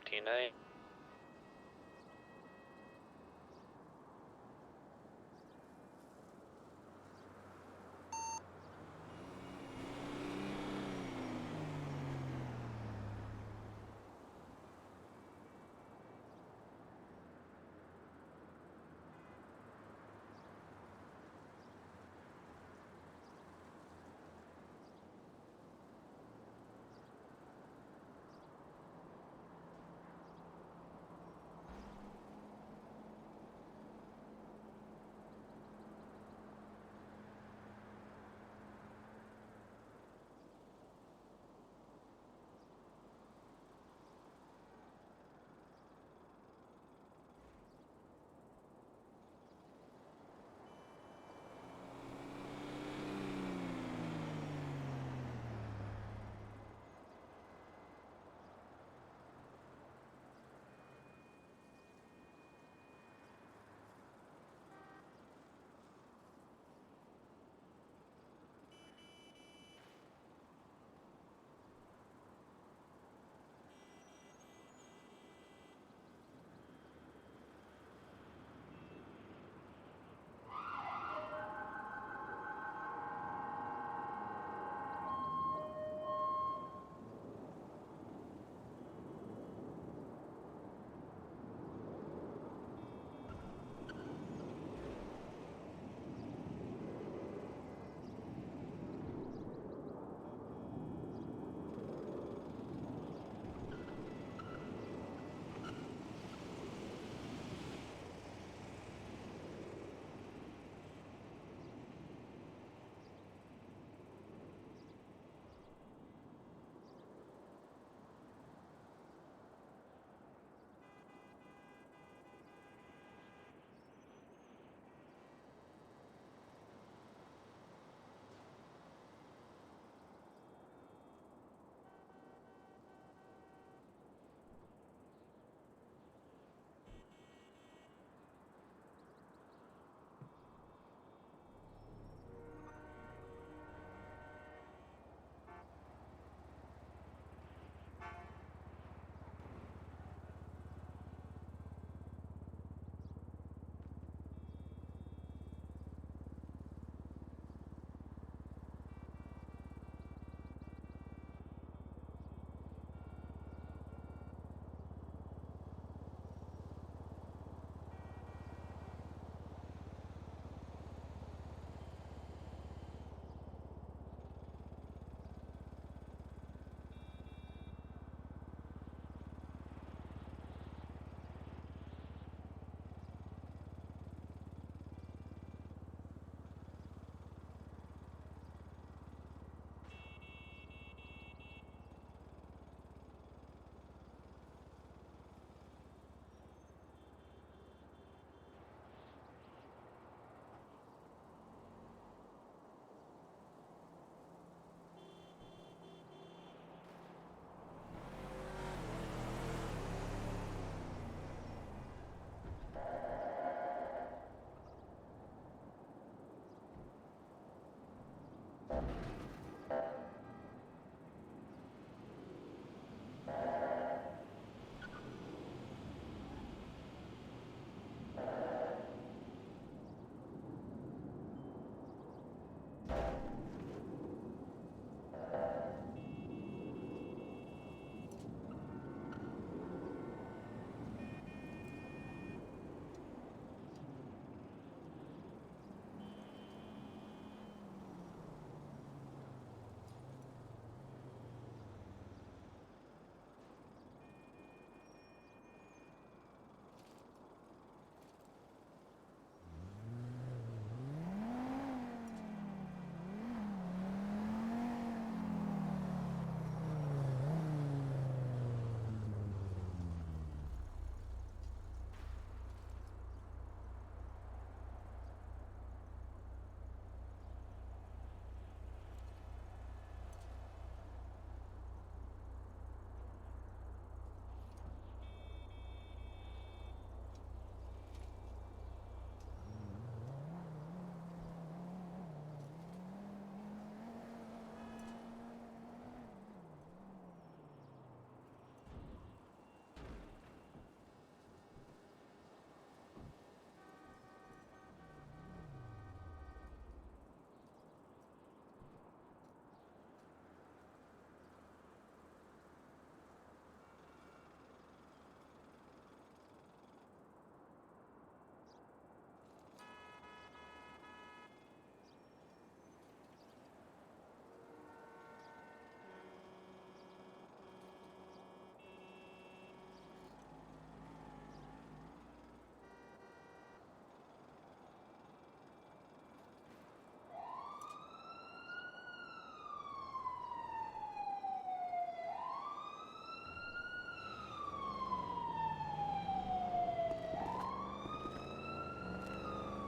13A.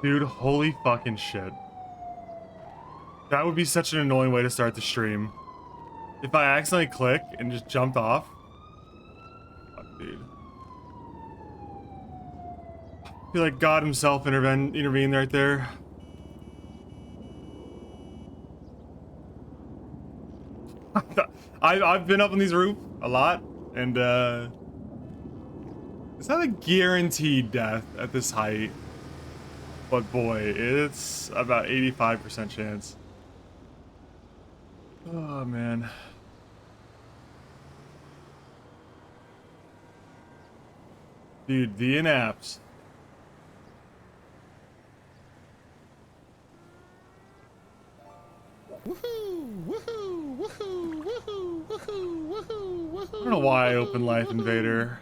Dude, holy fucking shit. That would be such an annoying way to start the stream. If I accidentally click and just jumped off. Fuck, dude. I feel like God himself intervened right there. I've been up on these roofs a lot, and it's not a guaranteed death at this height. But boy, it's about 85% chance. Oh man. Dude, the inaps. Woohoo! Woohoo! Woohoo! Woohoo! Woohoo! Woohoo! Woohoo! I don't know why I open Life Invader.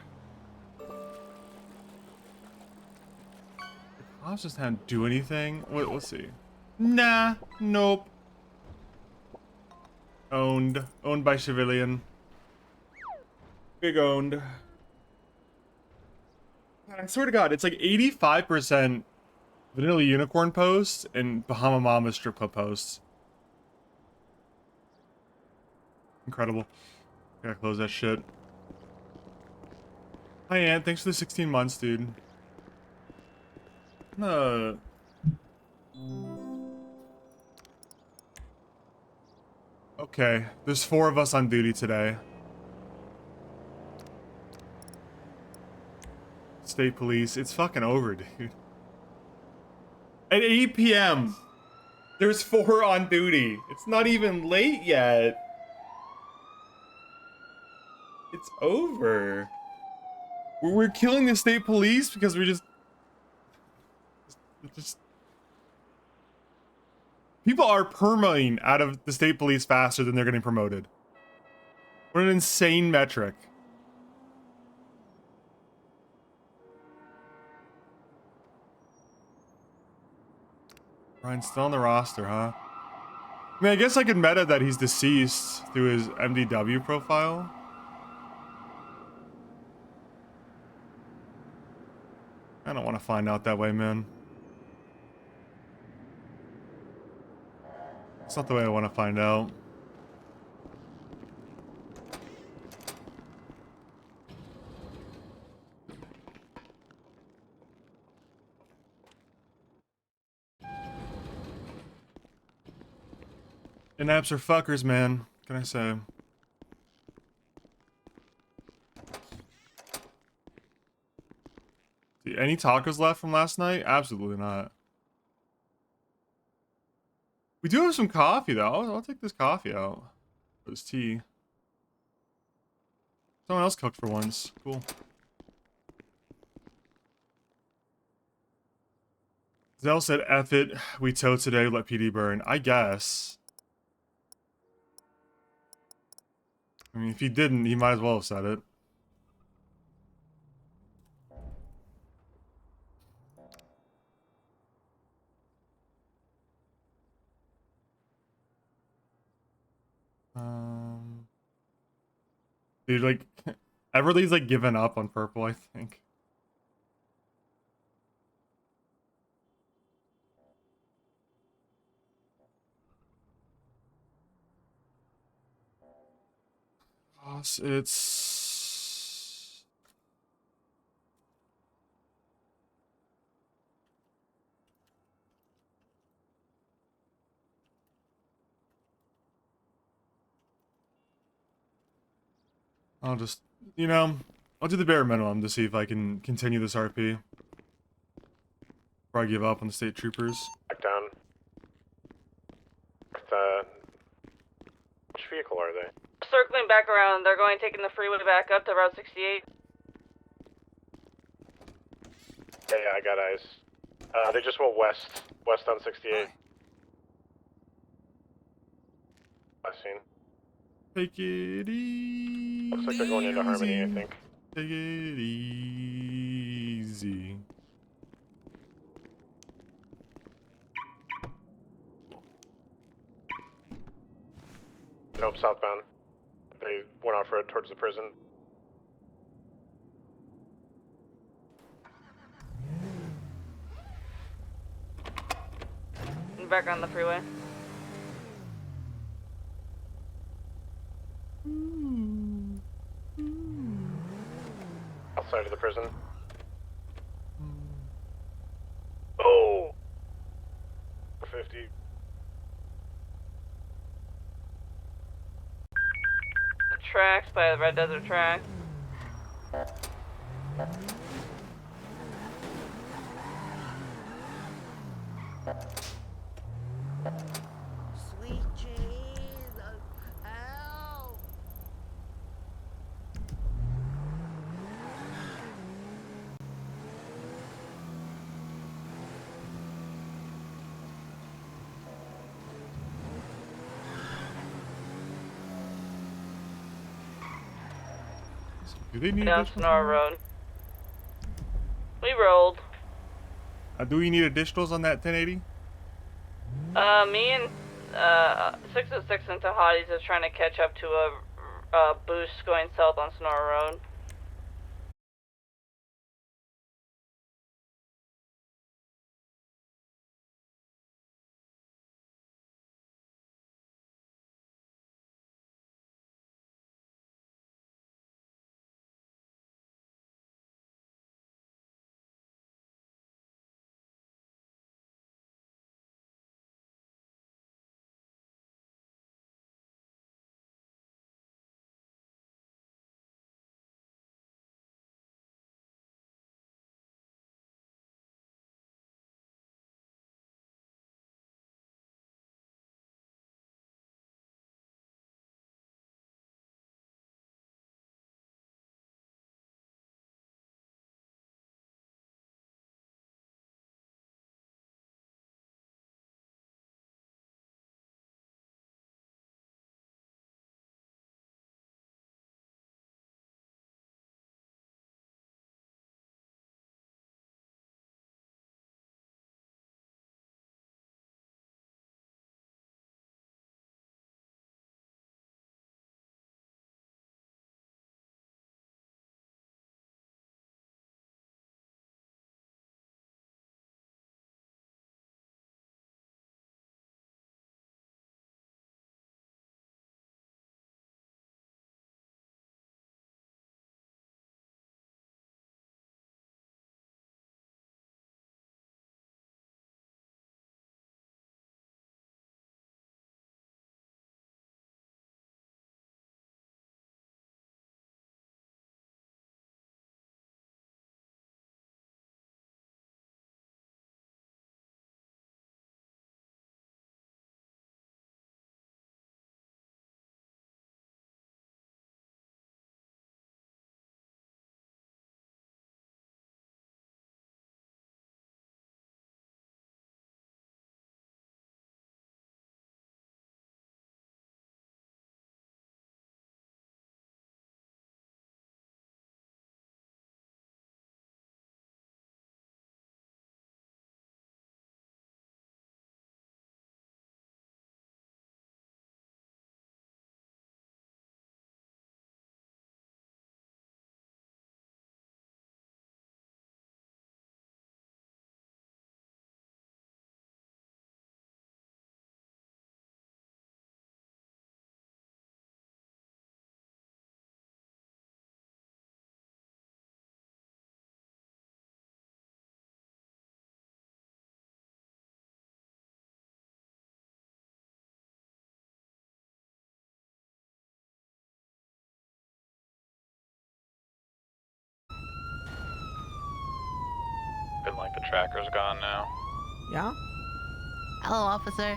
I was just hadn't do anything. Wait, let's see. Nah, nope. Owned by civilian. Big owned. I swear to God, it's like 85% vanilla unicorn posts and Bahama Mama strip club posts. Incredible. Gotta close that shit. Hi, Ant. Thanks for the 16 months, dude. Okay, there's 4 of us on duty today. State police. It's fucking over, dude. At 8 p.m. There's 4 on duty. It's not even late yet. It's over. We're killing the state police because we just people are permaing out of the state police faster than they're getting promoted. What an insane metric. Ryan's still on the roster, huh? I mean, I guess I could meta that he's deceased through his MDW profile. I don't want to find out that way, man. It's not the way I want to find out. Inaps are fuckers, man. What can I say? Any tacos left from last night? Absolutely not. We do have some coffee, though. I'll take this coffee out. Or this tea. Someone else cooked for once. Cool. Zell said, F it. We tow today. Let PD burn. I guess. I mean, if he didn't, he might as well have said it. Dude, like, Everly's like given up on purple, I think. It's I'll just, you know, I'll do the bare minimum to see if I can continue this RP. Before I give up on the state troopers. Back down. Which vehicle are they? Circling back around, they're going taking the freeway back up to Route 68. Yeah, I got eyes. They just went west on 68. I've seen. Take it easy. Looks like they're going into Harmony, I think. Take it easy. Nope, southbound. They went off road towards the prison. back on the freeway. Outside of the prison. Oh! 50. The tracks by the Red Desert track. Sweet Jesus, help! Do they need Down additionals? Sonora Road. We rolled. Do we need additionals on that 1080? Me and 606 and Tahati's is trying to catch up to a boost going south on Sonora Road. Looking like the tracker's gone now. Yeah? Hello, officer.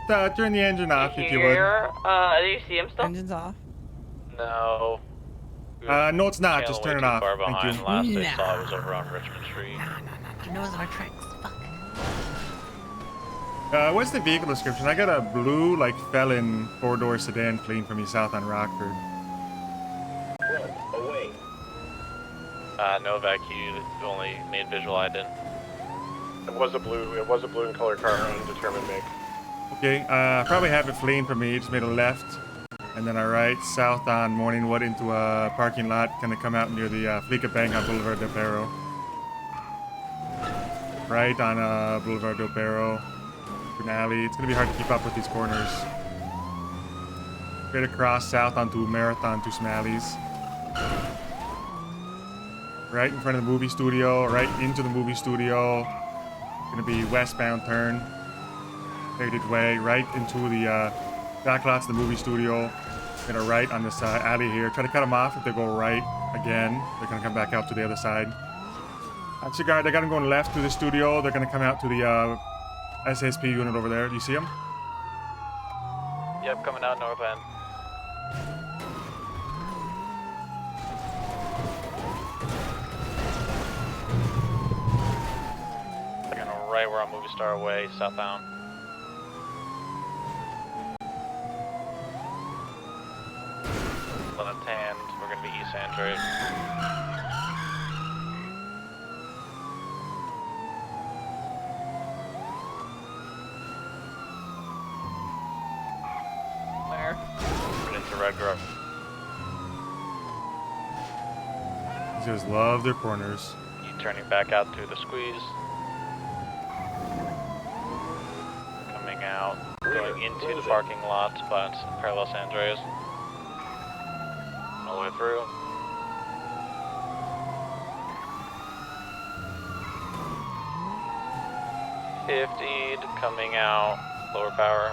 Just turn the engine off if you would. Here, do you see him still? Engine's off. No. No, it's not. Just turn it off. Far Thank behind. you. Last they saw it was over on Richmond Street. He knows our tricks. Fuck. What's the vehicle description? I got a blue, like, felon 4-door sedan fleeing from you south on Rockford. Away. Novak, you only made visual ident. It was a blue and color car, undetermined make. Okay, probably have it fleeing from me. Just made a left, and then a right south on Morningwood into a parking lot. Gonna come out near the Fleeca Bank on Boulevard del Perro. Right on Boulevard del Perro. through an alley. It's gonna be hard to keep up with these corners. Straight across south onto Marathon to some alleys. Right in front of the movie studio, right into the movie studio. Gonna be westbound turn. Faded way, right into the back lots of the movie studio. Gonna right on this alley here. Try to cut them off. If they go right again, they're gonna come back out to the other side. Actually, guys, they got them going left to the studio. They're gonna come out to the SSP unit over there. Do you see them? Yep, coming out north end. They're gonna right where our movie star away, southbound. Left hand, we're gonna be East Andrews. Where? Into Red Grove. These guys love their corners. You turning back out to the squeeze. Coming out, going into the parking lot, but parallel San Andreas. All the way through. Coming out, lower power.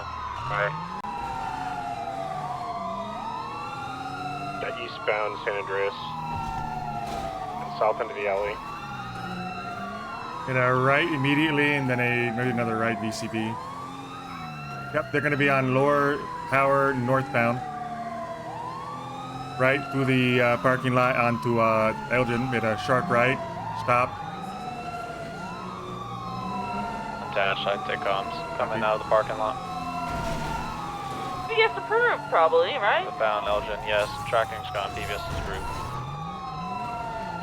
Right. Got eastbound San Andreas. And south into the alley. And a right immediately, and then maybe another right VCB. Yep, they're gonna be on lower power northbound. Right through the parking lot onto Elgin. Made a sharp right. Stop. Attached, I'd take comms. Coming out of the parking lot. BS approved, probably, right? Southbound Elgin, yes. Tracking's gone. PBS is through.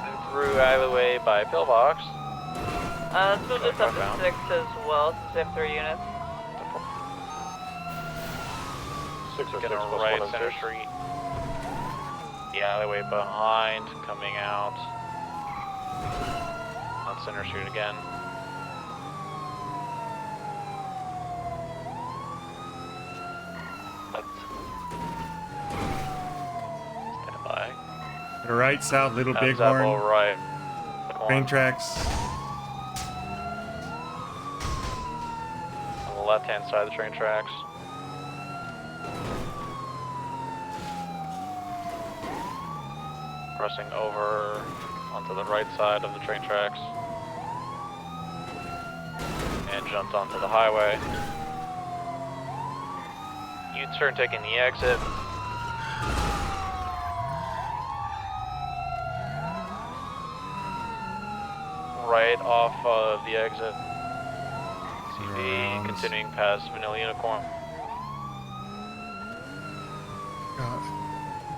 And through alleyway by pillbox. Let's move this up to 6 as well, since we have 3 units. 606 Get a plus right 106. center street. The alleyway behind, coming out. On center street again. Stand by. To right, south, Little Comes up all Bighorn. right. Train tracks. On the left hand side of the train tracks. Crossing over onto the right side of the train tracks. And jumped onto the highway. U-turn taking the exit. Right off of the exit. CV continuing past Vanilla Unicorn. God,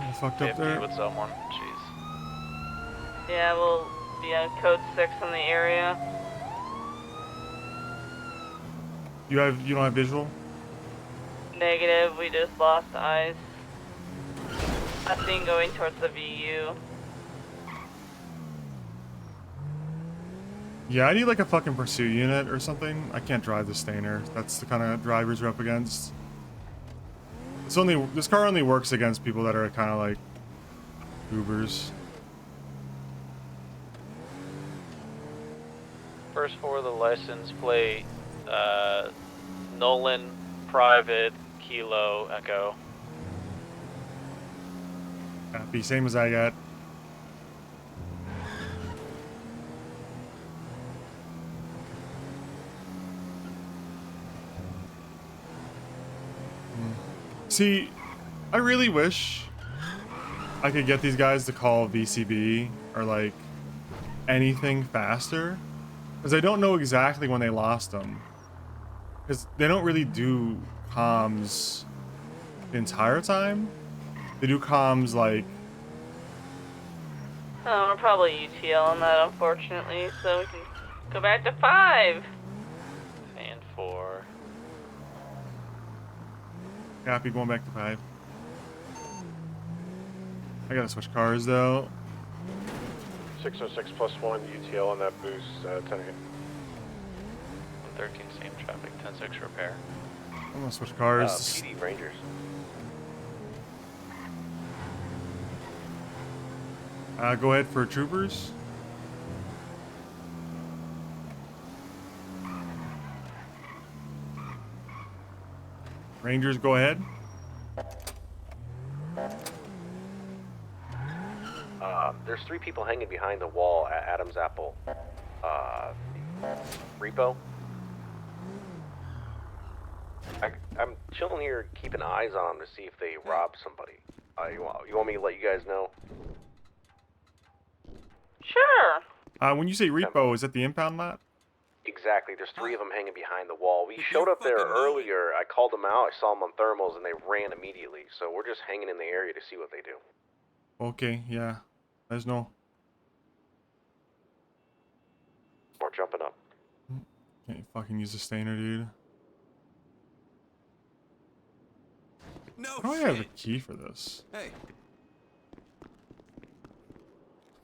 I fucked up 50 there. with someone. Jeez. Yeah, we'll be on code 6 in the area. You don't have visual? Negative, we just lost eyes. Nothing going towards the VU. Yeah, I need like a fucking pursuit unit or something. I can't drive the Stainer. That's the kind of drivers we're up against. This car only works against people that are kind of like Ubers. First for the license plate, Nolan Private Kilo Echo. Copy, same as I got. See, I really wish I could get these guys to call VCB or like anything faster, because I don't know exactly when they lost them, because they don't really do comms the entire time. They do comms like, Oh, we're probably UTL on that, unfortunately, so we can go back to 5. And 4. copy, going back to 5. I gotta switch cars though. 606 plus 1 UTL on that boost, 10 10 13 same traffic, 10-6 repair. I'm gonna switch cars. PD Rangers. Go ahead for troopers. Rangers, go ahead. There's 3 people hanging behind the wall at Adam's Apple. Repo. I'm chilling here, keeping eyes on them to see if they rob somebody. You want me to let you guys know? Sure. When you say repo, is that the impound lot? Exactly. There's 3 of them hanging behind the wall. We showed up there earlier. I called them out. I saw them on thermals, and they ran immediately. So we're just hanging in the area to see what they do. Okay, yeah. There's no. We're jumping up. Can't fucking use the stainer, dude. No How do I have a key for this? Hey.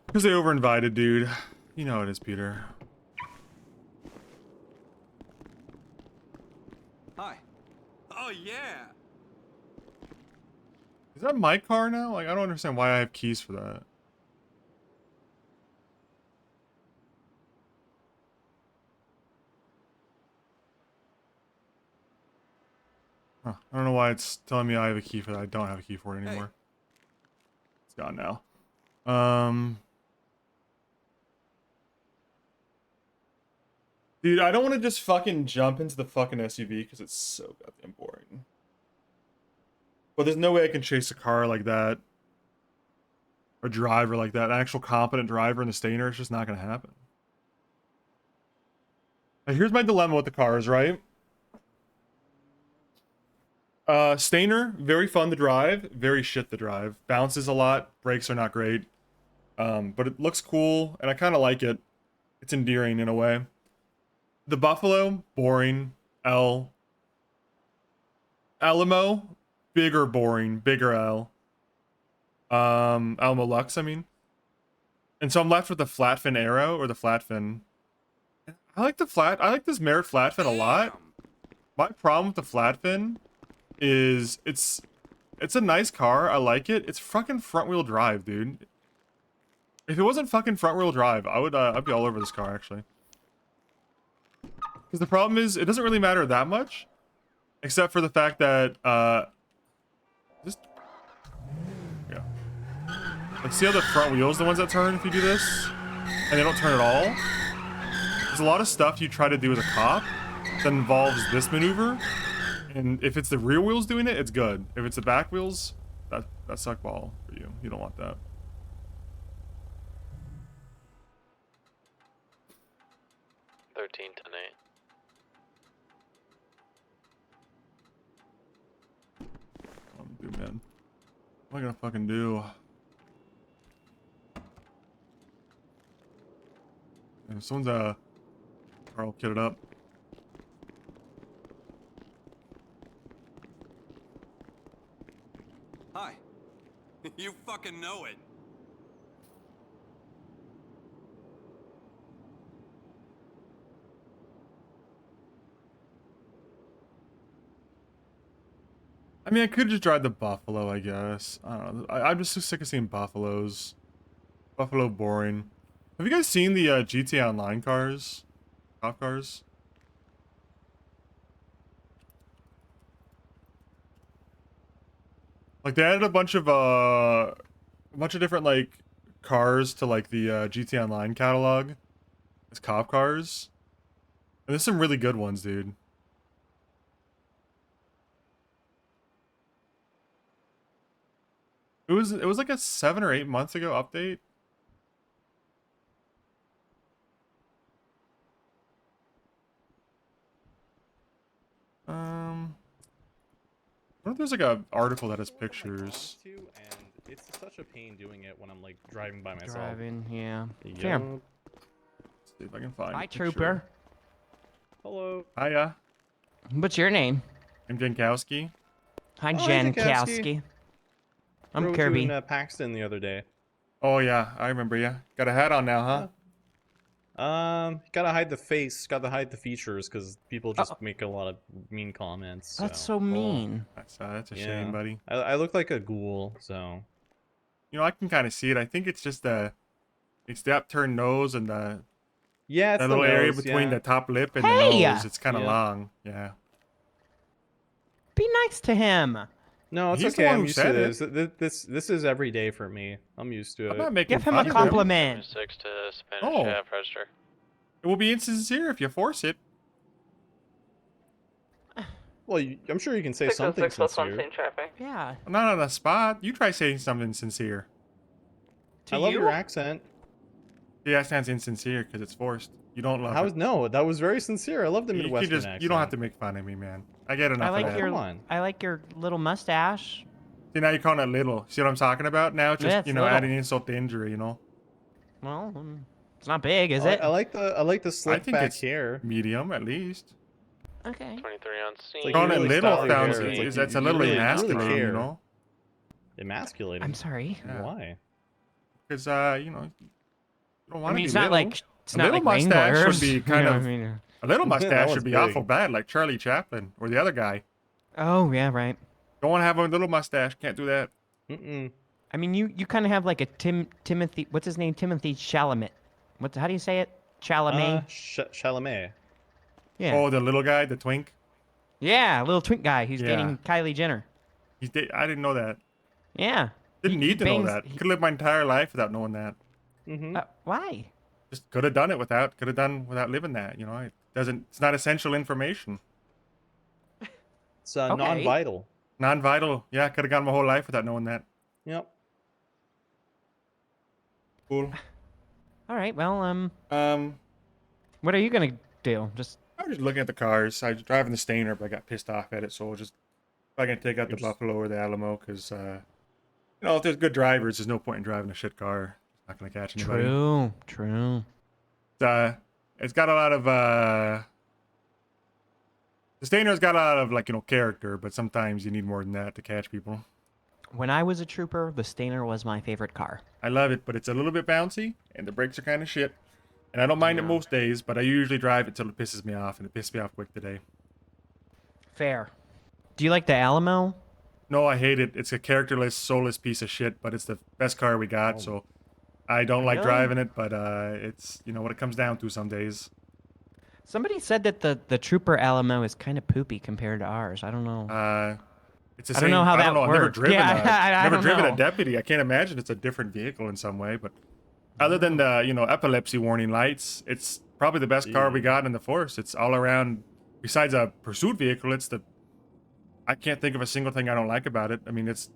Because they over-invited, dude. You know how it is, Peter. Hi. Oh yeah. Is that my car now? Like, I don't understand why I have keys for that. Huh. I don't know why it's telling me I have a key for that. I don't have a key for it anymore. It's gone now. Dude, I don't want to just fucking jump into the fucking SUV because it's so goddamn boring. But there's no way I can chase a car like that. Or driver like that. An actual competent driver in the stainer. It's just not going to happen. Now, here's my dilemma with the cars, right? Stainer, very fun to drive. Very shit to drive. Bounces a lot. Brakes are not great. But it looks cool. And I kind of like it. It's endearing in a way. The Buffalo, boring. L. Alamo, bigger boring. Bigger L. Alamo Lux, I mean. And so I'm left with the flat fin Arrow or the flat fin. I like this Merit flat fin a lot. My problem with the flat fin is it's a nice car. I like it. It's fucking front wheel drive, dude. If it wasn't fucking front wheel drive, I'd be all over this car actually. Because the problem is, it doesn't really matter that much, except for the fact that, yeah. Like, see how the front wheel's the ones that turn if you do this? And they don't turn at all? There's a lot of stuff you try to do as a cop that involves this maneuver, and if it's the rear wheels doing it, it's good. If it's the back wheels, that suck ball for you. You don't want that. Tonight. Dude, man. What am I gonna fucking do? And someone's Carl kitted up. Hi. You fucking know it. I mean, I could just drive the Buffalo, I guess. I don't know. I'm just so sick of seeing Buffaloes. Buffalo boring. Have you guys seen the GTA Online cars? Cop cars? Like, they added a bunch of different, like, cars to, like, the GTA Online catalog. As cop cars. And there's some really good ones, dude. It was like a 7 or 8 months ago update. I wonder if there's like a article that has pictures. And it's such a pain doing it when I'm like driving by myself. Driving, yeah. Yup. Sure. Let's see if I can find. Hi, a picture. Trooper. Hello. Hiya. What's your name? I'm Jankowski. Hi, Oh, hi, Jankowski. I'm Rode Kirby. you in Paxton the other day. Oh yeah, I remember you. Got a hat on now, huh? Gotta hide the face, gotta hide the features, because people just make a lot of mean comments. That's so so mean. That's a yeah. shame, buddy. I look like a ghoul, so. You know, I can kind of see it. I think it's just it's the upturned nose and the Yeah, it's that the little area nose, between yeah. the top lip and Hey! the nose. It's kind of Yeah. long. Yeah. Be nice to him. No, it's He's the okay. one I'm who used to said it. this. This is every day for me. I'm used to I'm it. not making Give him fun a of compliment. 6 to Spanish Oh. register. It will be insincere if you force it. Well, I'm sure you can say something 606 plus 1 sincere. seen traffic. Yeah. Not on the spot. You try saying something sincere. To I love you? your accent. Yeah, that sounds insincere because it's forced. You don't love it. No, that was very sincere. I love the You can Midwestern accent. you don't have to make fun of me, man. I get enough I like of that. your Come on. I like your little mustache. See, now you're calling it little. See what I'm talking about? Now it's just, Yeah, it's little. adding insult to injury, Well, it's not big, is it? I like the slick think back it's hair. medium, at least. Okay. 23 on scene. like Calling you it really little style your sounds, hair. It's like that's you a little really emasculating, care. Emasculating. I'm sorry. Yeah. Why? Because, you don't want I to mean, be it's little. not like A little mustache Wranglers. would be kind You know of- what I mean? A little That mustache one's should be big. awful bad, like Charlie Chaplin or the other guy. Oh yeah, right. Don't want to have a little mustache. Can't do that. Mm-mm. I mean, you kind of have like a Timothy. What's his name? Timothy Chalamet. How do you say it? Chalamet. Chalamet. Yeah. Oh, the little guy, the twink. Yeah, little twink guy. He's Yeah. dating Kylie Jenner. I didn't know that. Yeah. Didn't He need to know bangs- that. Could live my entire life without knowing that. Mm-hmm. Why? Just could have done it without. Could have done without living that. It doesn't. It's not essential information. It's Okay. non-vital. Non-vital. Yeah, could have gone my whole life without knowing that. Yep. Cool. All right. Well, Um, what are you gonna do? Just I was just looking at the cars. I was driving the Stainer, but I got pissed off at it. So just if I can take out the Buffalo or the Alamo, because if there's good drivers, there's no point in driving a shit car. It's not gonna catch anybody. True. It's got a lot of the Stainer's got a lot of character, but sometimes you need more than that to catch people. When I was a trooper, the Stainer was my favorite car. I love it, but it's a little bit bouncy, and the brakes are kind of shit. And I don't mind it most days, but I usually drive it till it pisses me off, and it pissed me off quick today. Fair. Do you like the Alamo? No, I hate it. It's a characterless, soulless piece of shit, but it's the best car we got, so I don't like Really? driving it, but it's what it comes down to some days. Somebody said that the Trooper Alamo is kind of poopy compared to ours. I don't know. It's the I same. don't know how I don't that know. I've never works. driven. Yeah, I never don't driven know. a deputy. I can't imagine it's a different vehicle in some way. But other than the epilepsy warning lights, it's probably the best car we got in the force. It's all around. Besides a pursuit vehicle, I can't think of a single thing I don't like about it. I mean, it's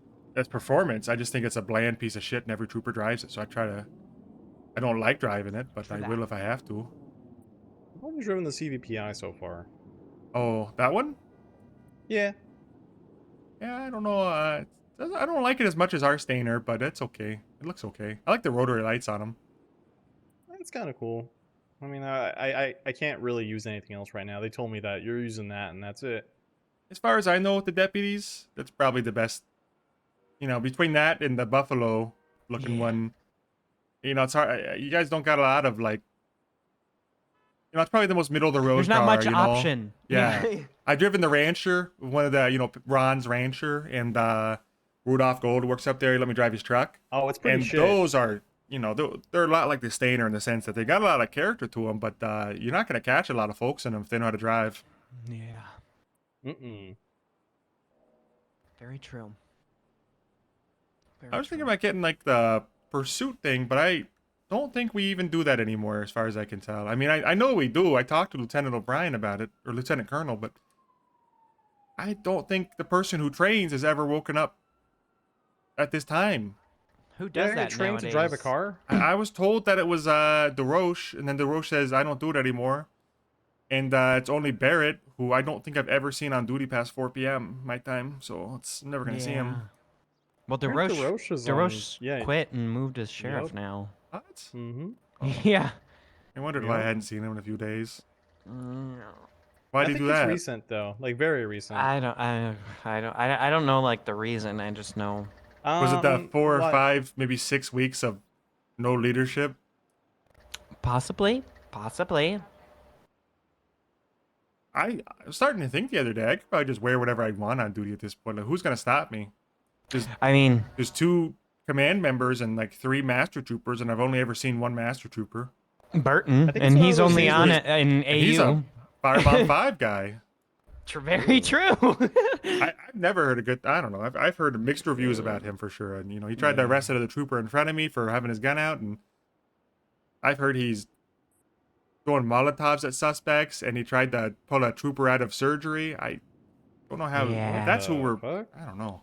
performance. I just think it's a bland piece of shit, and every trooper drives it. So I don't like driving it, but I will if I have to. I've only driven the CVPI so far. Oh, that one? Yeah. Yeah, I don't know. I don't like it as much as our Stainer, but it's okay. It looks okay. I like the rotary lights on them. It's kind of cool. I mean, I can't really use anything else right now. They told me that you're using that, and that's it. As far as I know with the deputies, that's probably the best. Between that and the Buffalo looking one, it's hard. You guys don't got a lot of it's probably the most middle of the road There's car. not much option. Yeah. I've driven the Rancher, one of the, Ron's Rancher, and Rudolph Gold works up there. He let me drive his truck. Oh, it's pretty And shit. those are, they're a lot like the Stainer in the sense that they got a lot of character to them, but you're not going to catch a lot of folks in them if they know how to drive. Yeah. Mm-mm. Very true. I was thinking about getting the pursuit thing, but I don't think we even do that anymore as far as I can tell. I mean, I know we do. I talked to Lieutenant O'Brien about it, or Lieutenant Colonel, but I don't think the person who trains has ever woken up at this time. Who does They're that trained nowadays? to drive a car? I was told that it was DeRoche, and then DeRoche says, I don't do it anymore. And it's only Barrett, who I don't think I've ever seen on duty past 4 p.m. my time, so I'm never going to see him. Well, I think DeRoche quit and moved as sheriff Yep. now. What? Mm-hmm. Yeah. I wondered why I hadn't seen him in a few days. Mm, Why I did he think do it's that? recent though, like very recent. I don't know the reason. I just know. Was it the 4 or what- 5, maybe 6 weeks of no leadership? Possibly. Possibly. I was starting to think the other day I could probably just wear whatever I want on duty at this point. Like, who's gonna stop me? I mean, There's 2 command members and like 3 master troopers, and I've only ever seen 1 master trooper. Burton, I think it's and one of he's those only things on where it in And he's a AU. Firebomb 5 guy. Very true. I've never heard a good. I don't know. I've heard mixed reviews about him for sure. And he tried to arrest the trooper in front of me for having his gun out, and I've heard he's throwing Molotovs at suspects, and he tried to pull a trooper out of surgery. I don't know how. Yeah. If that's who we're. Fuck? I don't know.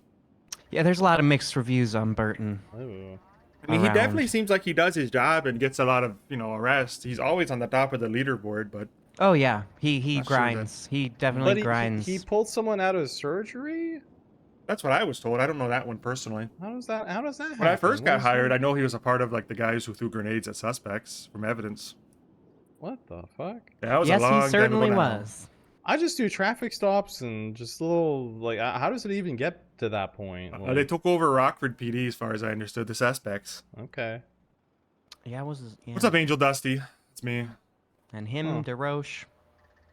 Yeah, there's a lot of mixed reviews on Burton. Ooh. I mean, he Around. definitely seems like he does his job and gets a lot of arrests. He's always on the top of the leaderboard, but Oh yeah, he Not sure that- grinds. He definitely But grinds. he pulled someone out of surgery? that's what I was told. I don't know that one personally. How does that happen? When I first got What is hired, that? I know he was a part of like the guys who threw grenades at suspects from evidence. What the fuck? Yeah, that was Yes, a long he time ago certainly now. was. I just do traffic stops and just little like how does it even get to that point? They Like, took over Rockford PD, as far as I understood, the suspects. okay. Yeah, yeah. What's up, Angel Dusty? It's me. And him, Huh. DeRoche,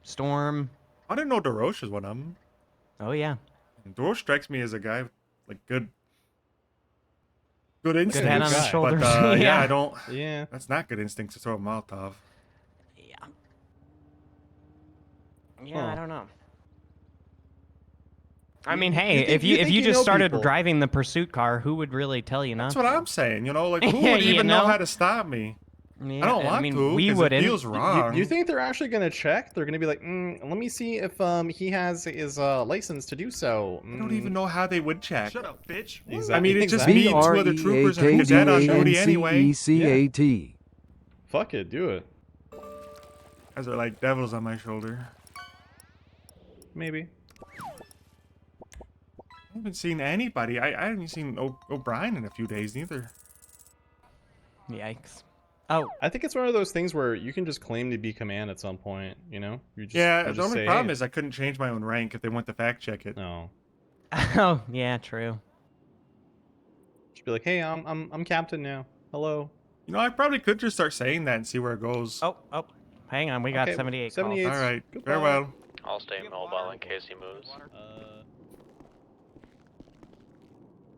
Storm. I didn't know DeRoche was one of them. Oh yeah, DeRoche strikes me as a guy with, like, good instincts. head on his guy. shoulders. But Yeah. I don't. Yeah. That's not good instincts to throw a Molotov. yeah. Yeah, I Huh. don't know. I mean, You hey, think- if you you think if you you just know started people. driving the pursuit car, who would really tell you not? That's what to? I'm saying. Like, who Yeah, would you even know know? how to stop me? Yeah, I don't want mean, to. we 'Cause wouldn't. It feels wrong. You think they're actually gonna check? They're gonna be like, let me see if he has his license to do so. I don't even know how they would check. Shut up, bitch. Exactly. I mean, it's just Exactly. me and 2 other troopers and a cadet on duty anyway. BREAKDANCECAT. Fuck it, do it. Guys are like devils on my shoulder. Maybe. I haven't seen anybody. I haven't seen O'Brien in a few days neither. Yikes. Oh, I think it's one of those things where you can just claim to be command at some point. You know? You just, Yeah, you the just only say, problem "Hey." is I couldn't change my own rank if they want to fact check it. No. oh yeah, true. Just be like, hey, I'm captain now. Hello. I probably could just start saying that and see where it goes. Oh, hang on, we got Okay, 78 78. calls. All right. Goodbye. Farewell. I'll stay mobile in case he moves.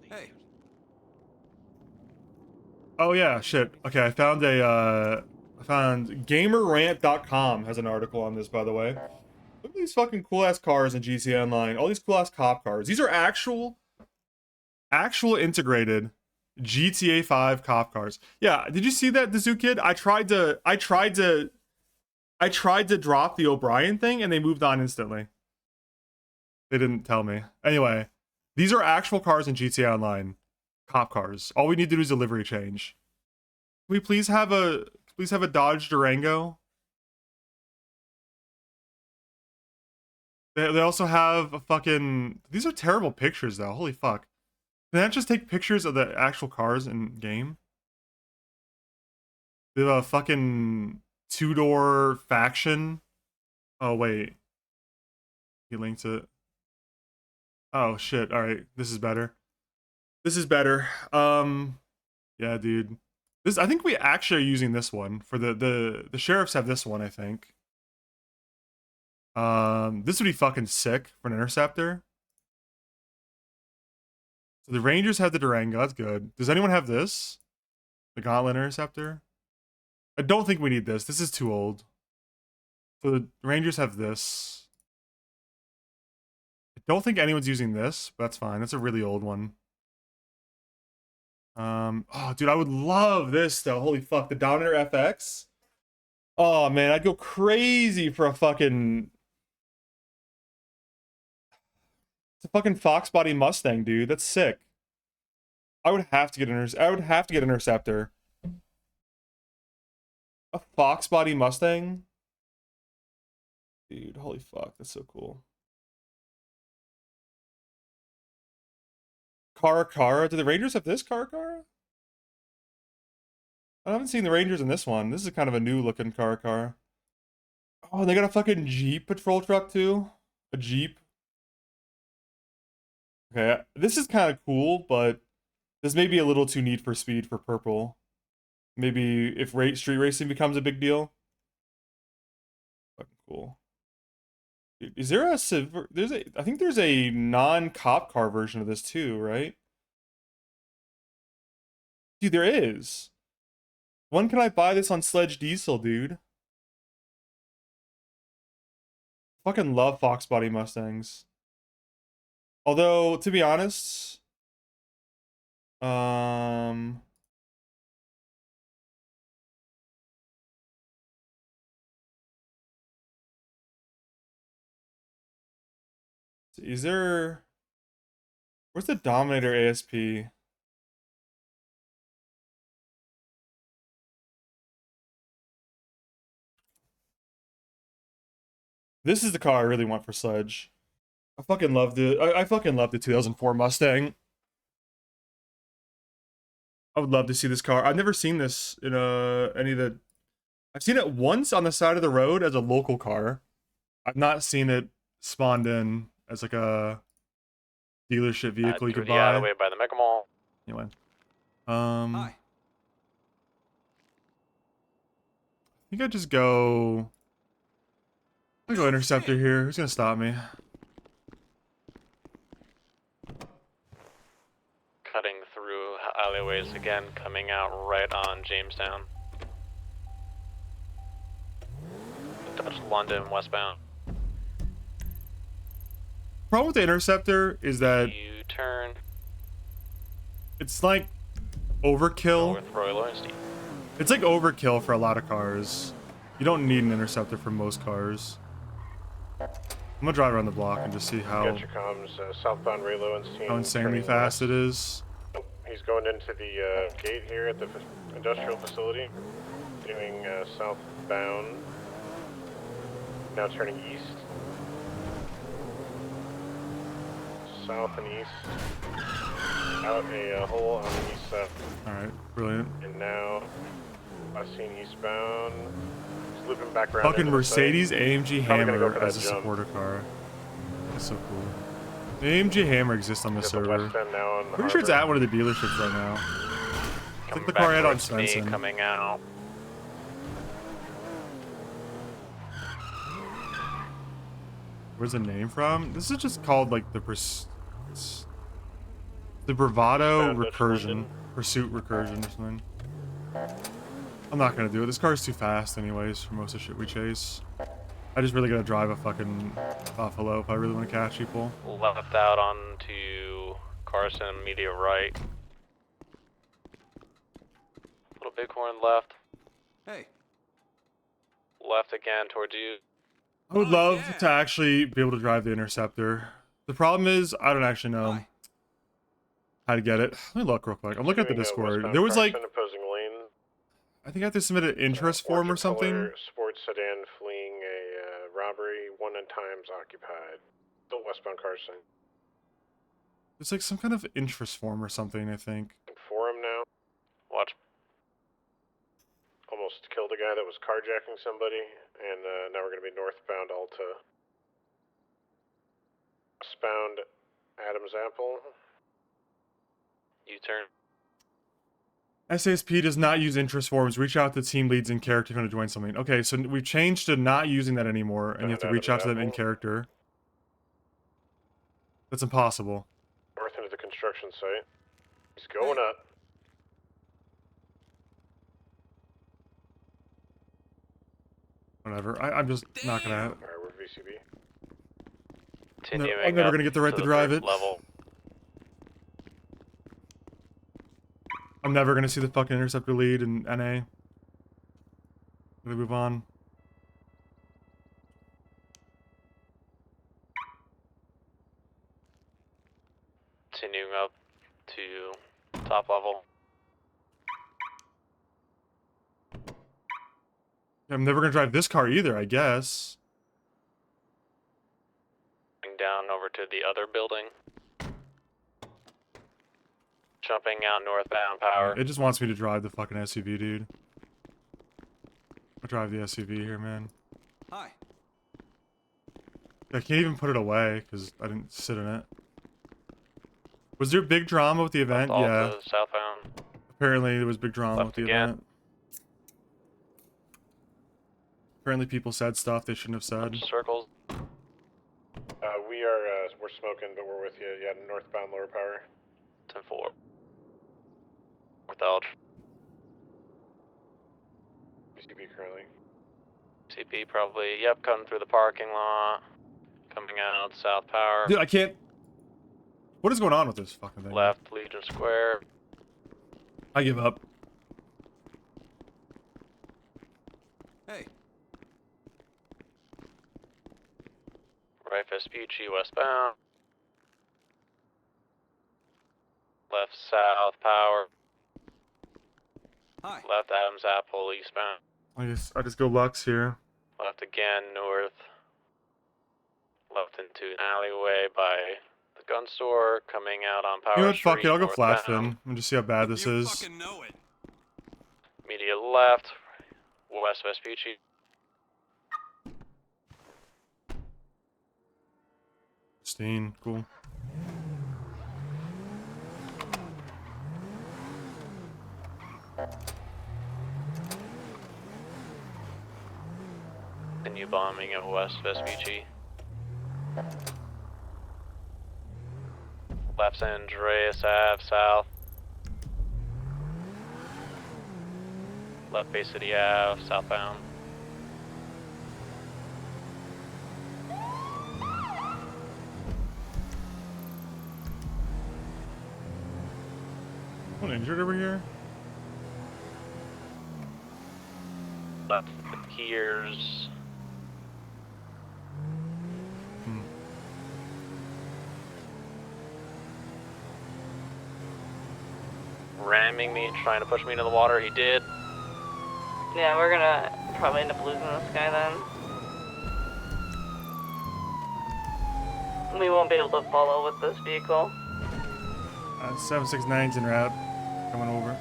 Hey, Oh yeah, shit. Okay, I found gamerrant.com has an article on this, by the way. Look at these fucking cool ass cars in GTA Online. All these cool ass cop cars. These are actual integrated GTA 5 cop cars. Yeah, did you see that, the Zoo Kid? I tried to drop the O'Brien thing and they moved on instantly. They didn't tell me. Anyway, these are actual cars in GTA Online. Cop cars. All we need to do is a livery change. Can we please have a Dodge Durango? They also have a fucking. These are terrible pictures though. Holy fuck. Can that just take pictures of the actual cars in game? They have a fucking 2-door faction. Oh wait. He linked it. Oh shit. All right. This is better. This is better. Yeah, dude. I think we actually are using this one for the sheriffs have this one, I think. This would be fucking sick for an interceptor. So the Rangers have the Durango. That's good. Does anyone have this? The Gauntlet interceptor? I don't think we need this. This is too old. So the Rangers have this. I don't think anyone's using this, but that's fine. That's a really old one. Oh, dude, I would love this though. Holy fuck, the Dominator FX. Oh man, I'd go crazy for a fucking. It's a fucking Fox body Mustang, dude. That's sick. I would have to get Interceptor. A Fox body Mustang. Dude, holy fuck, that's so cool. Cara. Do the Rangers have this Cara? I haven't seen the Rangers in this one. This is kind of a new looking Cara. Oh, they got a fucking Jeep patrol truck too? A Jeep? Okay, this is kind of cool, but this may be a little too Need for Speed for purple. Maybe if street racing becomes a big deal. Cool. Dude, is there a there's a I think there's a non-cop car version of this too, right? Dude, there is. When can I buy this on Sledge Diesel, dude? Fucking love Fox body Mustangs. Although, to be honest, is there... Where's the Dominator ASP? This is the car I really want for Sledge. I fucking love I fucking love the 2004 Mustang. I would love to see this car. I've never seen this in any of the... I've seen it once on the side of the road as a local car. I've not seen it spawned in as like a dealership vehicle you could buy. Alleyway by the Mega Mall. Anyway. Hi. I think I just go... I'll go Interceptor here. Who's gonna stop me? Cutting through alleyways again, coming out right on Jamestown. Touch London westbound. Problem with the Interceptor is that U-turn it's like overkill. with Roy Lowenstein. It's like overkill for a lot of cars. You don't need an Interceptor for most cars. I'm gonna drive around the block and just see how Southbound Ray Lowenstein. how insanely fast it is. He's going into the gate here at the industrial facility, doing southbound, now turning east. South and east, out a hole on the east side. Alright, brilliant. And now, I've seen eastbound, he's looping back around. Fucking into the Mercedes site. AMG Probably gonna go Hammer for as a that jump. supporter car. That's so cool. The AMG Hammer exists on the Got the server. west end now on the Pretty sure it's harbor. at one of the dealerships right now. It's like the car I had on Svensson. Coming out. Where's the name from? This is just called like the Bravado Recursion. Pursuit Recursion or something. I'm not gonna do it. This car's too fast anyways for most of the shit we chase. I just really gotta drive a fucking Buffalo if I really want to catch people. Left out onto Carson, immediate right. Little Bighorn left. Hey. Left again towards you. I would love to actually be able to drive the Interceptor. The problem is, I don't actually know Hi. how to get it. Let me look real quick. I'm looking at the Doing, Discord. westbound There was like, Carson, opposing lane. I think I have to submit an interest form or Orchid something. color, sports sedan fleeing a robbery, 1 in times occupied. Still westbound Carson. It's like some kind of interest form or something, I think. Forum now. Watch. Almost killed a guy that was carjacking somebody, and now we're going to be northbound Alta. Westbound Adams Apple. U-turn. SASP does not use interest forms. Reach out to team leads in character if you want to join something. Okay, so we've changed to not using that anymore, and you have to reach out to them in character. That's impossible. North into the construction site. He's going up. Whatever. I'm just not gonna. Alright, we're VCB. Continuing I'm never up gonna get the right to the drive third it. Level. I'm never gonna see the fucking Interceptor lead in NA. I'm gonna move on. Continuing up to top level. I'm never gonna drive this car either, I guess. Down over to the other building. Jumping out northbound power. It just wants me to drive the fucking SUV, dude. I'll drive the SUV here, man. Hi. I can't even put it away because I didn't sit in it. Was there big drama with the event? Alta, Yeah. southbound. Apparently there was big drama Left with the again. event. Apparently people said stuff they shouldn't have said. Circles. We're smoking, but we're with you. Yeah, northbound lower power. 10-4. Without UCB currently. CP probably, yep, cutting through the parking lot. Coming out, south power. Dude, I can't... What is going on with this fucking thing? Left, Legion Square. I give up. Hey. Right Vespucci, westbound. Left, south power. Hi. Left, Adams Apple, eastbound. I just go Lux here. Left again, north. Left into an alleyway by the gun store. Coming out on Power You know what? Street. Fuck it. I'll go flat northbound. fin and just see how bad this You is. fucking know it. Immediate left. West Vespucci. Steen, cool. Continue bombing at West Vespucci. Left San Andreas Ave, south. Left Bay City Ave, southbound. Someone injured over here? Left the piers. Ramming me, trying to push me into the water. He did. Yeah, we're gonna probably end up losing this guy then. We won't be able to follow with this vehicle. 769's en route. Coming over.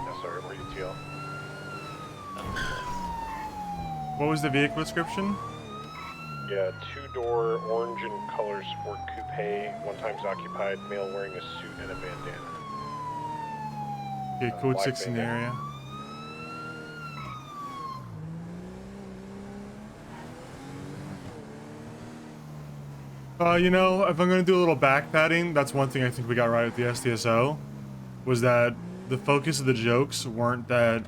Yeah, sorry, we're ETL. What was the vehicle description? Yeah, two-door, orange in color sport coupe, one times occupied, male wearing a suit and a bandana. Okay, code Black 6 in the bandana. area. You know, if I'm gonna do a little back padding, that's one thing I think we got right with the SDSO, was that the focus of the jokes weren't about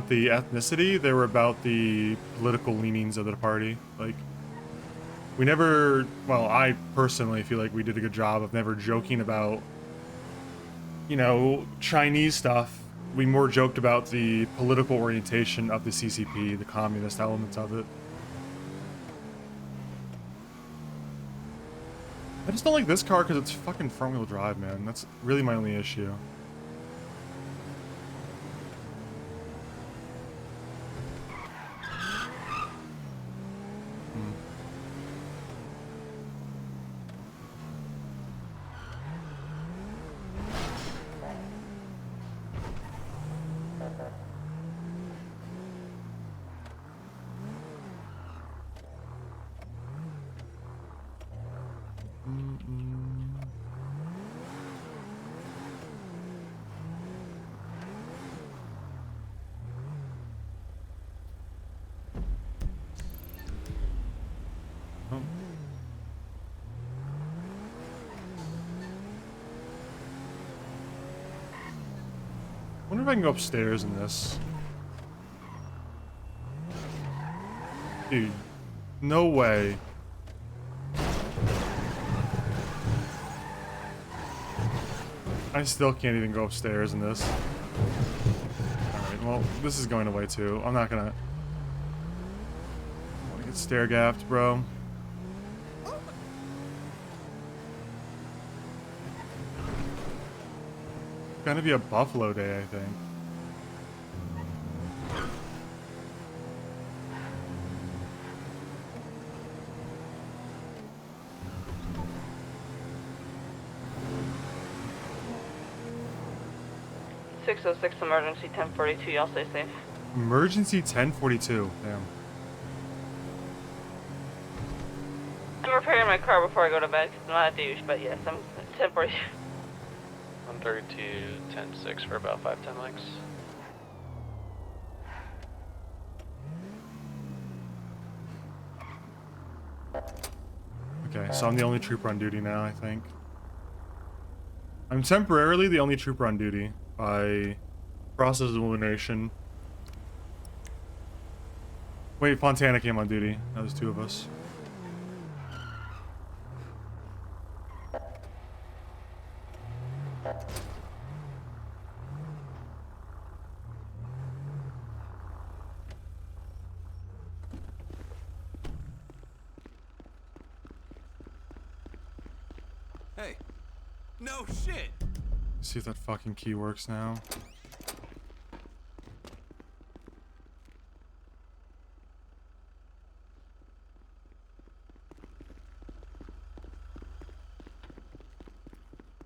the ethnicity, they were about the political leanings of the party. Like, we never, well, I personally feel like we did a good job of never joking about, you know, Chinese stuff. We more joked about the political orientation of the CCP, the communist elements of it. I just don't like this car because it's fucking front-wheel drive, man. That's really my only issue. I wonder if I can go upstairs in this. Dude, no way. I still can't even go upstairs in this. Alright, well, this is going away too. I'm not gonna... I wanna get stair-gapped, bro. It's gonna be a Buffalo day, I think. .606 emergency 1042. Y'all stay safe. Emergency 1042. Damn. I'm repairing my car before I go to bed because I'm not a douche. But yes, I'm 1042. 132, 10-6 for about 510 likes. Okay, so I'm the only trooper on duty now, I think. I'm temporarily the only trooper on duty by process of elimination. Wait, Fontana came on duty. That was two of us. Hey. No shit. See if that fucking key works now.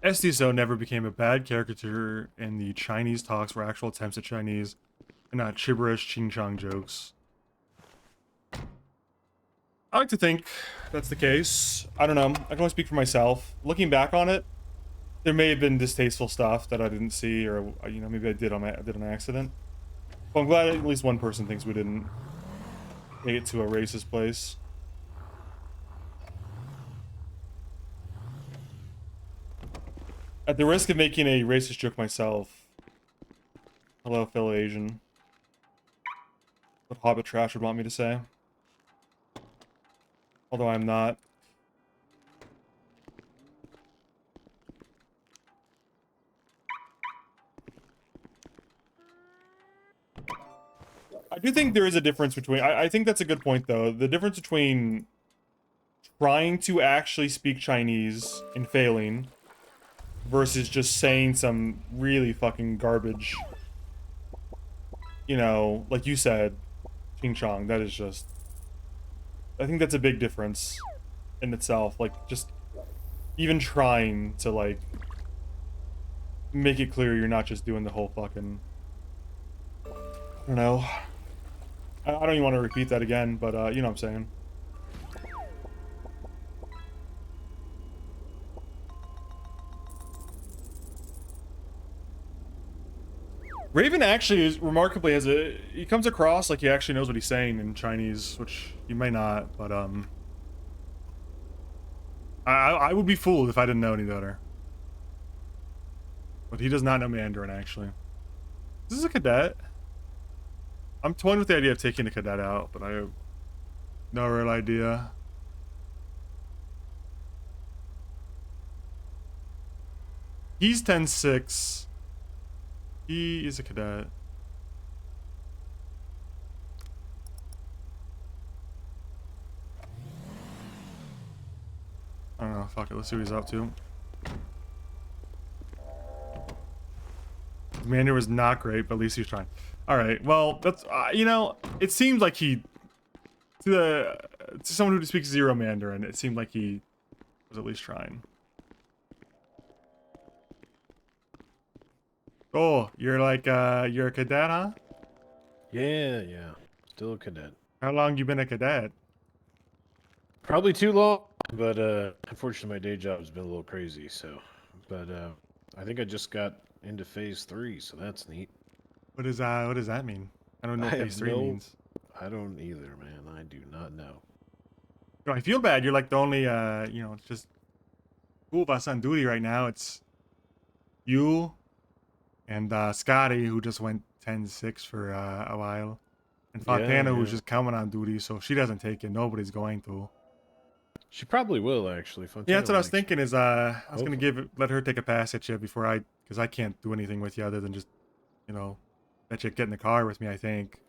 SDSO never became a bad caricature in the Chinese talks were actual attempts at Chinese and not gibberish ching-chong jokes. I like to think that's the case. I don't know. I can only speak for myself. Looking back on it, there may have been distasteful stuff that I didn't see, or you know, maybe I did on accident. But I'm glad at least one person thinks we didn't take it to a racist place. At the risk of making a racist joke myself, hello, fellow Asian. What Hobbit Trash would want me to say. Although I'm not. I do think there is a difference between... I think that's a good point, though. The difference between trying to actually speak Chinese and failing versus just saying some really fucking garbage. You know, like you said, Ching Chong, that is just... I think that's a big difference in itself. Like, just even trying to, like, make it clear you're not just doing the whole fucking... I don't know. I don't even want to repeat that again, but, you know what I'm saying. Raven actually is remarkably has a... He comes across like he actually knows what he's saying in Chinese, which he may not, but, I would be fooled if I didn't know any better. But he does not know Mandarin, actually. This is a cadet. I'm toying with the idea of taking a cadet out, but I have no real idea. He's 10-6. He is a cadet. I don't know, fuck it, let's see what he's up to. Commander was not great, but at least he was trying. Alright, well, that's, you know, it seems like he, to someone who speaks zero Mandarin, it seemed like he was at least trying. Oh, you're like, you're a cadet, huh? Yeah. Still a cadet. How long you been a cadet? Probably too long, but unfortunately my day job's been a little crazy, so. But I think I just got into phase 3, so that's neat. What does that mean? I don't know what phase 3 means. I don't either, man. I do not know. You know, I feel bad. You're like the only, you know, it's just two of us on duty right now. It's you and Scotty, who just went 10-6 for a while. And Fontana, who's just coming on duty, so if she doesn't take it, nobody's going to. She probably will, actually. Fontana, yeah, that's what I was thinking is, I was going to let her take a pass at you before because I can't do anything with you other than just, you know, let you get in the car with me, I think.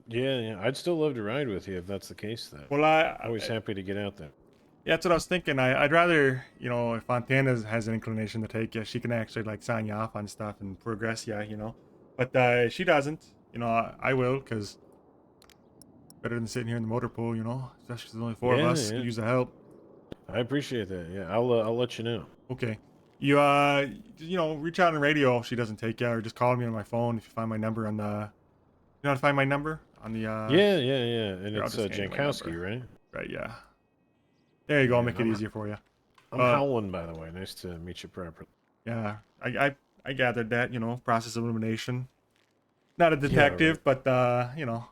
Yeah. I'd still love to ride with you if that's the case, though. Well, always happy to get out there. Yeah, that's what I was thinking. I'd rather, you know, if Fontana has an inclination to take you, she can actually, like, sign you off on stuff and progress you, you know. But if she doesn't, you know, I will, because better than sitting here in the motor pool, you know, especially if there's only four of us. Could use the help. I appreciate that. Yeah, I'll let you know. Okay. You know, reach out on radio if she doesn't take you, or just call me on my phone if you find my number on the... You know how to find my number? On the, Yeah. And here, it's Jankowski, right? Right, yeah. There you go, I'll make it easier for you. I'm Howland, by the way. Nice to meet you properly. Yeah, I gathered that, you know, process of elimination. Not a Yeah, detective, right. but you know,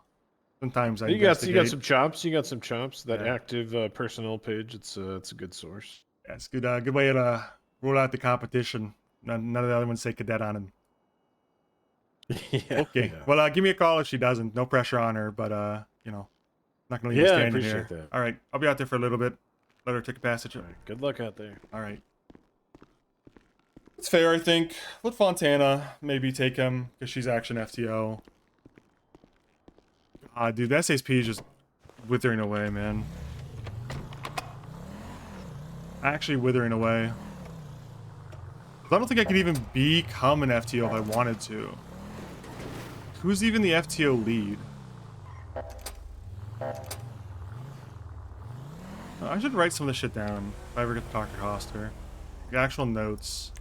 sometimes I You got investigate. some chops. You got some chops. That Yeah, active personnel page. It's a good source. yeah, it's good. Good way to rule out the competition. None of the other ones say cadet on him. Yeah, Okay. yeah, Well, give me a call if she doesn't. No pressure on her, but you know, not gonna leave her yeah. I standing appreciate here. that. All right, I'll be out there for a little bit. Let her take a passage. All right, good luck out there. All right. It's fair, I think. Let Fontana maybe take him because she's action FTO. Dude, the SASP is just withering away, man. Actually withering away. I don't think I could even become an FTO if I wanted to. Who's even the FTO lead? I should write some of this shit down if I ever get to talk to Hoster. The actual notes.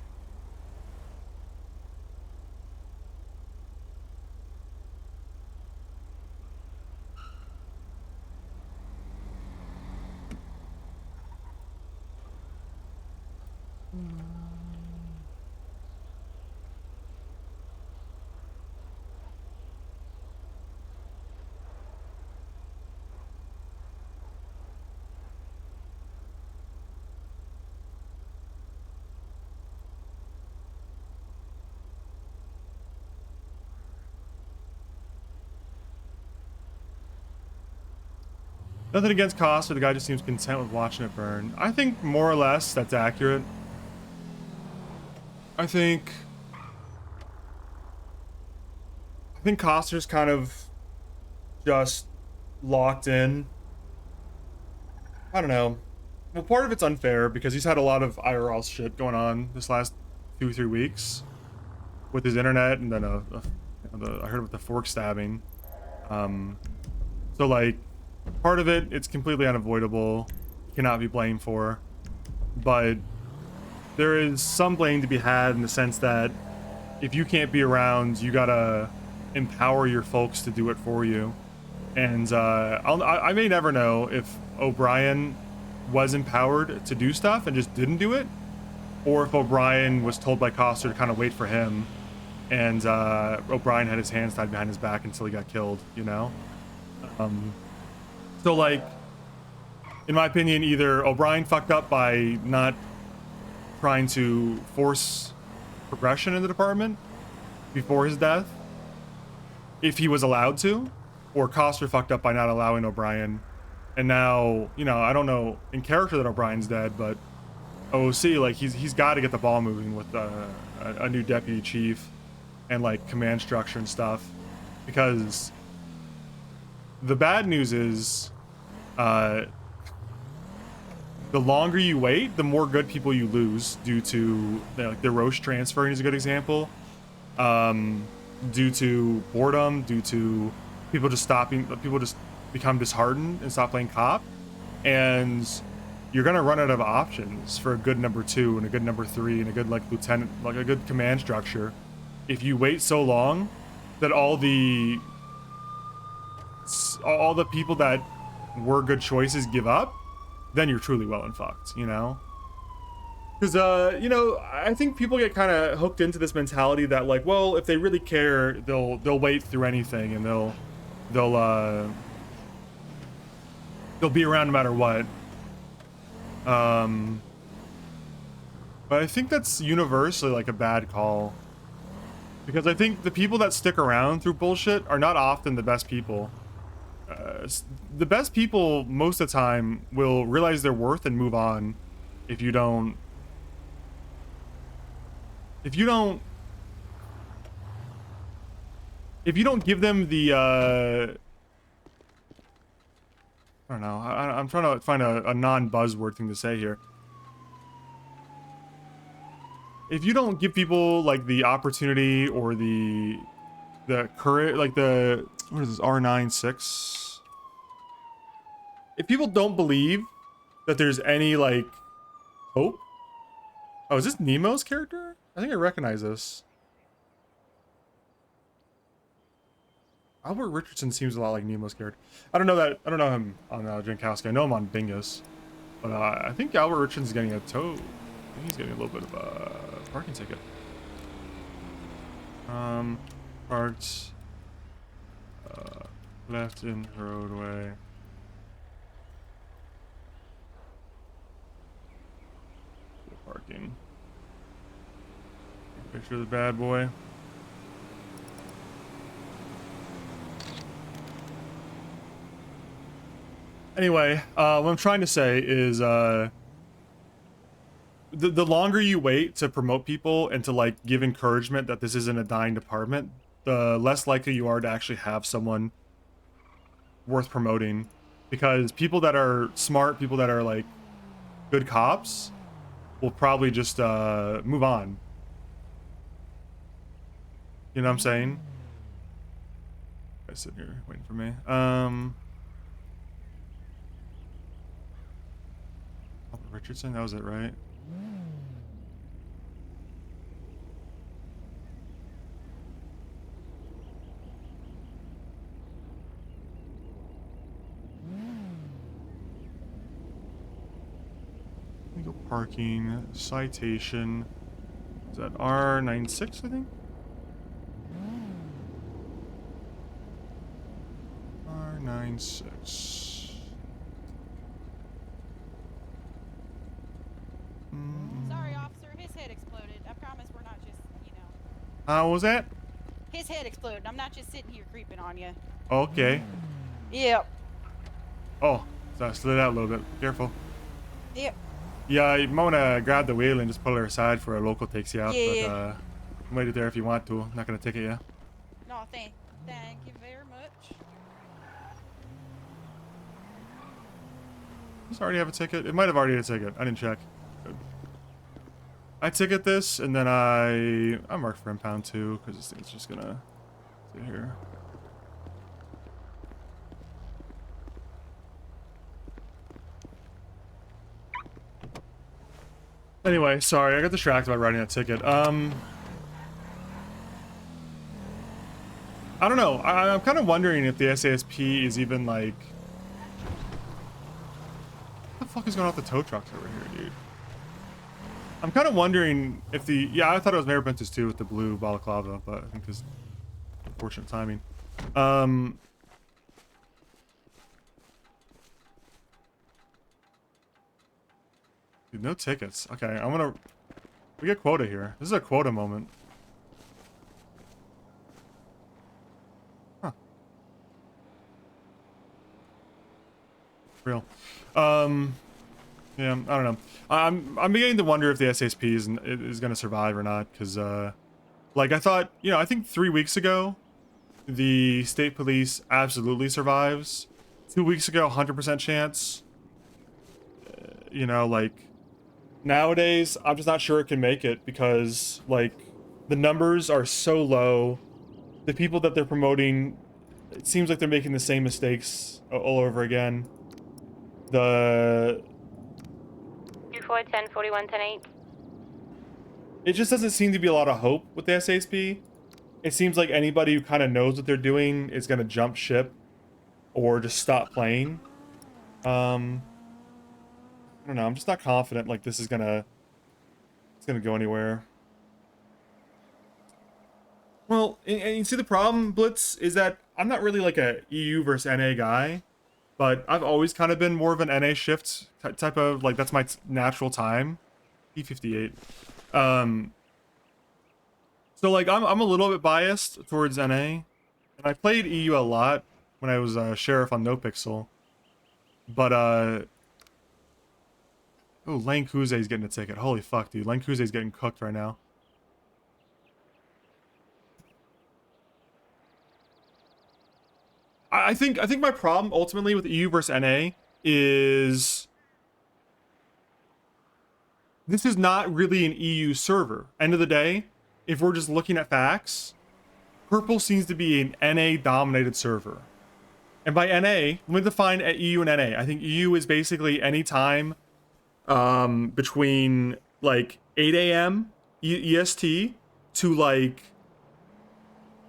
Nothing against Costa, the guy just seems content with watching it burn. I think more or less that's accurate. I think Costa's kind of just locked in. I don't know. Well, part of it's unfair because he's had a lot of IRL shit going on this last 2-3 weeks with his internet, and then I heard about the fork stabbing. So like, part of it, it's completely unavoidable. He cannot be blamed for, but there is some blame to be had in the sense that if you can't be around, you gotta empower your folks to do it for you. And I may never know if O'Brien was empowered to do stuff and just didn't do it, or if O'Brien was told by Coster to kind of wait for him, and O'Brien had his hands tied behind his back until he got killed, you know? So like, in my opinion, either O'Brien fucked up by not trying to force progression in the department before his death, if he was allowed to, or Coster fucked up by not allowing O'Brien. And now, you know, I don't know in character that O'Brien's dead, but OC, like, he's got to get the ball moving with a new deputy chief and like command structure and stuff, because the bad news is the longer you wait, the more good people you lose due to like the Roche transferring is a good example. Due to boredom, due to people just become disheartened and stop playing cop, and you're gonna run out of options for a good number 2 and a good number 3 and a good like lieutenant, like a good command structure, if you wait so long that all the people that were good choices give up, then you're truly well and fucked, you know? Because you know, I think people get kind of hooked into this mentality that like, well, if they really care, they'll wait through anything, and they'll be around no matter what. But I think that's universally like a bad call, because I think the people that stick around through bullshit are not often the best people. The best people most of the time will realize their worth and move on. If you don't give them the I don't know, I'm trying to find a non-buzzword thing to say here. If you don't give people like the opportunity or the courage, like what is this, R96? If people don't believe that there's any like hope. Oh, is this Nemo's character? I think I recognize this. Albert Richardson seems a lot like Nemo's character. I don't know him on Jankowski. I know him on Bingus, but I think Albert Richardson's getting a toe. think he's getting a little bit of a parking ticket. Parked left in roadway. Parking. Picture of the bad boy. Anyway, what I'm trying to say is the longer you wait to promote people and to like give encouragement that this isn't a dying department, the less likely you are to actually have someone worth promoting. Because people that are smart, people that are like good cops, will probably just move on. You know what I'm saying? Guys sitting here waiting for me. Richardson, that was it, right? Legal parking, citation. Is that R96, I think? R96. Sorry, officer. His head exploded. I promise we're not just, you know. What was that? His head exploded. I'm not just sitting here creeping on you. Okay. Yep. Oh, so I slid out a little bit. Careful. Yep. Yeah, you might want to grab the wheel and just pull her aside for a local takes you out. Yeah. But wait it there if you want to. I'm not going to ticket you. No, thank you very much. Does it already have a ticket? It might have already had a ticket. I didn't check. Good. I ticket this, and then I marked for impound too, because this thing's just gonna sit here. Anyway, sorry, I got distracted by writing that ticket. I don't know. I'm kind of wondering if the SASP is even like... What the fuck is going on with the tow trucks over here, dude? I'm kind of wondering if the... Yeah, I thought it was Mayor Ventus too with the blue balaclava, but I think it's unfortunate timing. Dude, no tickets. Okay, I'm gonna... We get quota here. This is a quota moment. Huh. Real. Yeah, I don't know. I'm beginning to wonder if the SASP is gonna survive or not, because like I thought, you know, I think 3 weeks ago the state police absolutely survives. 2 weeks ago, 100% chance. You know, like nowadays I'm just not sure it can make it, because like the numbers are so low. The people that they're promoting, it seems like they're making the same mistakes all over again. The 2410 4110 It just doesn't seem to be a lot of hope with the SASP. It seems like anybody who kind of knows what they're doing is going to jump ship or just stop playing. I don't know. I'm just not confident like this is gonna go anywhere. Well, and you see the problem, Blitz, is that I'm not really like a EU versus NA guy, but I've always kind of been more of an NA shift type of, like, that's my natural time. E58. So like I'm a little bit biased towards NA, and I played EU a lot when I was sheriff on NoPixel. But oh, Lane Kuze's getting a ticket. Holy fuck, dude. Lane Kuze's getting cooked right now. I think my problem ultimately with EU versus NA is this is not really an EU server. End of the day, if we're just looking at facts, Purple seems to be an NA dominated server. And by NA, let me define EU and NA. I think EU is basically any time between like 8 a.m. EST to like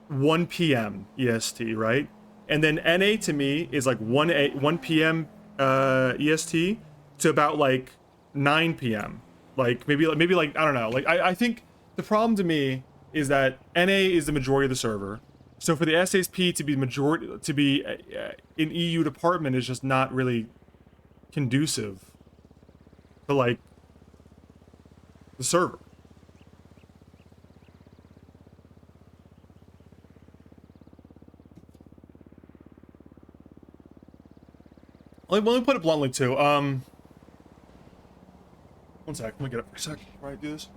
1 p.m. EST, right? And then NA to me is like 1 p.m. EST to about like 9 p.m. Like maybe like I don't know. Like I think the problem to me is that NA is the majority of the server. So for the SASP to be in EU department is just not really conducive to like the server. Let me put it bluntly too. One sec. Let me get up for a sec before I do this.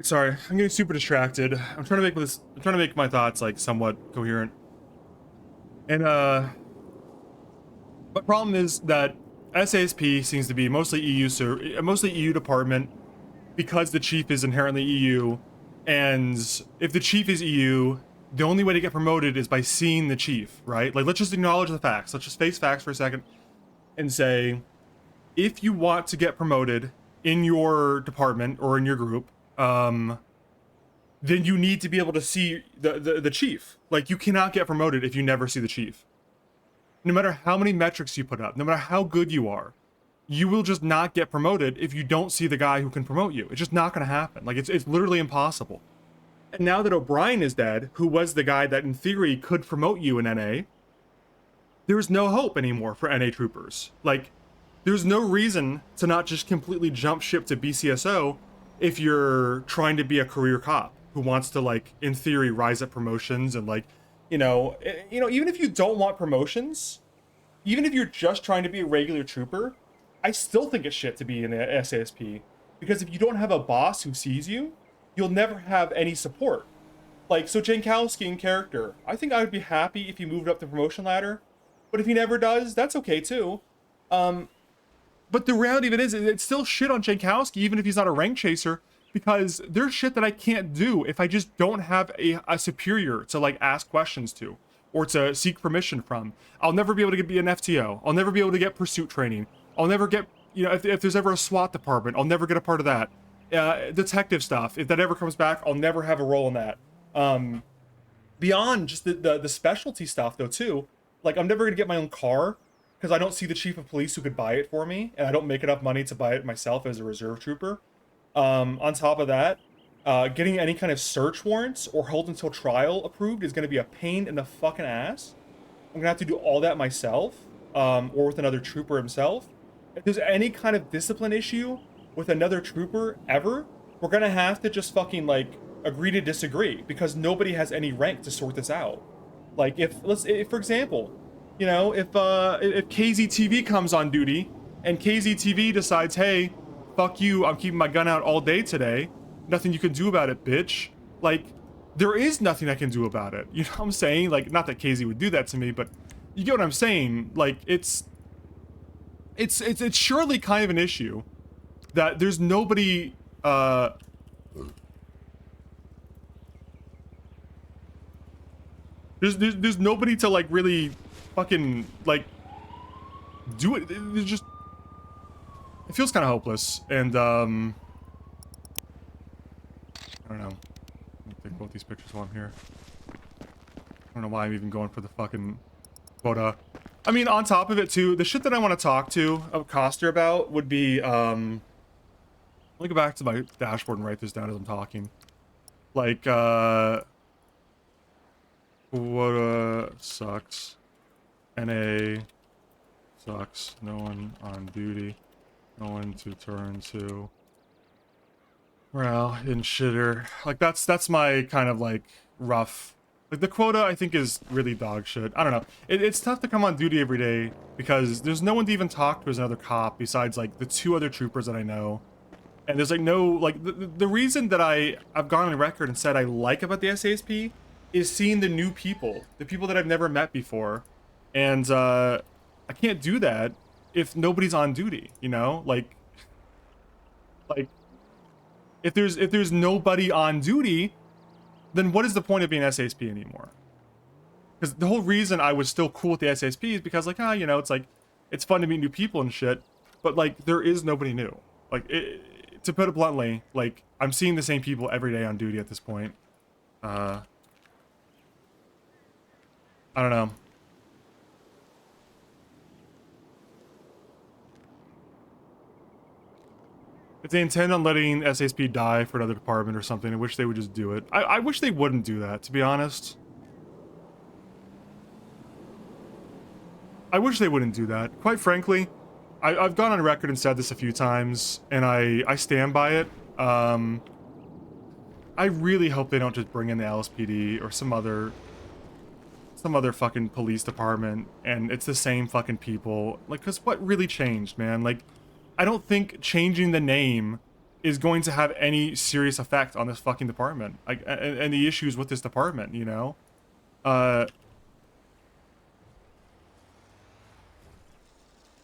Sorry, I'm getting super distracted. I'm trying to make my thoughts like somewhat coherent. And my problem is that SASP seems to be mostly EU department because the chief is inherently EU, and if the chief is EU, the only way to get promoted is by seeing the chief, right? Like, let's just acknowledge the facts. Let's just face facts for a second and say, if you want to get promoted in your department or in your group, then you need to be able to see the chief. Like, you cannot get promoted if you never see the chief. No matter how many metrics you put up, no matter how good you are, you will just not get promoted if you don't see the guy who can promote you. It's just not going to happen. Like, it's literally impossible. And now that O'Brien is dead, who was the guy that in theory could promote you in NA, there's no hope anymore for NA troopers. Like, there's no reason to not just completely jump ship to BCSO if you're trying to be a career cop who wants to, like, in theory, rise up promotions and, like, even if you don't want promotions, even if you're just trying to be a regular trooper, I still think it's shit to be in the SASP, because if you don't have a boss who sees you, you'll never have any support. Like, so Jankowski in character, I think I would be happy if he moved up the promotion ladder, but if he never does, that's okay too. But the reality of it is, it's still shit on Jankowski, even if he's not a rank chaser, because there's shit that I can't do if I just don't have a superior to, like, ask questions to, or to seek permission from. I'll never be able to be an FTO. I'll never be able to get pursuit training. I'll never get, if there's ever a SWAT department, I'll never get a part of that. Detective stuff, if that ever comes back, I'll never have a role in that. Beyond just the specialty stuff, though, too, like, I'm never gonna get my own car, because I don't see the chief of police who could buy it for me, and I don't make enough money to buy it myself as a reserve trooper. On top of that, getting any kind of search warrants or hold until trial approved is going to be a pain in the fucking ass. I'm going to have to do all that myself, or with another trooper himself. If there's any kind of discipline issue with another trooper ever, we're going to have to just fucking, like, agree to disagree, because nobody has any rank to sort this out. Like, if for example, if KZTV comes on duty, and KZTV decides, hey, fuck you, I'm keeping my gun out all day today, nothing you can do about it, bitch. Like, there is nothing I can do about it. You know what I'm saying? Like, not that KZ would do that to me, but you get what I'm saying. Like, it's surely kind of an issue that there's nobody, there's nobody to, like, really fucking, like, do it. It's just, it feels kind of hopeless, and I don't know. Let me take both these pictures while I'm here. I don't know why I'm even going for the fucking quota. I mean, on top of it too, the shit that I want to talk to Coster about would be, let me go back to my dashboard and write this down as I'm talking. Like, quota sucks. NA sucks. No one on duty. No one to turn to. Well, in shitter. Like, that's my kind of, like, rough. Like, the quota, I think, is really dog shit. I don't know. It's tough to come on duty every day because there's no one to even talk to as another cop besides, like, the 2 other troopers that I know. And there's, like, no, like, the reason that I've gone on record and said I like about the SASP is seeing the new people. The people that I've never met before. And, I can't do that if nobody's on duty, like if there's nobody on duty, then what is the point of being SASP anymore? Because the whole reason I was still cool with the SASP is because, like, you know, it's like, it's fun to meet new people and shit. But, like, there is nobody new. Like, to put it bluntly, like, I'm seeing the same people every day on duty at this point. I don't know. If they intend on letting SASP die for another department or something, I wish they would just do it. I wish they wouldn't do that, to be honest. I wish they wouldn't do that. Quite frankly, I've gone on record and said this a few times, and I stand by it. I really hope they don't just bring in the LSPD or some other fucking police department, and it's the same fucking people. Like, cause what really changed, man? Like, I don't think changing the name is going to have any serious effect on this fucking department. Like, and the issues with this department, you know?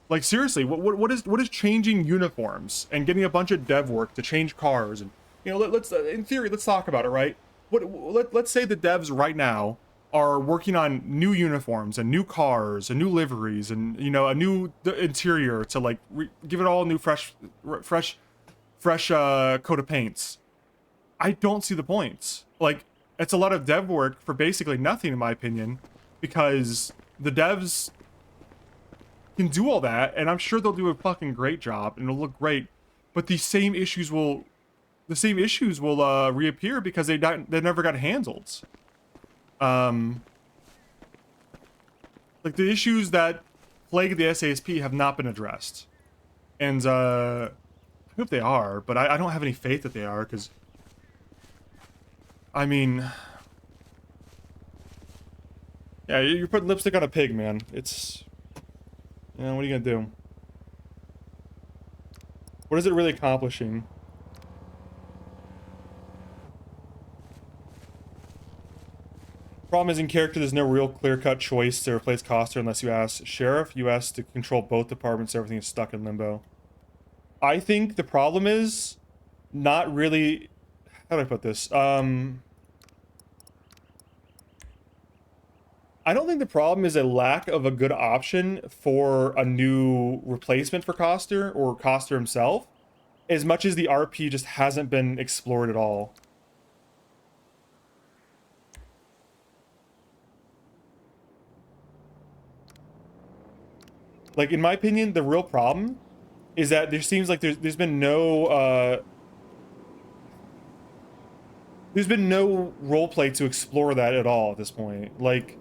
Like, seriously, what is changing uniforms and getting a bunch of dev work to change cars? And, you know, let's in theory, let's talk about it, right? Let's say the devs right now are working on new uniforms and new cars and new liveries and, you know, a new interior to, like, give it all a new fresh coat of paints. I don't see the points. Like, it's a lot of dev work for basically nothing, in my opinion, because the devs can do all that, and I'm sure they'll do a fucking great job, and it'll look great. But the same issues will reappear because they never got handled. Like, the issues that plague the SASP have not been addressed, and I hope they are, but I don't have any faith that they are, because I mean, yeah, you're putting lipstick on a pig, man. It's, you know, what are you gonna do? What is it really accomplishing? Problem is, in character, there's no real clear-cut choice to replace Coster unless you ask Sheriff. You ask to control both departments, so everything is stuck in limbo. I think the problem is not really... How do I put this? I don't think the problem is a lack of a good option for a new replacement for Coster, or Coster himself, as much as the RP just hasn't been explored at all. Like, in my opinion, the real problem is that there seems like there's been no roleplay to explore that at all at this point. Like,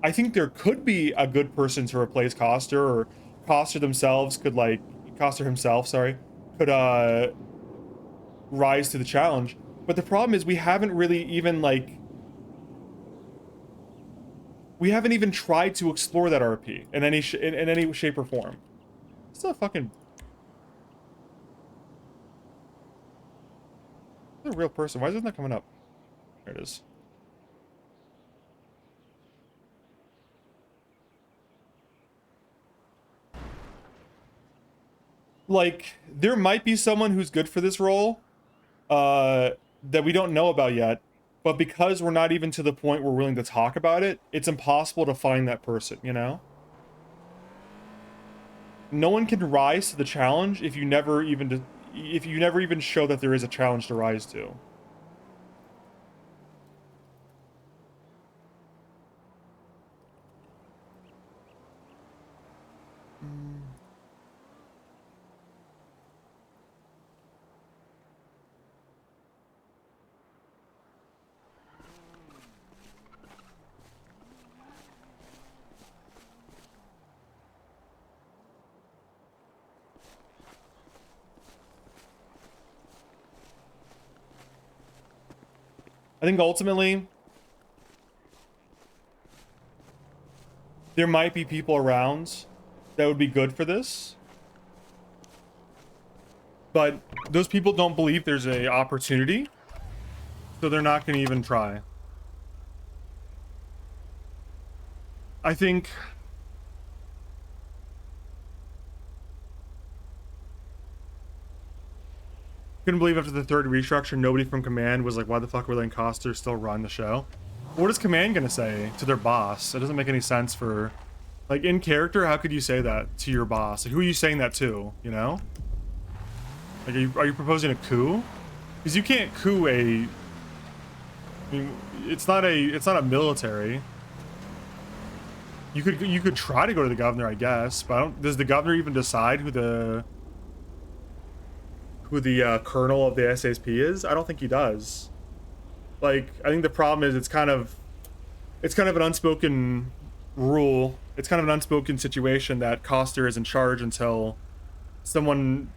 I think there could be a good person to replace Coster, or Coster himself, sorry, could rise to the challenge. But the problem is we haven't really even, like, we haven't even tried to explore that RP in any shape or form. It's a fucking... It's a real person. Why isn't that coming up? There it is. Like, there might be someone who's good for this role that we don't know about yet, but because we're not even to the point we're willing to talk about it, it's impossible to find that person, you know? No one can rise to the challenge if you never even show that there is a challenge to rise to. I think ultimately, there might be people around that would be good for this, but those people don't believe there's an opportunity, so they're not going to even try. I think... Couldn't believe after the third restructure, nobody from command was like, why the fuck were letting Coster still run the show? What is command gonna say to their boss? It doesn't make any sense for, like, in character. How could you say that to your boss? Like, who are you saying that to? You know? Like, are you proposing a coup? Because you can't coup a. I mean, it's not a military. You could try to go to the governor, I guess, but I don't. Does the governor even decide who the colonel of the SASP is? I don't think he does. Like, I think the problem is it's kind of an unspoken rule. It's kind of an unspoken situation that Coster is in charge until someone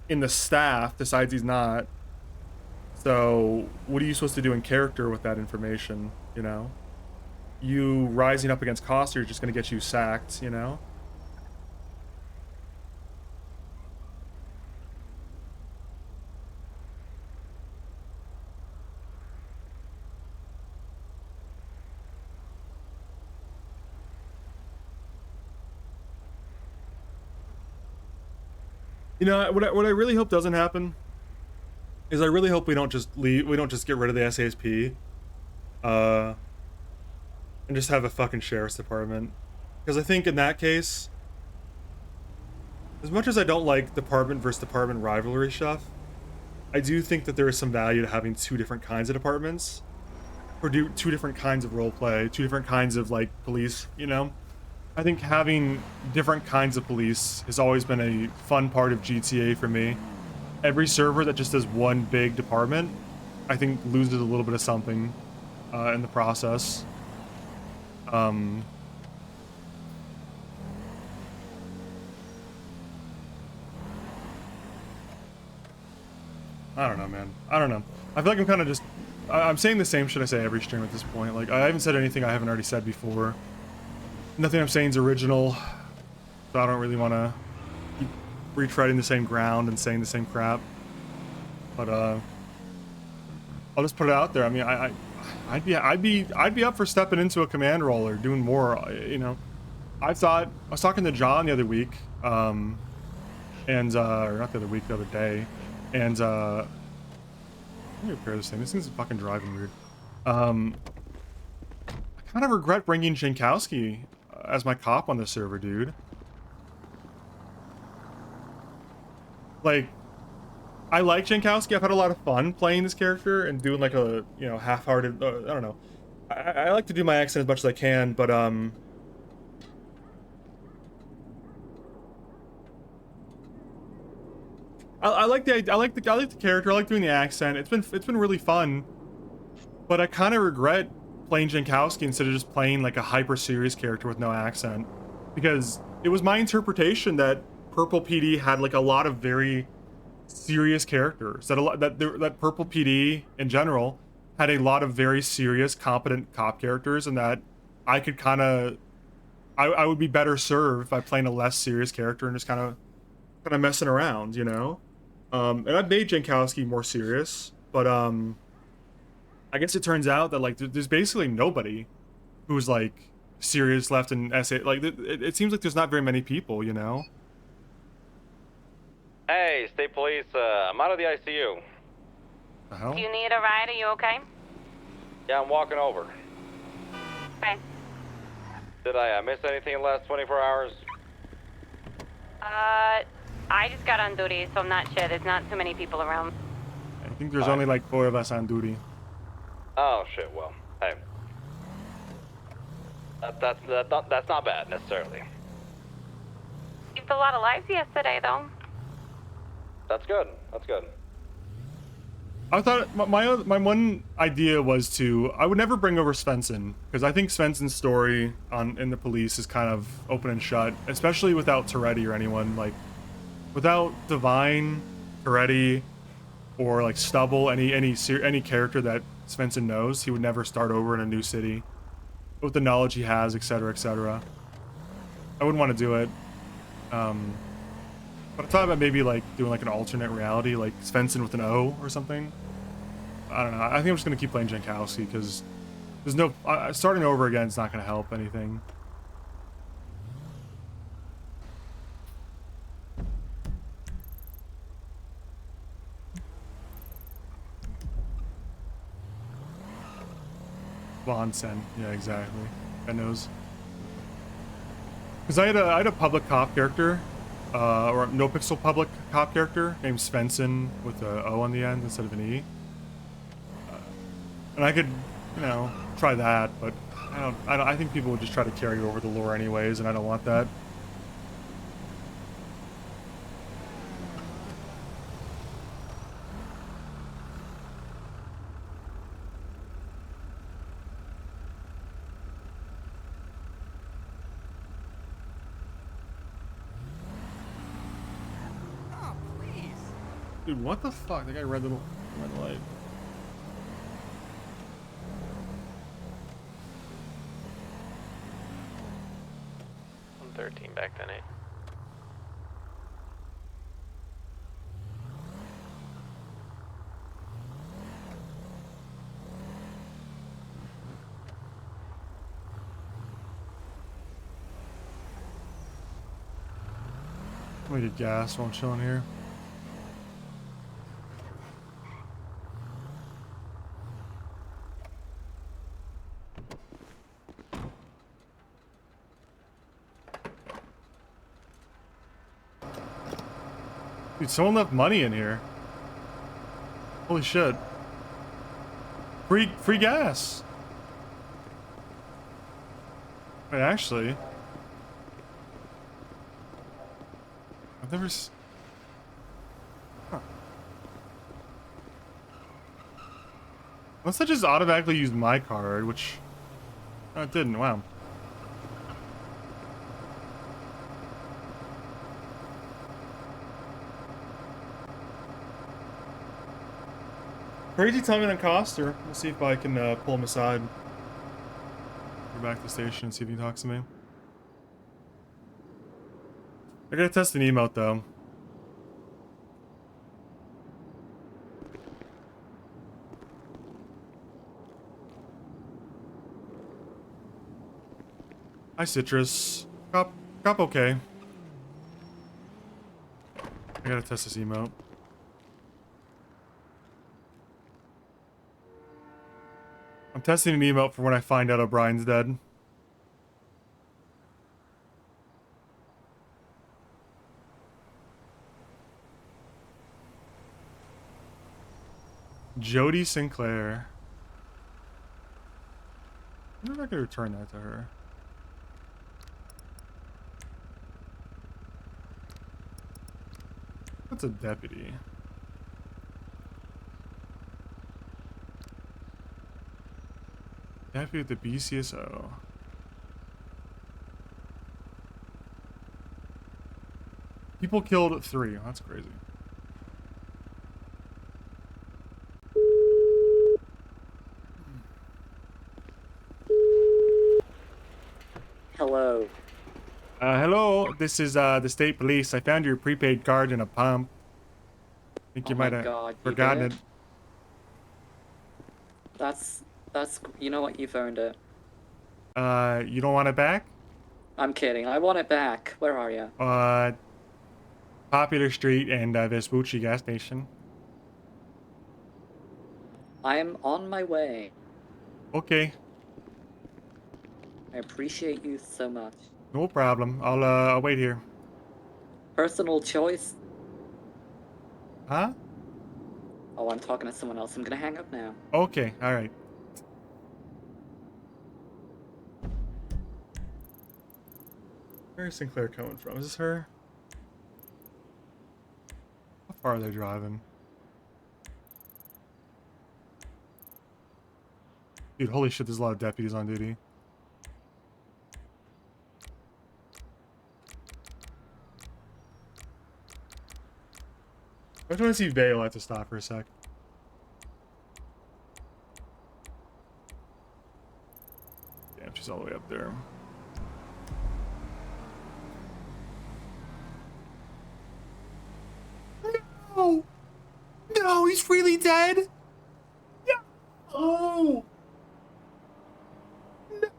in the staff decides he's not. So what are you supposed to do in character with that information, you know? You rising up against Coster is just going to get you sacked, you know? You know, what I really hope doesn't happen is I really hope we don't just get rid of the SASP, and just have a fucking sheriff's department. Because I think in that case, as much as I don't like department versus department rivalry stuff, I do think that there is some value to having two different kinds of departments, or do two different kinds of roleplay, two different kinds of, like, police, you know? I think having different kinds of police has always been a fun part of GTA for me. Every server that just does one big department, I think loses a little bit of something in the process. I don't know, man. I don't know. I feel like I'm kind of just... I'm saying the same shit I say every stream at this point. Like, I haven't said anything I haven't already said before. Nothing I'm saying is original, so I don't really want to keep retreading the same ground and saying the same crap. But I'll just put it out there. I mean, I'd be up for stepping into a command role or doing more. You know, I was talking to John the other week, or not the other week, the other day, and let me repair this thing. This thing's fucking driving weird. I kind of regret bringing Jankowski as my cop on this server, dude. Like, I like Jankowski. I've had a lot of fun playing this character and doing like a, you know, half-hearted, I don't know. I like to do my accent as much as I can, but I like the character. I like doing the accent. It's been really fun. But I kind of regret playing Jankowski instead of just playing like a hyper serious character with no accent, because it was my interpretation that Purple PD had like a lot of very serious characters, that Purple PD in general had a lot of very serious, competent cop characters, and that I could kind of I would be better served by playing a less serious character and just kind of messing around, you know. And I've made Jankowski more serious, but I guess it turns out that like there's basically nobody who's like serious left in SA. Like it seems like there's not very many people, you know. Hey, state police, I'm out of the ICU. The hell? Do you need a ride? Are you okay? Yeah, I'm walking over. Okay. Did I miss anything in the last 24 hours? I just got on duty, so I'm not sure. There's not too many people around. I think there's only like 4 of us on duty. Oh shit, well, hey. That's not bad, necessarily. Saved a lot of lives yesterday, though. That's good, that's good. I thought my one idea was I would never bring over Svensson, because I think Svensson's story in the police is kind of open and shut, especially without Toretti or anyone. Like, without Divine, Toretti, or like Stubble, any character that Svensson knows, he would never start over in a new city with the knowledge he has, etc., etc. I wouldn't want to do it. But I thought about maybe like doing like an alternate reality, like Svensson with an O or something. I don't know. I think I'm just gonna keep playing Jankowski because there's no starting over again is not gonna help anything. Vonsen. Yeah, exactly. I knows. Because I had a public cop character, or no pixel public cop character named Svensson with a O on the end instead of an E. And I could, you know, try that, but I think people would just try to carry over the lore anyways, and I don't want that. Oh, please. Dude, what the fuck? That guy red little red light. I'm 13 back then, eh? I'm gonna get gas while I'm chilling here. Dude, someone left money in here. Holy shit. Free gas. Wait, actually. I've never huh. Unless I just automatically used my card, which... Oh, it didn't, wow. Crazy timing on Coster. We'll see if I can pull him aside. Go back to the station and see if he talks to me. I gotta test an emote though. Hi, Citrus. Cop okay. I gotta test this emote. I'm testing an emote for when I find out O'Brien's dead. Jody Sinclair. I wonder if I could return that to her. That's a deputy. Deputy at the BCSO. People killed 3. Oh, that's crazy. Hello. Hello. This is the state police. I found your prepaid card in a pump. Think you Oh my might have God, you forgotten did? it. That's, you know what, you've earned it. You don't want it back? I'm kidding, I want it back. Where are you? Popular Street and Vespucci gas station. I am on my way. Okay, I appreciate you so much. no problem. I'll wait here. Personal choice? Huh? Oh, I'm talking to someone else. I'm gonna hang up now. Okay, all right. Where's Sinclair coming from? Is this her? How far are they driving? Dude, holy shit, there's a lot of deputies on duty. I just want to see Vale. I have to stop for a sec. Damn, she's all the way up there. No! No, he's really dead? No! Oh! No.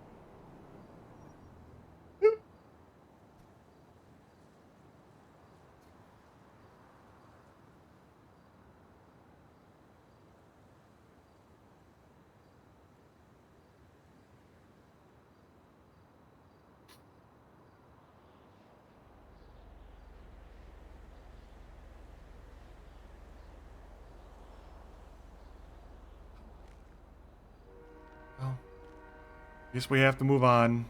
Guess we have to move on.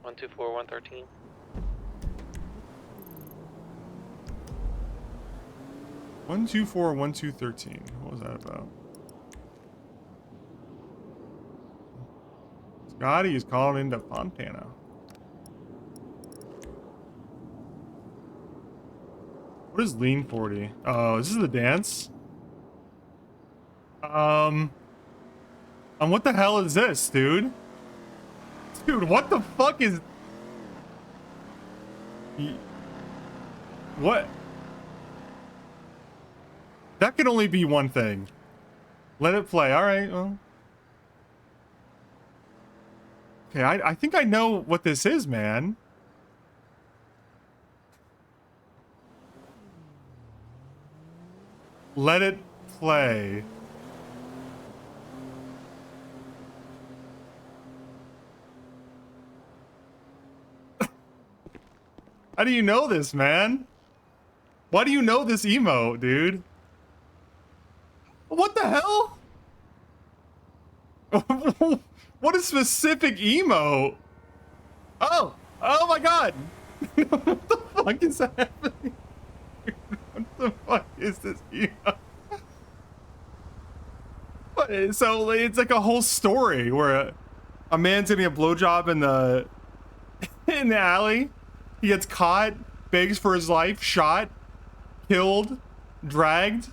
One two four 113. 124 1213. What was that about? Scotty is calling into Fontana. What is lean 40? Oh, is this the dance? What the hell is this, dude? Dude, what the fuck is... What? That can only be one thing. Let it play. All right, well. Okay, I think I know what this is, man. Let it play. How do you know this, man? Why do you know this emo, dude? What the hell? What a specific emo. Oh my god. What the fuck is happening? What the fuck is this emo? So it's like a whole story where a man's getting a blowjob in the alley. He gets caught, begs for his life, shot, killed, dragged,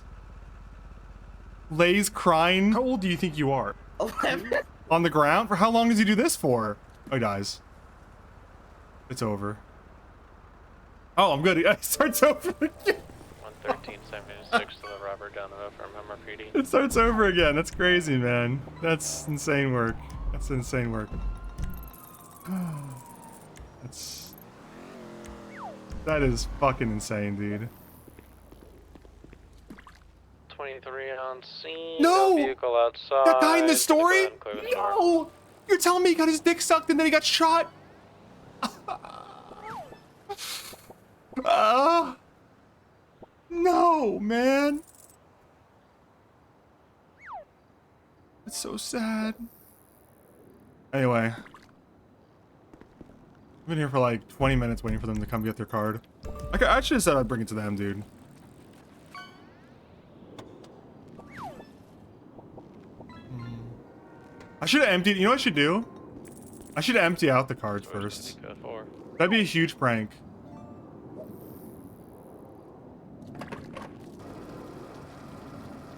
lays crying. How old do you think you are? 11. On the ground? For how long does he do this for? Oh, he dies. It's over. Oh, I'm good. It starts over again. 11376 to the Robert Donovan from MRPD. It starts over again. That's crazy, man. That's insane work. That's insane work. That is fucking insane, dude. 23 on scene. No! Vehicle outside. That guy in the story? Clear the door. No! You're telling me he got his dick sucked and then he got shot? No, man. It's so sad. Anyway. I've been here for like 20 minutes waiting for them to come get their card. I should have said I'd bring it to them, dude. I should have emptied. You know what I should do? I should empty out the cards first. That'd be a huge prank.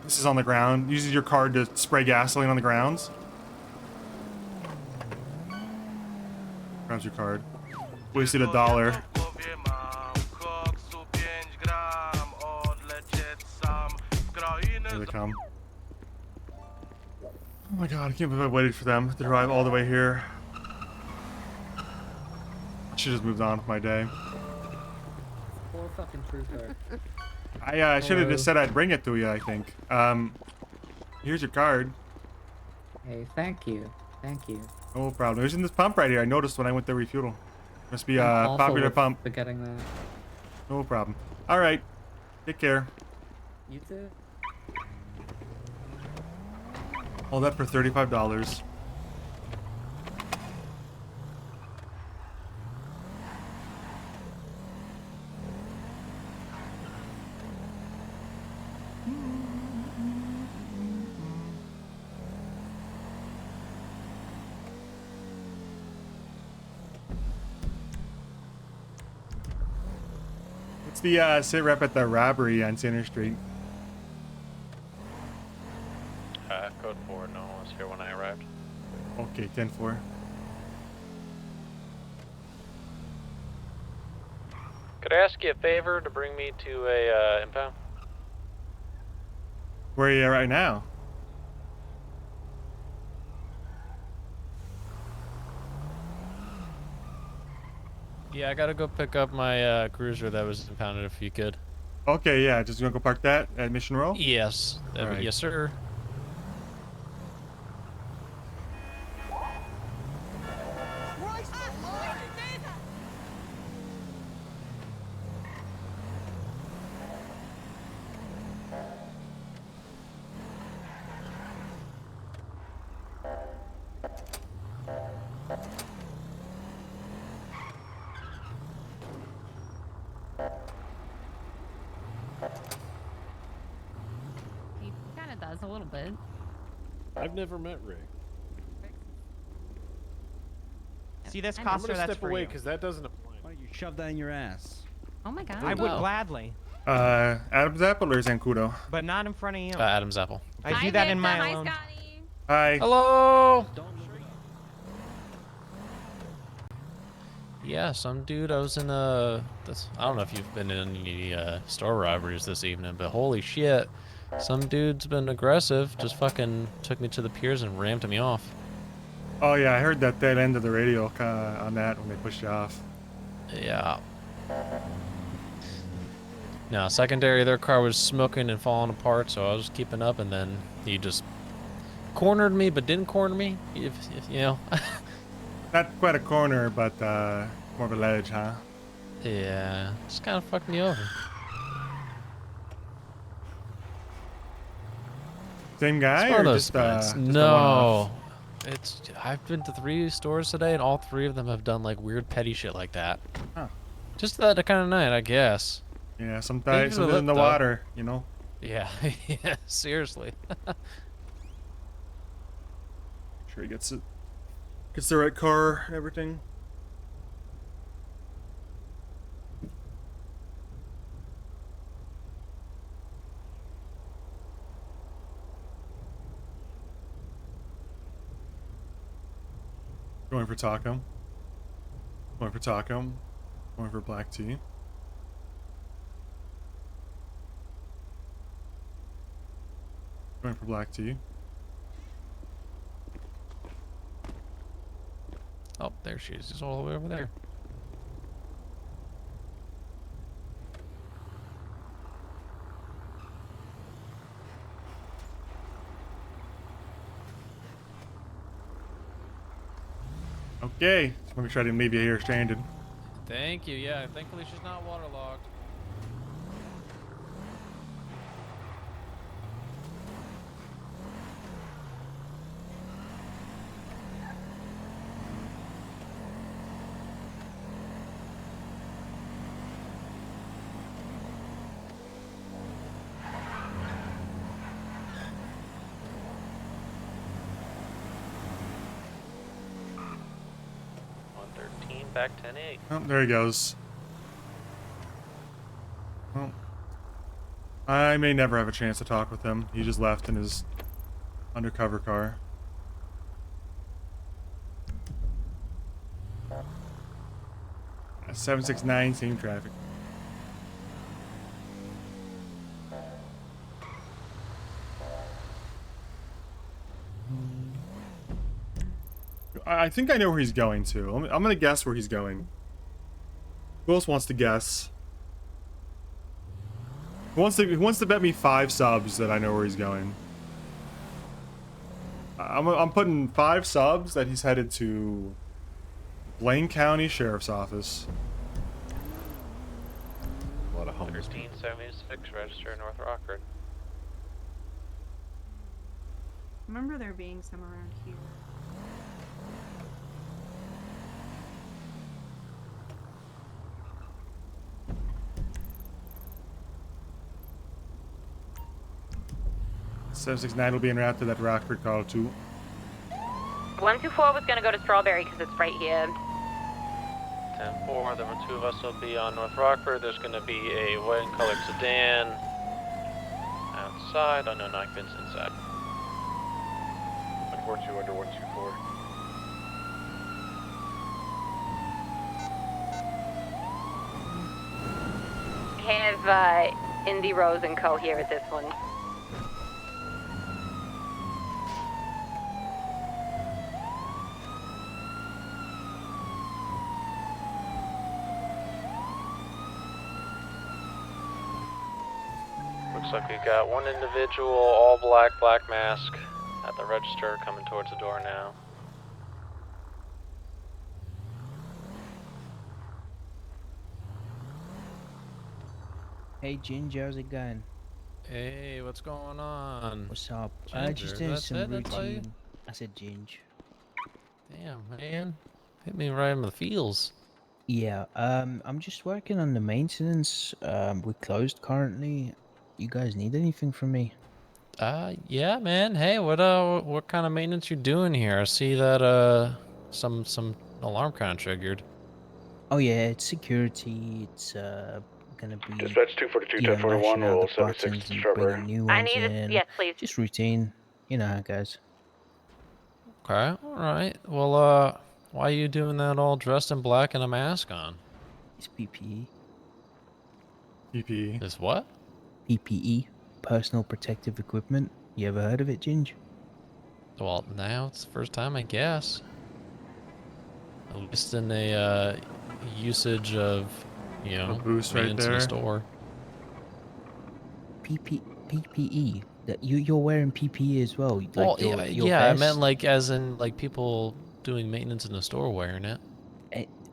This is on the ground. Uses your card to spray gasoline on the grounds. Grabs your card. Wasted $1. Here they come. Oh my god, I can't believe I waited for them to drive all the way here. I should just moved on with my day. Poor fucking trooper. I should have just said I'd bring it to you, I think. Here's your card. Hey, thank you. Thank you. No problem. It was in this pump right here. I noticed when I went to refuel. Must be a I'm awful popular with pump. Forgetting that. No problem. All right. Take care. You too. All that for $35. What's the sit rep at the robbery on Center Street? Code 4, no one was here when I arrived. Okay, 10-4. Could I ask you a favor to bring me to a impound? Where are you at right now? Yeah, I gotta go pick up my cruiser that was impounded if you could. Okay, yeah, just gonna go park that at Mission Row? Yes. Alright. Yes, sir. little bit. I've never met Ray. See this, I'm Costa? gonna That's step for away you. because that doesn't apply. Why don't you shove that in your ass? Oh my god. I would gladly, Adam's apple or Zancudo? but not in front of you. Adam's apple. I Hi, do that in Victor. my Hi, alone. Scotty. Hi. Hello. Don't look it up. Yeah, some dude. I was in a. I don't know if you've been in any store robberies this evening, but holy shit, some dude's been aggressive. Just fucking took me to the piers and rammed me off. Oh yeah, I heard that end of the radio on that when they pushed you off. Yeah. Now, secondary, their car was smoking and falling apart, so I was keeping up, and then he just cornered me, but didn't corner me. If you know. Not quite a corner, but more of a ledge, huh? Yeah, just kind of fucked me over. Same guy It's one or of those just spots. just a No, it's. I've been to 3 stores today, and all 3 of them have done like weird petty shit like that. Huh. Just that kind of night, I guess. Yeah, Thank you sometimes for the something in the lip, though. water, you know. Yeah, yeah, seriously. Sure he gets the right car and everything. Going for taco. Going for taco. Going for black tea. Going for black tea. Oh, there she is. She's all the way over there. Okay, just make sure I didn't leave you here stranded. Thank you. Yeah, thankfully she's not waterlogged. Back 10-8. Oh, there he goes. Well, I may never have a chance to talk with him. He just left in his undercover car. At 769, same traffic. I think I know where he's going to. I'm gonna guess where he's going. Who else wants to guess? Who wants to bet me 5 subs that I know where he's going? I'm putting 5 subs that he's headed to Blaine County Sheriff's Office. A lot of homeless 1376, register North Rockford. Remember there being some around here. people. 769 will be en route to that Rockford call too. 124 was gonna go to Strawberry because it's right here. 10-4, the 2 of us will be on North Rockford. There's going to be a white and colored sedan outside, unknown occupants inside. 142 under 124. Have Indy Rose and Co. here at this one. Looks like we've got one individual, all black, black mask, at the register, coming towards the door now. Hey Ginger, how's it going? Hey, what's going on? What's up? Ginger, Just doing that's some it, that's all you- routine. I said Ginger. Damn, man. Hit me right in the feels. Yeah, I'm just working on the maintenance. We're closed currently. You guys need anything from me? Yeah, man. Hey, what kind of maintenance you doing here? I see that, some alarm kind of triggered. Oh yeah, it's security. It's gonna be Dispatch 242, you know, 1041 mashing out the will 76 buttons and Strawberry. bringing new I ones need it. in. Yes, please. Just routine. You know how it goes. Okay, alright. Well, why are you doing that all dressed in black and a mask on? It's PPE. PPE. Is what? PPE. Personal protective equipment. You ever heard of it, Ginge? Well, now it's the first time, I guess. At least in a, usage of, you know, boost right maintenance in a there. store. PPE. That you're wearing PPE as well. Like Well, your yeah, I meant vest. like as in like people doing maintenance in the store wearing it.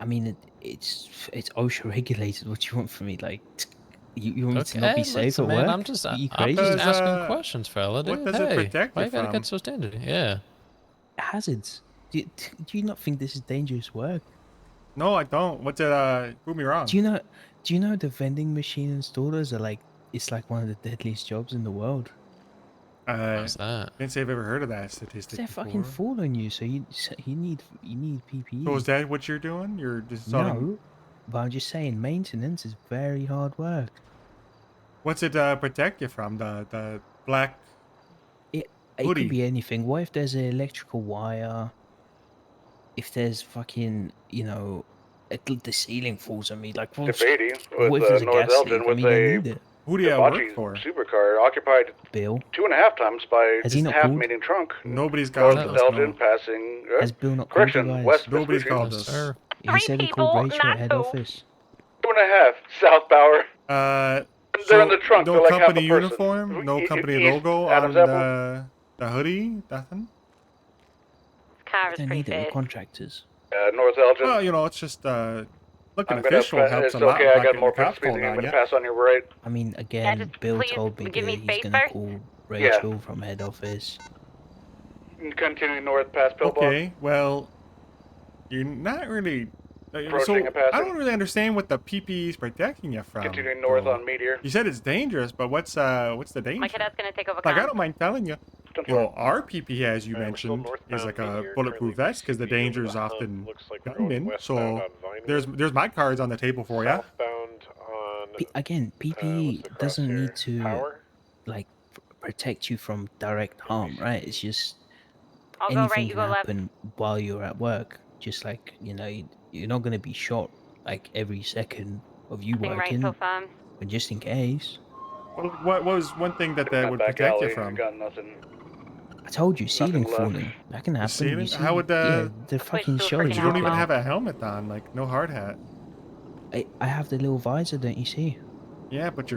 I mean, it's OSHA regulated. What do you want from me? Like, you want me to not be Okay, safe listen, at man, work? I'm just You I'm crazy? just asking questions, fella, what dude. does it Hey, protect why you you gotta from? get so standard? Yeah. Hazards. Do you not think this is dangerous work? No, I don't. What's it? Prove me wrong. Do you know the vending machine installers are like it's like one of the deadliest jobs in the world. How's that? Can't say I've ever heard of that statistic They're before. fucking fooling you, so you need PPE. So is that what you're doing? You're just selling. No, but I'm just saying maintenance is very hard work. What's it protect you from? The black It hoodie. could be anything. What if there's an electrical wire? If there's fucking, you know, the ceiling falls on me, like what? Debating What with if there's a North gas Elgin leak? I with mean, I a need it. Who do you work Hibachi for? supercar occupied Bill. 2.5 times by Has he not half called? meeting trunk. Nobody's called North us. Elgin No. passing. Has Bill not called you Correction, guys? West Nobody's Vespucci. called Yes, us. sir. He said he called Rachel at head office. 2.5 South Power. So They're in the trunk. no They're like half company a person. uniform, no company East logo Adams on Apple. the hoodie, nothing. Car I is don't pretty need it. We're fast. contractors. North Elgin. Well, you know, it's just looking I'm gonna. official helps It's a lot okay. with I not got getting more the cops speeding. pulling I'm on gonna you. pass on your right. I mean, again, just Bill please told me give me he's space gonna first. call Rachel from head office. Continuing north past Pillbox. Okay, well, you're not really. So Approaching a I passing. don't really understand what the PPE is protecting you from. Continuing north though. on Meteor. You said it's dangerous, but what's the My danger? cadet's gonna take over Like, I comms. don't mind telling you. Well, our PPE, as you mentioned, is like a bulletproof vest because the danger is often gunmen. So there's my cards on the table for you. Southbound on. Again, PPE doesn't need to like protect you from direct harm, right? It's just I'll go right, anything you can go left. happen while you're at work. Just like you're not gonna be shot like every second of you Staying right working, so far. but just in case. Well, what was one thing that would Back protect you alley. from? Got nothing. I told you, ceiling left. falling. That can happen. ceiling? You see, How would yeah, the Switch fucking to a show But freaking you don't even Alamo. have a helmet on, like no hard hat. I have the little visor, don't you see? Yeah, but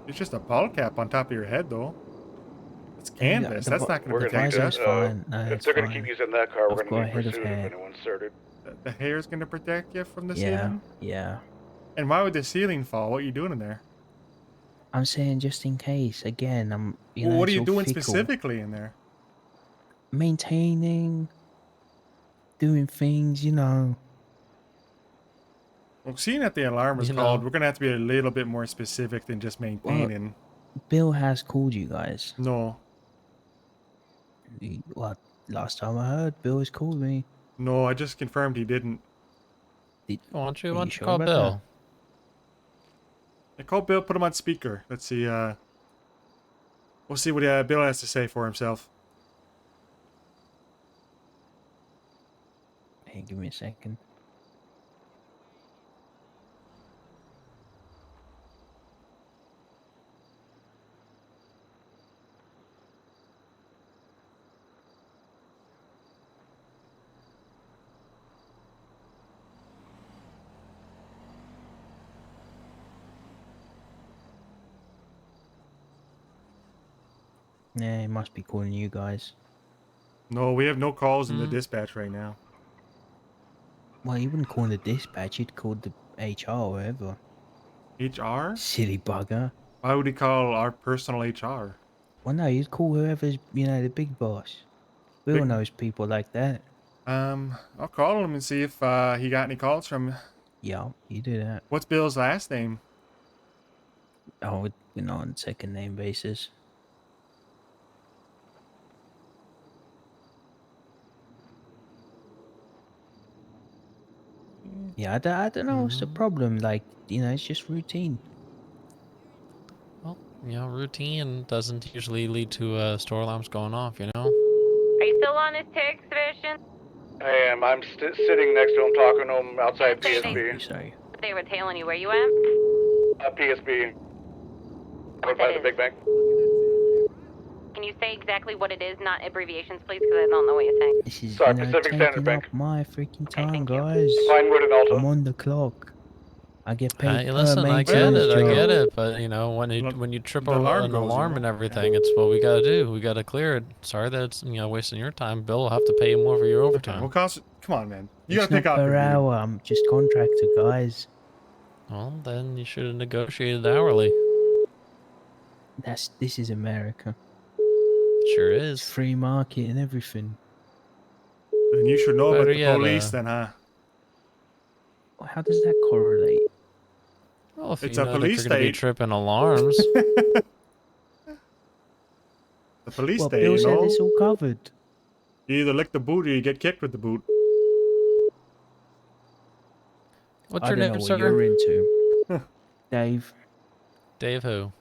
it's just a ball cap on top of your head, though. It's Yeah, canvas. the That's vi- not going the to protect you. visor's fine. No, If it's they're gonna fine. keep using that car, we're I've gonna got a need head of pursuit if hair. anyone's started. The hair is going to protect you from the Yeah, ceiling. yeah. And why would the ceiling fall? What are you doing in there? I'm saying just in case. Again, I'm. You Well, know, what are it's you all doing fickle. specifically in there? Maintaining, doing things. You know. Well, seeing that the alarm was You called, know. we're going to have to be a little bit more specific than just maintaining. Bill has called you guys. No. Well, last time I heard, Bill has called me. No, I just confirmed he didn't. Why don't you Are you call sure about Bill? I called Bill, put him on speaker. Let's see, we'll see what Bill has to say for himself. Hey, give me a second. Yeah, he must be calling you guys. No, we have no calls in the dispatch right now. Well, he wouldn't call the dispatch. He'd call the HR or whatever. HR? Silly bugger. Why would he call our personal HR? Well, no, you'd call whoever's, the big boss. Bill Big- knows people like that. I'll call him and see if he got any calls from. Yeah, you do that. What's Bill's last name? Oh, we're not on second name basis. Yeah, I don't know what's the problem. Like, you know, it's just routine. Well, you know, routine doesn't usually lead to store alarms going off, you know? Are you still on this text exhibition? I am. I'm sitting next to him, talking to him outside PSB. Sorry. They were tailing you. Where you at? PSB. What By that the is? Big Bank. Can you say exactly what it is, not abbreviations, please? Because I don't know what you're saying. This is, Sorry, you know, Pacific Standard taking Bank. up my freaking time, guys. Pinewood and Alta. I'm on the clock. I get paid per Listen, I get maintenance it, job. I get it, but you know, when you trip the over alarm an goes, alarm you know? and everything, it's what we gotta do. We gotta clear it. Sorry that it's, you know, wasting your time. Bill will have to pay you more for your overtime. What cost? Come on, man. You It's gotta pick not up per your dude. hour. I'm just contractor, guys. Well, then you should have negotiated hourly. This is America. Sure It's is. free market and everything. Then you should know about Better the yet, police, then, huh? How does that correlate? Well, if It's you a know that police you're gonna be state. tripping alarms. The police Well, state, Bill you said know? it's all covered. You either lick the boot or you get kicked with the boot. What's I your don't name, know what sir? you're into. Dave. Dave who?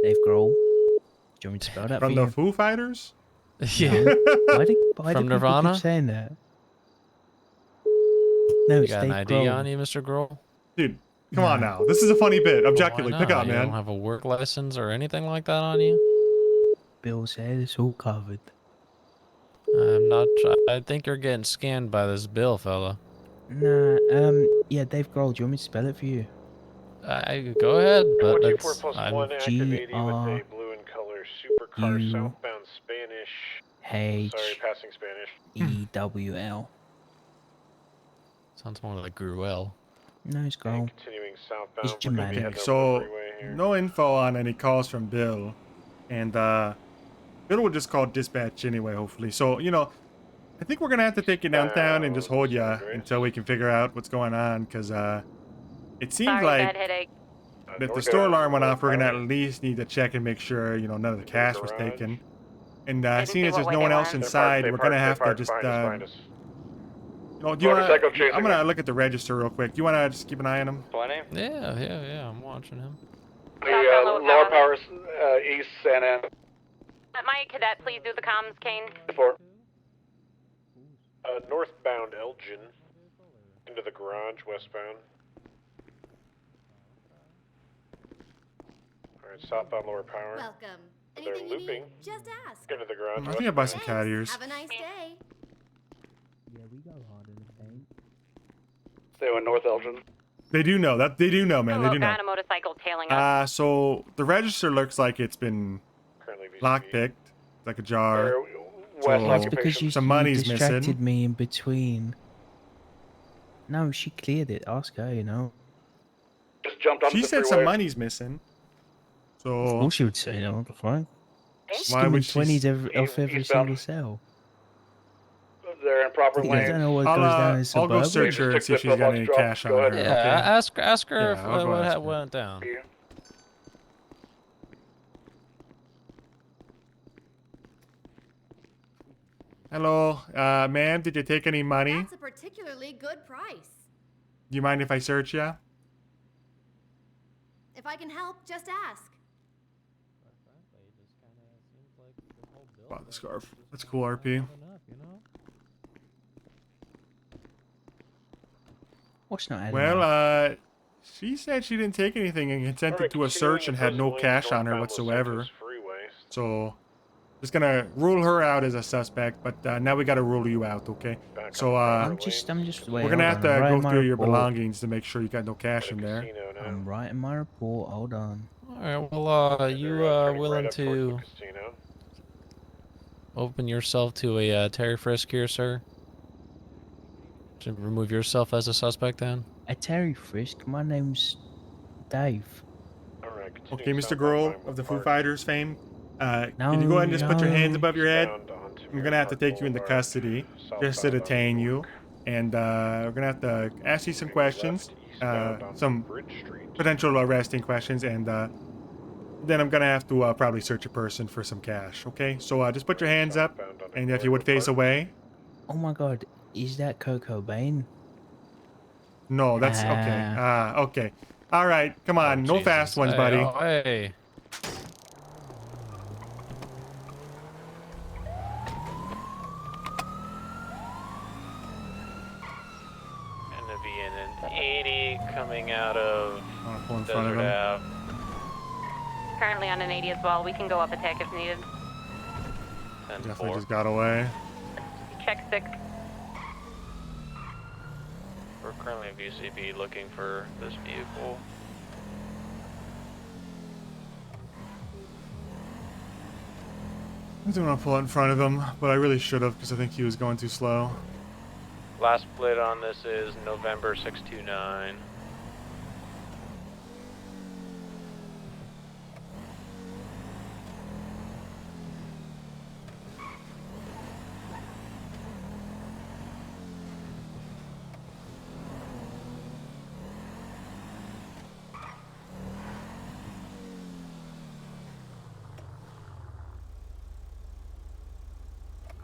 Dave Grohl. Do you want me to spell that From for the you? Foo Fighters? Yeah. No. Why do From people Nirvana? keep saying that? No, You it's got Dave an ID Grohl. on you, Mr. Grohl? Dude, come on No. now. This is a funny bit. Well, why Objectively, pick not? up, You man. don't have a work license or anything like that on you? Bill said it's all covered. I'm not. I think you're getting scanned by this Bill fella. Nah, yeah, Dave Grohl, do you want me to spell it for you? Go ahead, but 124 that's. plus I'm 1 activating with a G-R-U- blue and color supercar southbound Spanish. Sorry, passing Spanish. H-E-W-L. Sounds more like Gruel. No, it's Grohl. Continuing southbound. It's We're gonna be Germanic. heading over the So, freeway here. no info on any calls from Bill. And, Bill will just call dispatch anyway, hopefully. So, you know, I think we're gonna have to take you downtown and just hold you until we can figure out what's going on, because, it seems Sorry, like bad headache. if the store alarm went off, we're gonna at least need to check and make sure, you know, none of the cash was taken. And, seeing as there's no one else inside, we're gonna have to just, you know, do you wanna, I'm gonna look at the register real quick. Do you wanna just keep an eye on him? Yeah, I'm watching him. Lower Powers, East San Ann. My cadet, please do the comms, Kane. 4. Northbound Elgin. Into the garage, westbound. Alright, southbound Lower Power. Welcome. They're Anything you looping. need, just ask. Into the garage, I think I buy some cat ears. Have a nice day. Yeah, we go hard in the paint. Stay with North Elgin. They do know that. They do know, man. They do know. Got a motorcycle tailing us. So the register looks like it's been lockpicked, like a jar. Well, it's because you, some you money's distracted missing. me in between. No, she cleared it. Ask her, you know. Just jumped onto She the said freeway. some money's missing. So Of course she would say no. What the fuck? She's Why skimming would she 20s off every eastbound. single cell. They're in proper I lanes. don't know what goes down in I'll suburbia. go search her and see if she's got any cash on her. Yeah, Okay. ask her Yeah, if I'll go ask her. what went down. Hello, ma'am. Did you take any money? That's a particularly good price. Do you mind if I search ya? If I can help, just ask. Wow, the scarf. That's cool, RP. What's not adding Well, up? she said she didn't take anything and consented to a search and had no cash on her whatsoever. So, just gonna rule her out as a suspect, but now we gotta rule you out, okay? So, I'm just wait, we're gonna have hold to on, I'm go writing my through your report. belongings to make sure you got no cash in there. I'm writing my report. Hold on. Alright, well, are you willing to open yourself to a Terry frisk here, sir? To remove yourself as a suspect, then? A Terry Frisk. My name's Dave. Okay, Mr. Grohl of the Foo Fighters fame. Can you go ahead and just put your No. hands above your head? I'm gonna have to take you into custody just to detain you, and we're gonna have to ask you some questions, some potential arresting questions, and then I'm gonna have to probably search a person for some cash. Okay, so just put your hands up, and if you would face away. Oh my God, is that Kurt Cobain? No, that's okay. Okay. All right, come on. No fast ones, Hey, buddy. oh, hey. Gonna be in an 80 coming out of Pull in front of Desert him. Ave. Currently on an 80 as well. We can go up a tick if needed. Definitely just got away. Check 6. We're currently in VCB looking for this vehicle. I didn't want to pull in front of him, but I really should have because I think he was going too slow. Last split on this is November 629.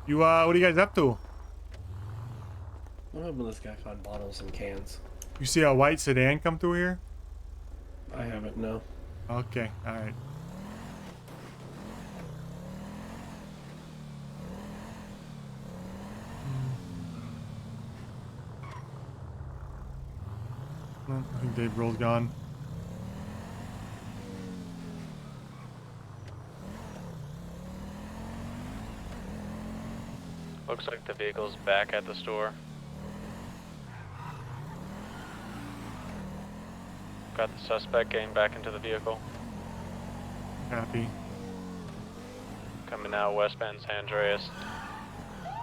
You, what are you guys up to? I'm hoping this guy find bottles and cans. You see a white sedan come through here? I haven't, no. Okay, alright. Well, I think Dave Grohl's gone. Looks like the vehicle's back at the store. Got the suspect getting back into the vehicle. Happy. Coming out westbound San Andreas.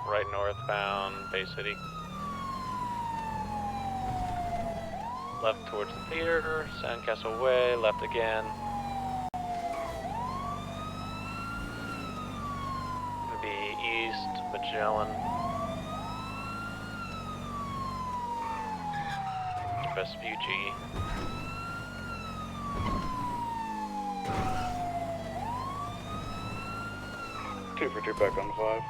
Right northbound Bay City. Left towards the theater, Sandcastle Way, left again. Gonna be east Magellan. Vespucci. Two for two back on 5.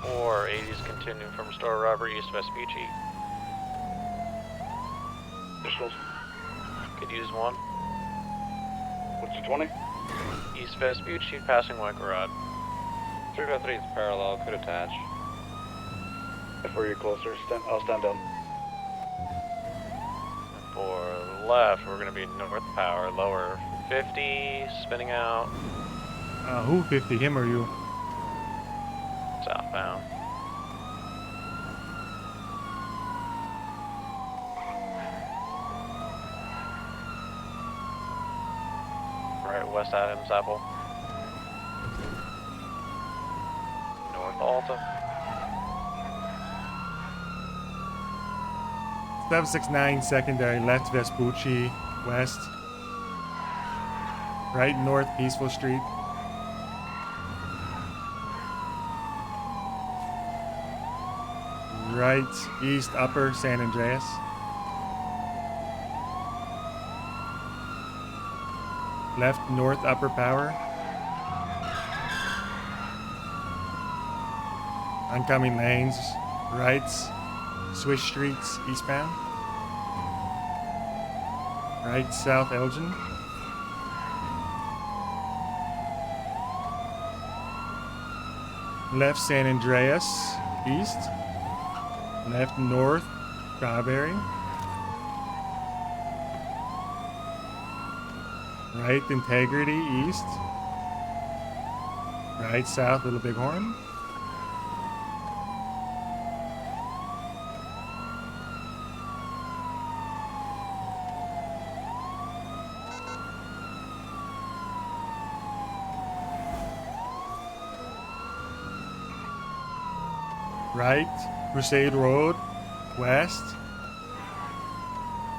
10-4, 80s continuing from store robbery, East Vespucci. Pistols. Could use one. What's the 20? East Vespucci, passing White Garage. 353 is parallel, could attach. If we're closer, I'll stand down. For left, we're gonna be north power, lower 50, spinning out. Who 50? Him or you? Southbound. Right, West Adams Apple. North Alta. 769 secondary, left Vespucci, west. Right north Peaceful Street. Right east upper San Andreas. Left north upper power. Oncoming lanes, rights, Swiss Streets eastbound. Right south Elgin. Left San Andreas east. Left north Strawberry. Right Integrity east. Right south Little Bighorn. Right Crusade Road west.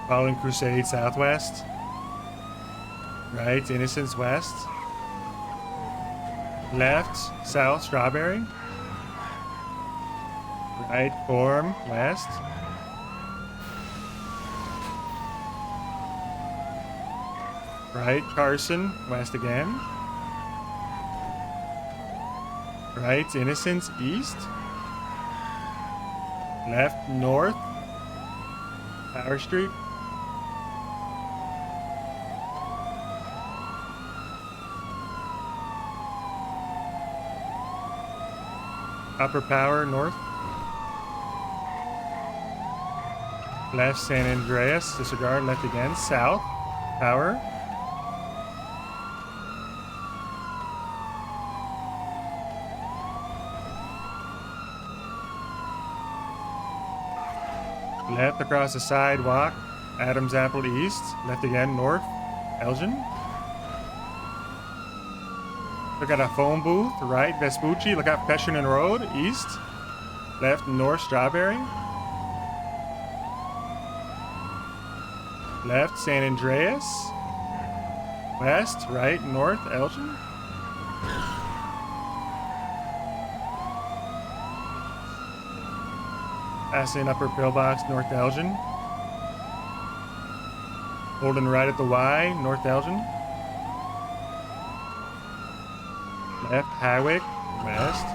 Following Crusade southwest. Right Innocence west. Left south Strawberry. Right Form west. Right Carson west again. Right Innocence east. Left north Power Street. Upper Power north. Left San Andreas, disregard, left again, south, Power. Left across the sidewalk, Adams Apple east, left again, north, Elgin. Look at a phone booth, right, Vespucci, look out Petronin Road, east, left, north, Strawberry. Left, San Andreas. West, right, north, Elgin. Passing upper pillbox, north Elgin. Holding right at the Y, north Elgin. Left, Highwick, west.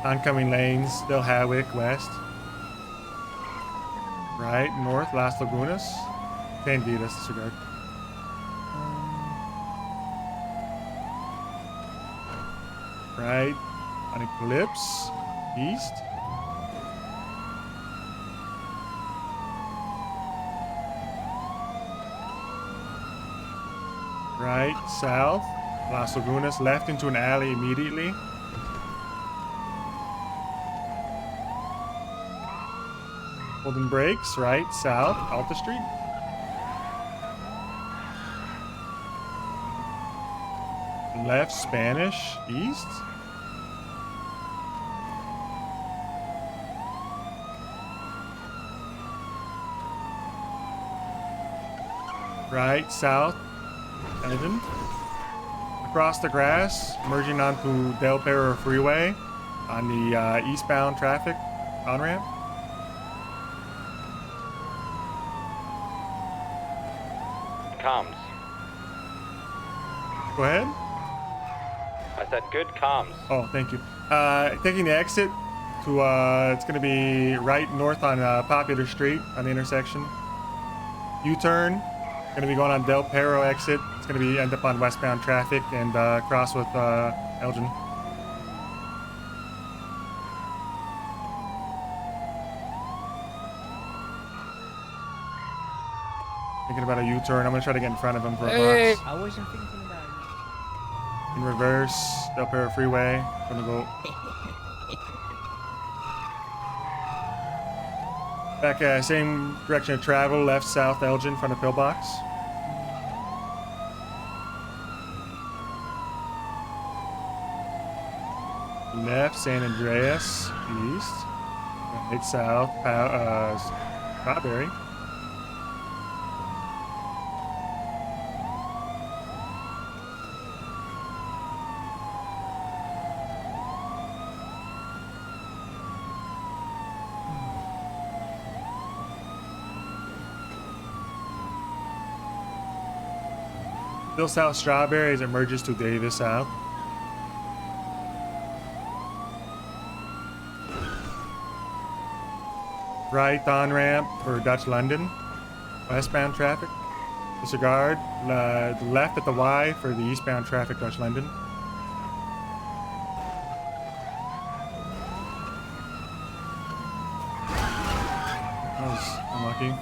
Oncoming lanes, still Hawick, west. Right, north, Las Lagunas. San Vitas, disregard. Right, on Eclipse, east. Right, south, Las Lagunas, left into an alley immediately. Holding brakes, right, south, Alta Street. Left, Spanish, east. Right, south, Elgin. Across the grass, merging onto Del Perro Freeway on the eastbound traffic on-ramp. Comms. Go ahead. I said good comms. Oh, thank you. Taking the exit to, it's going to be right north on Popular Street on the intersection. U-turn. Going to be going on Del Perro exit. It's going to be end up on westbound traffic and cross with Elgin. Thinking about a U-turn. I'm going to try to get in front of him for a box. I wasn't thinking about it. In reverse, Del Perro Freeway. Gonna go back, same direction of travel, left, south, Elgin, front of pillbox. Left, San Andreas, east. Right, south, Strawberry. Still south Strawberry as it merges to Davis South. Right on ramp for Dutch London. Westbound traffic. Disregard. Left at the Y for the eastbound traffic Dutch London. That was unlucky.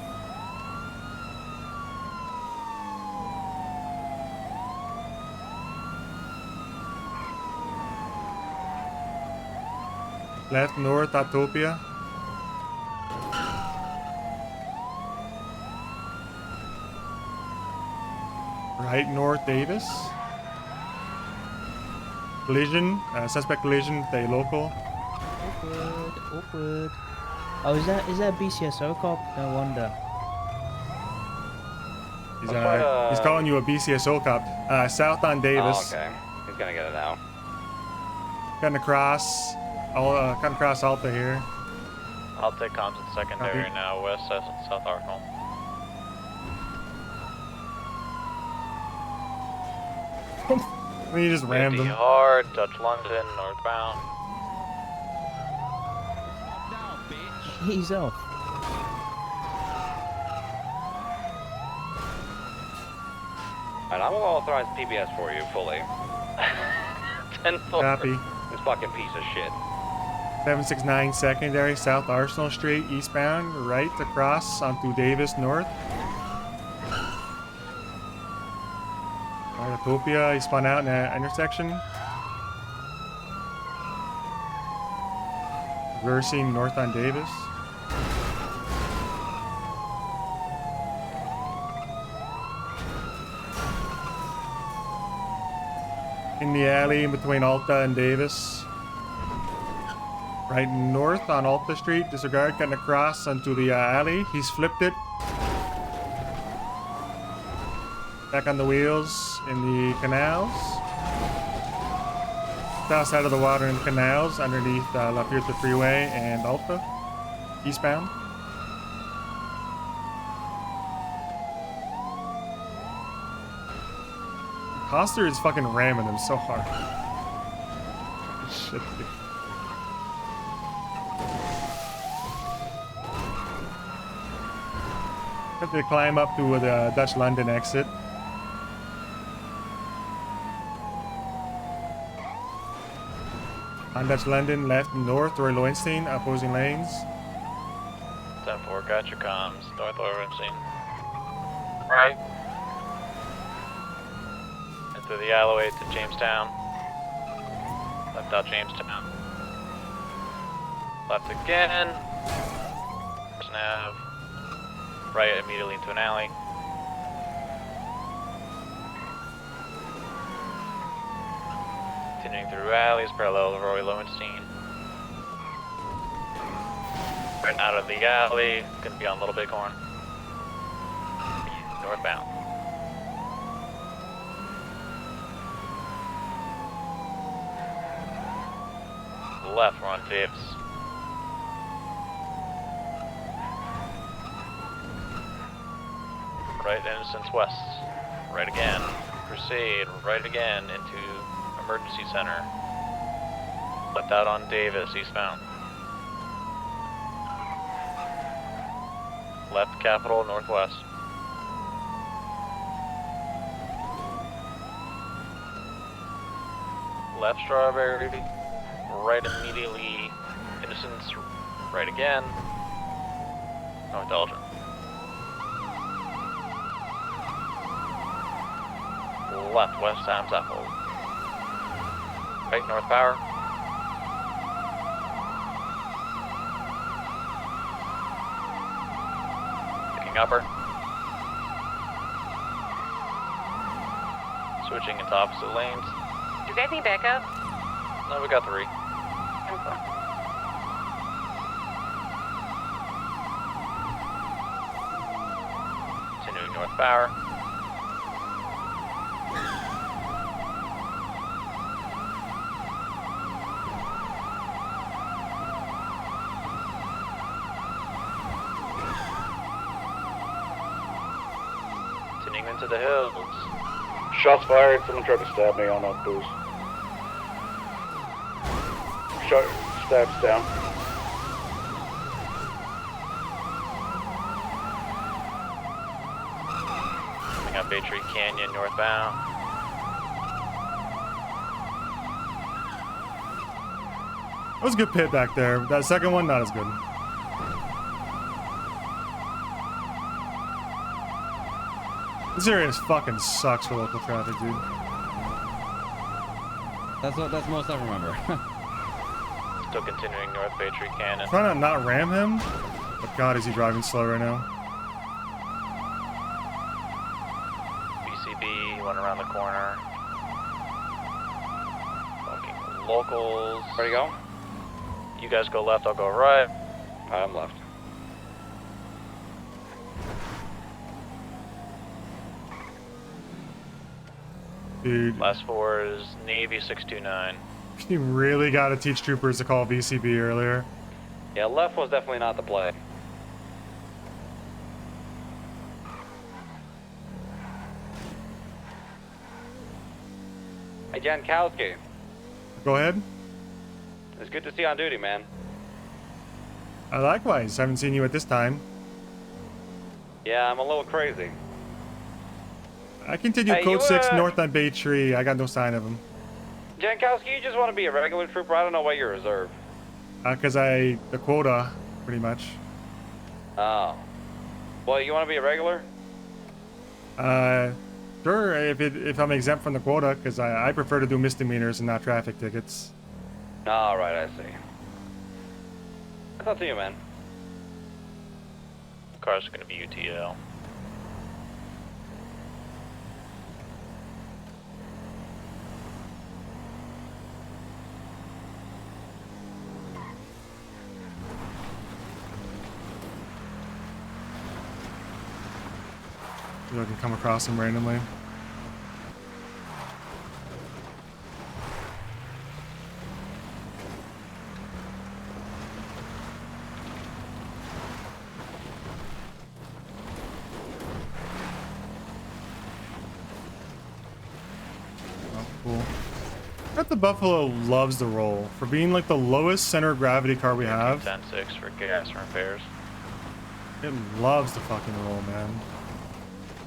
Left north, Autopia. Right north, Davis. Collision, suspect collision with a local. Awkward, awkward. Oh, is that BCSO cop? No wonder. He's calling you a BCSO cop. South on Davis. Oh, okay. He's gonna get it now. Cutting across, cutting across Alta here. I'll take comms in secondary now, west, south Arsenal. Then you just rammed 50 them. hard, Dutch London, northbound. He's off. Alright, I'm gonna authorize PBS for you fully. 10-4. Copy. This fucking piece of shit. 769 secondary, South Arsenal Street, eastbound, right across onto Davis North. Right, Utopia, he spun out in that intersection. Reversing north on Davis. In the alley in between Alta and Davis. Right north on Alta Street, disregard, cutting across onto the alley. He's flipped it. Back on the wheels in the canals. South side of the water in canals underneath La Puerta Freeway and Alta, eastbound. Coster is fucking ramming him so hard. Shit, dude. Have to climb up to the Dutch London exit. On Dutch London, left north, Roy Lowenstein, opposing lanes. 10-4, got your comms, north Lowenstein. Right. And through the alleyway to Jamestown. Left out Jamestown. Left again. Nav. Right immediately into an alley. Continuing through alleys parallel to Roy Lowenstein. Right out of the alley, gonna be on Little Bighorn. Northbound. Left, we're on Davis. Right, Innocence West. Right again. Crusade, right again into Emergency Center. Left out on Davis, eastbound. Left Capitol, northwest. Left Strawberry, right immediately Innocence, right again. North Elgin. Left, West Sam's Apple. Right, North Power. Picking upper. Switching into opposite lanes. Do you guys need backup? No, we got 3. Continuing North Power. Into the hills. Shots fired. Someone tried to stab me on a boost. Shot. Stabs down. Coming up Bay Tree Canyon northbound. That was a good pit back there. That second one, not as good. This area fucking sucks for local traffic, dude. That's most I remember. Still continuing North Bay Tree Canyon. Trying to not ram him, but God, is he driving slow right now? BCB, went around the corner. Fucking locals. Ready to go? You guys go left, I'll go right. I'm left. Dude. Last 4 is Navy 629. You really got to teach troopers to call BCB earlier. Yeah, left was definitely not the play. Hey, Jankowski. Go ahead. It's good to see you on duty, man. Likewise, haven't seen you at this time. Yeah, I'm a little crazy. I continue Hey, code you, 6 north on Bay Tree. I got no sign of him. Jankowski, you just want to be a regular trooper? I don't know why you're reserve. Cause the quota, pretty much. Oh. Well, you want to be a regular? Sure, if I'm exempt from the quota, cause I prefer to do misdemeanors and not traffic tickets. All right, I see. That's up to you, man. Car's gonna be UTL. I can come across him randomly. Oh, cool. Bet the Buffalo loves the roll. For being like the lowest center of gravity car we have, 10-6 for gas and repairs. it loves the fucking roll, man.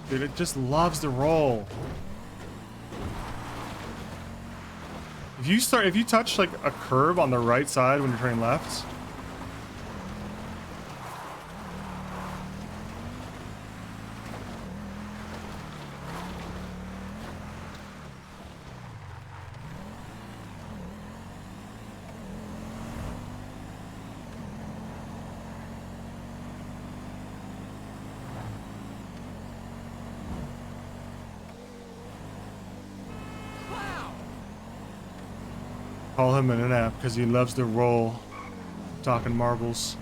Dude, it just loves the roll. If you touch like a curb on the right side when you're turning left, call him an inap because he loves to roll. Talking marbles.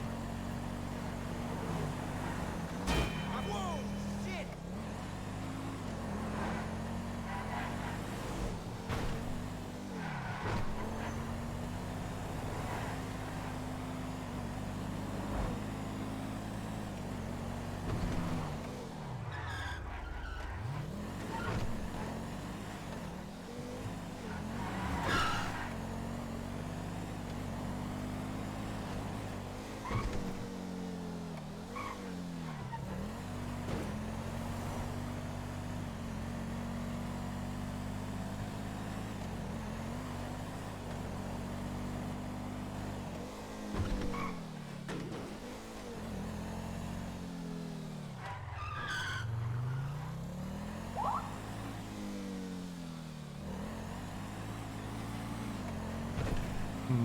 Hmm.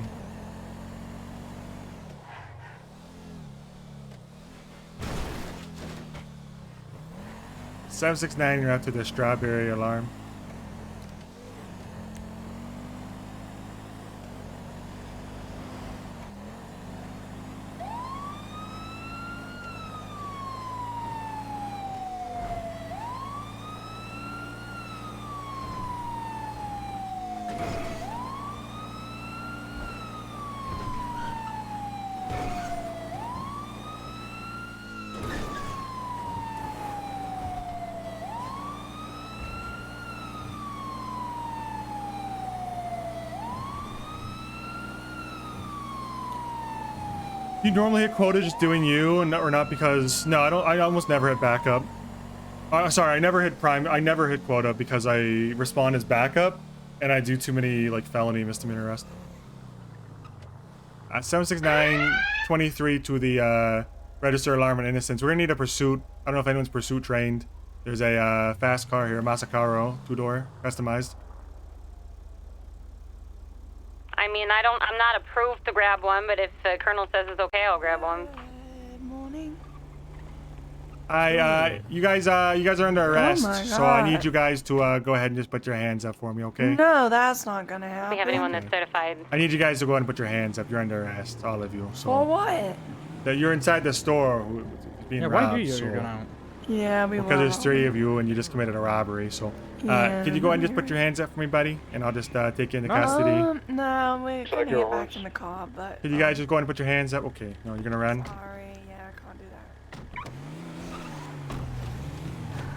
$769, you're after the strawberry alarm. You normally hit quota just doing you, and or not because no, I don't. I almost never hit backup. Sorry, I never hit prime. I never hit quota because I respond as backup, and I do too many like felony misdemeanor arrests. 769 23 to the register alarm and innocence. We're gonna need a pursuit. I don't know if anyone's pursuit trained. There's a fast car here, Masakaro, 2-door, customized. I mean, I'm not approved to grab one, but if the colonel says it's okay, I'll grab one. Good morning. You guys are under arrest, my so I need God. you guys to go ahead and just put your hands up for me, okay? No, that's not gonna happen. Do we have anyone that's certified? I need you guys to go ahead and put your hands up. You're under arrest, all of you. So For what? that you're inside the store being robbed. why do you? So, You're gonna... Yeah, we because there's will. 3 of you and you just committed a robbery. So, Yeah. can you go ahead and just put your hands up for me, buddy? And I'll just take you into custody. No, we're gonna your get back horse. in the car, but. Can you guys just go ahead and put your hands up? Okay. No, you're gonna run. Sorry, yeah, I can't do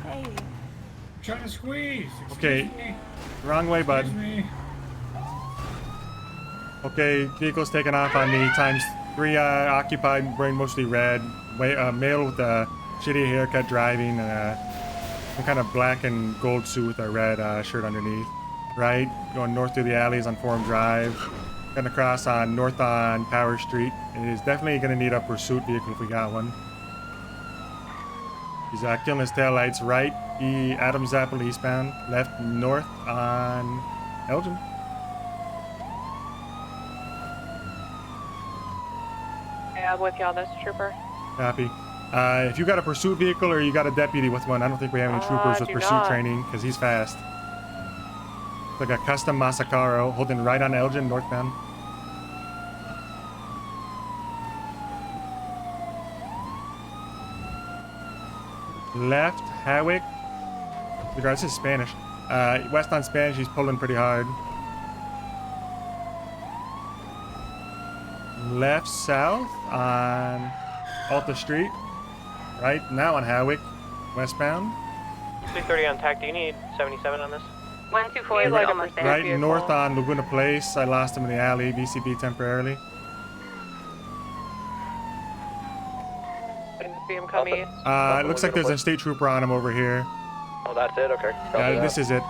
that. Hey. trying to squeeze. Okay, Me. wrong way, bud. Excuse me. Okay, vehicle's taken off on me. ×3 occupied, wearing mostly red. Male with a shitty haircut driving. Some kind of black and gold suit with a red shirt underneath. Right, going north through the alleys on Forum Drive. Gonna cross on north on Power Street. It is definitely gonna need a pursuit vehicle if we got one. He's killing his taillights right. Adams Apple eastbound. Left north on Elgin. Yeah, I'm with y'all. That's Trooper. Copy. If you got a pursuit vehicle or you got a deputy with one, I don't think we have any troopers with do pursuit not. training because he's fast. Like a custom Masacaro holding right on Elgin northbound. Left Hawick. This is Spanish. West on Spanish, he's pulling pretty hard. Left south on Alta Street. Right now on Hawick, westbound. 330 on TAC. Do you need 77 on this? 124 is like almost there. Right north on Laguna Place. I lost him in the alley. VCB temporarily. Didn't see him come east. It looks like there's a state trooper on him over here. Oh, that's it? Okay. Yeah, this is it.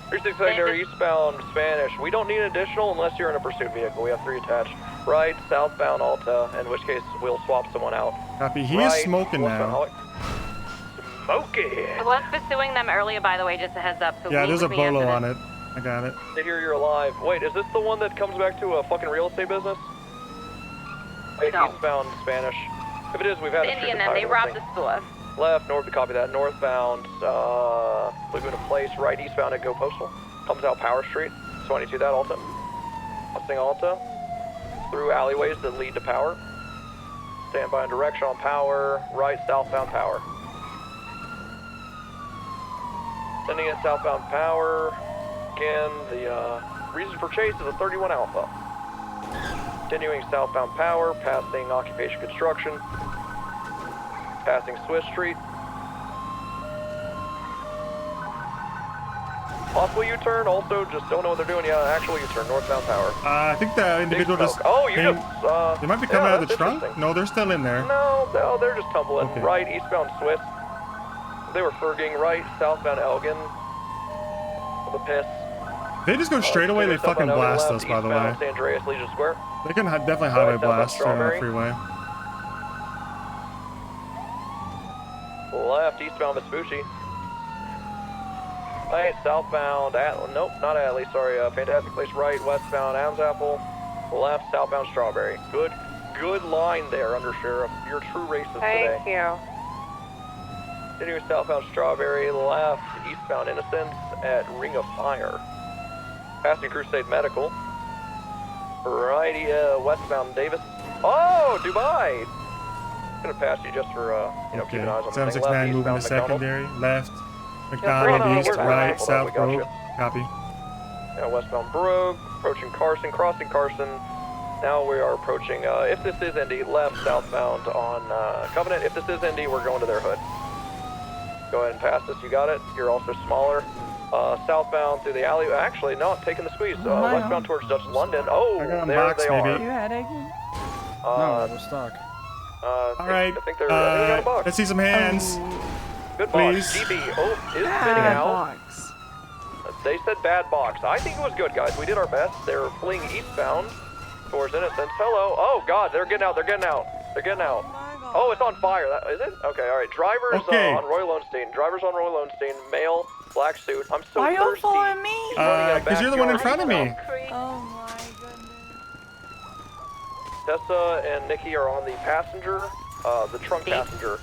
36 secondary eastbound Spanish. We don't need an additional unless you're in a pursuit vehicle. We have 3 attached. Right, southbound Alta, in which case we'll swap someone out. Copy. He is smoking now. Smoking! I was pursuing them earlier, by the way, just a heads up. So Yeah, meet there's a with me after bolo this. on it. I got it. They hear you're alive. Wait, is this the one that comes back to a fucking real estate business? Wait, No. eastbound Spanish. If it is, we've had a Indian, and they robbed the store. Left, north to copy that. Northbound, Laguna Place, right eastbound at Go Postal. Comes out Power Street. 22 that Alta. Crossing Alta. Through alleyways that lead to Power. Stand by in direction on Power. Right, southbound Power. Sending in southbound Power. Again, the reason for chase is a 31 Alpha. Continuing southbound Power, passing Occupation Construction. Passing Swiss Street. Possible U-turn, also just don't know what they're doing yet. Actual U-turn, northbound Power. I think the individual just came, they might be coming out of the trunk. No, they're still in there. No, they're just tumbling. Okay. Right, eastbound Swiss. They were Ferging. Right, southbound Elgin. The piss. They just go straight away. They fucking blast us, by the way. San Andreas Legion Square. They can definitely highway blast straight on the Strawberry. freeway. Left, eastbound Vespucci. Right, southbound nope, not Atlee, sorry, Fantastic Place. Right, westbound Adams Apple. Left, southbound Strawberry. Good line there, Under Sheriff. You're a true racist today. Thank you. Continuing southbound Strawberry. Left, eastbound Innocence at Ring of Fire. Passing Crusade Medical. Righty, westbound Davis. Oh, Dubai! Gonna pass you just for, Okay. keeping eyes on the thing. 769 moving to secondary. Left. McDonald east, right, south Brogue. Copy. Yeah, westbound Brogue, approaching Carson, crossing Carson. Now we are approaching, if this is Indy, left southbound on Covenant. If this is Indy, we're going to their hood. Go ahead and pass this, you got it. You're also smaller. Southbound through the alley. Actually, no, taking the squeeze. Westbound towards Dutch London. Oh, there they are. You had Egan? No, we're stuck. All right. I think they're got a box. Let's see some hands. Good Please. box. GB is spinning out. They said bad box. I think it was good, guys. We did our best. They're fleeing eastbound towards Innocence. Hello. Oh, God. They're getting out. They're getting out. They're getting out. Oh, it's on fire. Is it? Okay, all right. Drivers on Roy Lowenstein. Drivers on Roy Lowenstein. Male, black suit. I'm so Why thirsty. you following me? Because you're the one in front of me. Oh my goodness. Tessa and Nikki are on the passenger, the trunk passenger.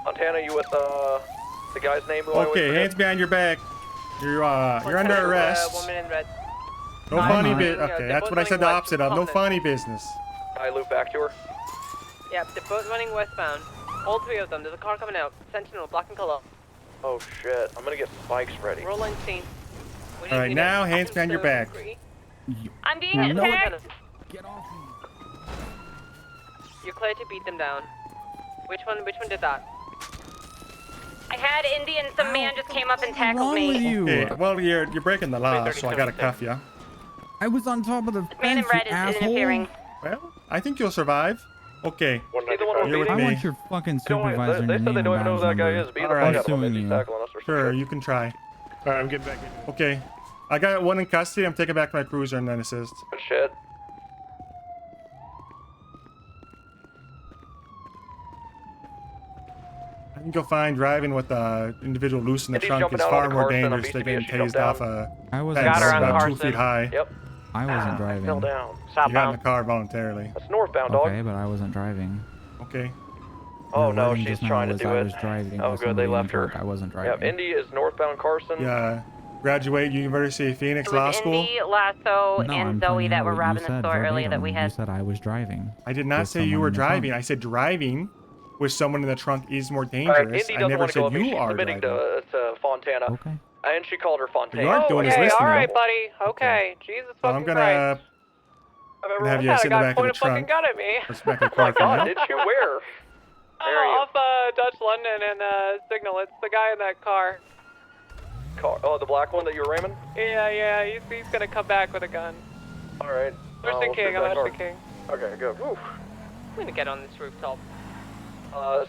Montana, you with the guy's name? Who I always Okay, forget? hands behind your back. You're under arrest. Woman in red. No funny business. Okay, that's what I said the opposite of. No funny business. I loop back to her. Yep, they're both running westbound. All three of them. There's a car coming out. Sentinel, black and color. Oh shit, I'm gonna get spikes ready. Roll on scene. All right, now hands behind your back. I'm being attacked. You're clear to beat them down. Which one did that? I had Indy and some man just came up and tackled wrong me. with you? Okay, well, you're breaking the law, so I gotta cuff you. I was on top of the Man in fence, red you is asshole. interfering. Well, I think you'll survive. Okay. You're with I me. want your fucking supervisor and They your said they name don't and even know who badge that guy number. is. Beat All the right. fuck out of him Suing as he's you. tackling us or some Sure, shit. you can try. Alright, I'm getting back in. Okay. I got one in custody. I'm taking back my cruiser and then assist. Good shit. I think you'll find driving with the individual loose in the Indy's trunk jumping is out far onto more Carson on dangerous than getting BCB. She jumped tased off down. a I wasn't fence driving. about 2 Carson. feet high. Yep. I wasn't I fell driving. down. You got in the Southbound. car voluntarily. That's northbound, dog. Okay, but I wasn't driving. Okay. Oh Your no, wording she's just now trying to was do I it. was driving Oh with good, they somebody in the left her. truck. I wasn't Yeah, driving. Indy is northbound Carson. Yeah. Graduate University of Phoenix It Law was School. Indy, Lasso, No, and I'm Zoe pointing that out were what robbing you the said store earlier that we verbatim. had. You said I was driving. I did not with say you someone were in the trunk. driving. I said driving with someone in the trunk is more Alright, dangerous. Indy I doesn't never want to go said with me. you She's are submitting driving. to Fontana. Okay. And she called her Fontana. You aren't doing is Okay, listening. alright, buddy. Okay. Jesus So fucking I'm gonna Christ. I've ever have you had sit a in the guy back of point the a fucking trunk. gun at me. Or sit back in the Oh my car for god, now. did you? Where? Off Dutch London and Signal. It's the guy in that car. Oh, the black one that you were ramming? Yeah, he's gonna come back with a gun. Alright. Ashton King, I'm Ashton King. Okay, good. Whew. I'm gonna get on this rooftop.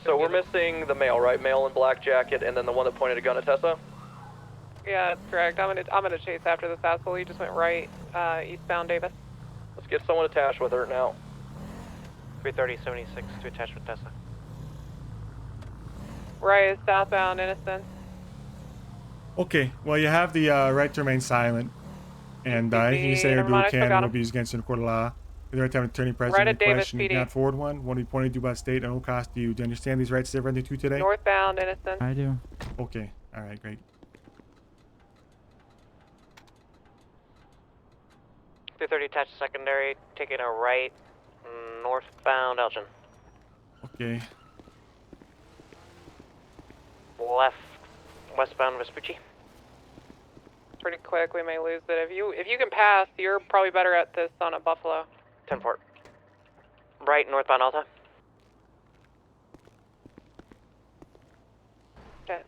So we're missing the male, right? Male in black jacket, and then the one that pointed a gun at Tessa? Yeah, that's correct. I'm gonna chase after this asshole. He just went right, eastbound Davis. Let's get someone attached with her now. 330-76 to attach with Tessa. Right is southbound Innocence. Okay, well, you have the right to remain silent. And anything you say or Never do mind, I still can got will him. be used against you in a court of law. The right to have an attorney present Right in at Davis question. You PD. cannot forward one. What do you want to do about state at no cost to you? Do you understand these rights that everyone to today? Northbound Innocence. I do. Okay, alright, great. 230 attached secondary, taking a right, northbound Elgin. Okay. Left, westbound Vespucci. Pretty quick, we may lose it. If you can pass, you're probably better at this on a Buffalo. 10-4. Right, northbound Alta. Okay.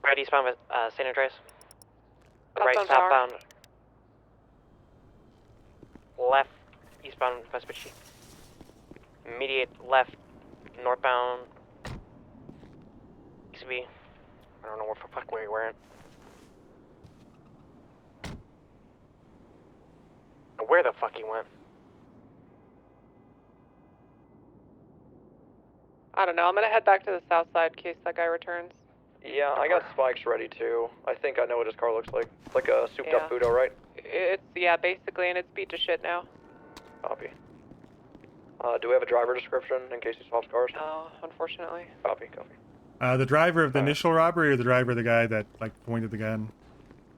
Right, eastbound San Andreas. Right, southbound. Left, eastbound Vespucci. Immediate left, northbound XB. I don't know what the fuck where you're wearing. Where the fuck he went? I don't know. I'm gonna head back to the south side in case that guy returns. Yeah, I got spikes ready too. I think I know what his car looks like. It's like a souped up Fudo, right? It's, yeah, basically, and it's beat to shit now. Copy. Do we have a driver description in case he swaps cars? No, unfortunately. Copy. The driver of the initial robbery or the driver of the guy that, like, pointed the gun?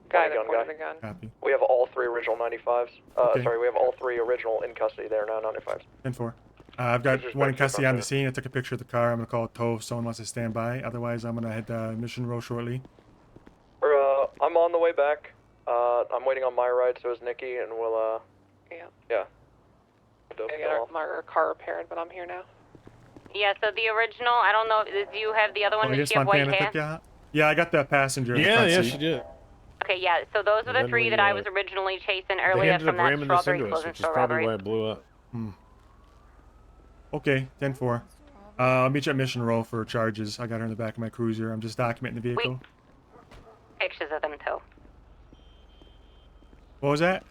Guy that pointed the gun. Copy. We have all three original 95s. Okay. Sorry, we have all three original in custody there now, 95s. 10-4. I've got Cruiser's one in back to the custody front on the there. scene. I took a picture of the car. I'm going to call it tow if someone wants to stand by. Otherwise, I'm going to head to Mission Row shortly. I'm on the way back. I'm waiting on my ride, so is Nikki, and we'll, yeah. I get my car repaired, but I'm here now. Yeah, so the original, I don't know, do you have the other one? Oh, Does yes, she have white Montana hair? took you out? Yeah, I got the passenger in the Yeah, front yeah, seat. she did. Okay, yeah, so those are And the then three we, that I was originally chasing They earlier ended from up that ramming this strawberry into us, clothing which is store probably robbery. why it blew up. Okay, 10-4. I'll meet you at Mission Row for charges. I got her in the back of my cruiser. I'm just documenting the vehicle. Pictures of them too. What was that?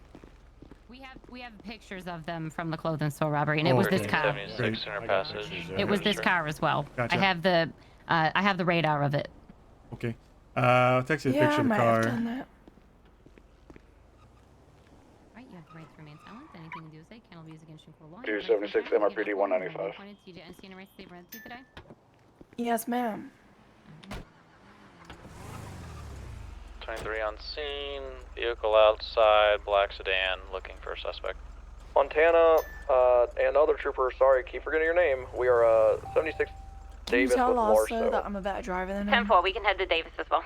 We have pictures of them from the clothing store robbery, and it Oh, was this okay. car. 76 center passage. It was this car as well. Gotcha. I have the radar of it. Okay. I'll text you a picture of the car. Right, you have the right to remain silent. Anything you do say cannot be used against you in court of law. 276 MRPD 195. Today? Yes, ma'am. 23 on scene, vehicle outside, black sedan, looking for a suspect. Montana, and other trooper, sorry, keep forgetting your name. We are, 76 Can you Davis tell with also Larso. that I'm a better driver than him? 10-4, we can head to Davis as well.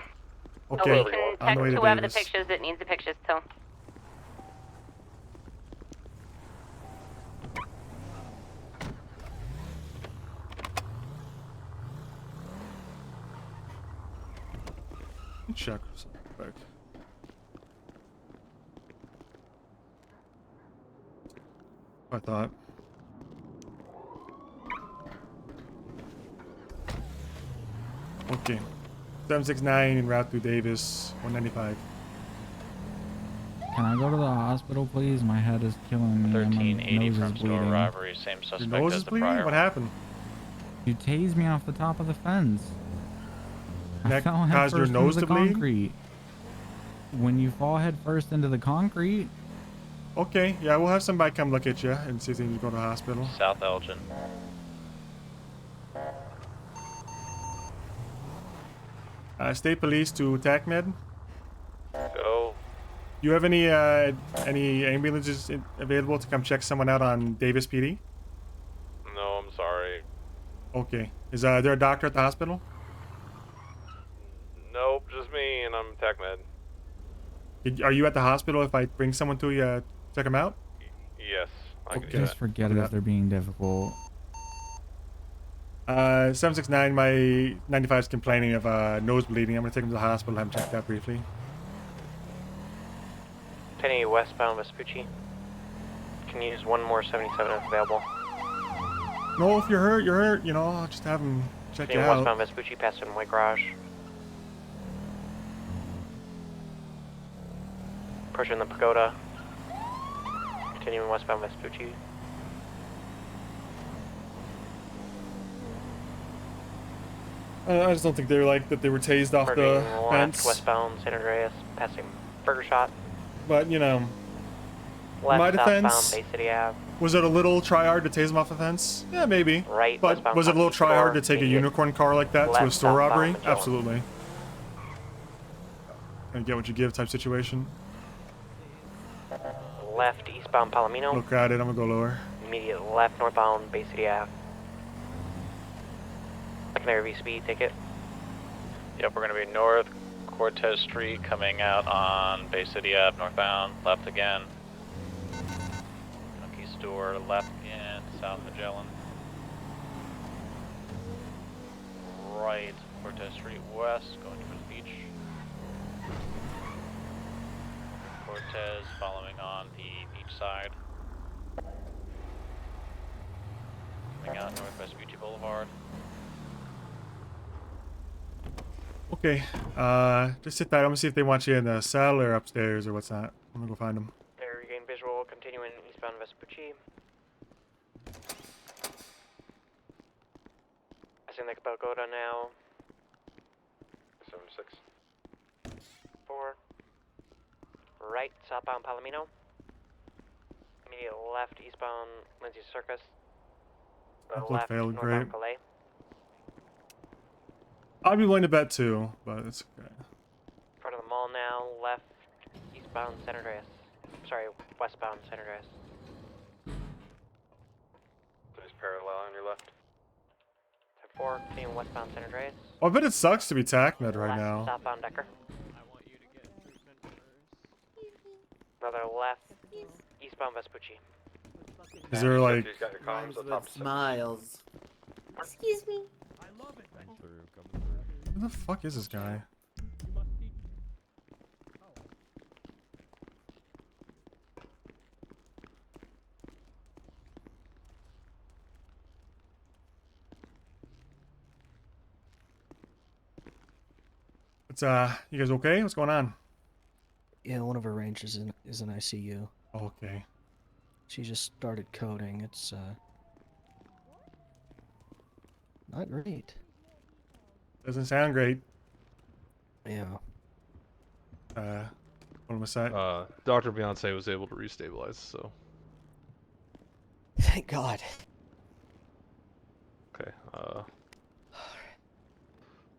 Okay, Or we can on the text way to whoever Davis. the pictures that needs the pictures too. check something quick. I thought. Okay. 769 en route to Davis, 195. Can I go to the hospital, please? My head is killing me. and my 1380 nose is from store bleeding. robbery, same Your suspect nose as is the bleeding? prior What one. happened? You tased me off the top of the fence. I That fell head caused your first nose into to the bleed? concrete. When you fall head first into the concrete, Okay, yeah, we'll have somebody come look at you and see if they need to go to the hospital. South Elgin. State police to TACMed. Go. You have any ambulances available to come check someone out on Davis PD? No, I'm sorry. Okay. Is there a doctor at the hospital? Nope, just me, and I'm TechMed. Are you at the hospital if I bring someone to you, check them out? Yes, I can do just that. forget it if they're being difficult. 769, my 95 is complaining of nose bleeding. I'm gonna take him to the hospital, have him checked out briefly. 1080 westbound Vespucci. Can you use one more 77 if available? No, if you're hurt, you're hurt. You know, I'll just have him check you 1080 out. westbound Vespucci, past in White Garage. Approaching the Pagoda. Continuing westbound Vespucci. I just don't think they were like that. They were tased off the Merging fence. left westbound San Andreas, passing Burger Shot. But you know, Left my southbound defense. Bay City Ave. Was it a little try hard to tase him off the fence? Yeah, maybe. Right, But westbound was it a little try hard to take a immediate unicorn car like that to a left store southbound robbery? Magellan. Absolutely. And get what you give type situation. Left eastbound Palomino. Look at it. I'm gonna go lower. Immediate left northbound Bay City Ave. Secondary V speed ticket. Yep, we're going to be north Cortez Street coming out on Bay City Ave, northbound, left again. Monkey Store, left again, South Magellan. Right, Cortez Street west, going towards the beach. Cortez following on the beach side. Coming out Northwest Beauty Boulevard. Okay. Just sit tight. I'm gonna see if they want you in the cell or upstairs or what's not. I'm gonna go find them. There, regain visual, continuing eastbound Vespucci. Passing the Pagoda now. 76. 4. Right, southbound Palomino. Immediate left, eastbound Lindsay Circus. That Left, failed, northbound great. Calais. I'd be willing to bet too, but it's okay. Front of the mall now, left, eastbound San Andreas. Sorry, westbound San Andreas. There's parallel on your left. 4, continuing westbound San Andreas. Oh, I bet it sucks to be TACMed right Left, now. southbound Decker. Another left, eastbound Vespucci. Is there like... He's got your comms on top. Smiles. Excuse me. Who the fuck is this guy? It's you guys okay? What's going on? Yeah, one of her rangers is in ICU. Okay. She just started coding. It's not great. Doesn't sound great. Yeah. What was that? Dr. Beyonce was able to restabilize, so. Thank God. Okay. Well,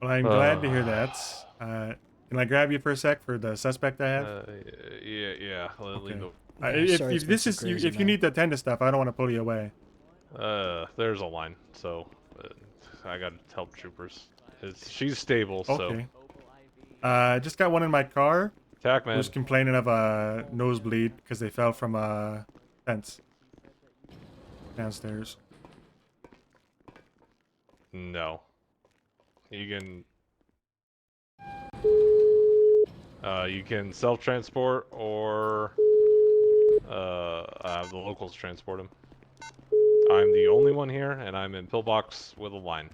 I'm glad to hear that. Can I grab you for a sec for the suspect I have? Yeah. Okay. Leave If this is if you need to attend to stuff, I don't want to pull you away. There's a line, so I gotta help troopers. She's stable, so. Okay. Just got one in my car. TACMed. Who's complaining of a nosebleed because they fell from a fence downstairs. No. You can. You can self-transport or the locals transport him. I'm the only one here, and I'm in pillbox with a line.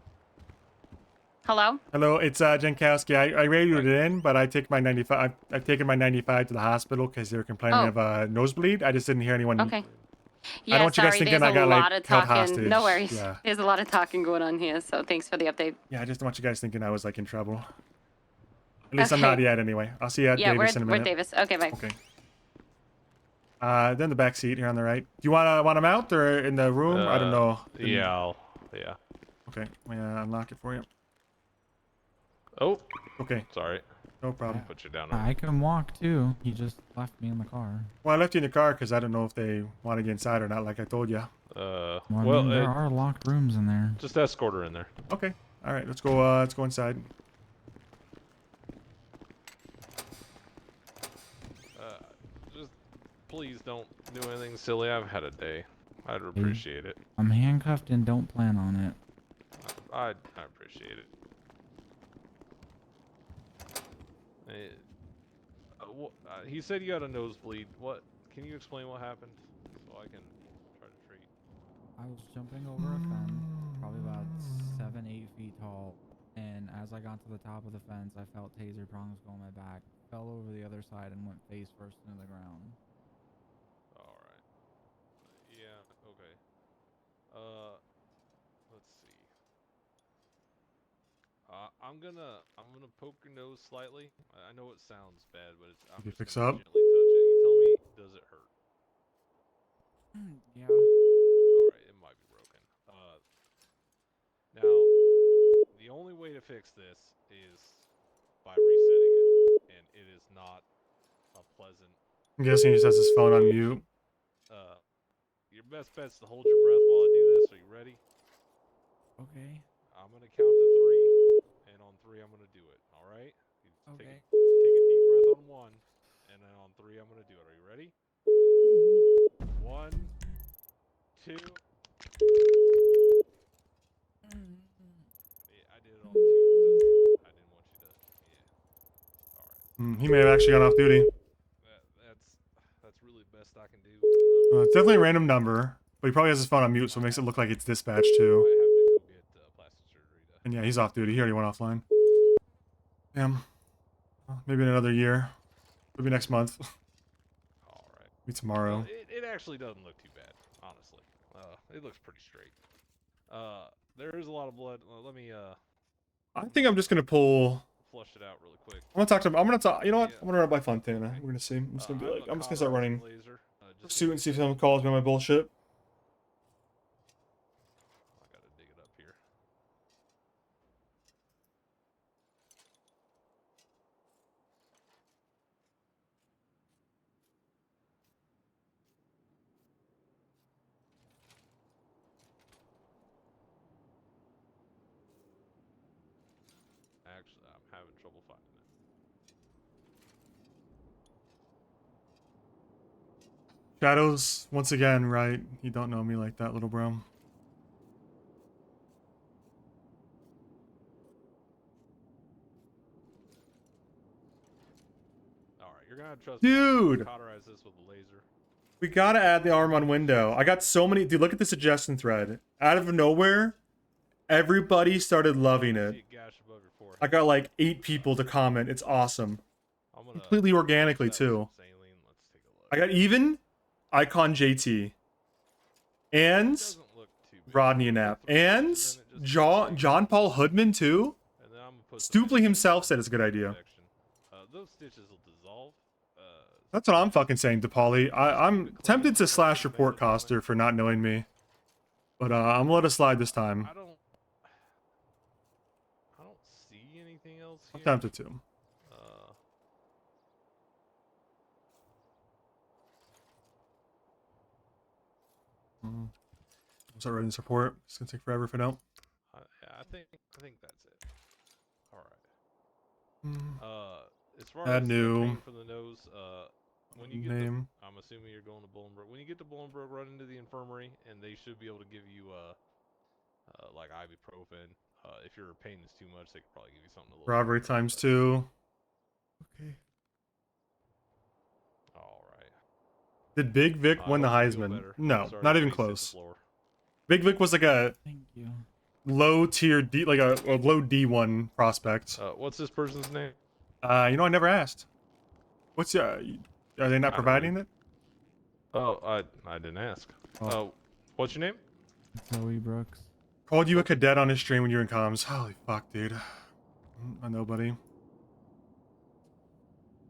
Hello? Hello, it's Jankowski. I radioed it in, but I take my 95. I've taken my 95 to the hospital because they were complaining Oh. of a nosebleed. I just didn't hear anyone. Okay. I Yeah, don't want you guys sorry, thinking there's I a got lot like of held talking. hostage. No worries. Yeah. There's a lot of talking going on here, so thanks for the update. Yeah, I just don't want you guys thinking I was like in trouble. At least I'm Okay. not yet anyway. I'll see you at Yeah, Davis in a we're minute. Davis. Okay, bye. Okay. Then the back seat here on the right. Do you want him out or in the room? I don't know. Yeah, yeah. Okay, let me unlock it for you. Oh. Okay. Sorry. No problem. Put you down. I can walk too. He just left me in the car. Well, I left you in the car because I don't know if they want to get inside or not, like I told you. Well, I mean, there are locked rooms in there. Just escort her in there. Okay. All right. Let's go. Let's go inside. Just please don't do anything silly. I've had a day. I'd appreciate it. I'm handcuffed and don't plan on it. I appreciate it. He said you had a nosebleed. What? Can you explain what happened so I can try to treat? I was jumping over a fence, probably about 7-8 feet tall, and as I got to the top of the fence, I felt taser prongs go on my back, fell over the other side, and went face first into the ground. Alright. Yeah, okay. Let's see. I'm gonna poke your nose slightly. I know it sounds bad, but I'm You just fix gonna up? gently touch it. You tell me, does it hurt? Yeah. Alright, it might be broken. Now, the only way to fix this is by resetting it, and it is not a pleasant. I'm guessing he just has his phone on mute. Your best bet's to hold your breath while I do this. Are you ready? Okay. I'm gonna count to 3, and on 3 I'm gonna do it. All right? Okay. Take a deep breath on 1, and then on 3 I'm gonna do it. Are you ready? 1, 2. Yeah, I did it on 2 because I didn't want you to. Yeah. All right. He may have actually gone off duty. That's really the best I can do. It's definitely a random number, but he probably has his phone on mute, so it makes it look like it's dispatched too. Plastic surgery to... And yeah, he's off duty. He already went offline. Damn. Well, maybe in another year. Maybe next month. Alright. Maybe tomorrow. Well, it actually doesn't look too bad, honestly. It looks pretty straight. There is a lot of blood. Let me, I think I'm just gonna pull. flush it out really quick. I'm gonna talk to him. I'm gonna talk. You know what? I'm gonna run it by Fontana. We're gonna see. I'm just gonna be like, I'm just gonna start running pursuit and see if someone calls me on my bullshit. I gotta dig it up here. Actually, I'm having trouble finding it. Shadows, once again, right? You don't know me like that, little bro. Alright, you're gonna trust Dude! me. Cauterize this with a laser. We gotta add the arm on window. I got so many. Dude, look at the suggestion thread. Out of nowhere, everybody started loving it. I got like 8 people to comment. It's awesome. Completely organically, too. I got even Icon JT. And Rodney Knapp. And John Paul Hoodman, too. Stupley himself said it's a good idea. Those stitches will dissolve. That's what I'm fucking saying, DePauli. I'm tempted to slash report Coster for not knowing me. But I'm gonna let it slide this time. I don't see anything else here. I'm tempted to. Start writing this report. It's gonna take forever if I don't. I think that's it. All right. As far Add as new. pain from the nose, when you get name. I'm assuming you're going to Bolingbroke. When you get to Bolingbroke, run into the infirmary, and they should be able to give you like ibuprofen. If your pain is too much, they could probably give you something a little. Robbery times 2. Okay. Did Big Vic win the Heisman? No, not even close. Big Vic was like a low tier D, like a low D1 prospect. What's this person's name? You know, I never asked. What's are they not providing it? Oh, I didn't ask. Oh. What's your name? Zoe Brooks. Called you a cadet on his stream when you were in comms. Holy fuck, dude. A nobody.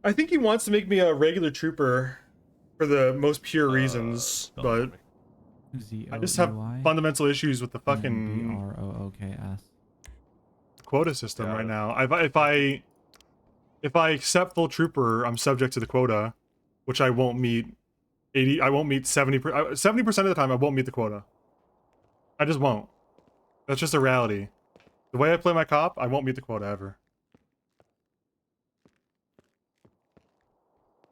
I think he wants to make me a regular trooper for the most pure reasons, but I just have fundamental issues with the fucking BROOKS. quota system right now. If I accept full trooper, I'm subject to the quota, which I won't meet. I won't meet 70% of the time. I won't meet the quota. I just won't. That's just a reality. The way I play my cop, I won't meet the quota ever.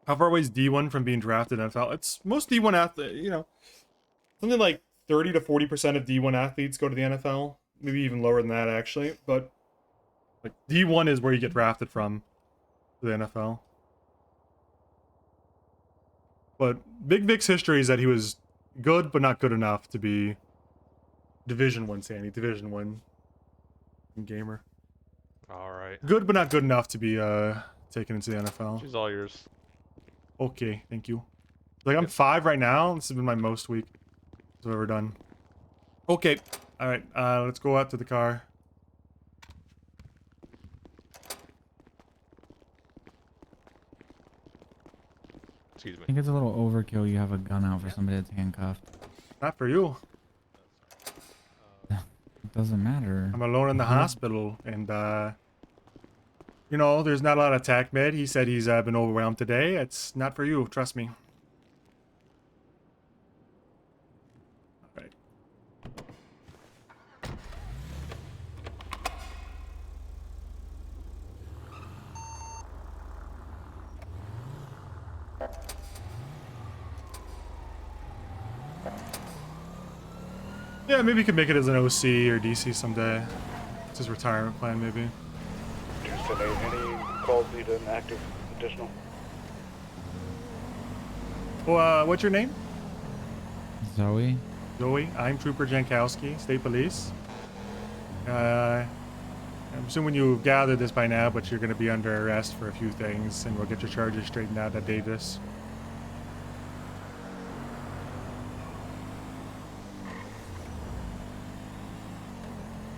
How far away is D1 from being drafted in NFL? It's most D1 athletes, you know, something like 30 to 40% of D1 athletes go to the NFL. Maybe even lower than that, actually. But like D1 is where you get drafted from to the NFL. But Big Vic's history is that he was good, but not good enough to be Division 1 Sandy. Division 1 gamer. Alright. Good, but not good enough to be taken into the NFL. She's all yours. Okay, thank you. Like, I'm 5 right now. This has been my most week I've ever done. Okay. Alright, let's go out to the car. Excuse me. I think it's a little overkill. You have a gun out for somebody that's handcuffed. Not for you. It doesn't matter. I'm alone in the hospital, and, you know, there's not a lot of TAC med. He said he's been overwhelmed today. It's not for you, trust me. Alright. Yeah, maybe he could make it as an OC or DC someday. It's his retirement plan, maybe. Houston, any calls need an active additional? Well, what's your name? Zoe. Zoe. I'm Trooper Jankowski, State Police. I'm assuming you've gathered this by now, but you're going to be under arrest for a few things, and we'll get your charges straightened out at Davis.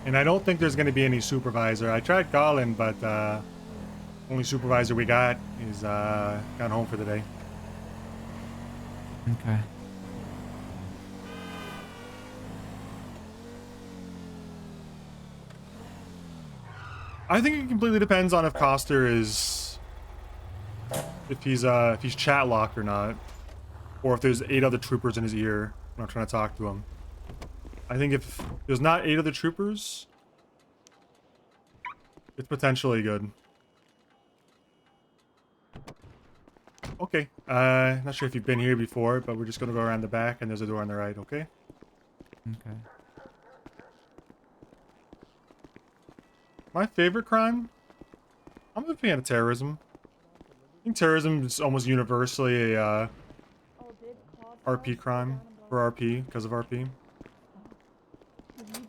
And I don't think there's going to be any supervisor. I tried calling, but only supervisor we got is gone home for the day. Okay. I think it completely depends on if Coster is, if he's chat locked or not, or if there's 8 other troopers in his ear when I'm trying to talk to him. I think if there's not 8 other troopers, it's potentially good. Okay, not sure if you've been here before, but we're just gonna go around the back and there's a door on the right, okay? Okay. My favorite crime? I'm a fan of terrorism. I think terrorism is almost universally a RP crime, for RP, because of RP. You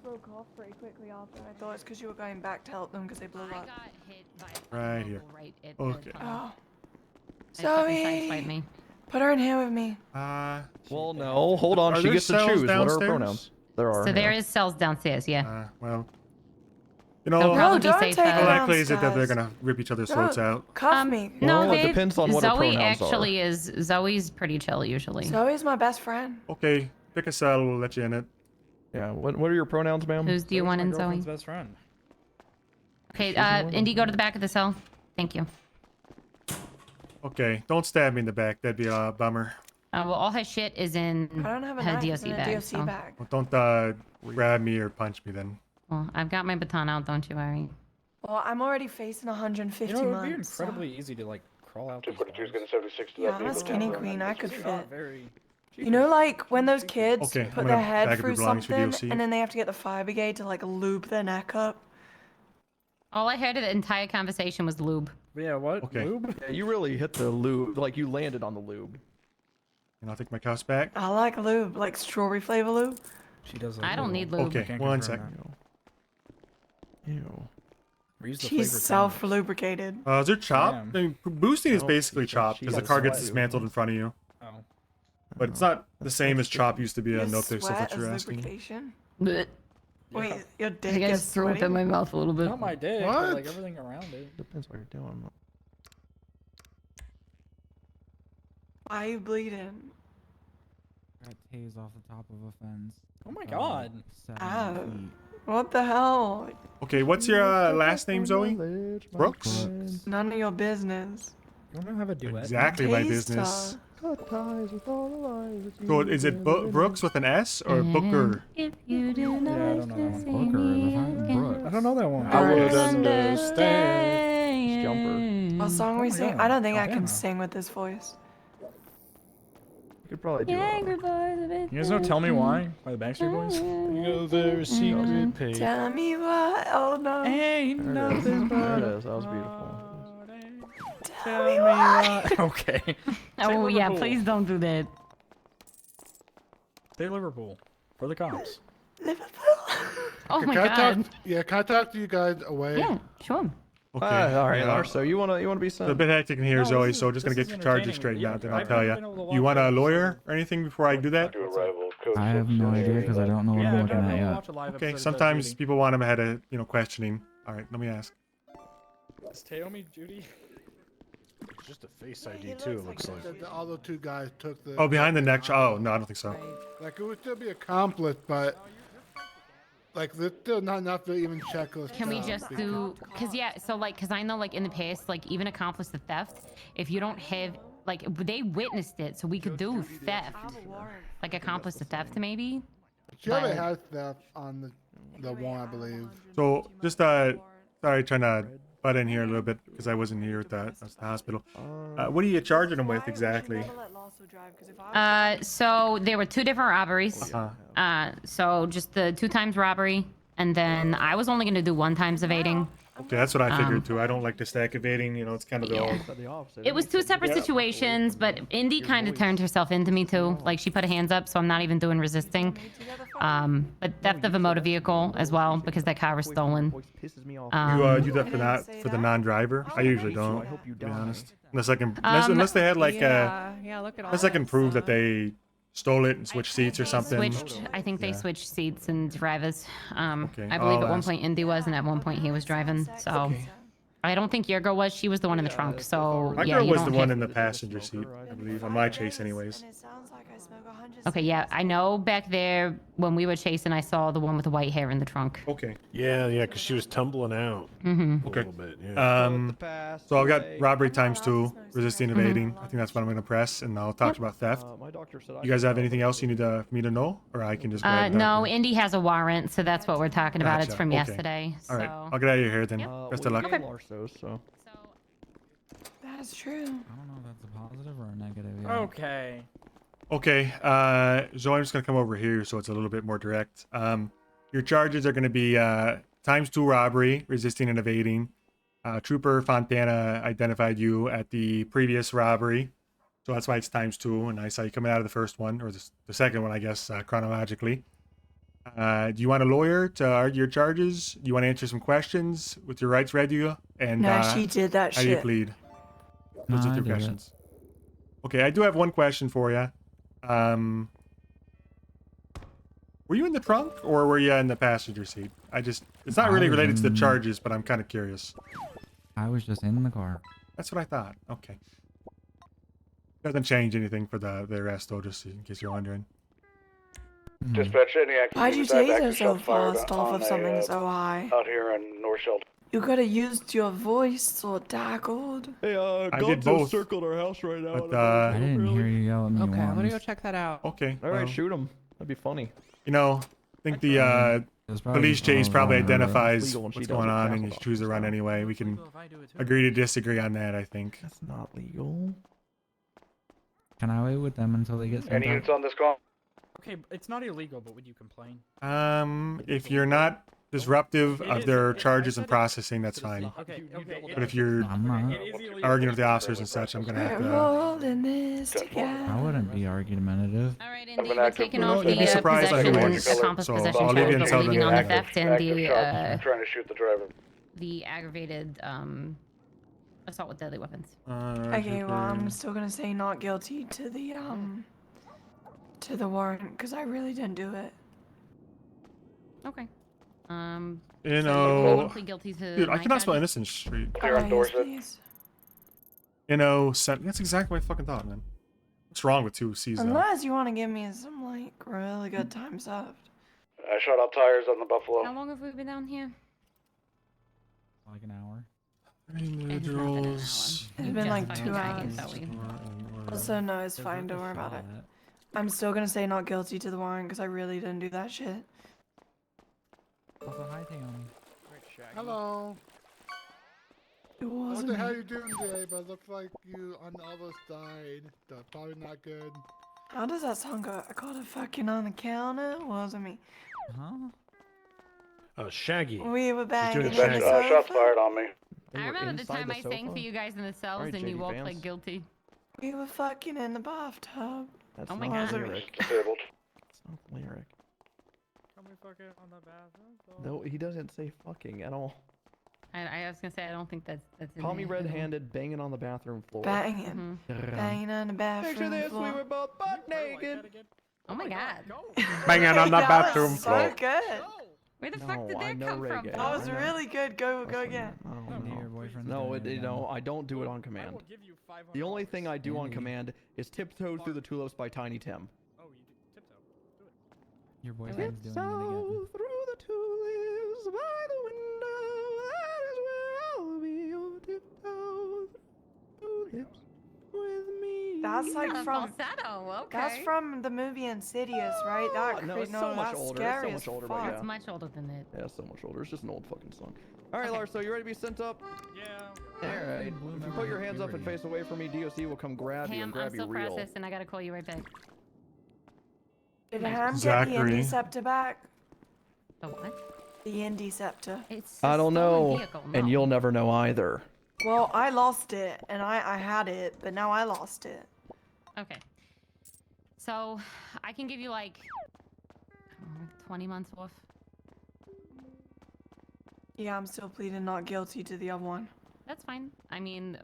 broke off pretty quickly after. I thought it's because you were going back to help them because they blew up. I got hit by Right here. right at Okay. the tunnel. Oh. They fucking Zoe! sideswiped me. Put her in here with me. Well, no. Hold on. Are She there gets to cells choose. What are her downstairs? pronouns? There are. So there yeah. is cells downstairs, yeah. Well, you They'll know, probably don't be safe. take her how likely is it that they're downstairs. gonna rip each other's throats out? Cuff me. No, Well, it they, depends on what her Zoe pronouns are. actually is. Zoe's pretty chill usually. Zoe's my best friend. Okay, pick a cell, we'll let you in it. Yeah. What are your pronouns, ma'am? Who's do you want in Zoe? best friend. Okay, Indy, go to the back of the cell. Thank you. Okay, don't stab me in the back, that'd be a bummer. Well, all her shit is in I don't have a her knife. It's DOC in a bag. DOC so. bag. Well, don't grab me or punch me then. Well, I've got my baton out, don't you worry. Well, I'm already facing 150 You know, it would be months. incredibly easy to like crawl out. 242 is getting 76 to Yeah, that I'm a vehicle. skinny queen. I could fit. Very. You know, like when those kids Okay, I'm put gonna their head bag up through your belongings for something DOC. and then they have to get the fire brigade to like lube their neck up. All I heard of the entire conversation was lube. Yeah, what? Okay. Lube? Yeah, you really hit the lube. Like you landed on the lube. and I'll take my cuffs back. I like lube, like strawberry flavor lube. She does. I don't need lube. Okay, one second. Ew. She's self-lubricated. Is there chop? Damn. I mean, boosting is No, basically she's chop because the car gets dismantled in front of you. Oh. But it's not the same as chop used to be. I Your know if there's stuff sweat that you're is asking. lubrication. Blech. Wait, your I dick think I is just threw up in my mouth a little bit. Not my dick, What? but like everything around it. Depends what you're doing. Why are you bleeding? Got tased off the top of a fence. Oh my Uh, god. 7 Ow. feet. What the hell? Okay, what's your last name, Zoe? Brooks? None of your business. You wanna have a duet? Exactly my Taste business. her. Cut ties with all the lies that So you is it did. Brooks with an S or Booker? If you do Yeah, I don't know that one. Booker, the fucking Brooks. I don't know that one. I would Brooks. understand. Jumper. What song Oh we my sing? God. I don't think I Alabama. can sing with this voice. You could probably do Yeah, it. angry boys. You guys know Tell Me Why by the Backstreet Boys? You know their secret page. Tell me what? Oh no. Ain't There it is. nothing There but it is. That was beautiful. Tell me why. Okay. Oh yeah, Liverpool. please don't do that. Say Liverpool. For the cops. Oh my Can I god. can I talk to you guys away? Yeah, sure. Okay. All right, yeah. Lars. So you wanna be It's sent? a bit hectic in here, No, Zoe, this is- so just gonna this get is your charges entertaining. straightened Yeah, out, then I've I'll tell never you. been able to You watch want a it, so- lawyer or anything before I do that? To arrival, code I have no idea because I don't know what Yeah, I'm I looking don't at know. yet. Watch a live Okay, episode of sometimes Judy. people want them ahead of, questioning. All right, let me ask. Is Teo me, Judy? It's just a face ID too, it looks like. All the two guys took the. Oh, behind the neck. Oh, no, I don't think so. Like it would still be accomplished, but like there's still not enough to even check us. Can we just do? Cause yeah, so like, cause I know like in the past, like even accomplice the theft, if you don't have like they witnessed it, so we could do theft, like accomplice the theft maybe. She already but- has stuff on the one, I believe. So just sorry, trying to butt in here a little bit because I wasn't here at the hospital. What are you charging them with exactly? So there were 2 different robberies. Uh-huh. So just the 2 times robbery, and then I was only gonna do 1 times evading. Okay, that's what I figured too. I don't like the stack evading. It's kind of Yeah. the opposite. It was 2 separate situations, but Indy kind of turned herself into me too. Like she put her hands up, so I'm not even doing resisting. But theft of a motor vehicle as well because that car was stolen. You do that for the non-driver? I usually don't. To be honest, unless I can, unless they had like unless I can prove that they stole it and switched seats or something. I think they switched seats and drivers. Okay, I believe I'll at one ask. point Indy was, and at one point he was driving. So I don't think your girl was. She was the one in the trunk. So My yeah, girl you was the don't one have- in the passenger seat, I believe, on my chase, anyways. Okay, yeah, I know back there when we were chasing, I saw the one with the white hair in the trunk. Okay. Yeah, because she was tumbling out Mhm. a Okay. little bit. Yeah. So I've got robbery ×2, resisting evading. I think that's what I'm gonna press, and I'll talk about theft. You guys have anything else you need me to know, or I can just go ahead and No, Indy has a warrant, so that's what we're talking about. It's Gotcha, from okay. yesterday. So. All right, I'll get out of your hair then. Best of luck. So. That is true. I don't know if that's a positive or a negative. Yet. Okay. Okay, Zoe, I'm just gonna come over here so it's a little bit more direct. Your charges are gonna be ×2 robbery, resisting and evading. Trooper Fontana identified you at the previous robbery, so that's why it's ×2, and I saw you coming out of the first one, or the second one, I guess, chronologically. Do you want a lawyer to argue your charges? Do you want to answer some questions with your rights read to you? And No, she did that how do you shit. plead? Those are I 2 did it. questions. Okay, I do have one question for you. Were you in the trunk or were you in the passenger seat? It's not really related to the charges, but I'm kind of curious. I was just in the car. That's what I thought. Okay. Doesn't change anything for the arrest though, just in case you're wondering. Dispatch, any active Why'd you units have taser active so shots fired fast off on of a, something so high? Out here on North Shelter. You could have used your voice or tackled. Hey, I did both. circled our house right now. But, I didn't hear you yell at me Okay, I'm gonna once. go check that out. Okay. All right, well, shoot him. That'd be funny. I think the It's probably police just chase all probably wrong, right? identifies Legal and she what's does going it on, and tackle you choose to run anyway. We can agree to disagree on that, I think. That's not legal. Can I wait with them until they get sent Any out? units on this call? Okay, it's not illegal, but would you complain? If you're not disruptive of their charges and processing, that's fine. But if you're arguing with the officers and such, I'm gonna have We're to. all in this together. I wouldn't be argumentative. All right, Indy, we're taking off You'd be the surprised possession, anyways. accomplice So possession I'll leave you charge, but until we're then. leaving on the Active. theft and the trying to shoot the driver. the aggravated assault with deadly weapons. Okay, well, I'm still gonna say not guilty to the warrant because I really didn't do it. Okay. You so know, won't plead guilty to dude, I my cannot spell charges? innocent straight. Yes, You know, that's exactly what I fucking thought, man. What's wrong with 2 C's though? unless you want to give me some like really good time served. I shot out tires on the Buffalo. How long have we been down here? Like an hour. Individuals. It's been like 2 hours. Also, no, it's fine. Don't worry about it. I'm still gonna say not guilty to the warrant because I really didn't do that shit. Also, hi, Tammy. Hello. It What wasn't the hell me. you doing today? But looks like you on the other side. That's probably not good. How does that song go? I caught a fucking on the counter. It wasn't me. Huh? Oh, Shaggy. We were banging doing in Shaggy. the sofa. Shots fired on me. I remember the time I sang for you guys in the cells Alright, and you JD all Vance. pled guilty. We were fucking in the bathtub. That's Oh my not God. lyric. Disabled. It's not lyric. Can we fucking on the bathroom? No, he doesn't say fucking at all. I was gonna say I don't think that's in Call me there at all. red-handed, banging on the bathroom floor. Banging. Banging on the bathroom Picture this, floor. we were both butt naked. Oh my God. Banging on the That bathroom was floor. so good. Where the No, fuck did I that know come from? reggae. That was really good. Go again. Oh, Your no. boyfriend's No, doing it you know, again. I don't do it on command. The only thing I do on Andy. command is tiptoe through the tulips by Tiny Tim. Oh, you do tiptoe. Do it. Your boyfriend's doing it Tiptoe again. through the tulips by the window. That is where I'll be. Oh, tiptoe through the tulips with me. That's like Yeah, from. falsetto. Okay. That's from the movie Insidious, right? That No, cre- it's so much that's older. It's so scary much as older, but fuck. yeah. It's much older than that. Yeah, so much older. It's just an old fucking song. All right, Okay. Lars, so you ready to be sent up? Yeah. All right. If you put your hands up and face away from me, DOC will come grab you Ham, and I'm grab you still real. processing. I gotta call you right back. Did Ham get the Zachary. Indy back? The what? The Indy Scepter. It's I a don't stolen know, vehicle, and no. you'll never know either. Well, I lost it, and I had it, but now I lost it. Okay. So, I can give you like 20 months off. Yeah, I'm still pleading not guilty to the other one. That's fine. I mean,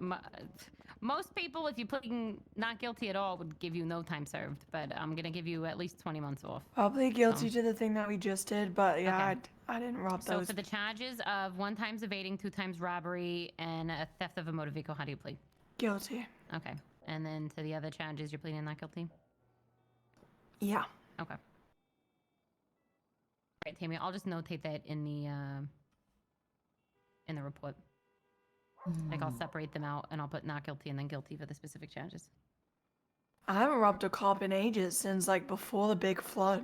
most people, if you're pleading not guilty at all, would give you no time served. But I'm gonna give you at least 20 months off. Probably guilty to the thing that we just did, but yeah, Okay. I didn't rob So those. for the charges of 1 times evading, 2 times robbery, and a theft of a motor vehicle, how do you plead? Guilty. Okay. And then to the other charges, you're pleading not guilty? Yeah. Okay. All right, Tammy, I'll just notate that in the report. Like I'll separate them out and I'll put not guilty and then guilty for the specific charges. I haven't robbed a cop in ages since like before the big flood.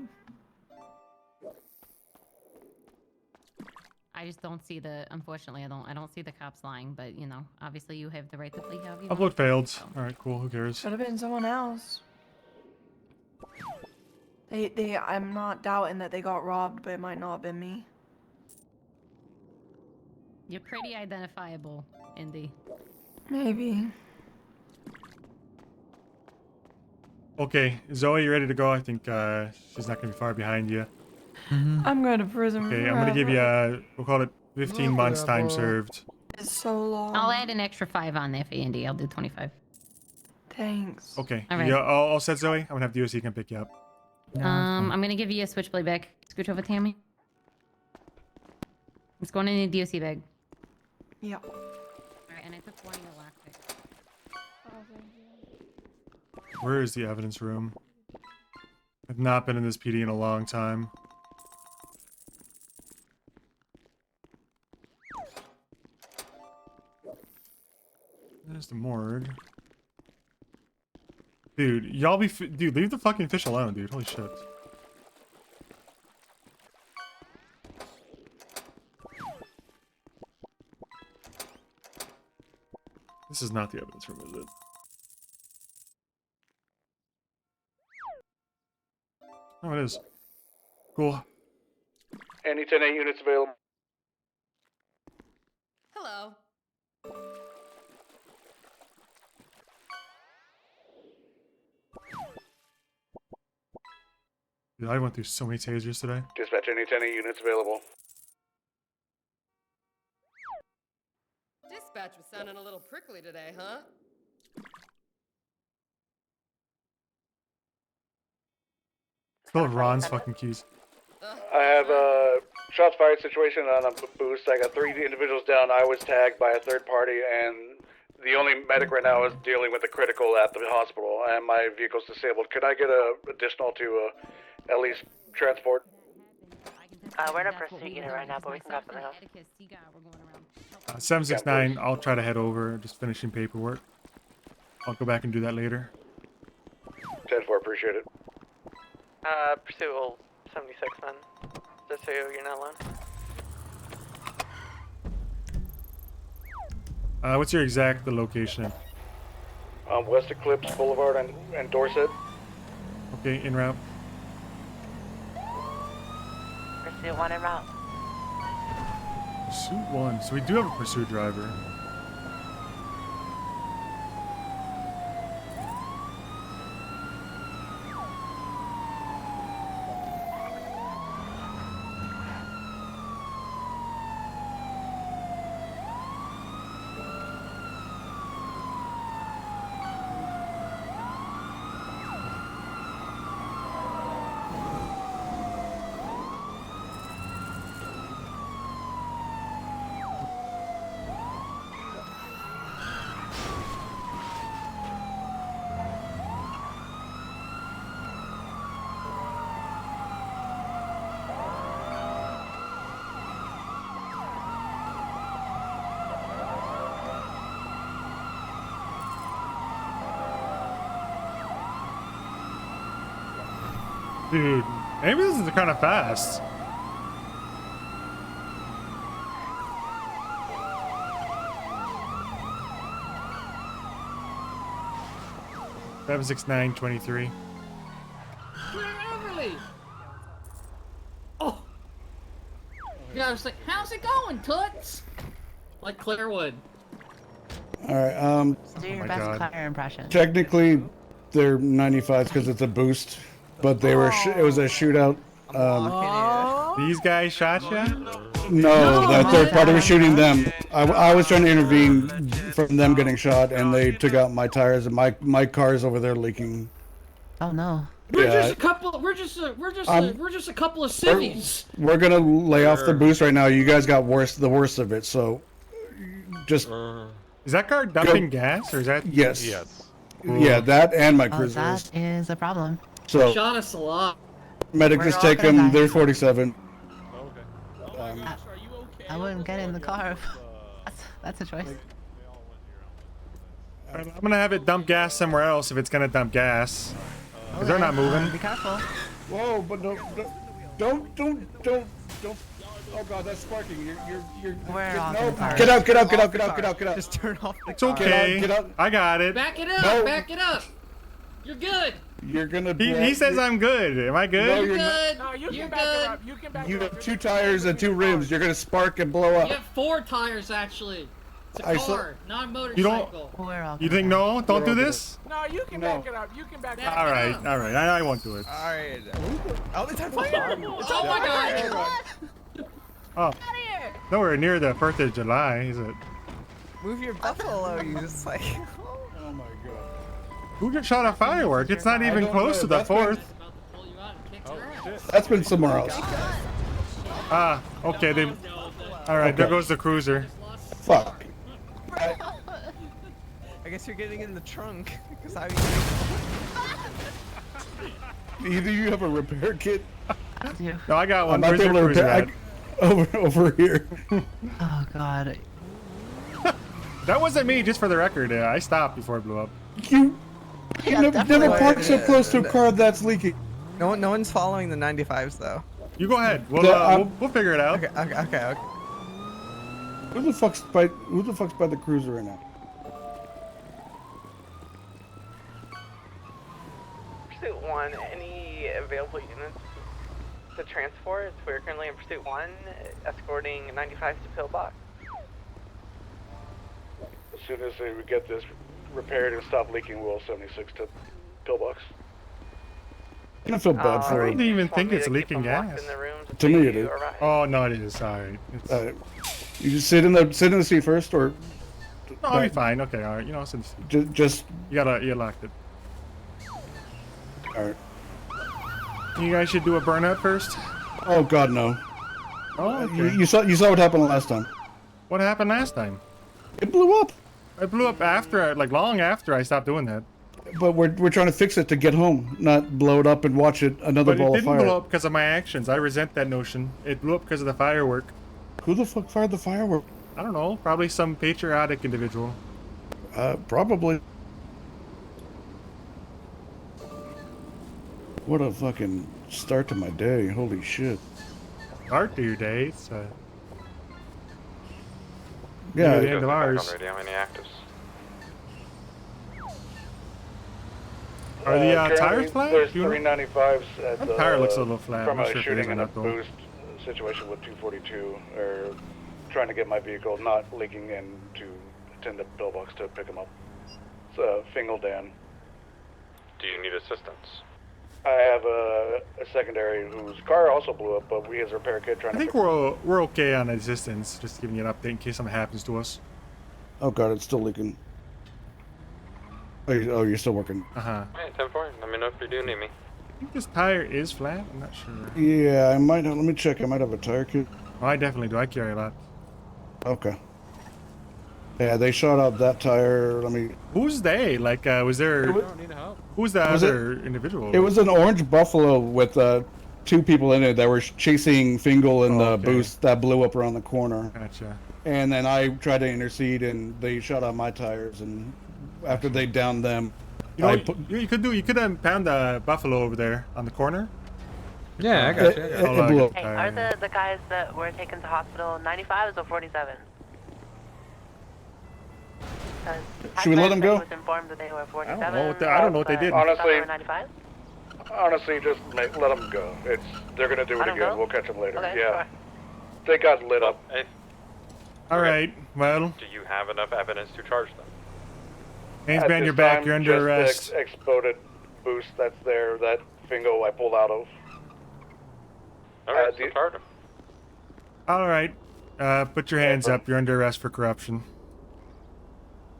I just don't see unfortunately I don't see the cops lying, but you know, obviously you have the right to plea however you want. Upload failed. All right, cool. Who cares? Could have been someone else. I'm not doubting that they got robbed, but it might not have been me. You're pretty identifiable, Indy. Maybe. Okay, Zoe, you ready to go? I think she's not gonna be far behind you. I'm going to prison Okay, forever. I'm gonna give you we'll call it 15 months time served. It's so long. I'll add an extra 5 on there for Indy. I'll do 25. Thanks. Okay, All right. yeah, all set, Zoe. I'm gonna have DOC come pick you up. I'm gonna give you a switchblade bag. Scooch over, Tammy. It's going in the DOC bag. Yeah. Alright, and I took one of your lockpicks. Where is the evidence room? I've not been in this PD in a long time. There's the morgue. Dude, y'all be dude, leave the fucking fish alone, dude. Holy shit. This is not the evidence room, is it? Oh, it is. Cool. Any 10-8 units available? Hello. Dude, I went through so many tasers today. Dispatch, any 10-8 units available? Dispatch was sounding a little prickly today, huh? Still have Ron's fucking keys. I have a shots fired situation on a boost. I got 3 individuals down. I was tagged by a third party, and the only medic right now is dealing with the critical at the hospital, and my vehicle's disabled. Could I get a additional to at least transport? We're in a pursuit unit right now, but we can grab something else. 769, I'll try to head over, just finishing paperwork. I'll go back and do that later. 10-4, appreciate it. Pursuit will 76 then. Just so you're not alone. What's your exact location? West Eclipse Boulevard and Dorset. Okay, en route. Pursuit 1 en route. Pursuit 1. So we do have a pursuit driver. Dude, ambulances are kind of fast. Seven 6-9-23. Everly. Oh. Yeah, I was like, how's it going, Toots? Like Clairwood. All right. Do your best Claire impression. Technically, they're 95s because it's a boost, but they were. It was a shootout. These guys shot you? No, the third party was shooting them. I was trying to intervene from them getting shot, and they took out my tires, and my car's over there leaking. Oh no. We're Yeah. just a couple. We're just a couple of civvies. We're gonna lay off the boost right now. You guys got the worst of it, so just. Is that car dumping gas, or is that? Yes. Yes. Yeah, that and my Oh, cruiser. that is a problem. So Shot us a lot. medic We're just all take gonna them. die. They're 47. I wouldn't get in the car. That's a choice. I'm gonna have it dump gas somewhere else if it's gonna dump gas. Cause they're not moving. Be careful. Whoa, but don't. Oh god, that's sparking. You're. We're off No, the car. get out. Just turn off the It's okay. Get out. I got it. Back it up. No. Back it up. You're good. You're gonna. He says I'm good. Am I good? No, You're you're not. good. No, you You're can back it good. up. You can back You it up. have 2 tires and 2 rims. You're gonna spark and blow You up. have 4 tires actually. It's a I saw- car, not a You motorcycle. don't. You think no? Don't do this. No, you can back it up. You can back it up. All right. I won't do it. Alright. Oh, the time fire! Oh my god! Oh, nowhere near the 4th of July, is it? Move your buffalo, you just like. Oh my god. Who just shot a firework? It's not even close to the 4th. That's been somewhere else. Ah, okay. They. All right, there goes the cruiser. Fuck. I guess you're getting in the trunk because I. Either you have a repair kit. No, I got one. I'm not Where's your able to cruiser repair. at? Over here. Oh god. That wasn't me, just for the record. I stopped before it blew up. You never park so close to a car that's leaking. No one's following the 95s though. You go ahead. We'll figure it out. Okay. Who the fuck's by the cruiser right now? Pursuit 1, any available units? to transport. We're currently in pursuit 1, escorting 95 to Pillbox. As soon as we get this repaired and stop leaking, we'll 76 to Pillbox. I feel bad I for don't it. even think it's leaking gas. To me, it is. Oh no, it is. All right. It's... You just sit in the seat first, or? No, I'll be fine. Okay, all right. You know, since just you locked it. All right. You guys should do a burnout first. Oh God, no. Oh, okay. You saw what happened last time. What happened last time? It blew up. It blew up after, like long after I stopped doing that. But we're trying to fix it to get home, not blow it up and watch it another ball of fire. But it didn't blow up because of my actions. I resent that notion. It blew up because of the firework. Who the fuck fired the firework? I don't know. Probably some patriotic individual. Probably. What a fucking start to my day. Holy shit. Start to your day. It's, yeah. The end of ours. Do you have any actives? Are the tires flat? There's 395s at the the... tire looks a little flat. From I'm a sure shooting and a though. boost situation with 242, or trying to get my vehicle not leaking in to attend the pillbox to pick him up. It's Fingal Dan. Do you need assistance? I have a secondary whose car also blew up, but we as a repair kit trying I to... think we're okay on assistance. Just giving you an update in case something happens to us. Oh God, it's still leaking. Oh, you're still working. Uh-huh. Hey, 10-4. Let me know if you do need me. I think this tire is flat. I'm not sure. Yeah, I might have, let me check. I might have a tire kit. Oh, I definitely do. I carry a lot. Okay. Yeah, they shot out that tire. Let me... Who's they? Like, was there... Who's the other individual? It was an orange Buffalo with 2 people in it that were chasing Fingal in the boost that blew up around the corner. Gotcha. And then I tried to intercede, and they shot out my tires, and after they downed them... You know what you could do? You could pound the Buffalo over there on the corner. Yeah, I got you. It blew up. Hey, are the guys that were taken to hospital 95s or 47s? Should we let them go? Was informed that they were 47s. I don't know what they did. Honestly, 95s? honestly, just let them go. They're gonna do it again. go? We'll catch them later. Okay, yeah. sure. They got lit up. Hey, All right. Well, do you have enough evidence to charge them? hands At behind your this back. time, You're under just arrest. the exploded boost that's there, that Fingal I pulled out of. Alright, so charge them. All right. Put your hands up. You're under arrest for corruption.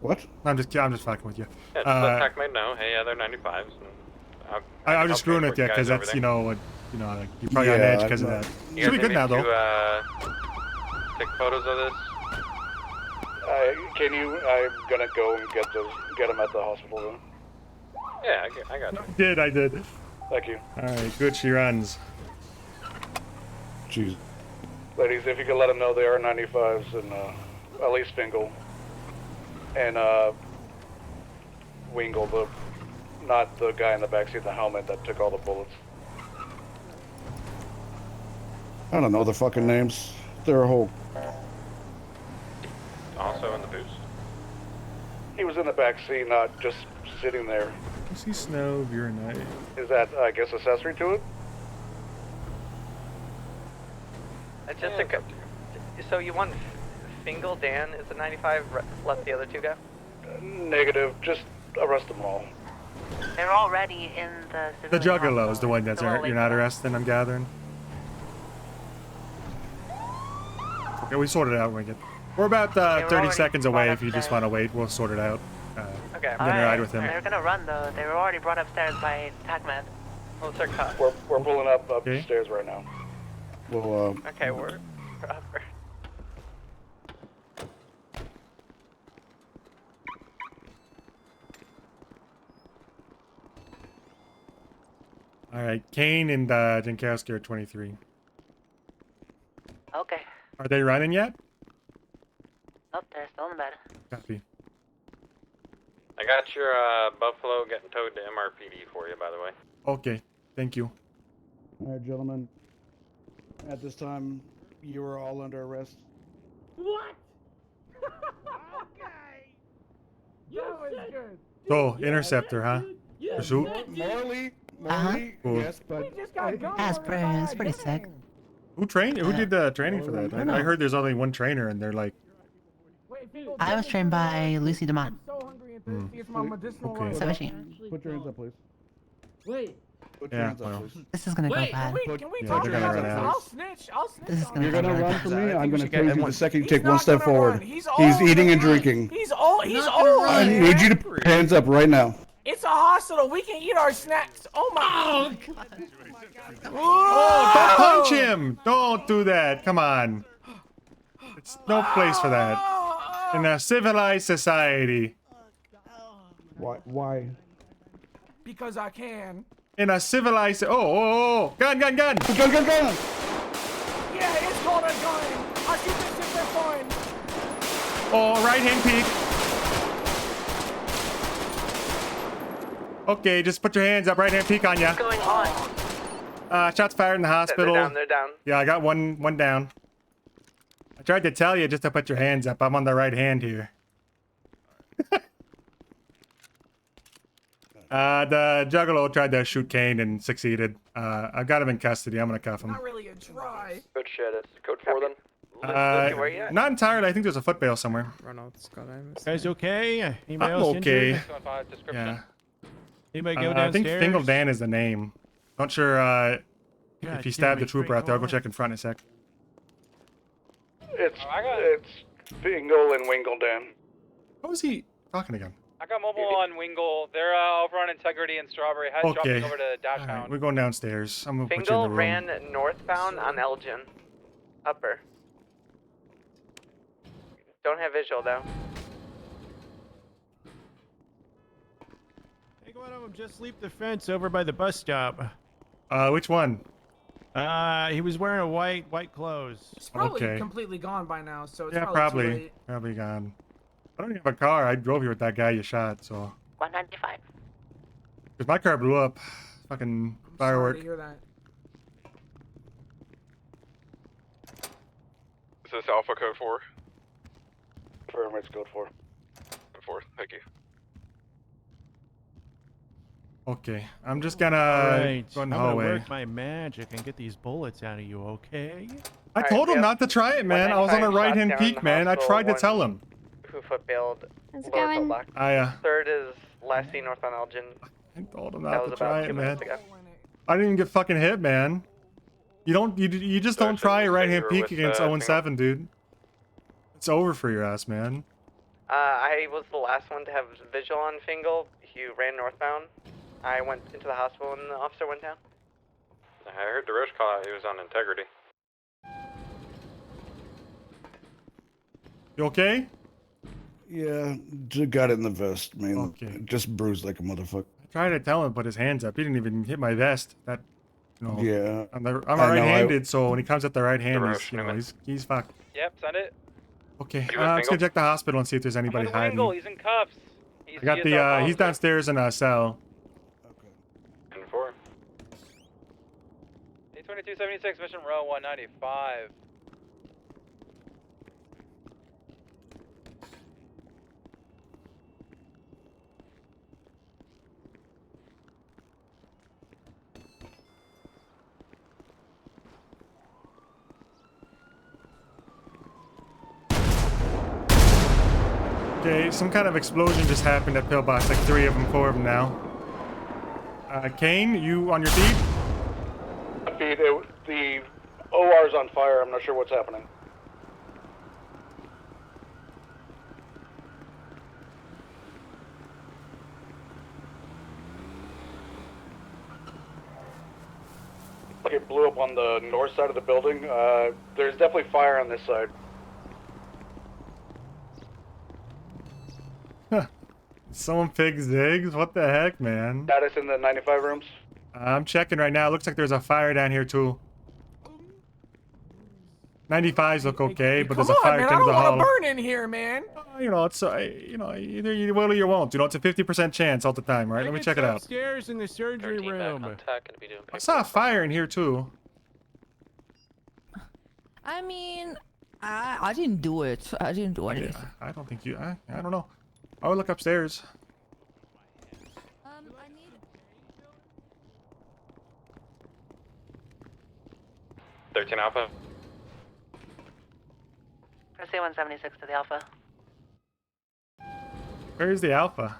What? I'm just fucking with you. Yeah, just let TACMED know. Hey, yeah, they're 95s. I'm just screwing with you because that's like, you're probably on edge because of that. You Should be guys good now need though. to, take photos of this. Can you? I'm gonna go and get them at the hospital then. Yeah, I got you. I did. Thank you. All right, good. She runs. Jeez. Ladies, if you could let them know they are 95s and at least Fingal and Wingle, not the guy in the backseat of the helmet that took all the bullets. I don't know the fucking names. They're a whole... Also in the boost. He was in the backseat, not just sitting there. I see snow, urinate. Is that, I guess, accessory to it? Just so you want Fingal Dan is a 95, left the other 2 go? Negative. Just arrest them all. They're already in the... The Juggalo is the one that's you're not arresting, I'm gathering. Okay, we sorted it out when we get... We're about 30 seconds away if you just want to wait. We'll sort it out. Okay. I'm gonna ride with him. They're gonna run though. They were already brought upstairs by TACMED. Well, they're cut. We're pulling up upstairs right now. Well, Okay, we're up. All right, Kane and Jankowski are 23. Okay. Are they running yet? Oh, they're still in the bed. Copy. I got your Buffalo getting towed to MRPD for you, by the way. Okay, thank you. All right, gentlemen. At this time, you are all under arrest. What? Okay. That was good. So, Interceptor, huh? Pursuit? Morley, Cool. yes, but It's pretty sick. Who trained? Who did the training for that? I heard there's only one trainer, and they're like. I was trained by Lucy DeMont. Okay. So was she. Put your hands up, please. Wait. Put your Yeah. hands up, Well. please. This is gonna go bad. Can we Yeah, talk they're gonna about run this? out. I'll snitch. This is gonna You're go gonna really run bad. from me. I'm we gonna should get tase you one. the second you He's take one not step gonna forward. run. He's He's old. eating and drinking. He's old. He's Not gonna old. I run. need you to put hands up right now. It's a hospital. We can eat our snacks. Oh my. Oh, don't punch him! Don't do that. Come on. It's no place for that in a civilized society. Why? Because I can. In a civilized. Oh! Gun! Gun! Yeah, it's called a gun. I shoot this if they're fine. Oh, right hand peek. Okay, just put your hands up. Right hand peek on ya. What's going on? Shots fired in the hospital. They're down. Yeah, I got one down. I tried to tell you just to put your hands up. I'm on the right hand here. The Juggalo tried to shoot Kane and succeeded. I've got him in custody. I'm gonna cuff him. Not really a try. Good shit. It's code 4 then. Where you at? Not entirely. I think there's a foot bail somewhere. Guys, okay? Anybody I'm else okay. injured? Yeah. Anybody go I downstairs? think Fingal Dan is the name. Not sure if God, he stabbed the Jimmy, trooper out there. I'll go drink check in front in a sec. It's Bingle and Wingledam. What was he talking again? I got mobile on Wingle. They're over on Integrity and Strawberry. Had Okay. dropping over to All Dashhound. right, we're going downstairs. I'm gonna put you in Fingal the room. ran northbound on Elgin. Upper. Don't have visual though. Hey, one of them just leaped the fence over by the bus stop. Which one? He was wearing a white clothes. It's probably Okay. completely gone by now, so it's Yeah, probably too late. probably gone. I don't even have a car. I drove here with that guy you shot, so. 195. Cause my car blew up. Fucking Sorry firework. to hear that. Is this Alpha Code 4? Confirm it's code 4. Code 4, thank you. Okay, I'm just gonna Alright, go in the I'm gonna hallway. work my magic and get these bullets out of you, okay? I told him not to try it, man. I was on a 195 right hand shots down peek, man. I hospital, tried to one tell him. Who foot bailed? How's it lower going? foot lock. I Third is last seen north on Elgin. I told him That not was to about try 2 it, man. minutes ago. I didn't even get fucking hit, man. You just don't try a right hand peek against 0-7, dude. It's over for your ass, man. I was the last one to have visual on Fingal. He ran northbound. I went into the hospital and the officer went down. I heard the Roche call out he was on Integrity. You okay? Yeah, just got it in the vest, man. Okay. Just bruised like a motherfucker. I tried to tell him to put his hands up. He didn't even hit my vest. That, you know. Yeah. I'm I know, right-handed, so when he comes at the right hand, Roche, he's fucked. Yep, send it. Okay, You I'm with just gonna Fingal? check the hospital and see if there's anybody I'm with Wingle. hiding. He's in cuffs. I got the he's downstairs in a cell. 4. 82276, mission row 195. Okay, some kind of explosion just happened at Pillbox, like 3 of them, 4 of them now. Kane, you on your feet? The OR's on fire. I'm not sure what's happening. Like it blew up on the north side of the building. There's definitely fire on this side. Someone picked Ziggs? What the heck, man? Status in the 95 rooms. I'm checking right now. It looks like there's a fire down here, too. 95s look okay, but Come there's a on, fire man. at I the end of don't the want to hall. burn in here, man. You know, it's either you will or you won't. You know, it's a 50% chance all the time, right? Let me check it out. Upstairs in the surgery room. I saw a fire in here too. I mean, I didn't do it. I didn't do anything. I don't think you. I don't know. I would look upstairs. 13 Alpha. Proceed 176 to the Alpha. Where's the Alpha?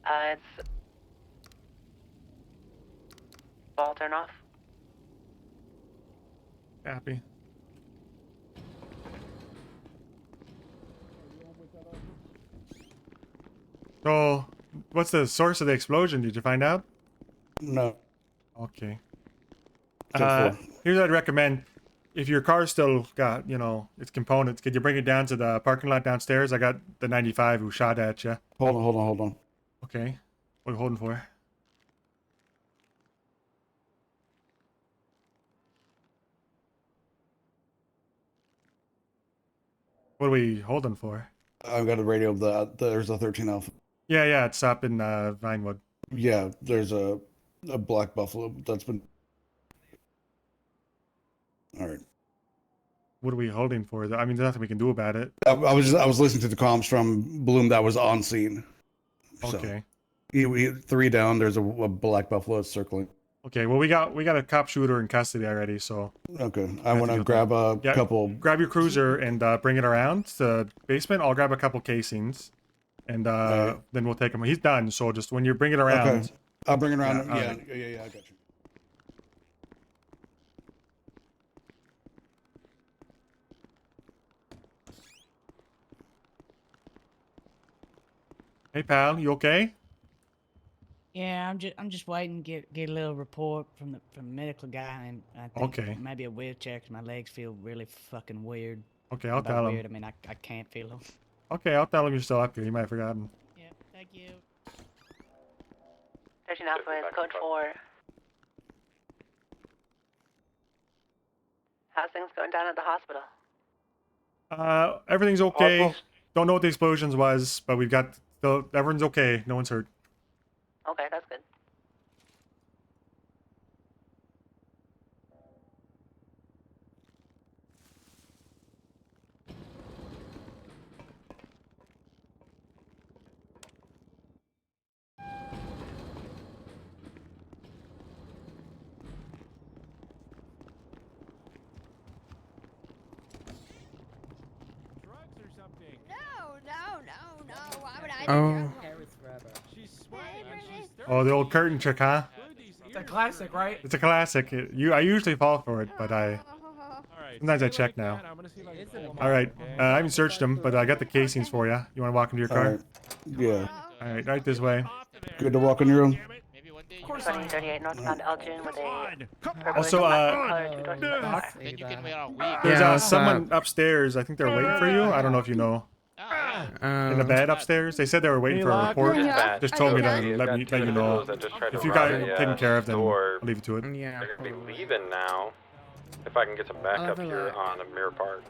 It's ball turn off. Happy. So, what's the source of the explosion? Did you find out? No. Okay. 10-4. Here's what I'd recommend. If your car's still got, you know, its components, could you bring it down to the parking lot downstairs? I got the 95 who shot at you. Hold on. Okay. What are you holding for? What are we holding for? I've got a radio of there's a 13 Alpha. Yeah, it's up in Vinewood. Yeah, there's a black Buffalo that's been. All right. What are we holding for? I mean, there's nothing we can do about it. I was listening to the comms from Bloom that was on scene. Okay. So, 3 down. There's a black Buffalo circling. Okay. Well, we got a cop shooter in custody already. So. Okay. I want to grab a couple. Grab your cruiser and bring it around to the basement. I'll grab a couple casings, and then we'll take him. He's done. So just when you bring it around. Okay. I'll bring it around. Yeah. Yeah. I got you. Hey pal, you okay? Yeah, I'm just waiting to get a little report from the medical guy, and I think Okay. maybe a wheelchair 'cause my legs feel really fucking weird. Okay, I'll By tell him. weird, I mean I can't feel them. Okay, I'll tell him you're still up here. You might have forgotten. Yeah, thank you. 13 Alpha is code 4. How's things going down at the hospital? Everything's okay. Don't know what the explosions was, but we've got everyone's okay. No one's hurt. Okay, that's good. No. Why would I Oh. Oh, the old curtain trick, huh? It's a classic, right? It's a classic. I usually fall for it, but sometimes I check now. All right, I haven't searched them, but I got the casings for you. You want to walk into your car? All right. Yeah. All right, right this way. Good to walk in your room. 2038 northbound Elgin with a... Also, there's someone upstairs. I think they're waiting for you. I don't know if you know. In the bed upstairs, they said they were waiting for a report. Just told me to let you know. If you got it taken care of, then I'll leave it to it. Yeah. They're gonna be leaving now. If I can get some backup here on a Mirror Park.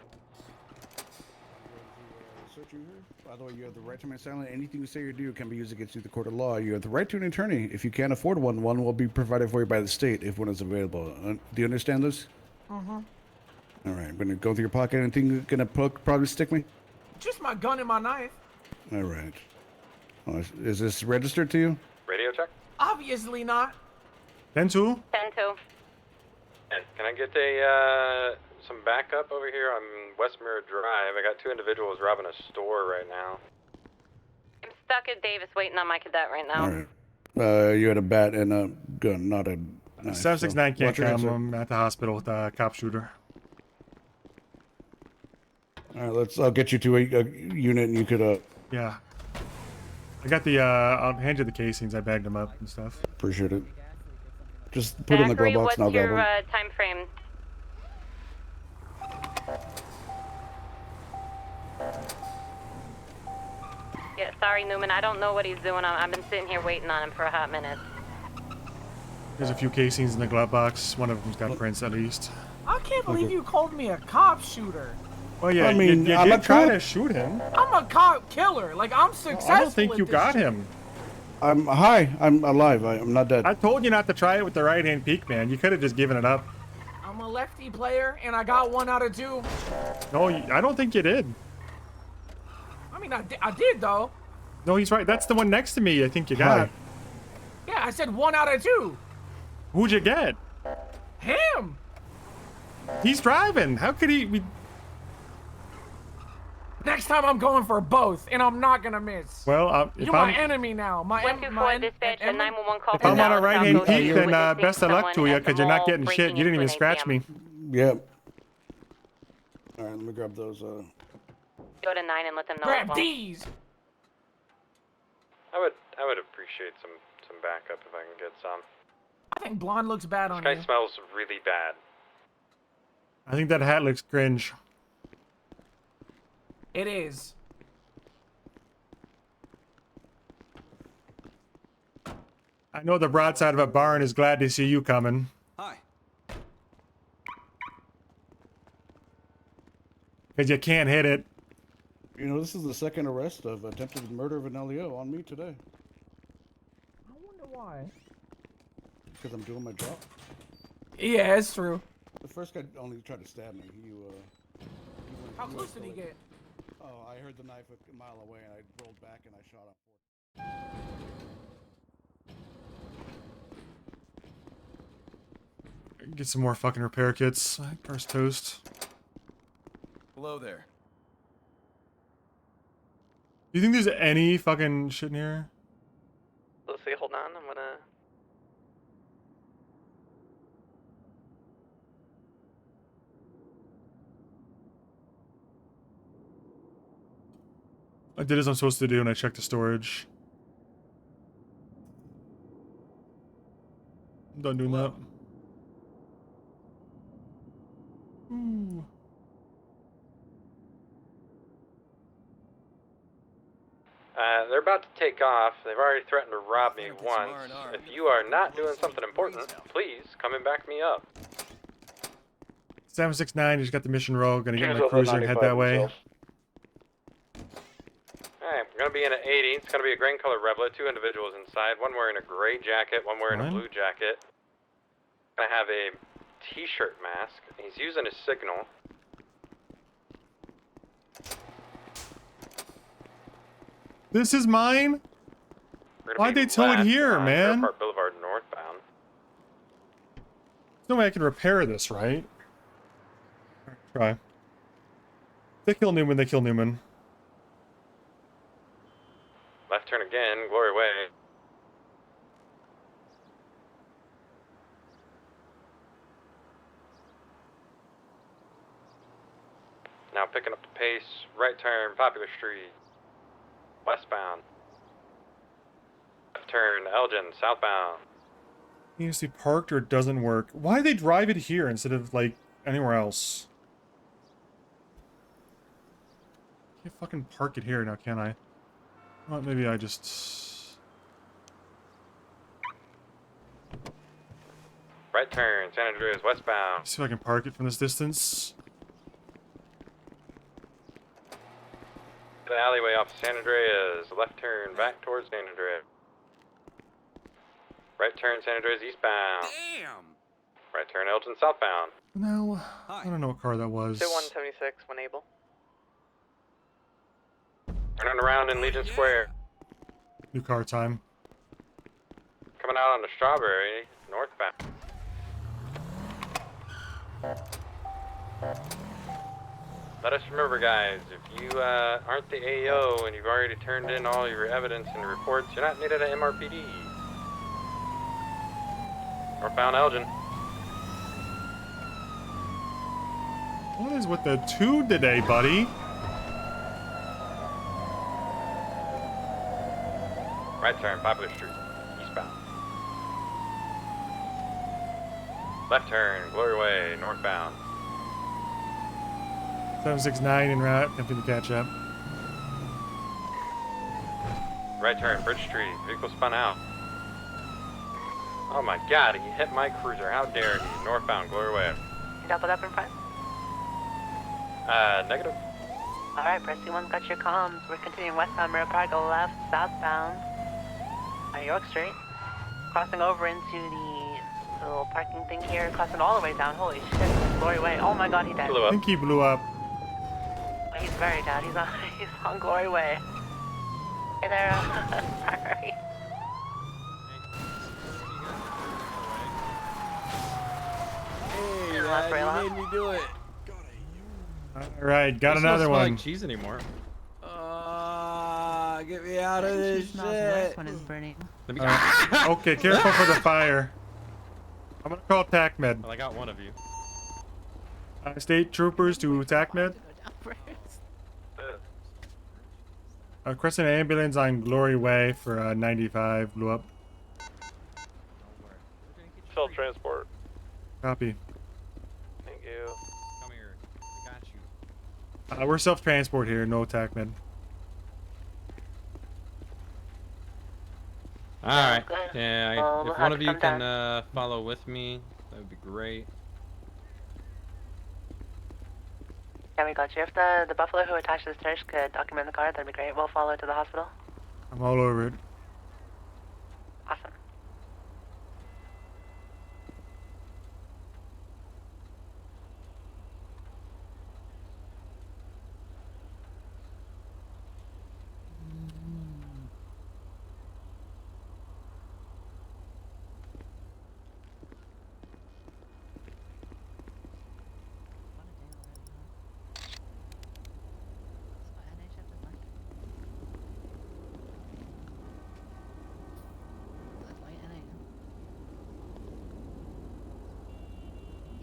By the way, you have the right to remain silent. Anything you say or do can be used against you in the court of law. You have the right to an attorney. If you can't afford one will be provided for you by the state if one is available. Do you understand this? Uh-huh. All right, I'm gonna go through your pocket. Anything gonna probably stick me? Just my gun and my knife. All right. Oh, is this registered to you? Radio check. Obviously not. 10-2? 10-2. Can I get some backup over here on West Mirror Drive? I got 2 individuals robbing a store right now. I'm stuck at Davis waiting on my cadet right now. All right. You had a bat and a gun, not a knife. 769 can't watch your come. headset. I'm at the hospital with a cop shooter. All right, I'll get you to a unit, and you could. Yeah. I got the. I'll hand you the casings. I bagged them up and stuff. Appreciate it. Just put it in the glove box, and I'll grab them. What's your time frame? Yeah, sorry, Newman. I don't know what he's doing. I've been sitting here waiting on him for a hot minute. There's a few casings in the glove box. One of them's got prints at least. I can't believe you called me a cop shooter. Well, yeah, I mean, you I'm did a try cop. to shoot him. I'm a cop killer. Like, I'm successful. I don't think at you this got shit. him. I'm alive. I'm not dead. I told you not to try it with the right-hand peek, man. You could have just given it up. I'm a lefty player, and I got 1 out of 2. No, I don't think you did. I mean, I did, though. No, he's right. That's the one next to me. I think you got. Yeah, I said 1 out of 2. Who'd you get? Him. He's driving. How could he? Next time I'm going for both, and I'm not gonna miss. Well, if You're my I'm enemy now. My 124 dispatch, a 911 call. if I'm on a right-hand South Coast peak, then best of luck to you, because you're not getting shit. You didn't even scratch me. Yep. All right, let me grab those. Go to 9 and let them know. Grab these. I would appreciate some backup if I can get some. I think blonde looks bad on This you. guy smells really bad. I think that hat looks cringe. It is. I know the broadside of a barn is glad to see you coming. Hi. Because you can't hit it. You know, this is the second arrest of attempted murder of an LEO on me today. I wonder why. Because I'm doing my job. Yeah, it's true. The first guy only tried to stab me. He How close did he get? Oh, I heard the knife a mile away, and I rolled back and I shot him. Get some more fucking repair kits. Car's toast. Hello there. You think there's any fucking shit in here? Let's see, hold on, I'm gonna... I did as I'm supposed to do, and I checked the storage. I'm done doing that. Ooh. They're about to take off. They've already threatened to rob me once. If you are not doing something important, please come and back me up. 769, just got the mission roll. Gonna get my cruiser and head that way. Alright, we're gonna be in an 80. It's gonna be a green color Rebel. 2 individuals inside. One wearing a gray jacket, one wearing a blue jacket. Gonna have a t-shirt mask. He's using his signal. This is mine? Why'd they tow it here, man? Airport Boulevard northbound. There's no way I can repair this, right? Try. They kill Newman, they kill Newman. Left turn again, Glory Way. Now picking up the pace, right turn, Popular Street, westbound. Left turn, Elgin, southbound. It needs to be parked or it doesn't work. Why do they drive it here instead of, like, anywhere else? Can't fucking park it here now, can I? Well, maybe I just... Right turn, San Andreas, westbound. See if I can park it from this distance. The alleyway off San Andreas, left turn back towards San Andreas. Right turn, San Andreas eastbound. Damn! Right turn, Elgin southbound. No, I don't know what car that was. 176 when able. Turning around in Legion Square. New car time. Coming out on the Strawberry, northbound. Let us remember, guys, if you aren't the AO and you've already turned in all your evidence and reports, you're not needed at MRPD. Northbound Elgin. What is with the 2 today, buddy? Right turn, Popular Street, eastbound. Left turn, Glory Way, northbound. 769 en route, attempting to catch up. Right turn, Bridge Street, vehicle spun out. Oh my god, he hit my cruiser, how dare he? Northbound, Glory Way. Doubled up in front. Negative. Alright, press C1, got your comms. We're continuing westbound, Mirror Cargo left, southbound. York Street. Crossing over into the little parking thing here, crossing all the way down. Holy shit, Glory Way. Oh my god, he died. I think he blew up. He's very dead. He's on Glory Way. Hey there. Sorry. Hey, man, you made me do it. All right, got This another doesn't smell one. like cheese anymore. Get me out of this smells worse shit. when it's burning. Okay, careful for the fire. I'm gonna call TACMed. Well, I got one of you. State troopers to TACMed. Crescent ambulance on Glory Way for 95 blew up. Self transport. Copy. Thank you. Come here. I got you. We're self-transport here, no TACMed. Alright. Yeah, we'll if have one to of you come can follow with me, that would be great. Yeah, we got you. If the buffalo who attached to the search could document the car, that'd be great. We'll follow to the hospital. I'm all over it. Awesome.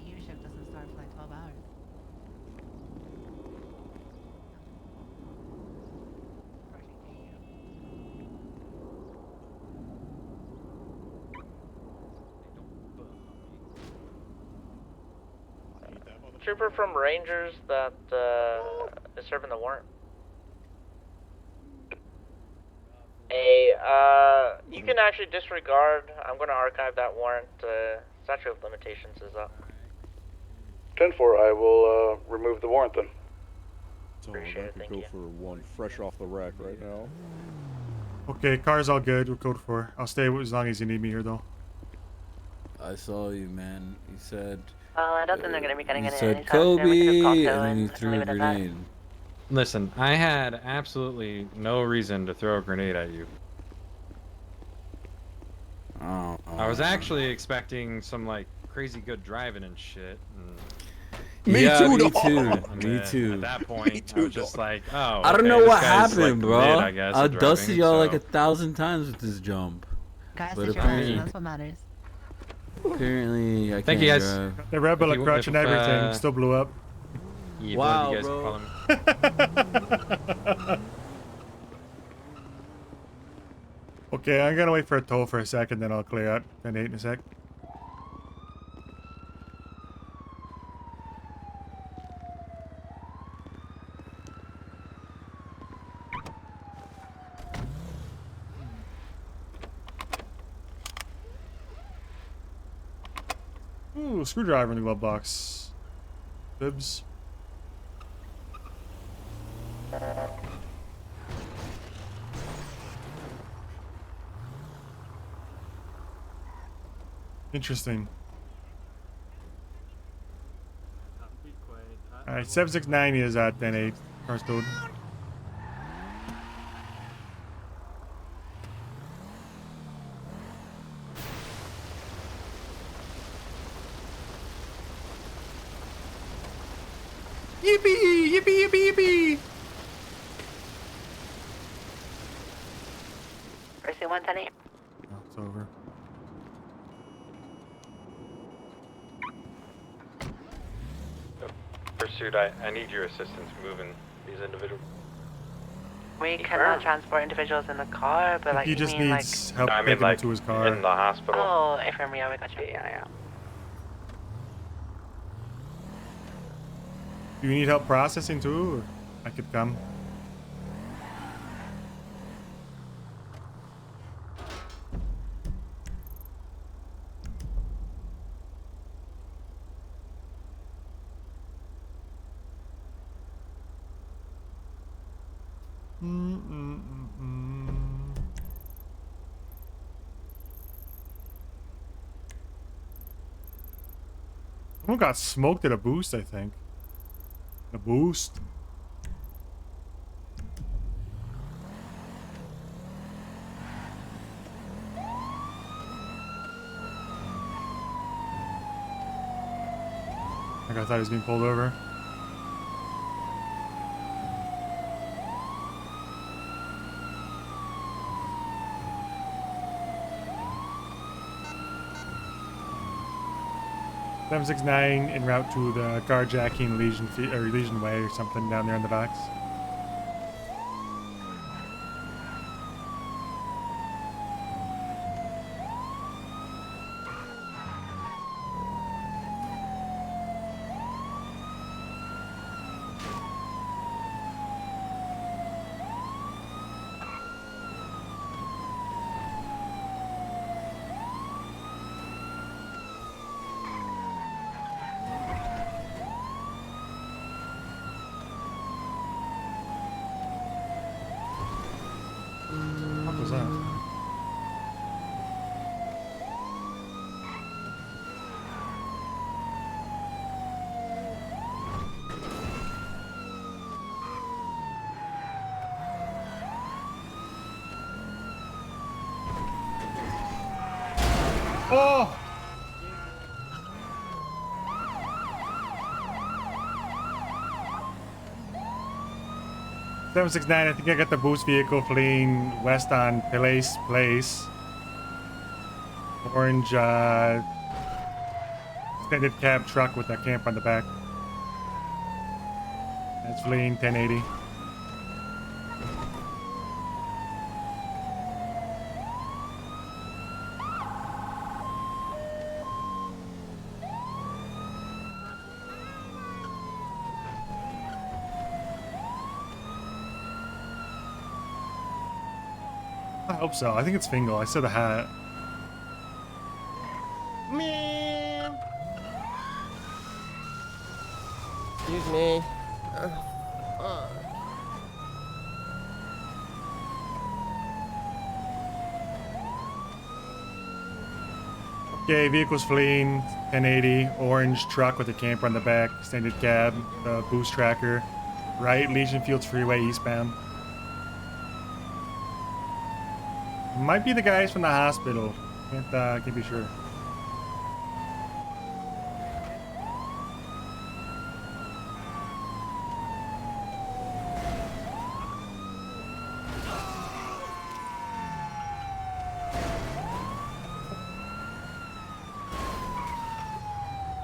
Your shift doesn't start for like 12 hours. Trooper from Rangers that is serving the warrant. Hey, you can actually disregard. I'm going to archive that warrant. Statute of limitations is up. 10-4, I will remove the warrant then. Appreciate it, thank you. For one fresh off the rack right now. Okay, car's all good. We're code 4. I'll stay as long as you need me here, though. I saw you, man. You said. Well, I don't think they're going to be getting You it said anytime soon. We can just call Kobe, Phil and then you and threw leave a it at that. grenade. Listen, I had absolutely no reason to throw a grenade at you. Oh. I was actually expecting some like crazy good driving and shit. Me And too. At that point, I was just like, oh. I don't okay, know this what guy's, happened, like, bro. mid, I guess, I at dusted driving, y'all so. like 1,000 times with this jump. Guys, But it's your apparently, license, that's what matters. apparently I Thank can't you, guys. drive. The Rebel, a crutch and everything, still blew up. Yeah, Wow, you guys bro. call him. Okay, I'm gonna wait for a toll for a second, then I'll clear out. 10-8 in a sec. Ooh, screwdriver in the glove box. Bibs. Interesting. Alright, 769 is at 10-8. Car's towed. Yippee! Yippee! Yippee! Yippee! Mercy 110. Oh, it's over. Pursuit, I need your assistance moving these individuals. We cannot transport individuals in the car, but like He you just mean needs like... help I mean, getting like, into his car. in the hospital. Oh, infirmary, yeah, we got you. Yeah. Do you need help processing too? Or I could come. Someone got smoked at a boost, I think. A boost. Like I thought he was being pulled over. .769 en route to the carjacking Legion Way or something down there in the docks. What was that? Oh! .769, I think I got the boost vehicle fleeing west on Place. Orange, extended cab truck with a camp on the back. That's fleeing 1080. I hope so. I think it's Fingal. I saw the hat. Man. Excuse me. Okay, vehicles fleeing 1080. Orange truck with a camper on the back. Extended cab. Boost tracker. Right, Legion Fields Freeway eastbound. Might be the guys from the hospital. Can't be sure.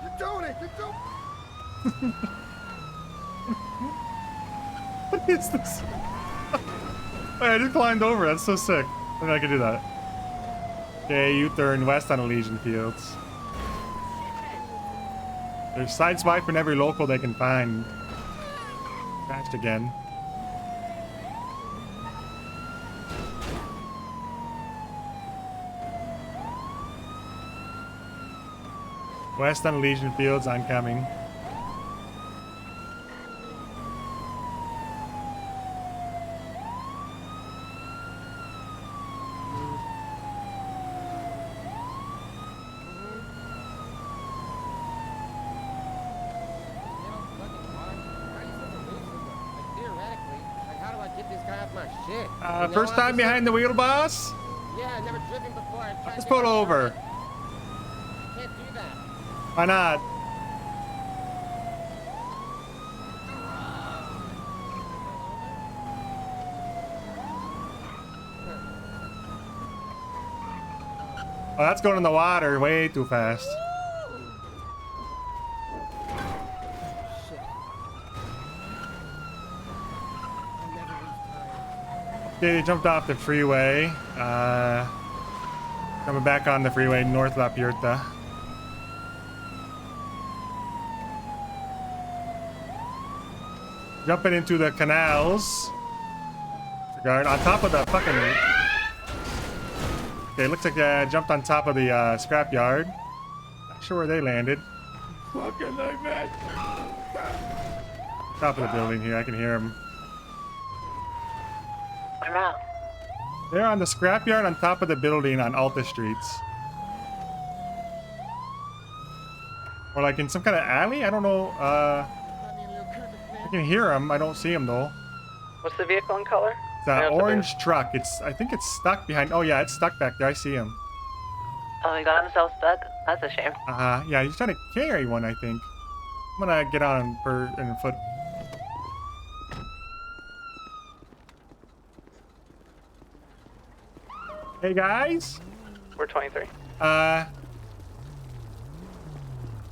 You're doing it. You're doing. What is this? Wait, I just climbed over. That's so sick. I mean, I can do that. Okay, U-turn west on Elysian Fields. They're sideswiping every local they can find. Crashed again. West on Elysian Fields, oncoming. First time behind the wheel, boss? Yeah, I've never driven before. Let's pull over. Can't do that. Why not? Oh, that's going in the water way too fast. Okay, they jumped off the freeway. Coming back on the freeway, North La Puerta. Jumping into the canals. Guard on top of the fucking... Okay, looks like I jumped on top of the scrapyard. Not sure where they landed. Fucking nightmare. Top of the building here, I can hear them. I'm out. They're on the scrapyard on top of the building on Alta Streets. Or like in some kind of alley? I don't know. I can hear them. I don't see them though. What's the vehicle in color? It's an orange truck. I think it's stuck behind. Oh yeah, it's stuck back there. I see him. Oh, he got himself stuck? That's a shame. Yeah, he's trying to carry one, I think. I'm gonna get on in foot. Hey guys. We're 23.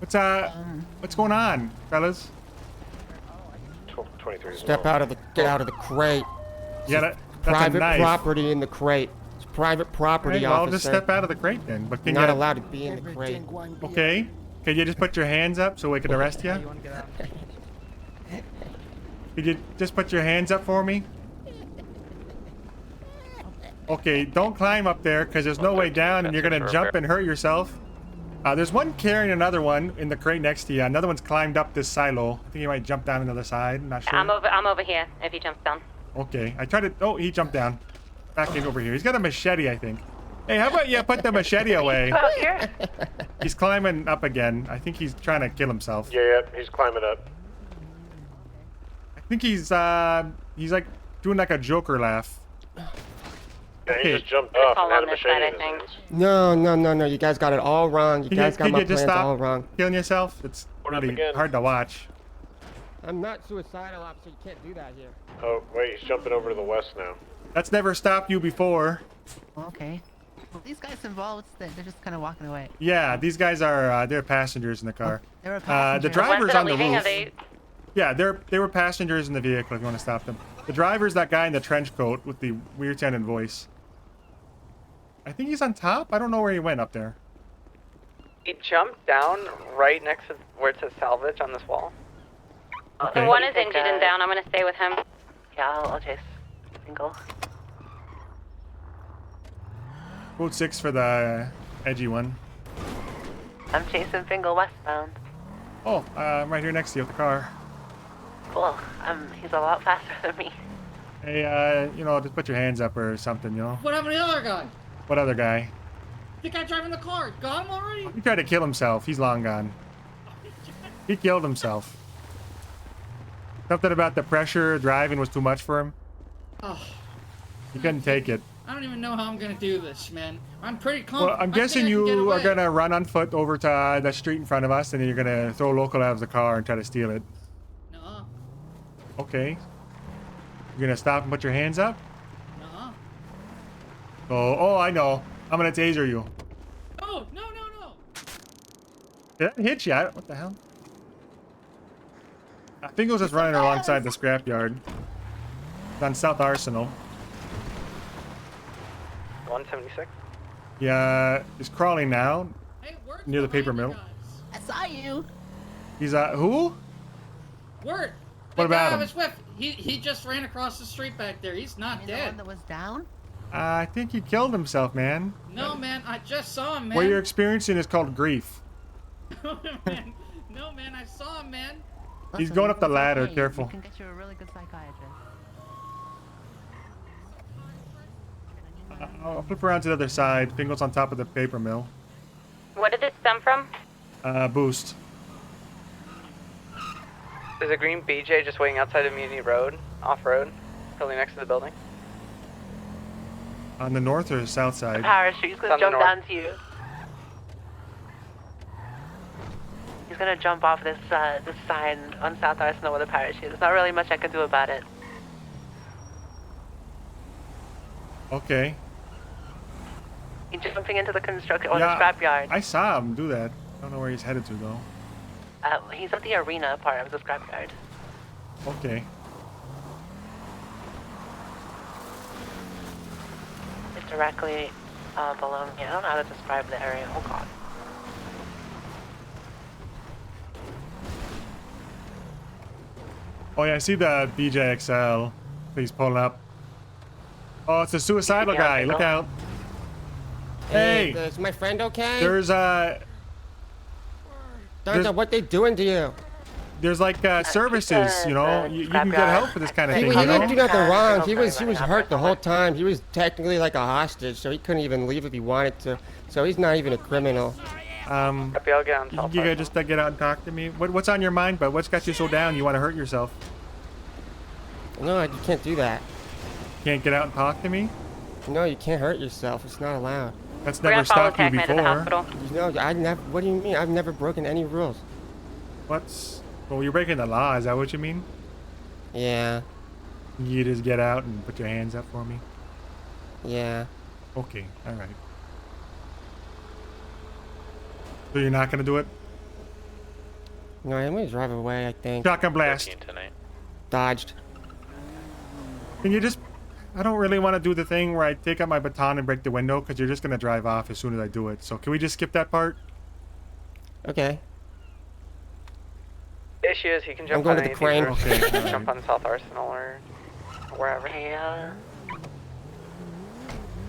What's going on, fellas? 23 as Step well. out of the, get out of the crate. Yeah, that's a Private knife. property in the crate. It's private property, Hey, well, officer. just step out of the crate then. But can Not you, allowed to be in the crate. Okay. Can you just put your hands up so we can arrest you? Could you just put your hands up for me? Okay, don't climb up there because there's no way down and you're going to jump and hurt yourself. There's one carrying another one in the crate next to you. Another one's climbed up this silo. I think he might jump down another side. I'm not sure. I'm over here if he jumps down. Okay, I tried to... Oh, he jumped down. Back in over here. He's got a machete, I think. Hey, how about you put the machete away? Here. He's climbing up again. I think he's trying to kill himself. Yeah, he's climbing up. I think he's like doing like a Joker laugh. Yeah, he just jumped off and had a machete in his hands. No. You guys got it all wrong. You guys got Can my you just plans stop all wrong. killing yourself? It's really hard to watch. I'm not suicidal, officer. You can't do that here. Oh, wait, he's jumping over to the west now. That's never stopped you before. Okay. Well, these guys involved, they're just kind of walking away. Yeah, these guys are they're passengers in the car. They were passengers. The driver's on the leaving, roof. are they? Yeah, they were passengers in the vehicle if you want to stop them. The driver's that guy in the trench coat with the weird sounding voice. I think he's on top. I don't know where he went up there. He jumped down right next to where it says salvage on this wall. Okay. The one is injured and down. I'm gonna stay with him. Yeah, I'll chase single. Code 6 for the edgy one. I'm chasing Fingal westbound. Oh, I'm right here next to you with the car. Cool. He's a lot faster than me. Hey, you know, just put your hands up or something, you know. What happened to the other guy? What other guy? The guy driving the car. Got him already? He tried to kill himself. He's long gone. He killed himself. Something about the pressure driving was too much for him. Oh, He couldn't take it. I don't even know how I'm gonna do this, man. I'm pretty confident. Well, I'm guessing you are gonna run on foot over to the street in front of us, and then you're gonna throw local out of the car and try to steal it. No. Okay. You're gonna stop and put your hands up? No. Oh, I know. I'm gonna taser you. No. Did that hit you? What the hell? I think it was just running alongside the scrapyard. It's on South Arsenal. 176. Yeah, he's crawling now. Near the paper mill. I saw you. He's who? Word. What The guy about I him? was with, he just ran across the street back there. He's not The dead. one that was down? I think he killed himself, man. No, man. I just saw him, man. What you're experiencing is called grief. Man. No, man. I saw him, man. He's going up the ladder, Okay, careful. We can get you a really good psychiatrist. I'll flip around to the other side. Fingal's on top of the paper mill. Where did this stem from? Boost. There's a green BJ just waiting outside of Mutiny Road, off-road, building next to the building. On the north or south side? Parachute. He's gonna On the jump north. down to you. He's gonna jump off this sign on South Arsenal with a parachute. There's not really much I can do about it. Okay. He's jumping into the construction or Yeah, the scrapyard. I saw him do that. I don't know where he's headed to, though. He's at the arena part of the scrapyard. Okay. It's directly below me. I don't know how to describe the area. Oh god. Oh, yeah, I see the BJXL. He's pulling up. Oh, it's a suicidal guy. Look out. Hey! Is my friend okay? There's, Darn, what they doing to you? There's like services, you know. You can get help for this kind of He thing, you didn't do know? nothing wrong. He was hurt the whole time. He was technically like a hostage, so he couldn't even leave if he wanted to. So he's not even a criminal. Copy, I'll get on top. You gotta just get out and talk to me. What's on your mind, but what's got you so down? You want to hurt yourself? No, you can't do that. Can't get out and talk to me? No, you can't hurt yourself. It's not allowed. That's never stopped you before. No, I never. What do you mean? I've never broken any rules. What's Well, you're breaking the law. Is that what you mean? Yeah. You just get out and put your hands up for me? Yeah. Okay, alright. So you're not gonna do it? No, I'm gonna drive away, I think. Shotgun blast. Dodged. Can you just... I don't really want to do the thing where I take out my baton and break the window, because you're just gonna drive off as soon as I do it. So can we just skip that part? Okay. The issue is he can jump going on to the anything. crane. He can Okay, jump on South Arsenal or wherever. Yeah.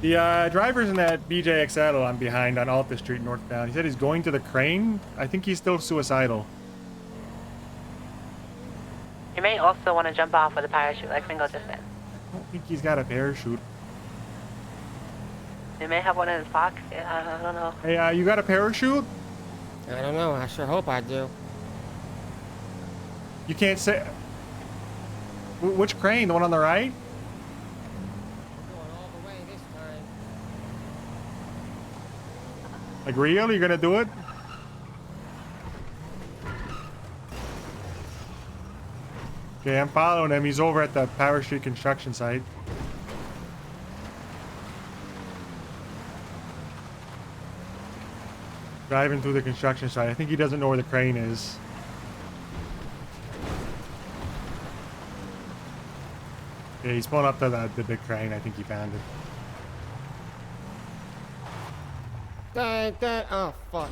The driver's in that BJXL I'm behind on Alta Street northbound. He said he's going to the crane. I think he's still suicidal. You may also want to jump off with a parachute like Fingo just did. I don't think he's got a parachute. You may have one in his pocket. I don't know. Hey, you got a parachute? I don't know. I sure hope I do. You can't say... Which crane? The one on the right? Like, real? You're gonna do it? Okay, I'm following him. He's over at the Power Street construction site. Driving through the construction site. I think he doesn't know where the crane is. Yeah, he's pulling up to the big crane. I think he found it. Oh, fuck.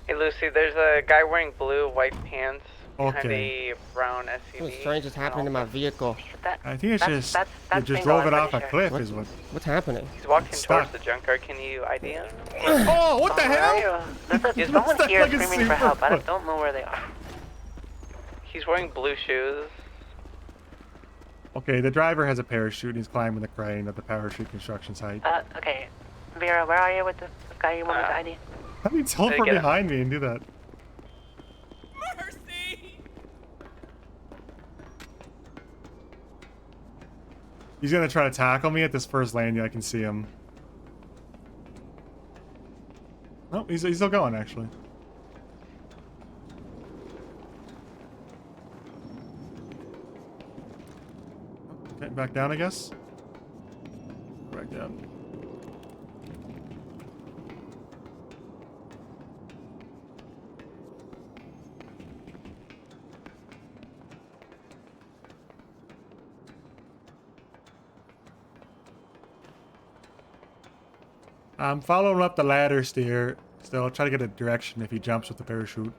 Hey Lucy, there's a guy wearing blue, white pants behind Okay. a brown SUV. Something strange is happening to my vehicle. I think it's just you just Bingo, drove it I'm off a pretty cliff What- is what. What's happening? He's walking Stuck. towards the junkyard. Can you ID him? Oh, what the hell? There's someone That's here like a screaming for help. I super- don't know where they are. He's wearing blue shoes. Okay, the driver has a parachute and he's climbing the crane at the Power Street construction site. Okay. Vera, where are you with this guy you wanted to ID? How do you teleport Take it. behind me and do that? He's gonna try to tackle me at this first landing. I can see him. Oh, he's still going actually. Okay, back down, I guess. Back down. I'm following up the ladder steer. Still, I'll try to get a direction if he jumps with the parachute.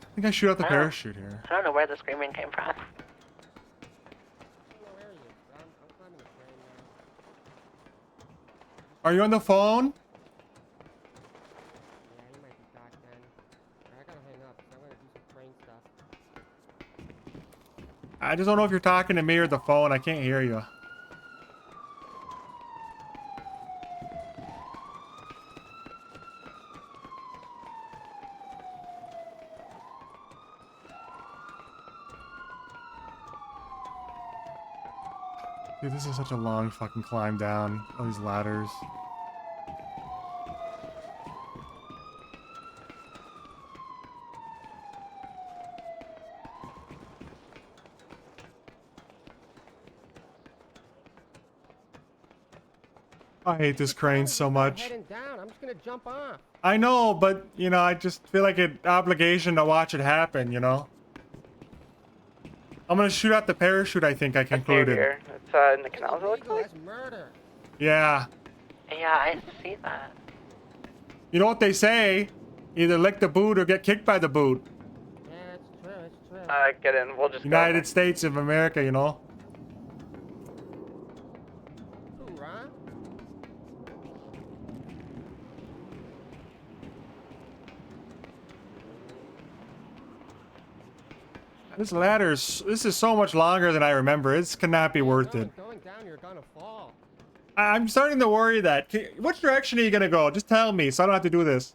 I think I shoot out the parachute here. I don't know where the screaming came from. Are you on the phone? I just don't know if you're talking to me or the phone. I can't hear you. Dude, this is such a long fucking climb down all these ladders. I hate this crane so much. Heading down. I'm just gonna jump off. I know, but, you know, I just feel like an obligation to watch it happen, you know? I'm gonna shoot out the parachute, I think I concluded. Here. It's in the canals, it looks like. That's murder. Yeah. Yeah, I see that. You know what they say? Either lick the boot or get kicked by the boot. Yeah, it's true. It's true. Get in. We'll just United States of America, you know? Hoorah. This is so much longer than I remember. This cannot be worth it. Going down, you're gonna fall. I'm starting to worry that. Which direction are you gonna go? Just tell me so I don't have to do this.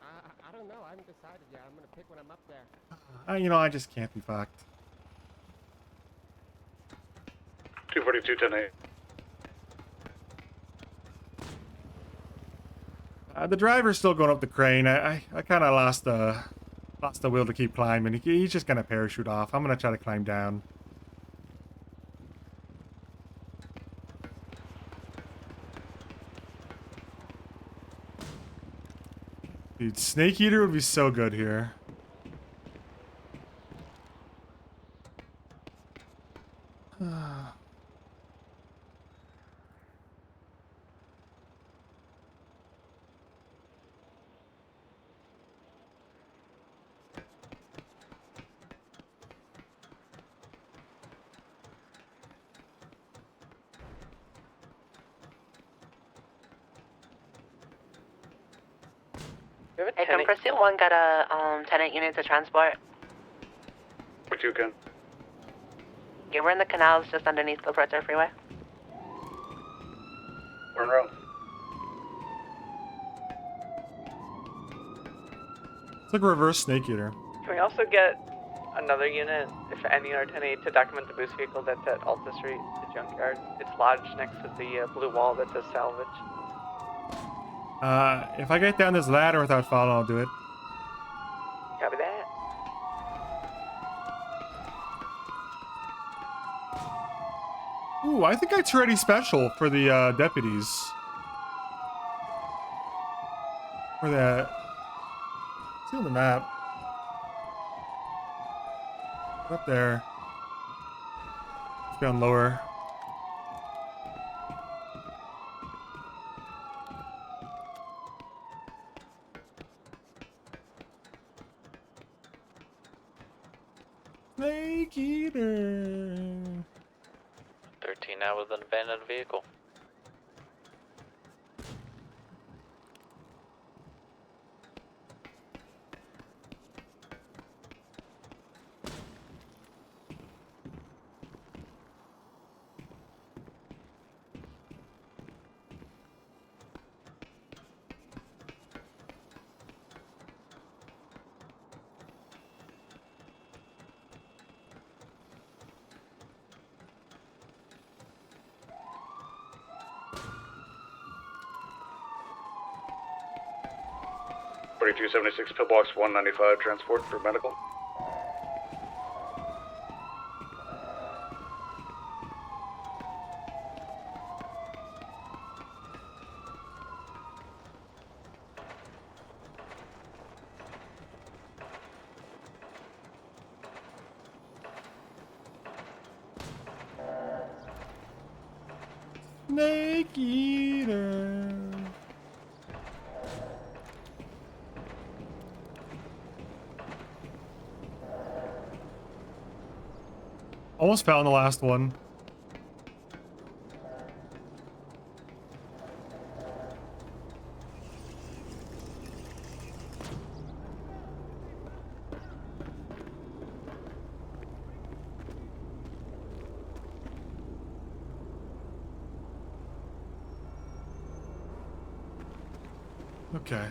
I don't know. I haven't decided yet. I'm gonna pick when I'm up there. You know, I just can't be fucked. 242, 10-8. The driver's still going up the crane. I kind of lost the will to keep climbing. He's just gonna parachute off. I'm gonna try to climb down. Dude, Snake Eater would be so good here. Hey, can Pursuit 1 got a tenant unit to transport? What you can? Yeah, we're in the canals just underneath the Porter Freeway. Turn around. It's like a reverse Snake Eater. Can we also get another unit, if any are 10-8, to document the boost vehicle that's at Alta Street, the junkyard? It's lodged next to the blue wall that says salvage. If I get down this ladder without falling, I'll do it. Copy that. Ooh, I think it's already special for the deputies. For that. See on the map. Up there. It's down lower. Snake Eater. 13 now with an abandoned vehicle. .276 pillbox 195 transport for medical. Snake Eater. Almost fell in the last one. Okay.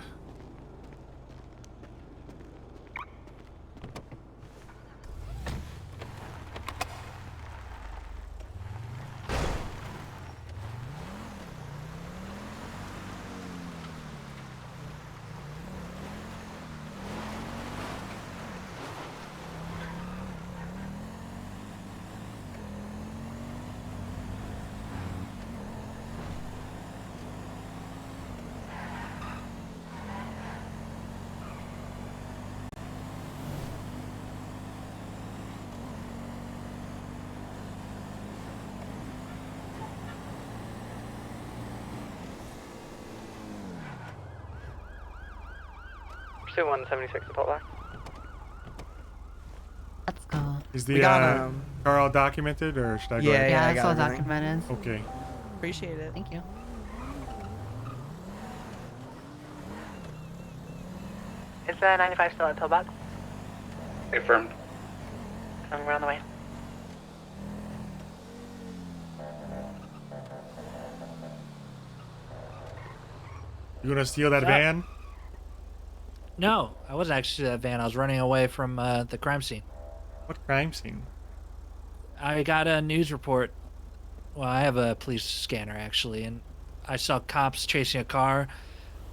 Pursuit 176 to Pullback. Let's go. Is the car all documented, or should I go ahead? Yeah, it's all documented. Okay. Appreciate it. Thank you. Is the 95 still at Pillbox? Affirmed. We're on the way. You gonna steal that van? No, I wasn't actually that van. I was running away from the crime scene. What crime scene? I got a news report. Well, I have a police scanner actually, and I saw cops chasing a car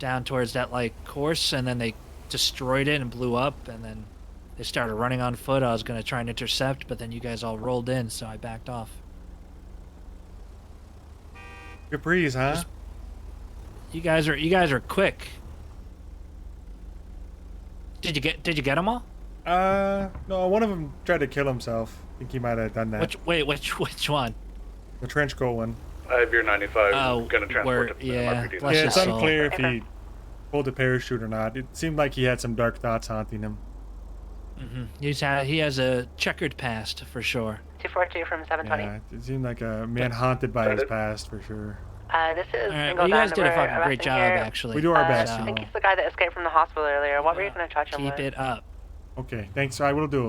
down towards that like course, and then they destroyed it and blew up, and then they started running on foot. I was gonna try and intercept, but then you guys all rolled in, so I backed off. Good breeze, huh? You guys are quick. Did you get them all? No, one of them tried to kill himself. I think he might have done that. Which one? The trench coat one. I have your 95. Oh, Gonna transport to yeah, MRPD. bless Yeah, his it's soul. unclear if he pulled the parachute or not. It seemed like he had some dark thoughts haunting him. He has a checkered past for sure. 242 from 720. Yeah, it seemed like a man haunted by his past for sure. This is All right, Single well, you Dawn guys that did a we're fucking great arresting job, here. actually. We do our best. I think he's the guy that escaped from the hospital earlier. What were you going to charge him with? Keep it up. Okay, thanks. I will do.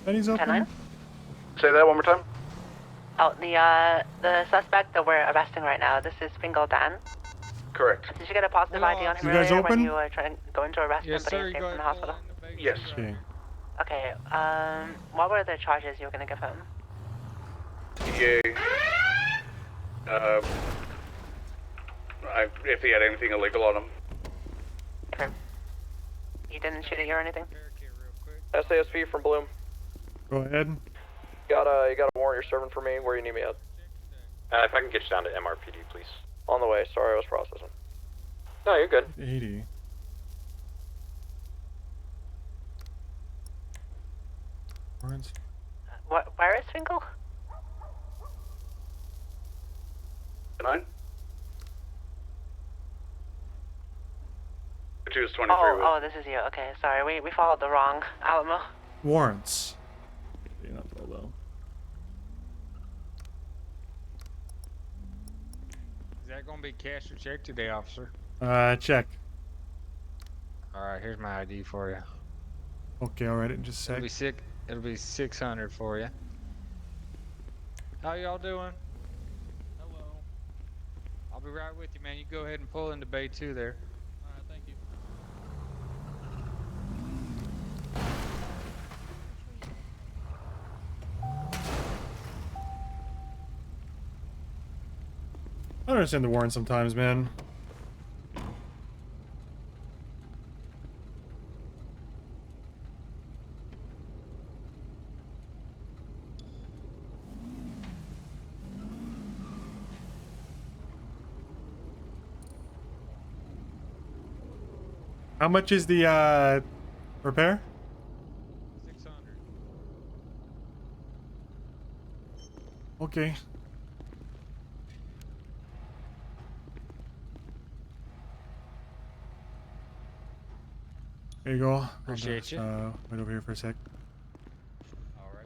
Benny's open. 10-9? Say that one more time. Oh, the suspect that we're arresting right now, this is Fingal Dan. Correct. Did you get a positive ID on him You guys earlier open? when you were trying to go into arrest him, but he escaped from the hospital? Yes. Okay. Okay, what were the charges you were going to give him? Yeah. If he had anything illegal on him. Okay. He didn't shoot at you or anything? SASV from Bloom. Go ahead. You got a warrant you're serving for me. Where you need me at? If I can get you down to MRPD, please. On the way. Sorry, I was processing. No, you're good. 80. Warrants. Where is Fingal? 9? 2 is 23. Oh, this is you. Okay, sorry. We followed the wrong Alamo. Warrants. You're not low. Is that gonna be cash or check today, officer? Check. All right, here's my ID for you. Okay, alright, just a sec. It'll be 600 for you. How y'all doing? Hello. I'll be right with you, man. You go ahead and pull into Bay 2 there. All right, thank you. I don't understand the warrant sometimes, man. How much is the repair? 600. Okay. There you go. Appreciate you. Wait over here for a sec.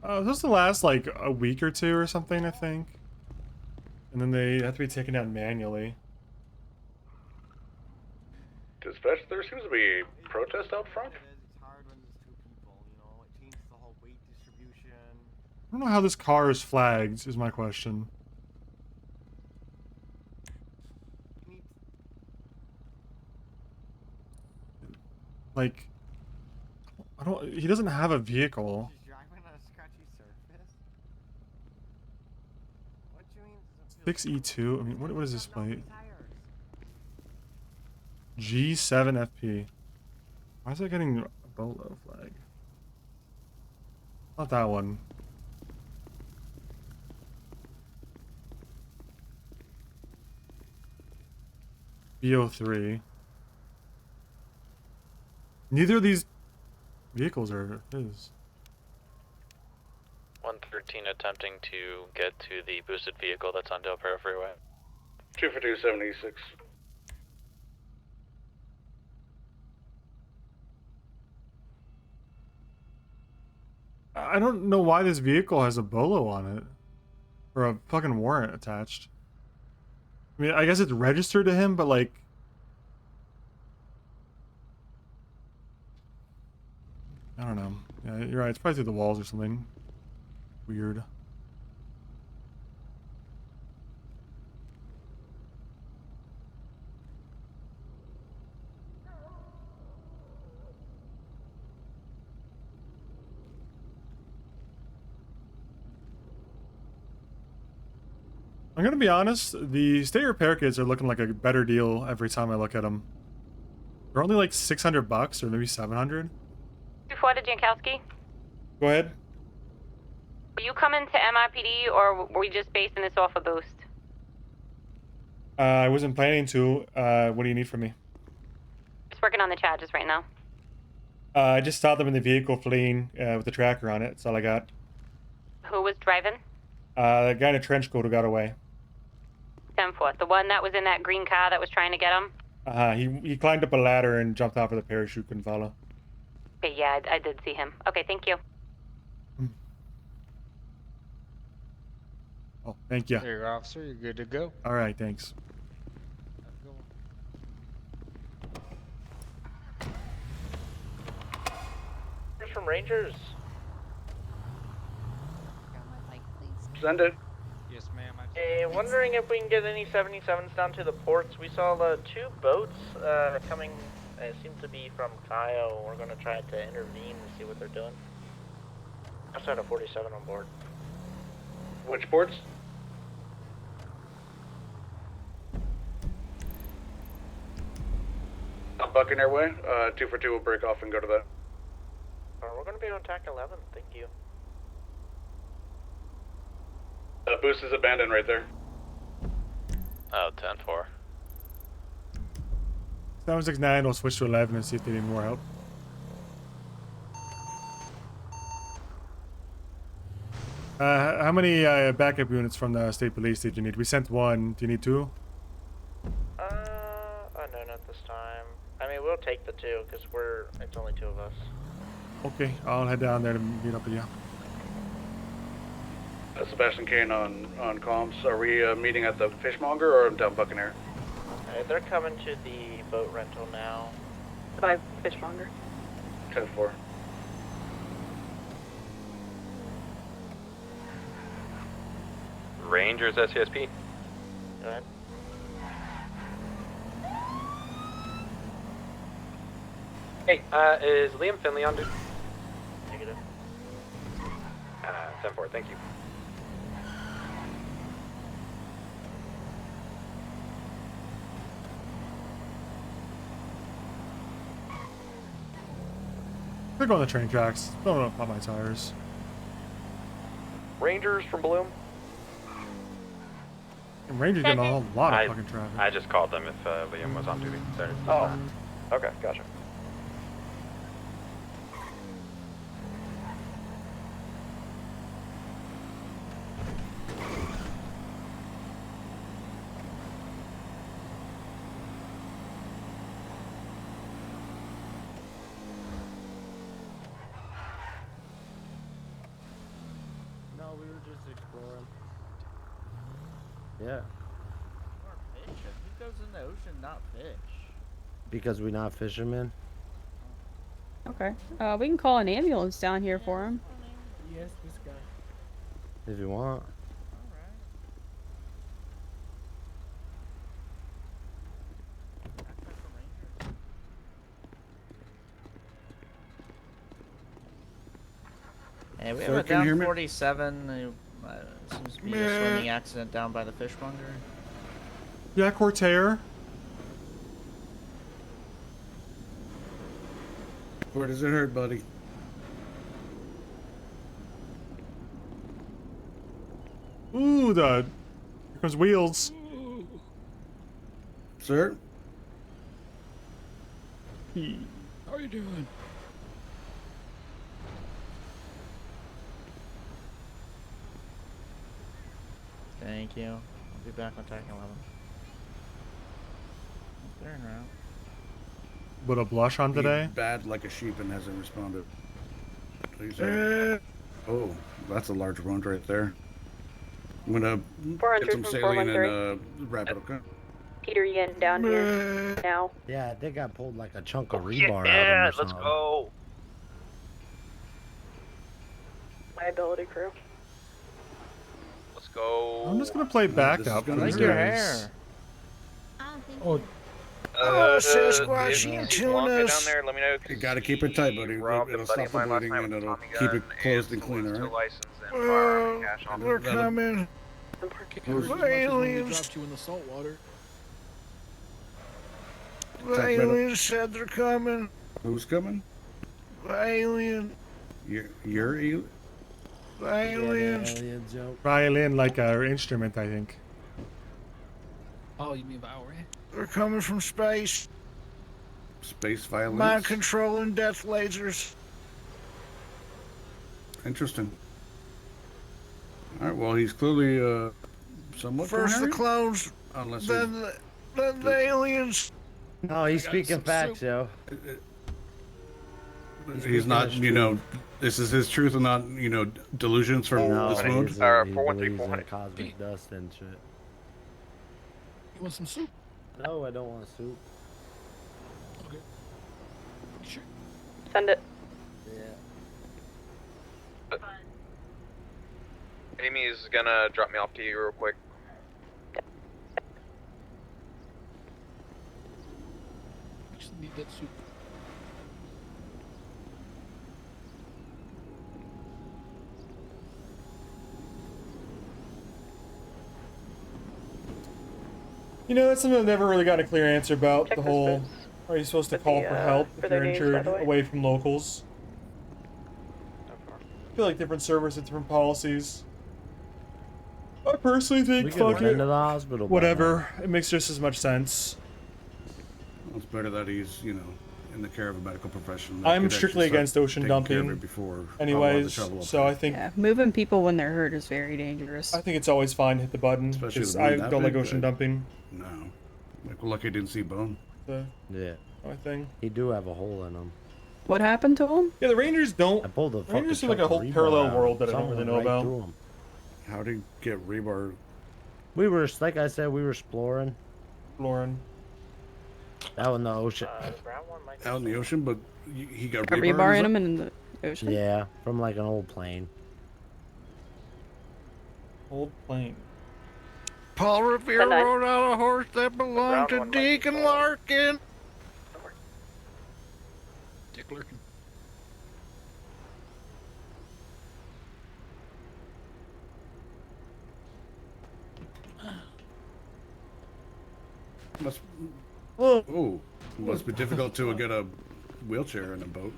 This was the last like a week or two or something, I think. And then they have to be taken out manually. Dispatch, there seems to be a protest out front. I don't know how this car is flagged, is my question. Like, I don't, he doesn't have a vehicle. 6E2, I mean, what is this plate? G7FP. Why is it getting a Bolo flag? Not that one. BO3. Neither of these vehicles are his. 113 attempting to get to the boosted vehicle that's on Del Perro Freeway. 24276. I don't know why this vehicle has a Bolo on it. Or a fucking warrant attached. I mean, I guess it's registered to him, but like... I don't know. Yeah, you're right. It's probably through the walls or something. Weird. I'm gonna be honest, the state repair kits are looking like a better deal every time I look at them. They're only like $600 or maybe 700. 2-4 to Jankowski. Go ahead. Were you coming to MIPD or were we just basing this off a boost? I wasn't planning to. What do you need from me? Just working on the charges right now. I just stopped them in the vehicle fleeing with the tracker on it. That's all I got. Who was driving? The guy in a trench coat who got away. 10-4. The one that was in that green car that was trying to get him? He climbed up a ladder and jumped off with a parachute, couldn't follow. Okay, yeah, I did see him. Okay, thank you. Oh, thank you. There, officer. You're good to go. All right, thanks. From Rangers. Send it. Yes, ma'am. Hey, wondering if we can get any 77s down to the ports. We saw 2 boats coming. Seem to be from Cayo. We're gonna try to intervene and see what they're doing. Outside of 47 on board. Which ports? Buccaneer Way. 2 for 2 will break off and go to that. We're gonna be on TAC 11. Thank you. Boost is abandoned right there. Oh, 10-4. 769 will switch to 11 and see if they need more help. How many backup units from the state police did you need? We sent 1. Do you need 2? No, not this time. I mean, we'll take the 2 because it's only 2 of us. Okay, I'll head down there to meet up with you. Sebastian Kane on comms. Are we meeting at the Fishmonger or down Buccaneer? They're coming to the boat rental now. By Fishmonger. 10-4. Rangers SCSP. Go ahead. Hey, is Liam Finley on, dude? Negative. 10-4, thank you. They're going the train tracks. Don't know about my tires. Rangers from Bloom. And Ranger's getting a whole lot of fucking traffic. I just called them if Liam was on duty. Oh, okay, gotcha. No, we were just exploring. Yeah. Fishing? Who goes in the ocean not fish? Because we're not fishermen. Okay. We can call an ambulance down here for him. Yes, this guy. If you want. And we Sir, have a can you hear down me? 47. Seems to be a swimming accident down by the Fishmonger. Yeah, Cortair. Where does it hurt, buddy? Ooh, here comes Wheels. Sir? How are you doing? Thank you. I'll be back on TAC 11. They're en route. Put a blush on today. He's bad like a sheep and hasn't responded. Please, oh, that's a large wound right there. I'm gonna get some saline and wrap it, okay? Peter Yin down here now. Yeah, they got pulled like a chunk of rebar out of them or let's something. go. Liability crew. Let's go. I'm just gonna play backup. gonna for be these your guys. Oh, Sasquatch, you tune down us. there, let me know. You gotta keep it tight, buddy. It'll stop the bleeding and it'll keep it closed and clean, alright? We're They're coming. The aliens. Dropped you in the salt water. The aliens said they're coming. Who's coming? The alien. You're alien? The aliens. Violin, like an instrument, I think. Oh, you mean Bowery? They're coming from space. Space violence? Mind control and death lasers. Interesting. Alright, well, he's clearly, somewhat First the coherent? clones, Unless then the aliens. No, he's speaking facts, yo. he's not, you know, this is his truth and not, you know, delusions from the smoke? He believes in cosmic dust and shit. You want some soup? No, I don't want soup. Okay. Sure. Send it. Yeah. Amy's gonna drop me off to you real quick. Actually need that soup. You know, that's something I've never really got a clear answer about. The whole, are you supposed to call for help if you're injured away from locals? I feel like different servers have different policies. I personally think, fuck it. To the hospital, Whatever. It makes just as much sense. Well, it's better that he's, you know, in the care of a medical professional. that I'm could strictly actually against start ocean taking care of dumping it before anyways, all the trouble so I think Yeah, moving people when they're hurt is very dangerous. I think it's always fine to hit the button, Especially because the one I that don't like big, ocean but- dumping. No. Like, we're lucky I didn't see bone. Yeah. My thing. He do have a hole in him. What happened to him? Yeah, the Rangers don't. I pulled the Rangers fucking seem like a whole rebar parallel out. world that I don't Someone really know right about. through him. How did he get rebar? We were, like I said, we were exploring. Exploring. Out in the ocean. Out in the ocean, but he got A rebar, rebar in him in the ocean? Yeah, from like an old plane. Old plane. Paul Revere rode out a horse that belonged to Deacon Larkin. Dick Larkin. Must. Oh, must be difficult to get a wheelchair in a boat.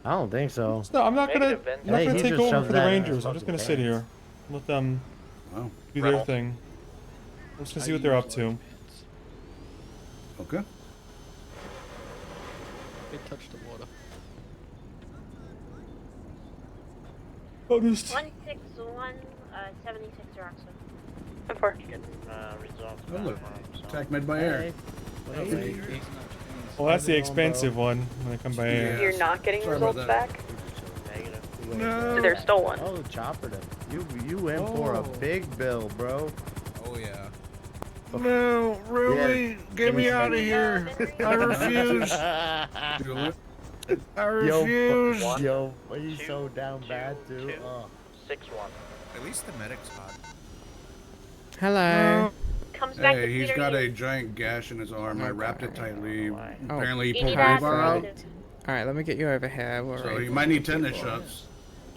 I don't think so. No, I'm not gonna Hey, he take just over shoved for the that in his Rangers. I'm just gonna fucking sit here. pants. Let them Wow. do their thing. I'm just gonna see what they're up to. Okay. They touched the water. Oh, just 161, 76 Roxwood. And 4. Oh, look. Attack made by air. Well, that's the expensive one when they come by air. You're not getting Sorry about results that. back? No. They're stolen. Oh, choppered him. You in for a big bill, bro. Oh yeah. No, really? Yeah. Get me out of here. I refuse. I refuse. Yo, are you so down bad, too? 6-1. At least the medic's hot. Hello. Comes back to Hey, he's Peter got Hughes. a giant gash in his arm. I wrapped it tightly. Oh. Apparently, he You pulled need rebar acid. out. Alright, let me get you over here. We're So right you might need tetanus shots.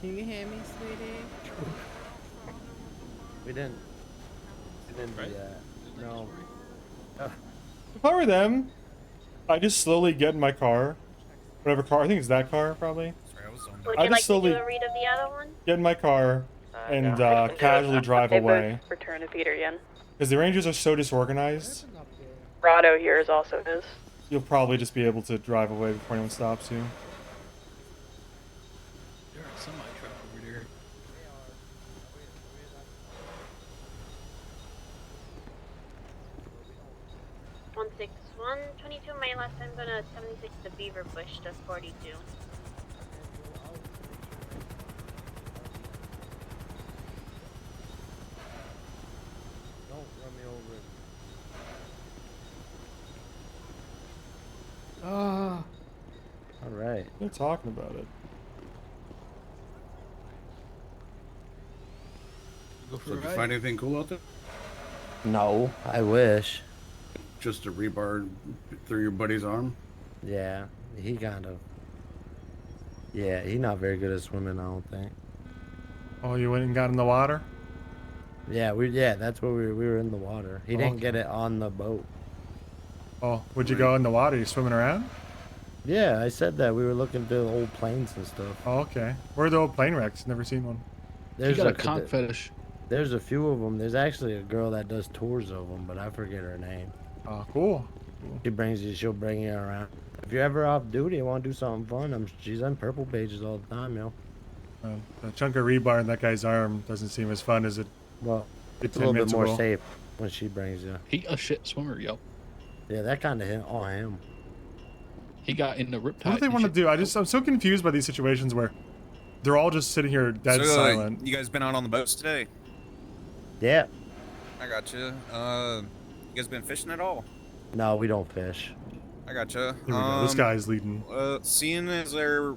Can you hear me, sweetie? We didn't do that. No. If I were them, I just slowly get in my car, whatever car. I think it's that car probably. Would I you just like to slowly do a read of the other one? get in my car and casually drive away. Return to Peter Yen. Because the Rangers are so disorganized, Rado here is also his. you'll probably just be able to drive away before anyone stops you. You're a semi-truck over there. One 122. My last time gonna 76 to Beaver Bush to 42. Don't run me over. Ah. All right. They're talking about it. So did you find anything cool out there? No, I wish. Just a rebar through your buddy's arm? Yeah, he kind of. Yeah, he's not very good at swimming, I don't think. Oh, you went and got in the water? Yeah, that's where we were in the water. He didn't get it on the boat. Oh, would you go in the water? You swimming around? Yeah, I said that we were looking through old planes and stuff. Oh, okay. Where are the old plane wrecks? Never seen one. There's got a conch fetish. There's a few of them. There's actually a girl that does tours of them, but I forget her name. Oh, cool. She'll bring you around. If you're ever off duty and want to do something fun, she's on purple pages all the time, yo. The chunk of rebar in that guy's arm doesn't seem as fun as it. Well, it's a little bit more safe when she brings you. He a shit swimmer, yo. Yeah, that kind of hit on him. He got in the riptide. What do they want to do? I'm so confused by these situations where they're all just sitting here dead silent. You guys been out on the boats today? Yeah. I gotcha. You guys been fishing at all? No, we don't fish. I gotcha. Here we go. This guy's leading. Seeing as they're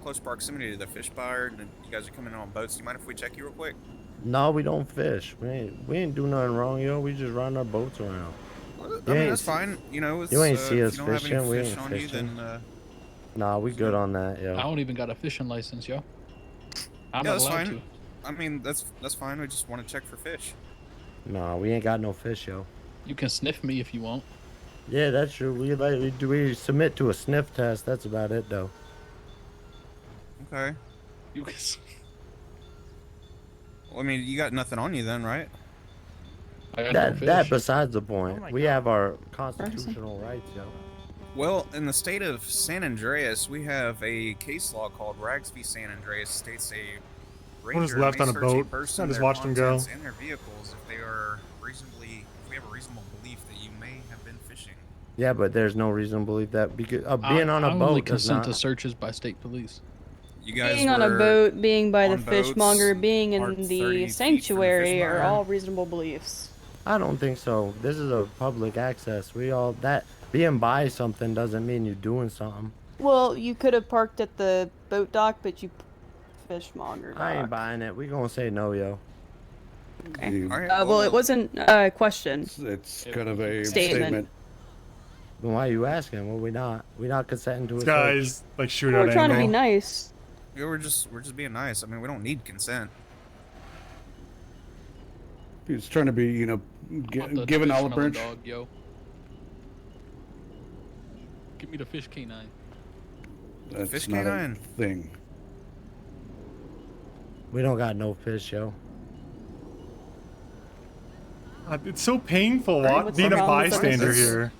close proximity to the fish bar, and you guys are coming on boats, do you mind if we check you real quick? No, we don't fish. We ain't do nothing wrong, yo. We just run our boats around. I mean, that's fine. You know, it's, you ain't see us if you don't fishing. have any We fish ain't on fishing. you, then, nah, we good on that, yo. I don't even got a fishing license, yo. I'm yeah, not that's allowed fine. to. I mean, that's fine. We just want to check for fish. Nah, we ain't got no fish, yo. You can sniff me if you want. Yeah, that's true. We submit to a sniff test. That's about it, though. Okay. You can. Well, I mean, you got nothing on you then, right? That besides the point. We have our constitutional rights, yo. Well, in the state of San Andreas, we have a case law called Rags v. San Andreas. States a One is ranger left may on a search boat. person, I just their watched him go. contents, and their vehicles if they are reasonably, if we have a reasonable belief that you may have been fishing. Yeah, but there's no reason to believe that because being on a I boat only does consent not. to searches by state police. You guys Being on a boat, being by the fishmonger, being Part in 30 the feet from the sanctuary fish are bar. all reasonable beliefs. I don't think so. This is a public access. Being by something doesn't mean you're doing something. Well, you could have parked at the boat dock, but you fishmonger dock. I ain't buying it. We gonna say no, yo. Okay. Well, it wasn't a question. It's kind of a Statement. Then why are you asking? Well, we're not consenting to This a guy's search. like shootout We're trying to be angle. nice. Yeah, we're just being nice. I mean, we don't need consent. He's trying to be, you know, giving olive branch. Dog, yo. Give me the fish canine. That's Fish not canine. a thing. We don't got no fish, yo. It's so painful what's being the a problem with bystander this? here.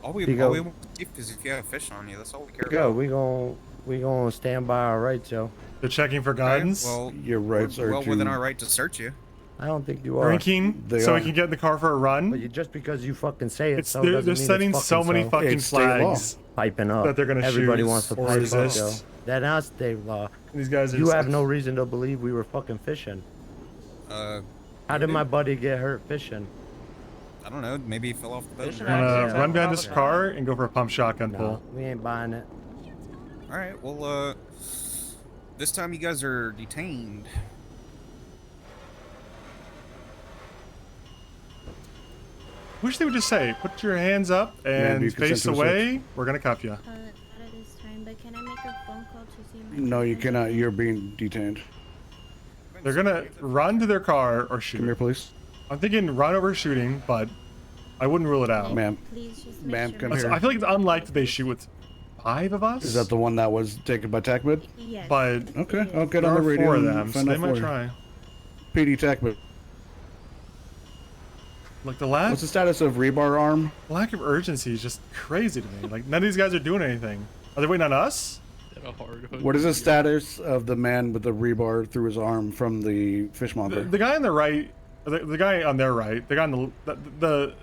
All we go- want is if you have fish on you. That's all we care Yo, about. we gonna stand by our rights, yo. They're checking for Okay, guns. well, Your rights we're are well to within our right to search you. I don't think you are. Drinking, They so are. we can get in the car for a run. But just because you fucking say it, It's so they're doesn't mean setting it's so many so. fucking It's state law. flags Piping up. that they're gonna Everybody shoot wants to or pipe up, resist. yo. That's not state law. These guys are You just- have no reason to believe we were fucking fishing. How did my buddy get hurt fishing? I don't know. Maybe he fell off the boat. I'm gonna run behind this car and go for a pump shotgun No, pull. we ain't buying it. All right. Well, this time you guys are detained. Wish they would just say, "Put your hands up Yeah, do you and face consent to a away. We're gonna cuff you." Not at this time, but can I make a phone call to see my No, you cannot. You're being detained. They're gonna run to their car or shoot. Come here, please. I'm thinking run over shooting, but I wouldn't rule it out. Ma'am. Please just make Ma'am, sure come my- here. I feel like it's unlikely they shoot with 5 of us. Is that the one that was taken by TACMID? Yes. But Okay, I'll get there on the are radio 4 of and them, so find they out might for you. try. PD TACMID. Like the What's the status of rebar arm? lack of urgency is just crazy to me. Like none of these guys are doing anything. Are they waiting on us? What is the status of the man with the rebar through his arm from the fishmonger? The guy on the right, the guy on their right, the guy on the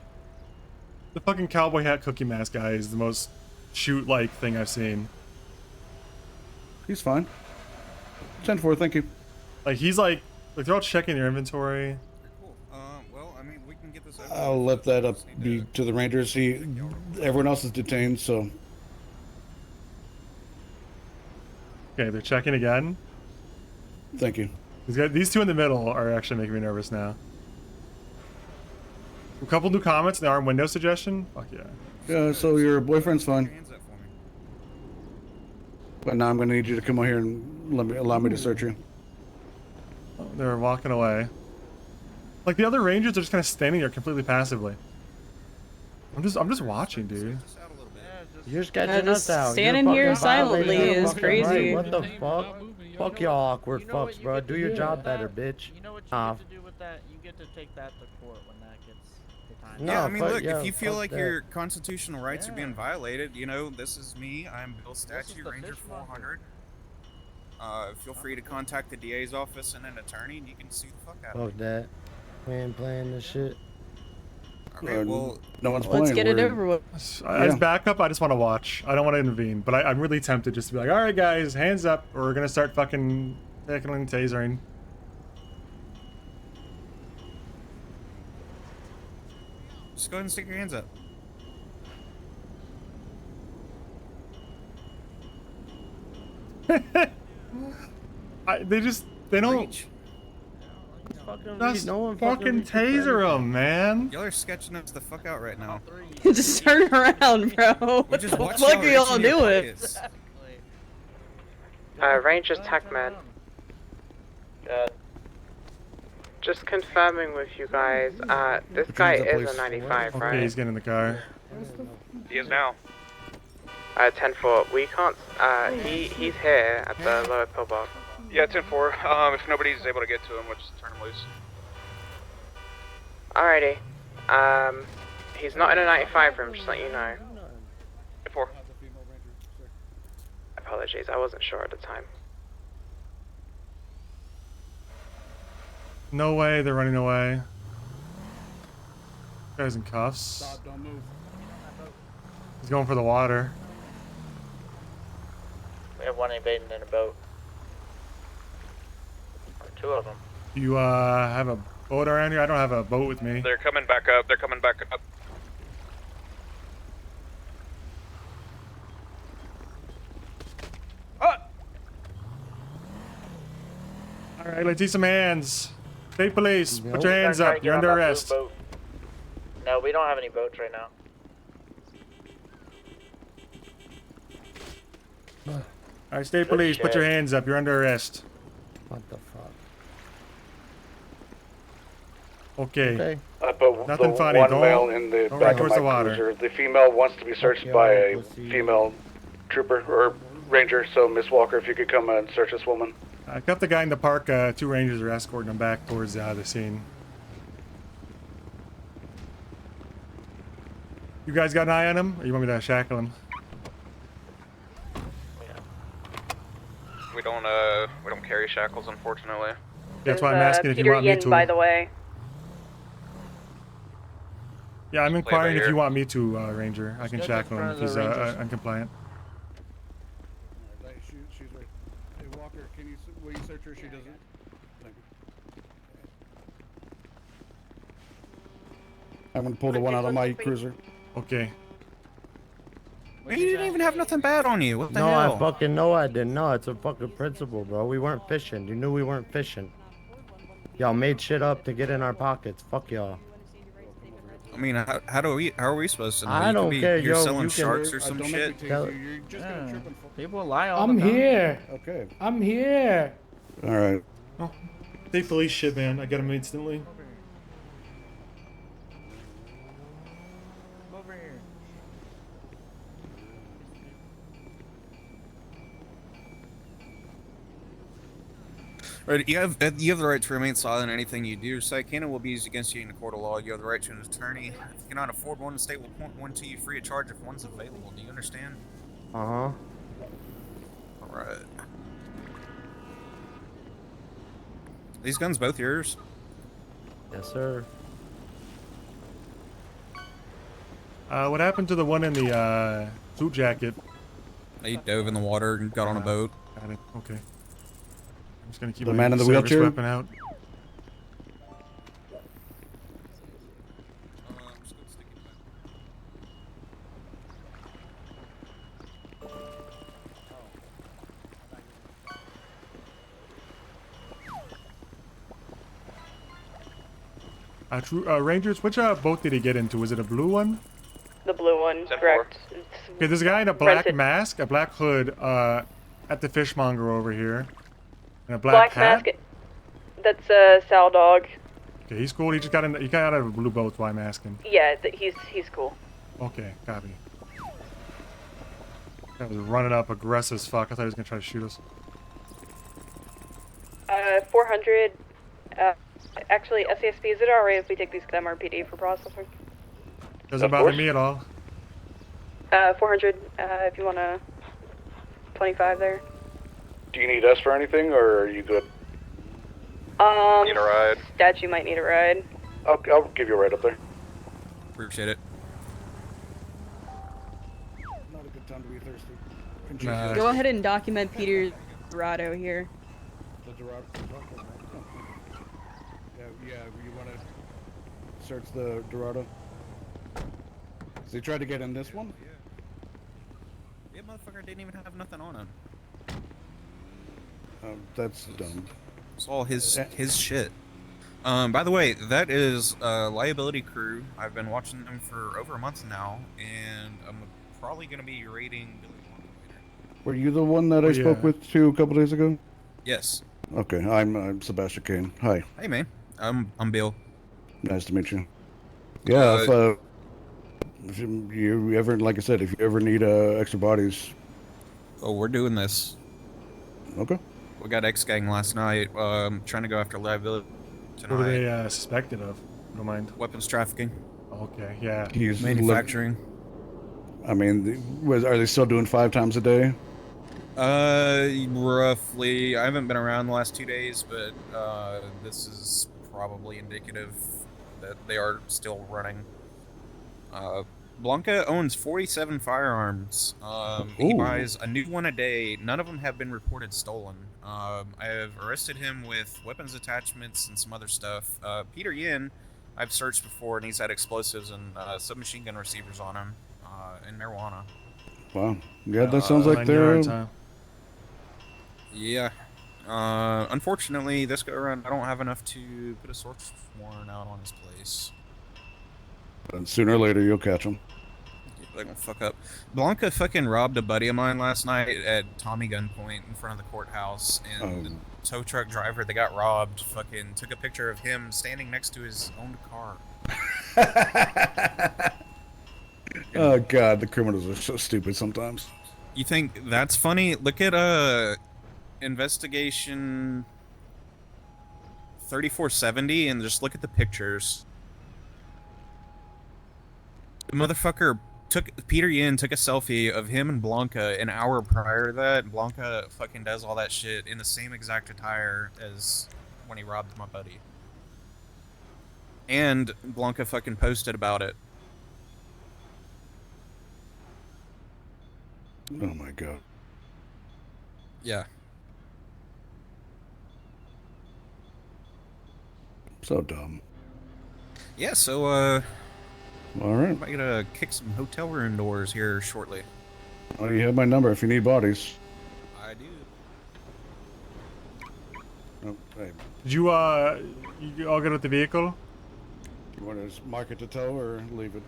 fucking cowboy hat cookie mask guy is the most shoot-like thing I've seen. He's fine. 10-4, thank you. Like he's like they're all checking their inventory. Cool. Well, I mean, we can get this over. I'll let that up be to the Rangers. Everyone else is detained, so Okay, they're checking again. thank you. These 2 in the middle are actually making me nervous now. A couple new comments in the arm window suggestion. Fuck yeah. Yeah, so your boyfriend's fine. But now I'm gonna need you to come over here and allow me to search you. Oh, they're walking away. Like the other rangers are just kind of standing there completely passively. I'm just watching, dude. You're sketching us just out. standing You're here fucking violating silently our is fucking crazy. Right. What the fuck? Fuck y'all awkward fucks, bro. Do your job better, bitch. You know what you get to do with that? You get to take that to court when that gets the time. No, Yeah, I mean, fuck- look, yeah, if you feel fuck like that. your constitutional rights are being violated, you know, this is me. I'm Bill Statue, the Ranger fishmonger. 400. Feel free to contact the DA's office and an attorney, and you can sue the fuck out of me. Fuck that. We ain't playing this shit. Okay, well, no one's Let's playing. get it We're- over with. As backup, I just want to watch. I don't want to intervene, but I'm really tempted just to be like, all right, guys, hands up, or we're gonna start fucking tackling tasering. just go ahead and stick your hands up. They don't. Just fucking taser them, man. Y'all are sketching us the fuck out right now. Just turn around, bro. What the just watch fuck y'all are y'all reach in your doing? pockets. Rangers TechMed. Just confirming with you guys, this guy is a 95, right? Okay, he's getting in the car. He is now. 10-4, we can't, he's here at the lower pillbox. Yeah, 10-4. If nobody's able to get to him, we'll just turn him loose. Alrighty. He's not in a 95 room, just let you know. 10-4. Apologies, I wasn't sure at the time. No way, they're running away. Guy's in cuffs. Stop, don't move. He's going for the water. We have one invading in a boat. Or two of them. You have a boat around here? I don't have a boat with me. They're coming back up. They're coming back up. All right, let's see some hands. State police, put your We're hands gonna try to up. get You're on under that blue arrest. boat. No, we don't have any boats right now. All right, state police, put your hands up. You're under arrest. What the fuck? Okay. I put Nothing the funny. one Don't- male in the don't back run of towards my the water. cruiser. The female wants to be searched by a female trooper or ranger. So, Miss Walker, if you could come and search this woman. I got the guy in the park. 2 rangers are escorting him back towards the scene. You guys got an eye on him, or you want me to shackle him? We don't carry shackles, unfortunately. That's why I'm asking if you Peter want me Yin, to. by the way. Yeah, I'm inquiring if here. you want me to, Ranger. I can Let's shackle get him in if front he's of the Rangers. uncompliant. She's right. Hey, Walker, will you search her? She doesn't. Thank you. I'm gonna pull the one out of my cruiser. Okay. Man, you didn't even have nothing bad on you. What the No, hell? I fucking know I didn't. No, it's a fucking principle, bro. We weren't fishing. You knew we weren't fishing. Y'all made shit up to get in our pockets. Fuck y'all. I mean, how are we supposed to know? I You could don't be care, here yo, selling you can- sharks or some Don't shit. make me Tell- tase you. You're just gonna trip and fall. People lie all I'm the time. here. Okay. I'm here. All right. Oh, state police shit, man. I got him instantly. Come over here. Right, you have the right to remain silent in anything you do. Say canon will be used against you in a court of law. You have the right to an attorney. If you cannot afford one, the state will appoint one to you free of charge if one's available. Do you understand? Uh-huh. Alright. These guns both yours? Yes, sir. What happened to the one in the suit jacket? He dove in the water and got on a boat. Got it. Okay. I'm just gonna keep The my man in the service wheelchair? weapon out. Rangers, which boat did he get into? Was it a blue one? The blue one, correct. Okay, there's a guy in a black rented. mask, a black hood, at the fishmonger over here, and a black hat. mask. That's Sal Dog. Okay, he's cool. He just got in. He got out of a blue boat. That's why I'm asking. Yeah, he's cool. Okay, copy. That was running up aggressive as fuck. I thought he was gonna try to shoot us. 400. Actually, SCSP, is it alright if we take these to MRPD for processing? Doesn't bother me at all. 400. If you wanna 25 there. Do you need us for anything, or are you good? Need a ride. Statue might need a ride. I'll give you a ride up there. Appreciate it. Not a good time to be thirsty. Nah. Go ahead and document Peter's Dorado here. The Dorado. Yeah, you want to search the Dorado? So you tried to get in this one? Yeah, motherfucker didn't even have nothing on him. That's dumb. It's all his shit. By the way, that is Liability Crew. I've been watching them for over a month now, and I'm probably gonna be raiding Billy Wong later. Were you the one that I spoke with a couple days ago? Yes. Okay, I'm Sebastian Kane. Hi. Hey man, I'm Bill. Nice to meet you. Yeah, if you ever, like I said, if you ever need extra bodies. Oh, we're doing this. Okay. We got X-Gang last night. Trying to go after liability tonight. What are they suspected of? Don't mind. Weapons trafficking. Okay, yeah. He's Manufacturing. I mean, are they still doing 5 times a day? Roughly. I haven't been around the last 2 days, but this is probably indicative that they are still running. Blanca owns 47 firearms. He buys a new one a day. None of them have been reported stolen. I have arrested him with weapons attachments and some other stuff. Peter Yin, I've searched before, and he's had explosives and submachine gun receivers on him, and marijuana. Wow. Yeah, that sounds like they're... Yeah. Unfortunately, this go around, I don't have enough to put a search warrant out on his place. And sooner or later, you'll catch them. They're gonna fuck up. Blanca fucking robbed a buddy of mine last night at Tommy gunpoint in front of the courthouse, and the tow truck driver that got robbed fucking took a picture of him standing next to his own car. Oh god, the criminals are so stupid sometimes. You think that's funny? Look at investigation 3470 and just look at the pictures. The motherfucker Peter Yin took a selfie of him and Blanca an hour prior to that. Blanca fucking does all that shit in the same exact attire as when he robbed my buddy. And Blanca fucking posted about it. Oh my god. Yeah. So dumb. Yeah, so, all right. I'm gonna kick some hotel room doors here shortly. Well, you have my number if you need bodies. I do. Oh, hey. Did you all get with the vehicle? You want to just mark it to tow or leave it?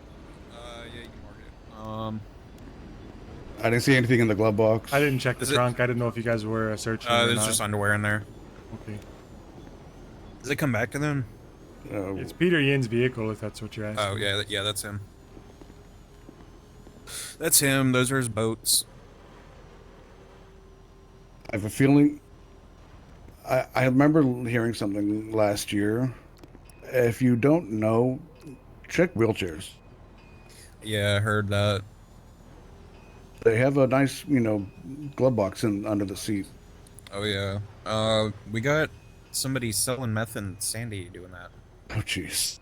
Yeah, you can mark it. I didn't see anything in the glove box. I didn't check the trunk. I didn't know if you guys were searching. or There's not. just underwear in there. Okay. Does it come back to them? It's Peter Yin's vehicle, if that's what you're asking. Oh, yeah, yeah, that's him. That's him. Those are his boats. I have a feeling. I remember hearing something last year. If you don't know, check wheelchairs. Yeah, I heard that. They have a nice, glove box under the seat. Oh, yeah. We got somebody selling meth in Sandy doing that. Oh, jeez.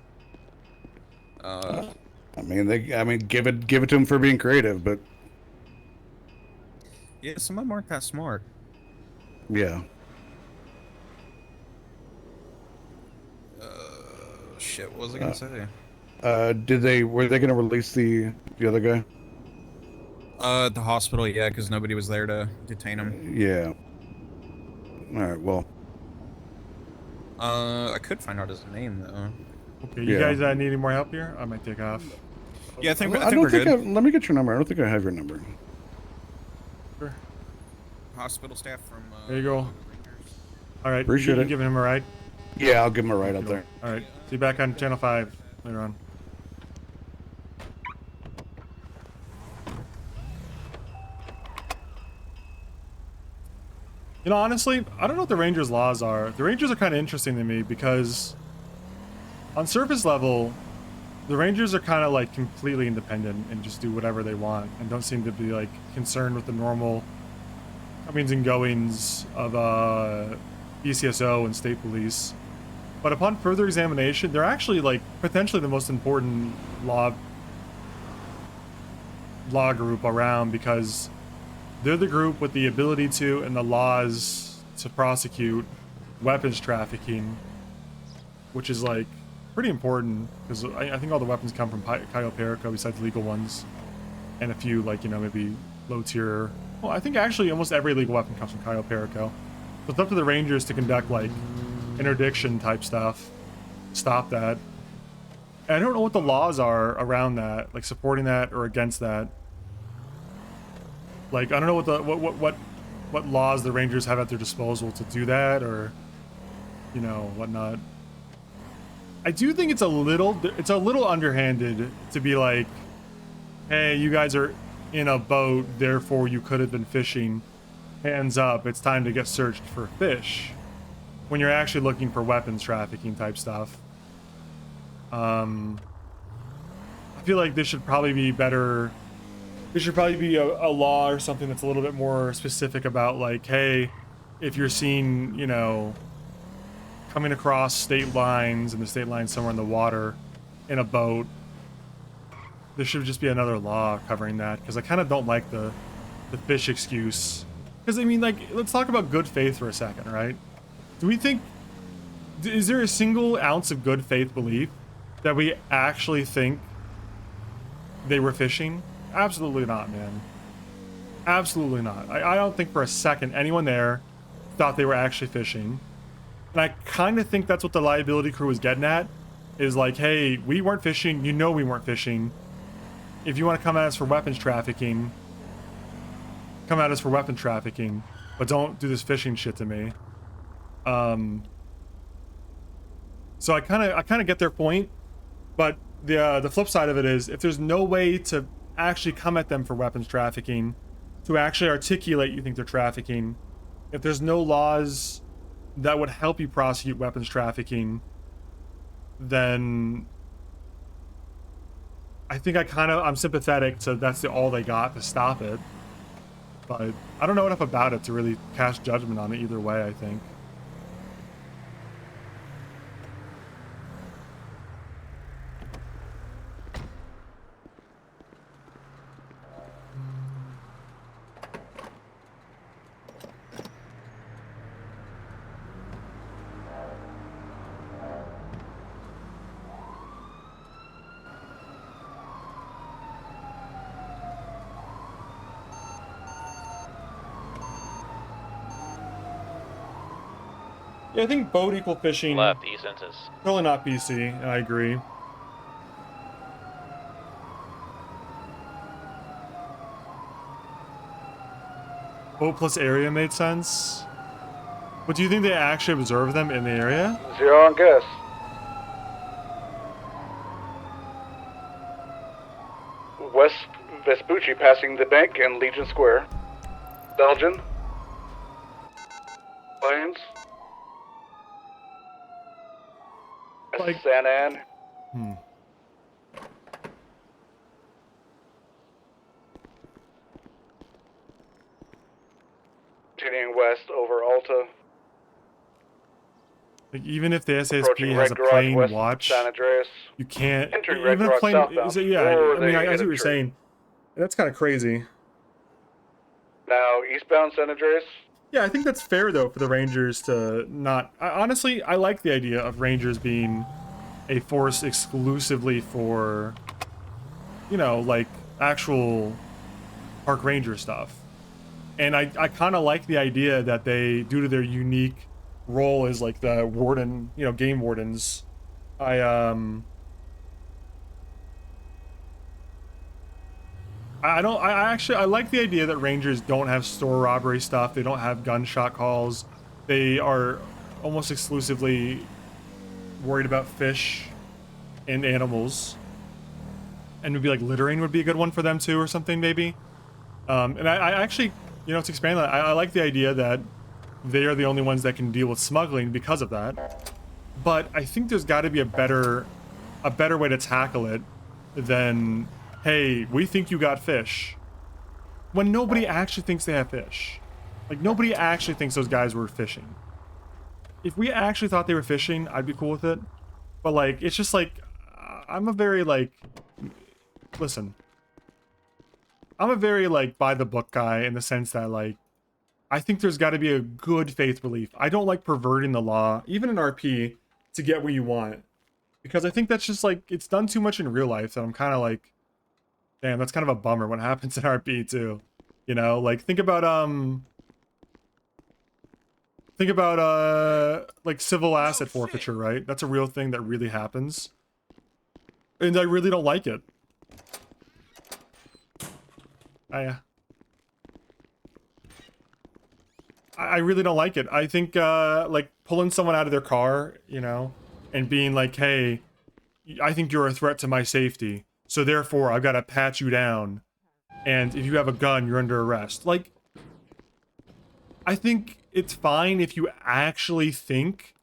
I mean, give it to them for being creative, but yeah, some of them aren't that smart. Yeah. Shit, what was I gonna say? Were they gonna release the other guy? At the hospital, yeah, because nobody was there to detain him. Yeah. All right. Well. I could find out his name though. Okay, you guys need any more help here? I might take off. Yeah, I think I we're good. Let me get your number. I don't think I have your number. Sure. Hospital staff from. There you go. All right. Appreciate you it. giving him a ride? Yeah, I'll give him a ride up there. All right. See you back on Channel 5 later on. You know, honestly, I don't know what the Rangers' laws are. The Rangers are kind of interesting to me because on surface level, the Rangers are kind of like completely independent and just do whatever they want and don't seem to be like concerned with the normal comings and goings of BCSO and state police. But upon further examination, they're actually like potentially the most important law group around because they're the group with the ability to and the laws to prosecute weapons trafficking, which is like pretty important because I think all the weapons come from Cayo Perico besides legal ones, and a few like, you know, maybe low tier. Well, I think actually almost every legal weapon comes from Cayo Perico. So it's up to the Rangers to conduct like interdiction type stuff, stop that. And I don't know what the laws are around that, like supporting that or against that. Like, I don't know what laws the Rangers have at their disposal to do that, or, you know, whatnot. I do think it's a little underhanded to be like, hey, you guys are in a boat, therefore you could have been fishing. Hands up, it's time to get searched for fish. When you're actually looking for weapons trafficking type stuff. I feel like this should probably be better. There should probably be a law or something that's a little bit more specific about like, hey, if you're seen, you know, coming across state lines and the state line somewhere in the water in a boat, there should just be another law covering that, because I kind of don't like the fish excuse. Because I mean, like, let's talk about good faith for a second, right? Do we think, is there a single ounce of good faith belief that we actually think they were fishing? Absolutely not, man. Absolutely not. I don't think for a second anyone there thought they were actually fishing. And I kind of think that's what the liability crew was getting at. Is like, hey, we weren't fishing. You know we weren't fishing. If you want to come at us for weapons trafficking, come at us for weapons trafficking. But don't do this fishing shit to me. So I kind of get their point. But the flip side of it is, if there's no way to actually come at them for weapons trafficking, to actually articulate you think they're trafficking, if there's no laws that would help you prosecute weapons trafficking, then I think I'm sympathetic to that's all they got to stop it. But I don't know enough about it to really cast judgment on it either way, I think. Yeah, I think boat equal fishing. Left, east census. Probably not PC, and I agree. Boat plus area made sense. But do you think they actually observe them in the area? 0 on guess. West Vespucci passing the bank and Legion Square. Belgian. Plains. Like, San Ann. Continuing west over Alta. Like, even if the SASP Approaching has a Red Garage plane west watch, San Andreas. you can't. Entering Red Even a Garage plane, southbound. yeah, Or I mean, they I hit see a what you're tree. saying. That's kind of crazy. Now eastbound San Andreas. Yeah, I think that's fair though for the Rangers to not. Honestly, I like the idea of Rangers being a force exclusively for, you know, like actual park ranger stuff. And I kind of like the idea that they, due to their unique role as like the warden, you know, game wardens, I like the idea that Rangers don't have store robbery stuff. They don't have gunshot calls. They are almost exclusively worried about fish and animals. And maybe like littering would be a good one for them too or something maybe. And I actually, you know, to expand on that, I like the idea that they are the only ones that can deal with smuggling because of that. But I think there's got to be a better way to tackle it than, hey, we think you got fish. When nobody actually thinks they have fish. Like, nobody actually thinks those guys were fishing. If we actually thought they were fishing, I'd be cool with it. But, like, it's just like, I'm a very, like, listen. I'm a very, like, by-the-book guy in the sense that, like, I think there's got to be a good faith belief. I don't like perverting the law, even in RP, to get what you want. Because I think that's just, like, it's done too much in real life that I'm kind of like, damn, that's kind of a bummer when it happens in RP, too. You know, like, think about, like, civil asset forfeiture, right? That's a real thing that really happens. And I really don't like it. I really don't like it. I think, like, pulling someone out of their car, you know, and being like, hey, I think you're a threat to my safety, so therefore I've got to pat you down, and if you have a gun, you're under arrest. Like, I think it's fine if you actually think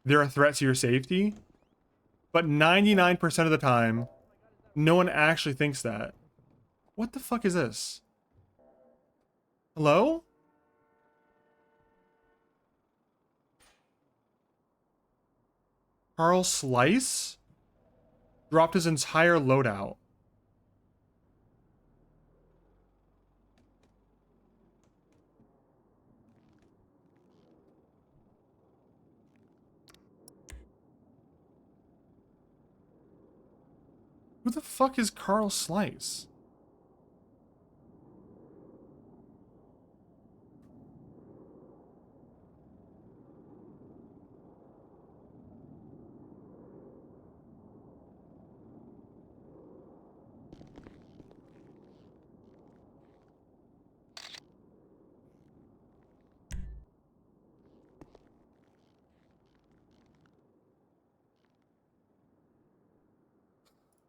they're a threat to your safety, but 99% of the time, no one actually thinks that. What the fuck is this? Hello? Carl Slice? Dropped his entire loadout. Who the fuck is Carl Slice?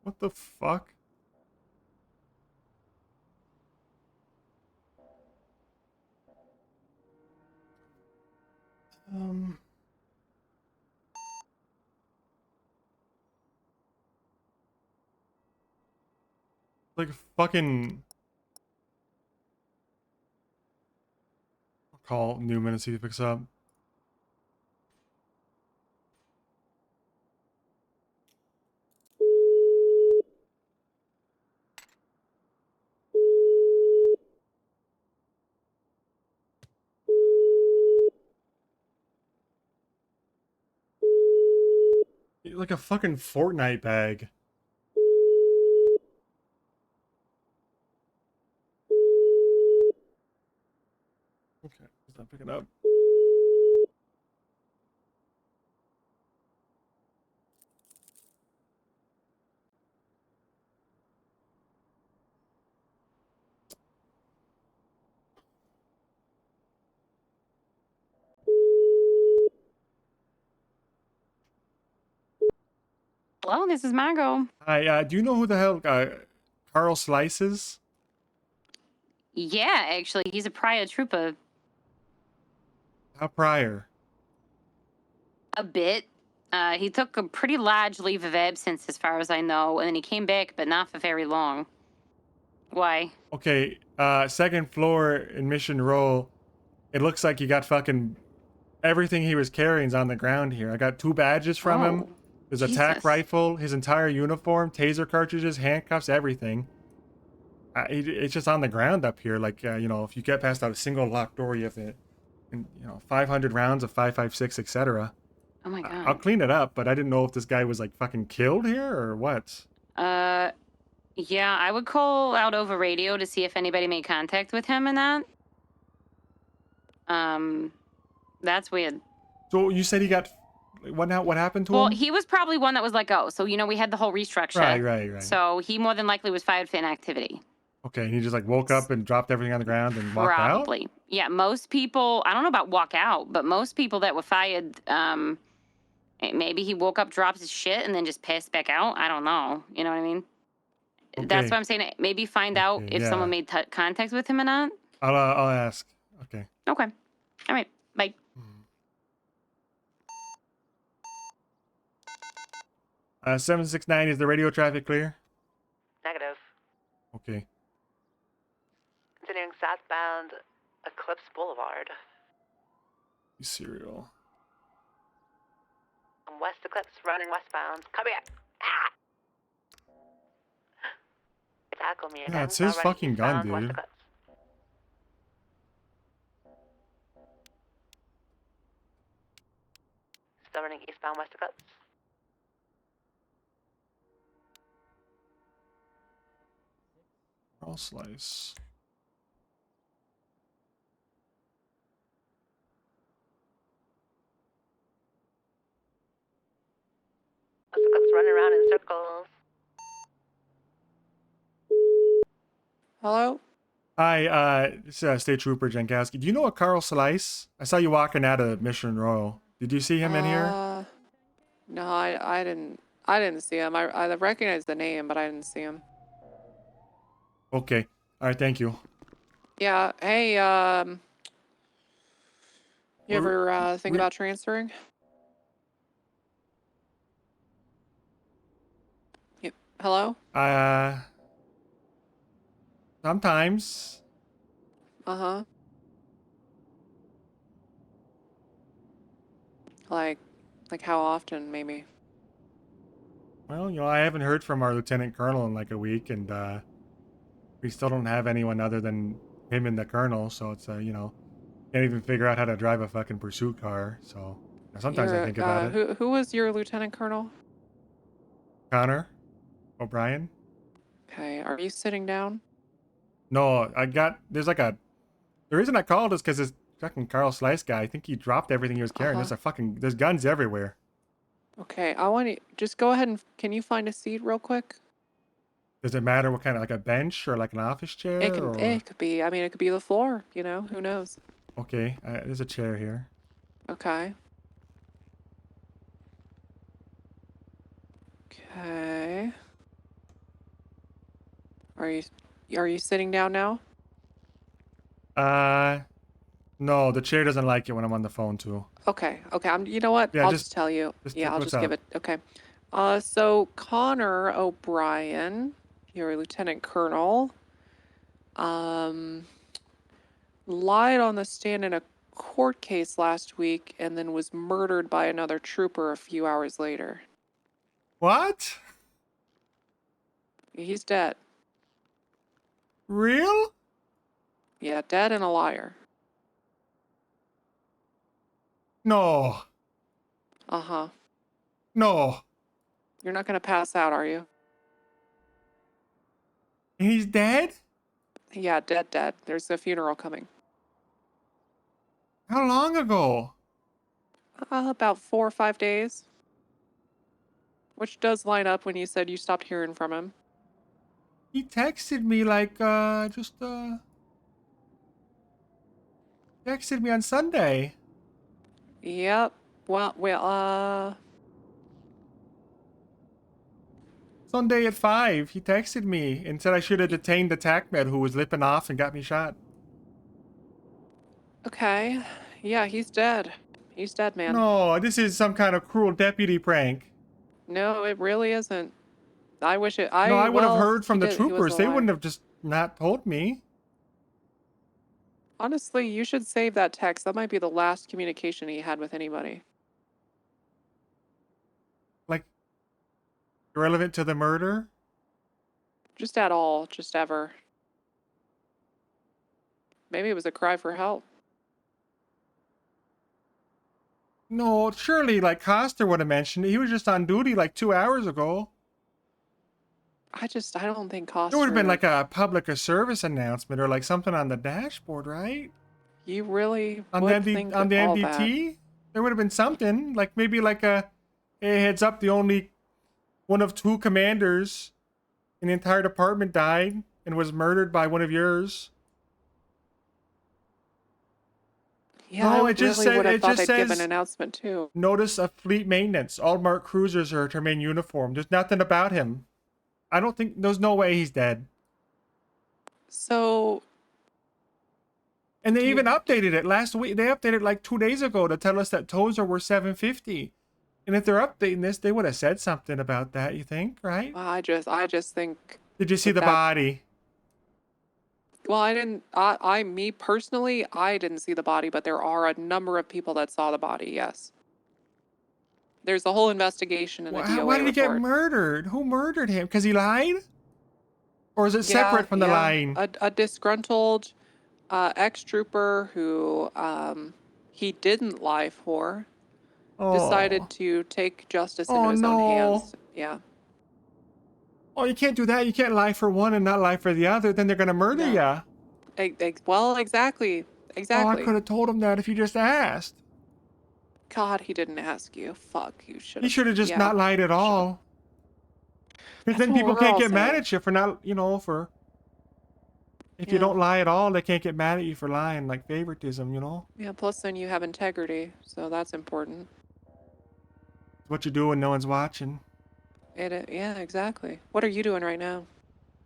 What the fuck? Like fucking... I'll call Newman and see if he picks up. Like a fucking Fortnite bag. Okay, he's not picking up. Hello, this is Margot. Hi, do you know who the hell Carl Slice is? Yeah, actually, he's a prior trooper. How prior? A bit. He took a pretty large leave of absence, as far as I know, and then he came back, but not for very long. Why? Okay, second floor in Mission Row. It looks like he got fucking... Everything he was carrying is on the ground here. I got 2 badges from him. His attack Jesus. rifle, his entire uniform, taser cartridges, handcuffs, everything. It's just on the ground up here. Like, you know, if you get past a single locked door, you have to, you know, 500 rounds of 5.56, etc. Oh my god. I'll clean it up, but I didn't know if this guy was like fucking killed here or what. Yeah, I would call out over radio to see if anybody made contact with him and that. That's weird. So you said he got... What now? What happened to Well, him? he was probably one that was let go. So, you know, we had the whole restructure. Right. So he more than likely was fired for inactivity. Okay, and he just like woke up and dropped everything on the ground and walked out? Probably. Yeah, most people, I don't know about walk out, but most people that were fired Maybe he woke up, dropped his shit, and then just passed back out. I don't know. You know what I mean? That's Okay. what I'm saying. Maybe find out if yeah. someone made contact with him or not. I'll ask. Okay. Okay. All right. Bye. 769, is the radio traffic clear? Negative. Okay. Continuing southbound Eclipse Boulevard. Serial. West Eclipse running westbound. Come here. Ah! Tackle me again. Yeah, it's his Already fucking gun, eastbound, West dude. Eclipse. Still running eastbound West Eclipse. I'll slice. West Eclipse running around in circles. Hello? Hi, this is State Trooper Jankowski. Do you know a Carl Slice? I saw you walking out of Mission Royal. Did you see him in here? No, I didn't see him. I recognize the name, but I didn't see him. Okay. All right, thank you. Yeah. Hey, you ever think about transferring? Yep. Hello? Sometimes. Uh-huh. Like how often, maybe? Well, I haven't heard from our Lieutenant Colonel in like a week, and we still don't have anyone other than him and the Colonel, so it's can't even figure out how to drive a fucking pursuit car. So sometimes I think about it. Who was your lieutenant colonel? Connor O'Brien. Okay, are you sitting down? No, the reason I called is because this fucking Carl Slice guy, I think he dropped everything he was carrying. There's guns everywhere. Okay, I want to just go ahead and can you find a seat real quick? Does it matter what kind of, like a bench or like an office chair? It could be. I mean, it could be the floor. Who knows? Okay, there's a chair here. Okay. Okay. Are you sitting down now? No, the chair doesn't like it when I'm on the phone too. Okay. You know what? Yeah, I'll just tell you. I'll what's just give up? it. Okay. So Connor O'Brien, your lieutenant colonel, lied on the stand in a court case last week and then was murdered by another trooper a few hours later. What? He's dead. Real? Yeah, dead and a liar. No. Uh-huh. No. You're not gonna pass out, are you? And he's dead? Yeah, dead. There's a funeral coming. How long ago? About 4 or 5 days. Which does line up when you said you stopped hearing from him. He texted me like texted me on Sunday. Yep. Well, Sunday at 5, he texted me and said I should have detained the TACMED who was lipping off and got me shot. okay. Yeah, he's dead. He's dead, man. No, this is some kind of cruel deputy prank. No, it really isn't. I wish it. No, I would have heard from the he was troopers. They alive. wouldn't have just not told me. Honestly, you should save that text. That might be the last communication he had with anybody. Like, irrelevant to the murder? Just at all. Just ever. Maybe it was a cry for help. No, surely, like, Coster would have mentioned it. He was just on duty like 2 hours ago. I don't think Coster... There would have been like a public service announcement or like something on the dashboard, right? You really on would the think on the all MDT? that. There would have been something, like maybe like a hey, heads up, the only one of 2 commanders in the entire department died and was murdered by one of yours. Yeah, No, I it just really said would have it thought just they'd give an says announcement too. notice of fleet maintenance. All marked cruisers are to remain uniform. There's nothing about him. I don't think there's no way he's dead. So. And they even updated it last week. They updated like 2 days ago to tell us that tows are worth $750. And if they're updating this, they would have said something about that. You think, right? I just think. Did you see the body? Well, I didn't. Me personally, I didn't see the body, but there are a number of people that saw the body. Yes. There's a whole investigation in the DOA Why did he get report. murdered? Who murdered him? Because he lied? Or is it separate from the lying? A disgruntled ex-trooper who he didn't lie for decided to take justice into his own hands. Yeah. Oh, you can't do that. You can't lie for one and not lie for the other. Then they're going to murder ya. Well, exactly. Oh, I could have told him that if you just asked. God, he didn't ask you. Fuck, you should. He should have just not lied at all. Because then what people we're can't all get mad saying. at you for not, if you don't lie at all, they can't get mad at you for lying, like favoritism, Yeah, plus then you have integrity, so that's important. It's what you do when no one's watching. Yeah, exactly. What are you doing right now?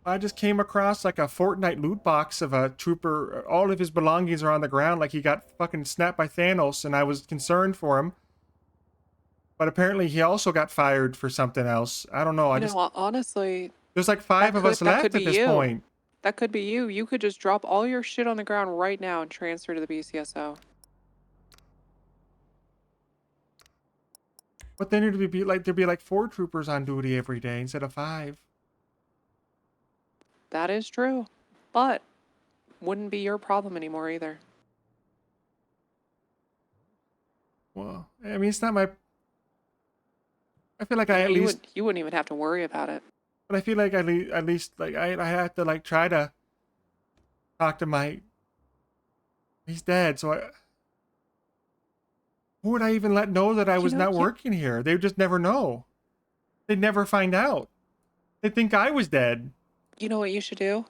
I just came across like a Fortnite loot box of a trooper. All of his belongings are on the ground like he got fucking snapped by Thanos, and I was concerned for him. But apparently he also got fired for something else. I don't know. Honestly, there's like 5 of us left at this point. That could be you. You could just drop all your shit on the ground right now and transfer to the BCSO. But then there'd be like 4 troopers on duty every day instead of 5. That is true, but wouldn't be your problem anymore either. Well, I mean, it's not my. I feel like at least you wouldn't even have to worry about it. But I feel like at least like I have to like try to talk to my. He's dead, so who would I even let know that I was not working here? They would just never know. They'd never find out. They'd think I was dead. You know what you should do?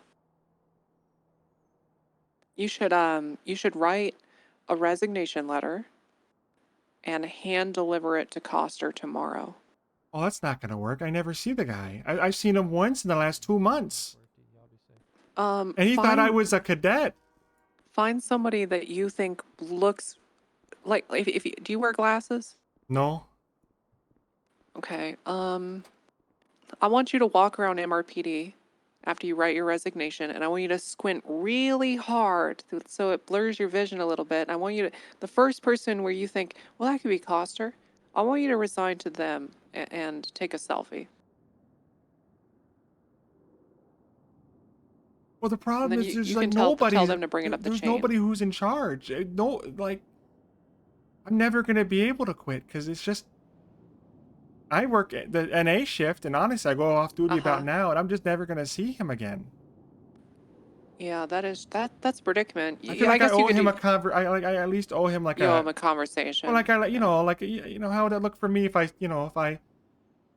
You should write a resignation letter and hand deliver it to Coster tomorrow. Oh, that's not gonna work. I never see the guy. I've seen him once in the last 2 months. And he thought I was a cadet. Find somebody that you think looks like. If you, do you wear glasses? No. Okay. I want you to walk around MRPD after you write your resignation, and I want you to squint really hard so it blurs your vision a little bit. And I want you to, the first person where you think, well, that could be Coster, I want you to resign to them and take a selfie. Well, the problem is there's you like can nobody. tell them to bring it up the There's chain. nobody who's in charge. No, like I'm never gonna be able to quit because it's just. I work the NA shift, and honestly, I go off duty about now, and I'm just never gonna see him again. Yeah, that's predicament. I feel like I owe him I at least owe him like you owe him a conversation. Well, like how would it look for me if I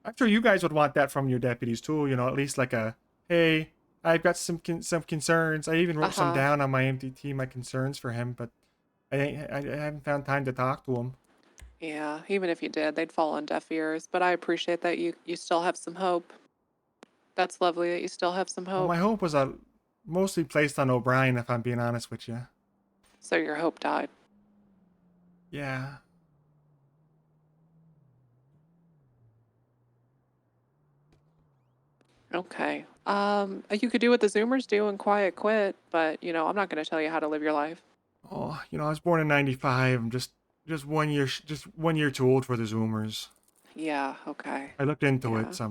I'm sure you guys would want that from your deputies too. At least like a hey, I've got some concerns. I even wrote some down on my MDT, my concerns for him, but I haven't found time to talk to him. Yeah, even if you did, they'd fall on deaf ears. But I appreciate that you still have some hope. That's lovely that you still have some hope. Well, my hope was mostly placed on O'Brien, if I'm being honest with you. So your hope died. Yeah. Okay. You could do what the Zoomers do and quiet quit, but I'm not going to tell you how to live your life. Oh, I was born in '95. I'm just 1 year too old for the Zoomers. Yeah. Okay. I looked into it. So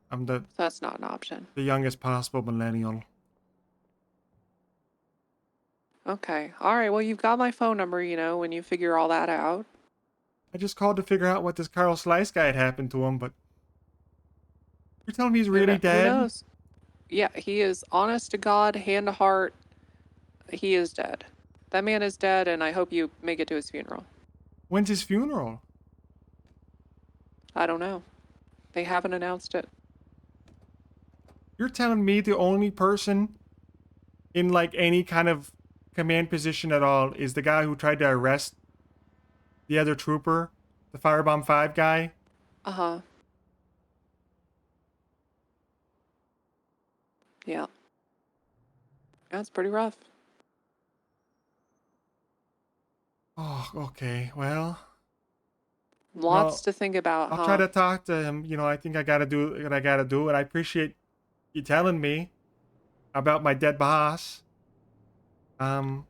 I'm the. So that's not an option. The youngest possible millennial. Okay. All right. Well, you've got my phone number. When you figure all that out. I just called to figure out what this Carl Slice guy had happened to him, but you're telling me he's really dead? Who knows? Yeah, he is honest to God, hand to heart. He is dead. That man is dead, and I hope you make it to his funeral. When's his funeral? I don't know. They haven't announced it. You're telling me the only person in like any kind of command position at all is the guy who tried to arrest the other trooper, the Firebomb 5 guy. Uh-huh. Yeah. That's pretty rough. Oh, okay. Well, Lots to think about, I'll huh? try to talk to him. I think I gotta do what I gotta do, and I appreciate you telling me about my dead boss. I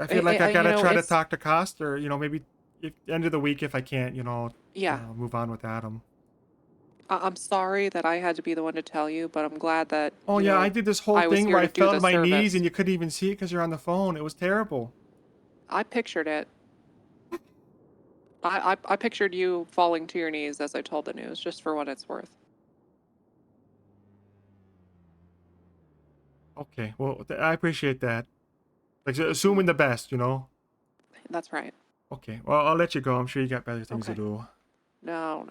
feel like I gotta try to talk to Costa, maybe end of the week if I can't, Yeah. move on with Adam. I'm sorry that I had to be the one to tell you, but I'm glad that, Oh yeah, I did this whole I was thing here where I to do fell the to my knees service. and you couldn't even see it because you're on the phone. It was terrible. I pictured it. I pictured you falling to your knees as I told the news, just for what it's worth. Okay, well, I appreciate that. Like, assuming the best, That's right. Okay, well, I'll let you go. I'm sure you got better things to Okay. do. No.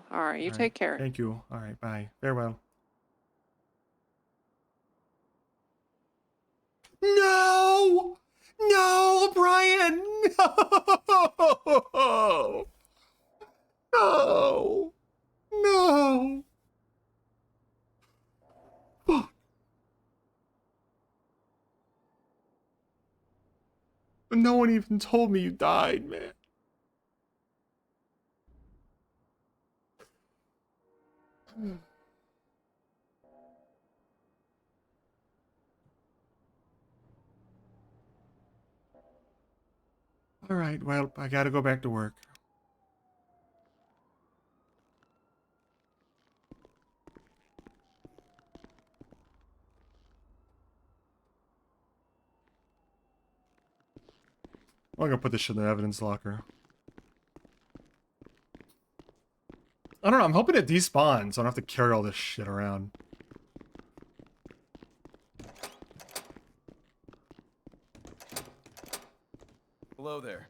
All right, you All right, take care. Thank you. All right, bye. Farewell. No! No, Brian! No! No! No! Fuck. No one even told me you died, man. All right, well, I gotta go back to work. I'm gonna put this shit in the evidence locker. I don't know, I'm hoping it despawns, so I don't have to carry all this shit around. Hello there.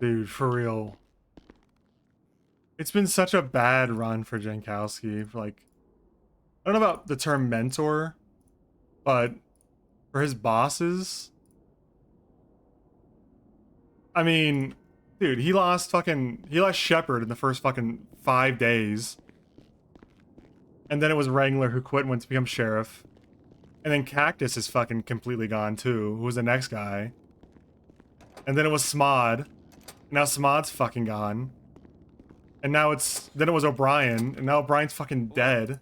Dude, for real. It's been such a bad run for Jankowski. Like, I don't know about the term mentor, but for his bosses, I mean, dude, he lost Shepard in the first fucking 5 days. And then it was Wrangler who quit and went to become sheriff. And then Cactus is fucking completely gone too, who was the next guy. And then it was Smod. Now Smod's fucking gone. And now then it was O'Brien, and now O'Brien's fucking dead.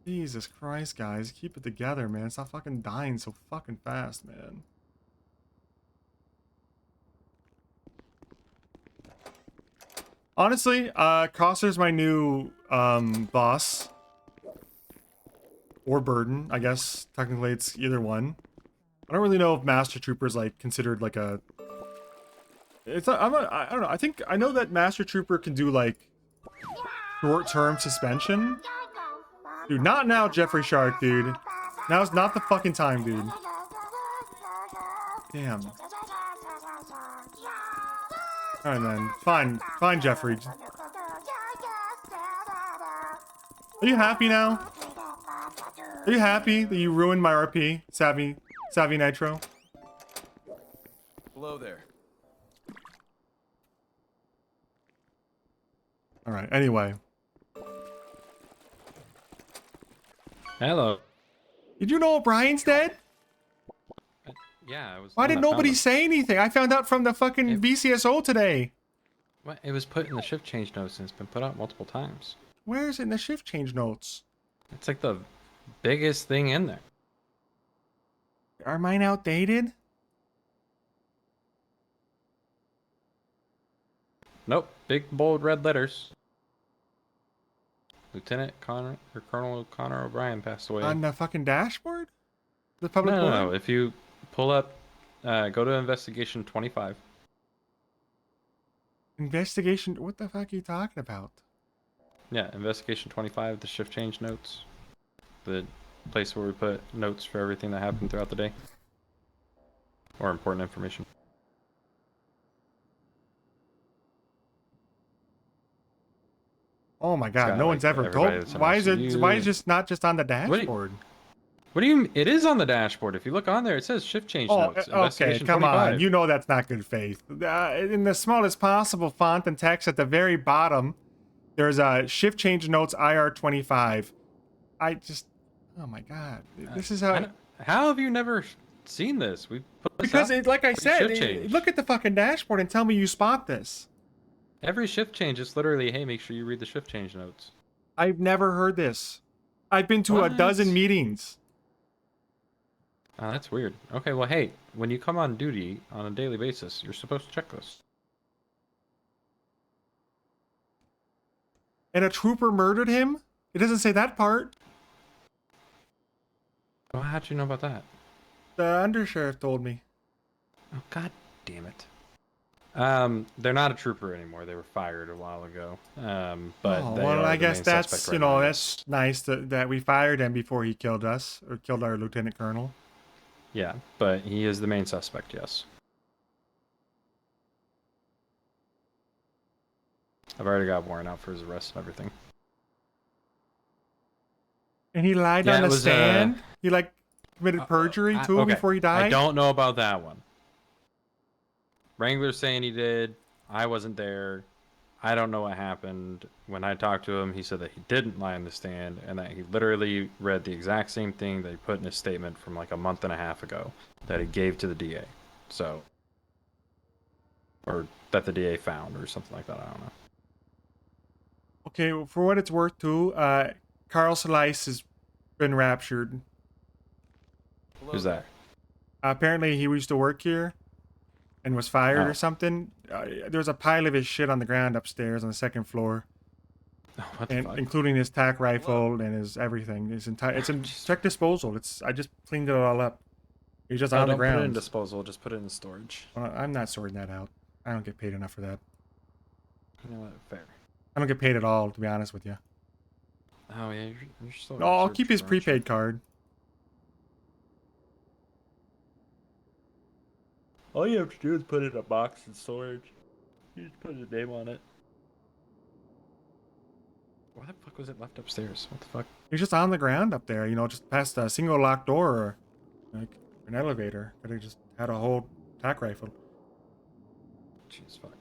Jesus Christ, guys. Keep it together, man. Stop fucking dying so fucking fast, man. Honestly, Coster's my new, boss. Or burden, I guess. Technically, it's either one. I don't really know if Master Trooper's, like, considered, like, a... It's not, I don't know. I know that Master Trooper can do, like, short-term suspension. Dude, not now, Jeffrey Shark, dude. Now's not the fucking time, dude. Damn. Alright, man. Fine, Jeffrey. Are you happy now? Are you happy that you ruined my RP, Savvy Nitro? Hello there. Alright, anyway. Hello. Did you know O'Brien's dead? Yeah, I was. Why did nobody say anything? I found out from the fucking VCSO today. What? It was put in the shift change notes and it's been put out multiple times. Where is it in the shift change notes? It's like the biggest thing in there. Are mine outdated? Nope. Big bold red letters. Lieutenant Connor or Colonel Connor O'Brien passed away. On the fucking dashboard? The public board? No. If you pull up Go to investigation 25. Investigation? What the fuck are you talking about? Yeah, investigation 25, the shift change notes. The place where we put notes for everything that happened throughout the day. Or important information. Oh my god, got, no like, one's ever everybody told. that's in Why is it? Why is ICU. this not just on the dashboard? What do you? It is on the dashboard. If you look on there, it says shift change Oh, notes. okay, Investigation come 25. on. You know that's not good faith. In the smallest possible font and text at the very bottom, there's a shift change notes IR 25. I just, oh my god, this is how. How have you never seen this? We put this Because out like I every said, shift change. look at the fucking dashboard and tell me you spot this. Every shift change is literally, hey, make sure you read the shift change notes. I've never heard this. I've been to a dozen meetings. Oh, that's weird. Okay, well, hey, when you come on duty on a daily basis, you're supposed to check this. And a trooper murdered him? It doesn't say that part. Well, how'd you know about that? The undersheriff told me. Oh, god damn it. They're not a trooper anymore. They were fired a while ago. But Oh, they well, are I the guess main that's, suspect you right know, now, that's nice that we fired him before he killed us, or killed our lieutenant colonel. Yeah, but he is the main suspect, yes. I've already got a warrant out for his arrest and everything. And he lied Yeah, on it the was, stand? He, like, committed perjury, too, okay. before he died? I don't know about that one. Wrangler's saying he did. I wasn't there. I don't know what happened. When I talked to him, he said that he didn't lie on the stand and that he literally read the exact same thing that he put in his statement from like a month and a half ago that he gave to the DA. So, or that the DA found or something like that. I don't know. Okay, well, for what it's worth, too, Carl Slice has been raptured. Who's that? Apparently, he used to work here and was fired Oh. or something. There was a pile of his shit on the ground upstairs on the second floor. What the fuck? Including his tac rifle and his everything. It's in check disposal. I just cleaned it all up. He's just on the Don't put it in ground. disposal. Just put it in storage. Well, I'm not sorting that out. I don't get paid enough for that. You know what? Fair. I don't get paid at all, to be honest with you. Oh yeah, you're still. No, I'll keep his prepaid card. All you have to do is put it in a box in storage. You just put his name on it. Why the fuck was it left upstairs? What the fuck? He's just on the ground up there, you know, just past a single locked door or like an elevator. Could have just had a whole tac rifle. Jeez, fuck.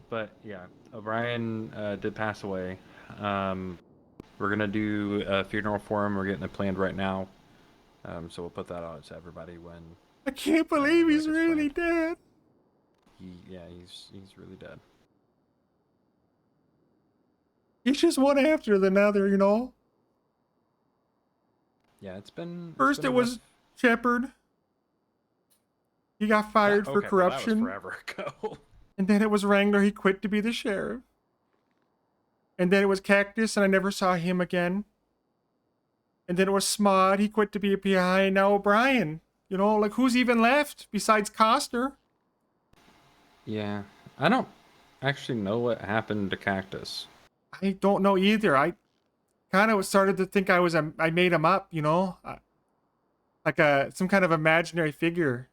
But yeah, O'Brien did pass away. We're gonna do a funeral for him. We're getting it planned right now. So we'll put that out to everybody when. I can't believe he's really dead. He's really dead. He's just one after another, you know. Yeah, it's been. First it was Shepard. He got fired for corruption. Well, that was forever ago. And then it was Wrangler. He quit to be the sheriff. And then it was Cactus, and I never saw him again. And then it was Smod. He quit to be a PI. And now O'Brien. You know, like, who's even left besides Coster? Yeah, I don't actually know what happened to Cactus. I don't know either. I kind of started to think I made him up, you know? Like some kind of imaginary figure.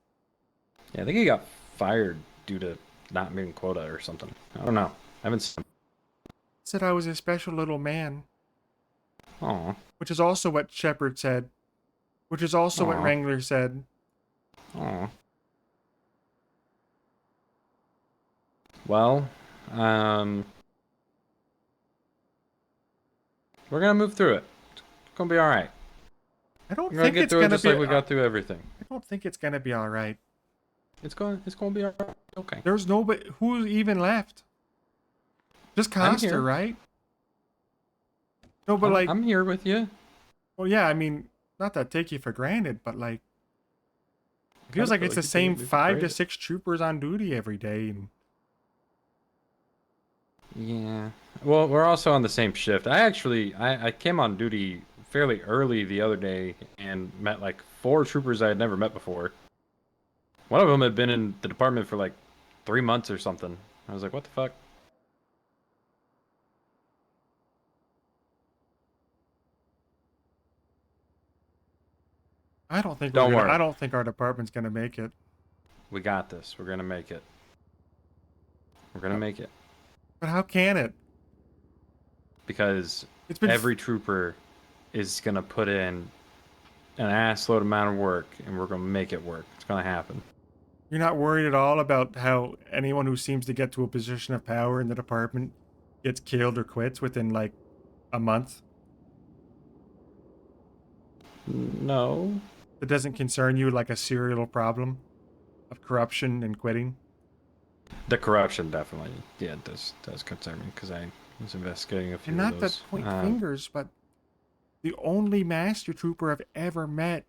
Yeah, I think he got fired due to not meeting quota or something. I don't know. I haven't seen. Said I was a special little man. Aw. Which is also what Shepard said. Which is also what Aw. Wrangler said. Aw. Well, we're gonna move through it. It's gonna be all right. I don't We're gonna think get it's through gonna it just be. like we got through everything. I don't think it's gonna be all right. It's gonna be all right. Okay. There's nobody who even left. Just I'm Coster, here. right? No, but like I'm here with you. Well, yeah, I mean, not to take you for granted, but like, it feels Kinda like feel it's like the you same take me for 5 to granted. 6 troopers on duty every day. And Yeah. Well, we're also on the same shift. I came on duty fairly early the other day and met like 4 troopers I had never met before. One of them had been in the department for like 3 months or something. I was like, what the fuck? I don't think Don't worry. I don't think our department's gonna make it. We got this. We're gonna make it. We're gonna make it. But how can it? Because It's been every trooper is gonna put in an assload amount of work, and we're gonna make it work. It's gonna happen. You're not worried at all about how anyone who seems to get to a position of power in the department gets killed or quits within like a month? No. It doesn't concern you like a serial problem of corruption and quitting? The corruption definitely, yeah, does concern me because I was investigating a few And not of to those. point fingers, but the only master trooper I've ever met,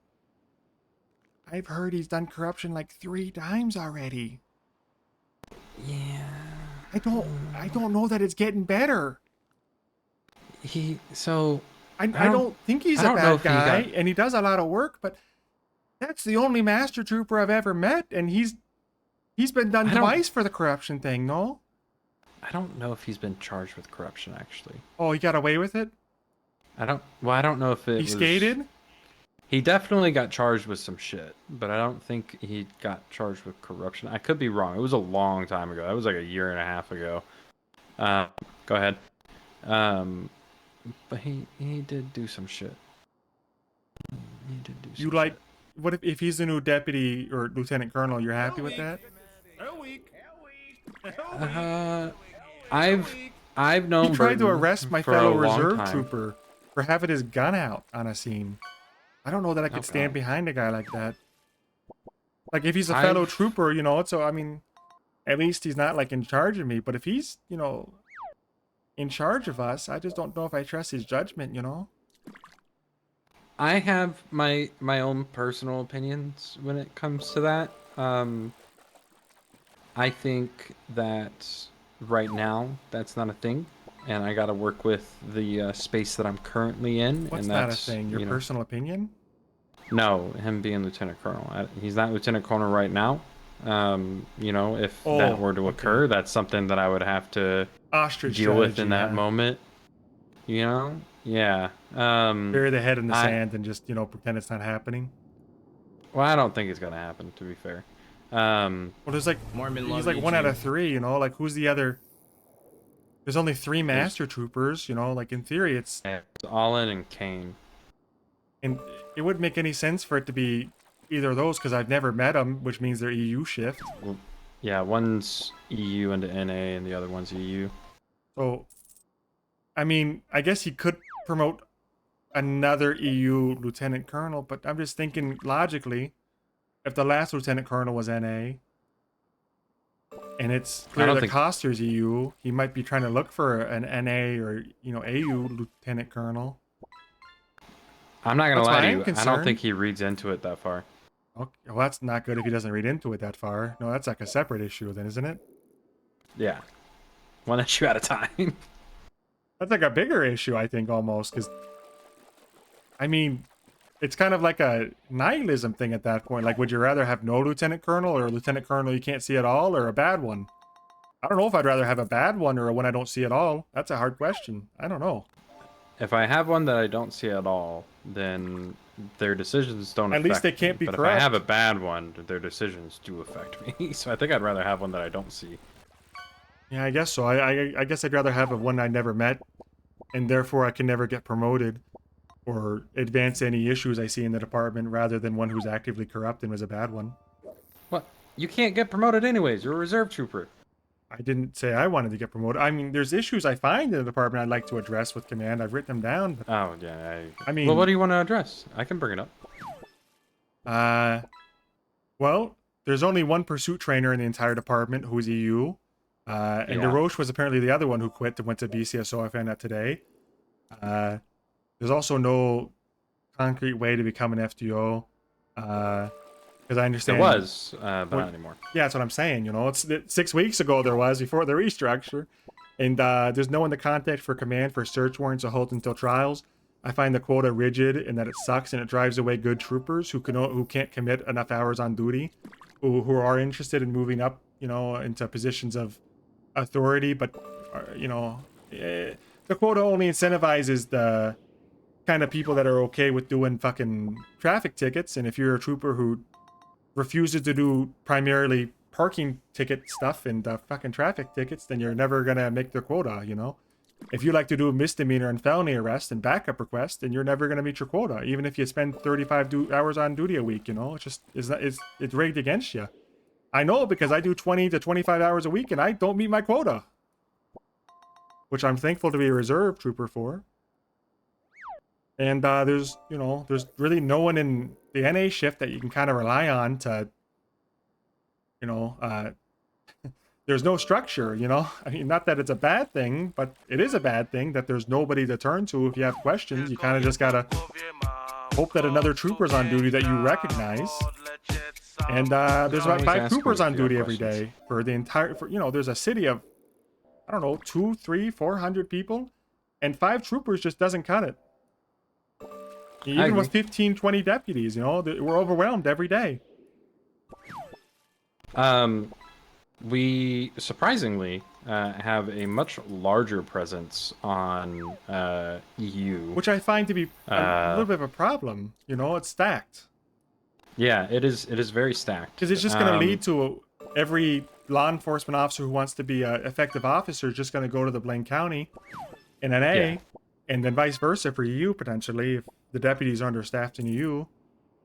I've heard he's done corruption like 3 times already. Yeah. I don't know that it's getting better. I don't think he's a bad guy, and he does a lot of work, but that's the only master trooper I've ever met, and he's been done twice for the corruption thing, no? I don't know if he's been charged with corruption actually. Oh, he got away with it? I don't know if it He skated? He definitely got charged with some shit, but I don't think he got charged with corruption. I could be wrong. It was a long time ago. That was like a year and a half ago. Go ahead. But he did do some shit. He did do some You like, what if he's the new deputy or lieutenant colonel, you're happy with that? I've known He tried to Burton arrest my for a fellow long reserve time. trooper for having his gun out on a scene. I don't know that I could stand behind a guy like that. Like, if he's a fellow trooper, you know, so, I mean, at least he's not, like, in charge of me. But if he's, you know, in charge of us, I just don't know if I trust his judgment, you know? I have my own personal opinions when it comes to that. I think that right now that's not a thing, and I got to work with the space that I'm currently in. What's and not a that's thing? Your personal opinion? No, him being lieutenant colonel. He's not lieutenant colonel right now. You know, if that were to occur, that's something that I would have to Ostrich deal with in strategy, that yeah. moment. You know? Yeah. Bury the head in the sand and just, you know, pretend it's not happening. Well, I don't think it's gonna happen, to be fair. Well, there's like he's like 1 out of 3, you know, like who's the other? There's only 3 master troopers, you know, like in theory it's Allen and Kane. And it wouldn't make any sense for it to be either of those because I've never met them, which means they're EU shift. Well, yeah, one's EU into NA and the other one's EU. So, I mean, I guess he could promote another EU lieutenant colonel, but I'm just thinking logically, if the last lieutenant colonel was NA, and it's clear that Coster's EU, he might be trying to look for an NA or, you know, AU lieutenant colonel. I'm not gonna That's lie why to I'm you. I concerned. don't think he reads into it that far. Okay, well, that's not good if he doesn't read into it that far. No, that's like a separate issue then, isn't it? Yeah. One issue at a time. That's like a bigger issue, I think, almost, because, I mean, it's kind of like a nihilism thing at that point. Like, would you rather have no lieutenant colonel or a lieutenant colonel you can't see at all or a bad one? I don't know if I'd rather have a bad one or a one I don't see at all. That's a hard question. I don't know. If I have one that I don't see at all, then their decisions don't At affect least they me. can't be But corrupt. if I have a bad one, their decisions do affect me. So I think I'd rather have one that I don't see. Yeah, I guess so. I guess I'd rather have a one I never met, and therefore I can never get promoted or advance any issues I see in the department rather than one who's actively corrupt and was a bad one. What? You can't get promoted anyways. You're a reserve trooper. I didn't say I wanted to get promoted. I mean, there's issues I find in the department I'd like to address with command. I've written them down. But Oh, yeah. I mean... Well, what do you want to address? I can bring it up. Well, there's only one pursuit trainer in the entire department who's EU. And Yeah. DeRoche was apparently the other one who quit and went to BCSO. I found out today. There's also no concrete way to become an FTO. Because I understand... There was, but not anymore. Yeah, that's what I'm saying, you know. It's 6 weeks ago there was, before the restructure. And there's no one to contact for command for search warrants or hold until trials. I find the quota rigid and that it sucks and it drives away good troopers who can't commit enough hours on duty, who are interested in moving up, you know, into positions of authority, but you know, the quota only incentivizes the kind of people that are okay with doing fucking traffic tickets. And if you're a trooper who refuses to do primarily parking ticket stuff and fucking traffic tickets, then you're never gonna make the quota, you know. If you like to do a misdemeanor and felony arrest and backup request, then you're never gonna meet your quota, even if you spend 35 hours on duty a week, you know. It's just it's rigged against you. I know, because I do 20 to 25 hours a week and I don't meet my quota, which I'm thankful to be a reserve trooper for. And there's, you know, there's really no one in the NA shift that you can kind of rely on to, you know, there's no structure, you know. I mean, not that it's a bad thing, but it is a bad thing that there's nobody to turn to if you have questions. You kind of just gotta hope that another trooper's on duty that you recognize. And there's about 5 troopers on duty every day for the entire, you know, there's a city of, I don't know, 200, 300, 400 people, and 5 troopers just doesn't cut it. Even with 15, 20 deputies, you know, we're overwhelmed every day. We surprisingly have a much larger presence on EU, which I find to be a little bit of a problem. You know, it's stacked. Yeah, it is. It is very stacked. Because it's just going to lead to every law enforcement officer who wants to be an effective officer is just going to go to the Blaine County in NA, and then vice versa for EU potentially if the deputies are understaffed in EU.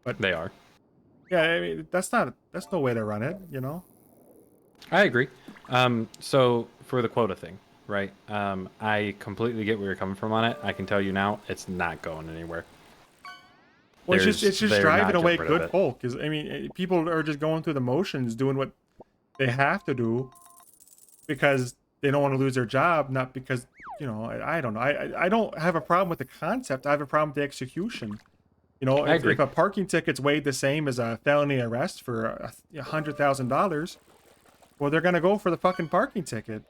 But they are. Yeah, I mean, that's no way to run it. You know. I agree. So for the quota thing, right? I completely get where you're coming from on it. I can tell you now, it's not going anywhere. Well, it's just driving away good folk. Because I mean, people are just going through the motions, doing what they have to do because they don't want to lose their job, not because, you know, I don't know. I don't have a problem with the concept. I have a problem with the execution. You know, if a parking ticket's weighed the same as a felony arrest for $100,000. Well, they're gonna go for the fucking parking ticket,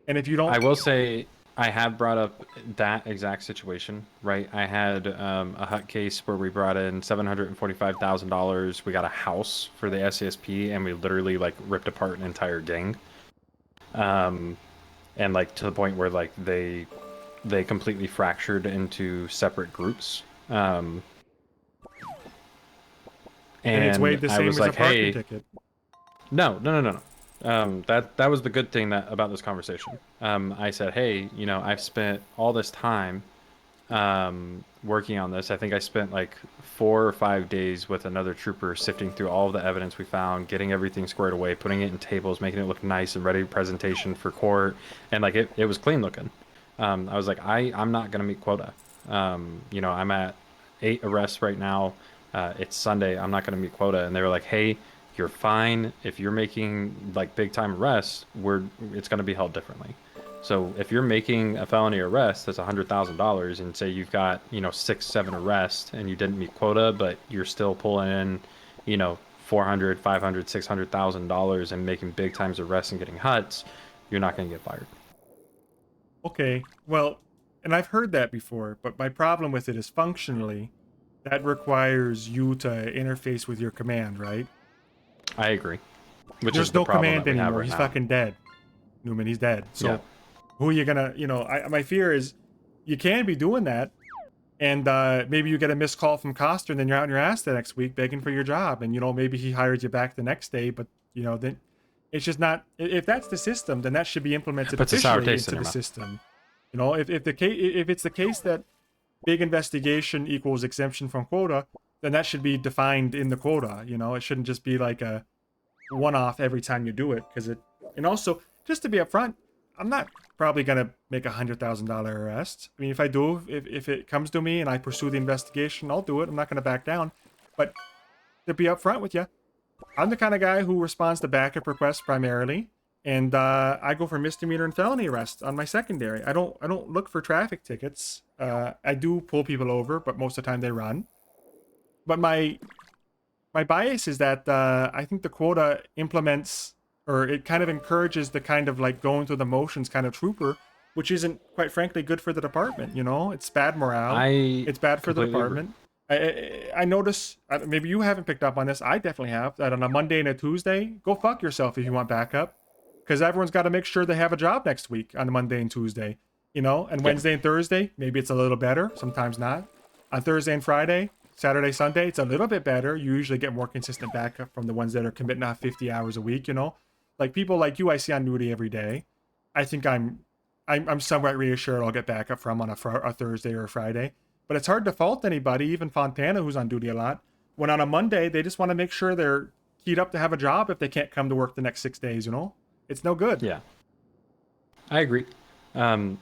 and if you don't, I will say I have brought up that exact situation, right? I had a hut case where we brought in $745,000. We got a house for the SCSP, and we literally like ripped apart an entire gang, and like to the point where like they completely fractured into separate groups. And it's weighed the same as a parking ticket. No. That was the good thing about this conversation. I said, hey, you know, I've spent all this time working on this. I think I spent like 4 or 5 days with another trooper sifting through all of the evidence we found, getting everything squared away, putting it in tables, making it look nice and ready presentation for court, and like it was clean looking. I was like, I'm not gonna meet quota. You know, I'm at 8 arrests right now. It's Sunday. I'm not gonna meet quota. And they were like, hey, you're fine. If you're making like big time arrests, it's going to be held differently. So if you're making a felony arrest that's $100,000 and say you've got, you know, 6, 7 arrests and you didn't meet quota, but you're still pulling in, you know, $400,000, $500,000, $600,000 and making big times arrests and getting huts, you're not going to get fired. Okay, well, and I've heard that before, but my problem with it is functionally, that requires you to interface with your command, right? I agree. There's no command anymore. He's fucking dead. Newman, he's dead. So who are you gonna, you know, my fear is you can be doing that and maybe you get a missed call from Coster and then you're out on your ass the next week begging for your job. And, you know, maybe he hires you back the next day, but, you know, then it's just not, if that's the system, then that should be implemented officially into the system. You know, if it's the case that big investigation equals exemption from quota, then that should be defined in the quota. You know, it shouldn't just be like a one-off every time you do it. And also, just to be upfront, I'm not probably gonna make $100,000 arrest. I mean, if I do, if it comes to me and I pursue the investigation, I'll do it. I'm not gonna back down. But to be upfront with you, I'm the kind of guy who responds to backup requests primarily, and I go for misdemeanor and felony arrests on my secondary. I don't look for traffic tickets. I do pull people over, but most of the time they run. But my bias is that I think the quota implements, or it kind of encourages the kind of like going through the motions kind of trooper, which isn't, quite frankly, good for the department. You know, it's bad morale. It's bad for the department. I notice, maybe you haven't picked up on this, I definitely have, that on a Monday and a Tuesday, go fuck yourself if you want backup. Because everyone's got to make sure they have a job next week on Monday and Tuesday, you know? And Wednesday and Thursday, maybe it's a little better, sometimes not. On Thursday and Friday, Saturday, Sunday, it's a little bit better. You usually get more consistent backup from the ones that are committing not 50 hours a week, you know? Like people like you I see on duty every day. I think I'm somewhat reassured I'll get backup from on a Thursday or a Friday. But it's hard to fault anybody, even Fontana, who's on duty a lot, when on a Monday, they just want to make sure they're keyed up to have a job if they can't come to work the next 6 days, you know? It's no good. Yeah. I agree. I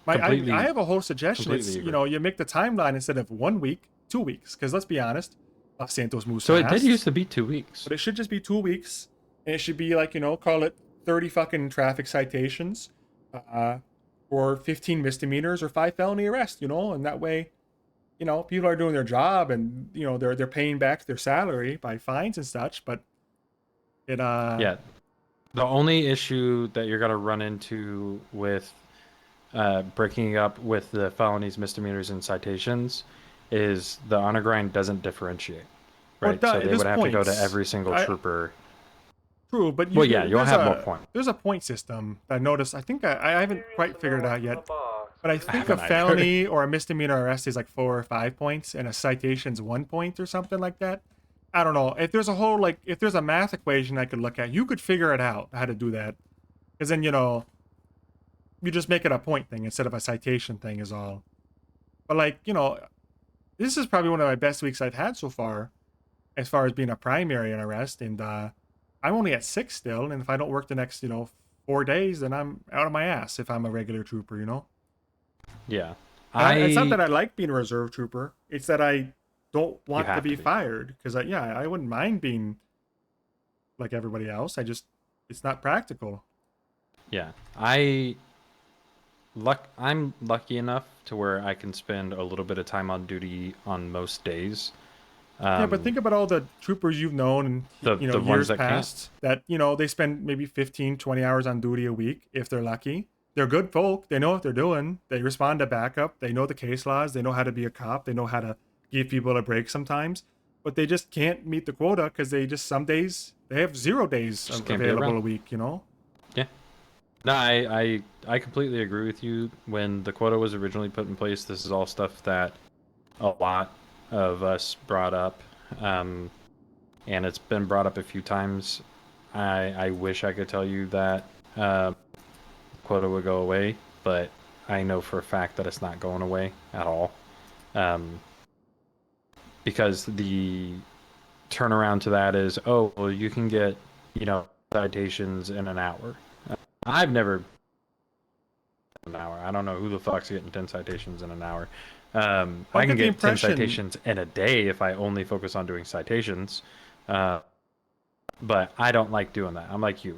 have a whole suggestion. It's, you know, you make the timeline instead of 1 week, 2 weeks. Because let's be honest, Los Santos moves So fast. it did used to be 2 weeks. But it should just be 2 weeks. And it should be like, you know, call it 30 fucking traffic citations. Or 15 misdemeanors or 5 felony arrests, you know, and that way, you know, people are doing their job and, you know, they're paying back their salary by fines and such, but it Yeah. The only issue that you're gonna run into with breaking up with the felonies, misdemeanors, and citations is the honor grind doesn't differentiate. Right. So they would have to go to every single trooper. True, but Well, yeah, you'll have more points. There's a point system that I noticed. I think I haven't quite figured it out yet, but I think a haven't either. felony or a misdemeanor arrest is like 4 or 5 points, and a citation's 1 point or something like that. I don't know. If there's a whole if there's a math equation I could look at, you could figure it out how to do that, because then you know, you just make it a point thing instead of a citation thing is all. But like you know, this is probably one of my best weeks I've had so far as being a primary and arrest, and I'm only at 6 still, and if I don't work the next, you know, 4 days, then I'm out of my ass if I'm a regular trooper, you know? Yeah. It's not that I like being a reserve trooper. It's that I don't want to be fired. Because, I wouldn't mind being like everybody else. It's not practical. Yeah. I'm lucky enough to where I can spend a little bit of time on duty on most days. Yeah, but think about all the troopers you've known and the years ones past that, you know, they spend maybe 15, 20 hours on duty a week if they're lucky. They're good folk. They know what they're doing. They respond to backup. They know the case laws. They know how to be a cop. They know how to give people a break sometimes. But they just can't meet the quota because some days they have 0 days available a week, you know? Yeah. No, I completely agree with you. When the quota was originally put in place, this is all stuff that a lot of us brought up, and it's been brought up a few times. I wish I could tell you that quota would go away, but I know for a fact that it's not going away at all, because the turnaround to that is, oh, well, you can get, you know, citations in an hour. I've never an hour. I don't know who the fuck's getting 10 citations in an hour. I can get 10 citations in a day if I only focus on doing citations. But I don't like doing that. I'm like you.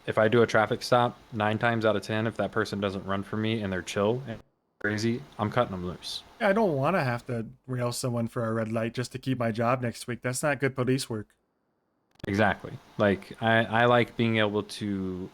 If I do a traffic stop, 9 times out of 10, if that person doesn't run for me and they're chill and crazy, I'm cutting them loose. Yeah, I don't want to have to rail someone for a red light just to keep my job next week. That's not good police work. Exactly. Like I like being able to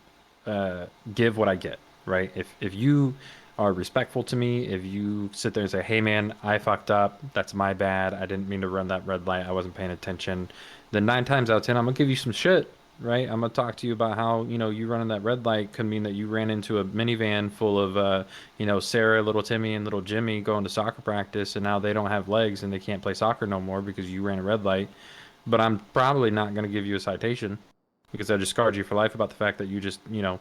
give what I get, right? If you are respectful to me, if you sit there and say, hey man, I fucked up, that's my bad, I didn't mean to run that red light, I wasn't paying attention, then 9 times out of 10 I'm gonna give you some shit, right? I'm gonna talk to you about how, you know, you running that red light could mean that you ran into a minivan full of you know, Sarah, little Timmy, and little Jimmy going to soccer practice, and now they don't have legs and they can't play soccer no more because you ran a red light. But I'm probably not going to give you a citation because I just scarred you for life about the fact that you just, you know,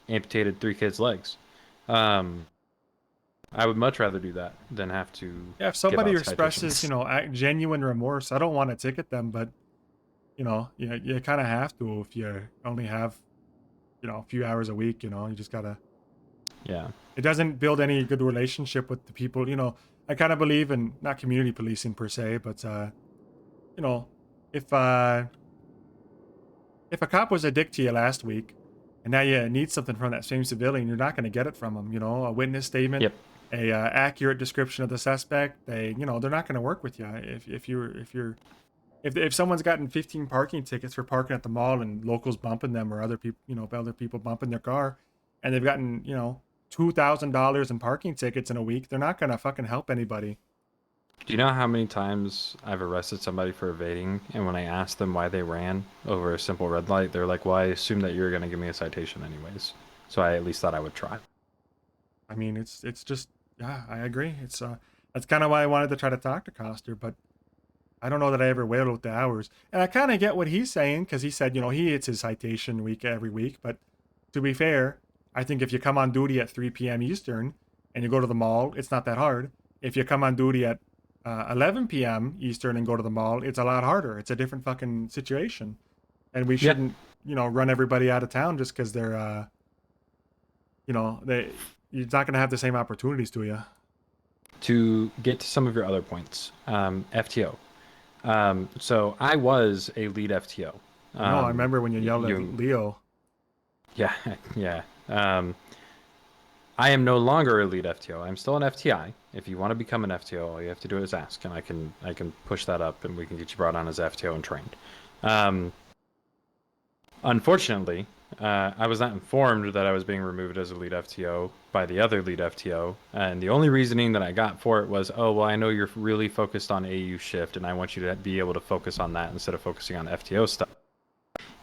amputated 3 kids' legs. I would much rather do that than have to. Yeah, if somebody expresses, you know, genuine remorse, I don't want to ticket them, but, you know, you kind of have to if you only have, you know, a few hours a week, you know, you just got to. Yeah. It doesn't build any good relationship with the people, you know. I kind of believe in, not community policing per se, but, you know, if a cop was a dick to you last week and now you need something from that same civilian, you're not going to get it from them, you know, a witness statement, a accurate description of the suspect, they're not going to work with you. If someone's gotten 15 parking tickets for parking at the mall and locals bumping them or other people, you know, other people bumping their car, and they've gotten, you know, $2,000 in parking tickets in a week, they're not gonna fucking help anybody. Do you know how many times I've arrested somebody for evading, and when I asked them why they ran over a simple red light, they're like, well, I assumed that you were going to give me a citation anyways. So I at least thought I would try. I mean, it's just, yeah, I agree. It's that's kind of why I wanted to try to talk to Coster, but I don't know that I ever wailed out the hours. And I kind of get what he's saying, because he said, you know, he hits his citation week every week. But to be fair, I think if you come on duty at 3 p.m. Eastern and you go to the mall, it's not that hard. If you come on duty at 11 p.m. Eastern and go to the mall, it's a lot harder. It's a different fucking situation. And we shouldn't, you know, run everybody out of town just because they're, you know, you're not going to have the same opportunities, do you? To get to some of your other points, FTO. So I was a lead FTO. No, I remember when you yelled at Leo. Yeah, yeah. I am no longer a lead FTO. I'm still an FTI. If you want to become an FTO, all you have to do is ask, and I can push that up, and we can get you brought on as FTO and trained. Unfortunately, I was not informed that I was being removed as a lead FTO by the other lead FTO, and the only reasoning that I got for it was, oh, well, I know you're really focused on AU shift, and I want you to be able to focus on that instead of focusing on FTO stuff.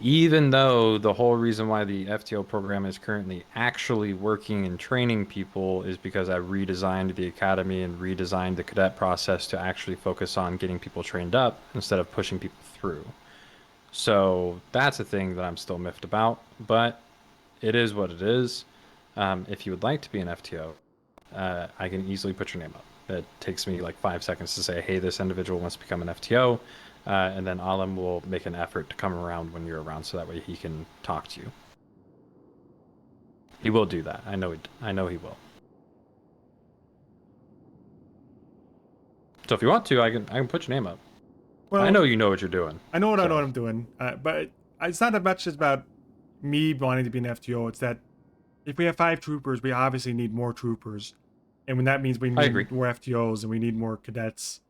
Even though the whole reason why the FTO program is currently actually working and training people is because I redesigned the academy and redesigned the cadet process to actually focus on getting people trained up instead of pushing people through. So that's a thing that I'm still miffed about, but it is what it is. If you would like to be an FTO, I can easily put your name up. It takes me like 5 seconds to say, hey, this individual wants to become an FTO. And then Alam will make an effort to come around when you're around, so that way he can talk to you. He will do that. I know he will. So if you want to, I can put your name up. Well, I know you know what you're doing. I know what I'm doing. But it's not as much about me wanting to be an FTO. It's that if we have 5 troopers, we obviously need more troopers, and when that means we need more FTOs and we need more cadets.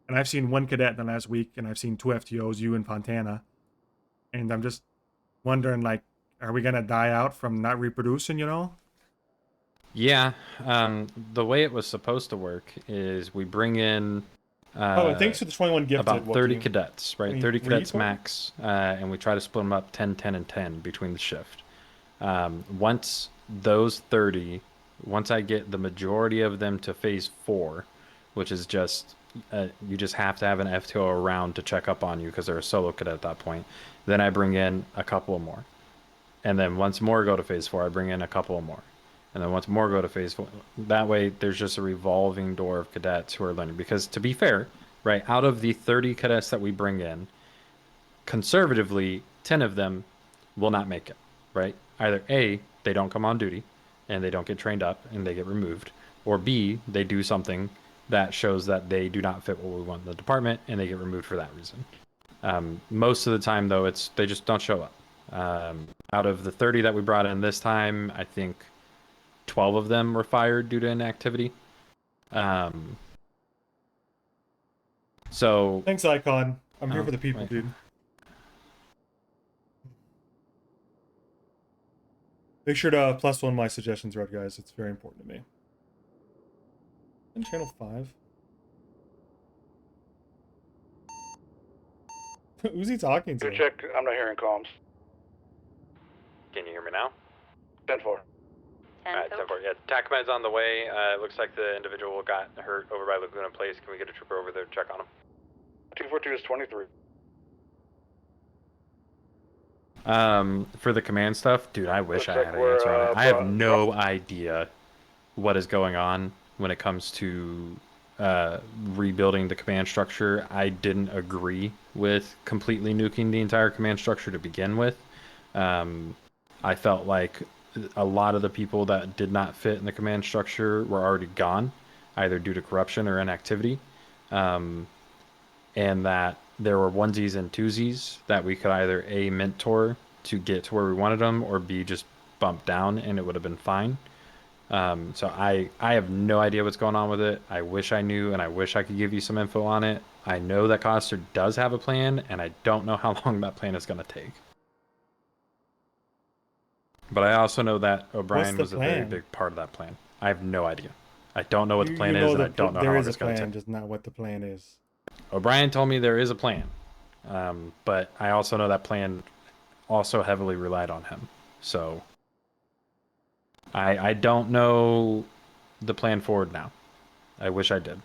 And I've seen 1 cadet in the last week, and I've seen 2 FTOs, you and Fontana. And I'm just wondering, like, are we going to die out from not reproducing, you know? Yeah. The way it was supposed to work is we bring in... thanks for the 21 gifted. About 30 cadets, right? 30 cadets max, and we try to split them up 10, 10, and 10 between the shift. Once those 30, once I get the majority of them to phase 4, which is just... you just have to have an FTO around to check up on you because they're a solo cadet at that point. Then I bring in a couple more. And then once more go to phase 4, I bring in a couple more. And then once more go to phase 4. That way there's just a revolving door of cadets who are learning. Because to be fair, right, out of the 30 cadets that we bring in, conservatively, 10 of them will not make it, right? Either A, they don't come on duty and they don't get trained up and they get removed, or B, they do something that shows that they do not fit what we want in the department, and they get removed for that reason. Most of the time, though, they just don't show up. Out of the 30 that we brought in this time, I think 12 of them were fired due to inactivity. So thanks, Icon. I'm here for the people, dude. Make sure to +1 my suggestions, Red guys. It's very important to me. In channel 5. Who's he talking to? Check. I'm not hearing comms. Can you hear me now? 10-4. Alright, 10-4. Yeah, TACMED's on the way. It looks like the individual got hurt over by Laguna Place. Can we get a trooper over there to check on him? 242 is 23. For the command stuff, dude, I wish I had an answer on it. I have no idea what is going on when it comes to rebuilding the command structure. I didn't agree with completely nuking the entire command structure to begin with. I felt like a lot of the people that did not fit in the command structure were already gone, either due to corruption or inactivity, and that there were onesies and twosies that we could either A, mentor to get to where we wanted them, or B, just bump down and it would have been fine. So I have no idea what's going on with it. I wish I knew, and I wish I could give you some info on it. I know that Coster does have a plan, and I don't know how long that plan is going to take. But I also know that O'Brien the was a very plan? big part of that plan. I have no idea. I don't know what the You plan know is, and I don't know how there long is a it's going to plan, take. just not what the plan is. O'Brien told me there is a plan, but I also know that plan also heavily relied on him. So I don't know the plan forward now. I wish I did.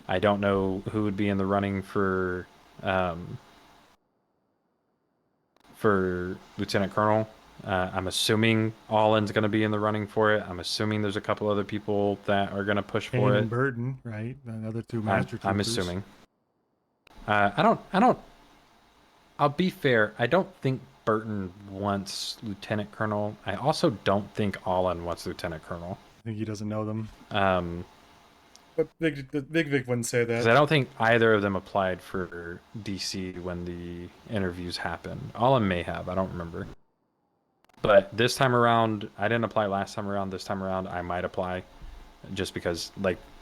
I don't know who would be in the running for Lieutenant Colonel. I'm assuming Allen's going to be in the running for it. I'm assuming there's a couple other people that are going to push for Kane it. and Burton, right? Another two master troopers. I'm assuming. I'll be fair. I don't think Burton wants Lieutenant Colonel. I also don't think Allen wants Lieutenant Colonel. I think he doesn't know them. But Big Vic wouldn't say that. Because I don't think either of them applied for DC when the interviews happened. Allen may have. I don't remember. But this time around, I didn't apply last time around. This time around, I might apply. Just because,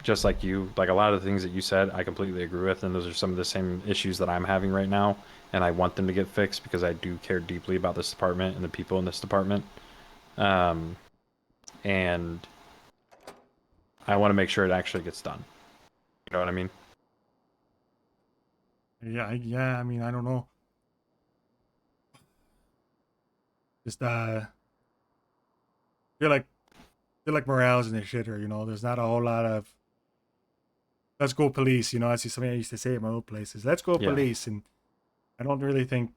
just like you, a lot of the things that you said, I completely agree with. And those are some of the same issues that I'm having right now. And I want them to get fixed because I do care deeply about this department and the people in this department. And I want to make sure it actually gets done. You know what I mean? Yeah, I mean, I don't know. Just feel like morale's in the shitter, you know. There's not a whole lot of let's go police, you know. I see something I used to say at my old places. Let's go police, and I don't really think.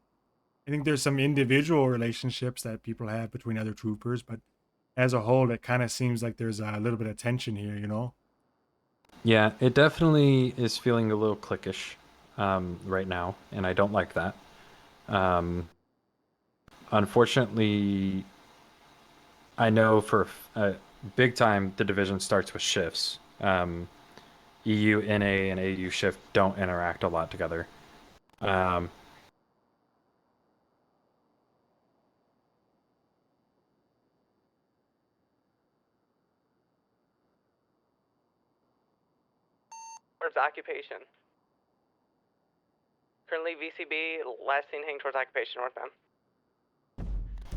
I think there's some individual relationships that people have between other troopers, but as a whole, it kind of seems like there's a little bit of tension here, you know. Yeah, it definitely is feeling a little cliquish right now, and I don't like that. Unfortunately, I know for big time the division starts with shifts. EU, NA, and AU shift don't interact a lot together. Towards occupation. Currently VCB, last seen heading towards occupation northbound.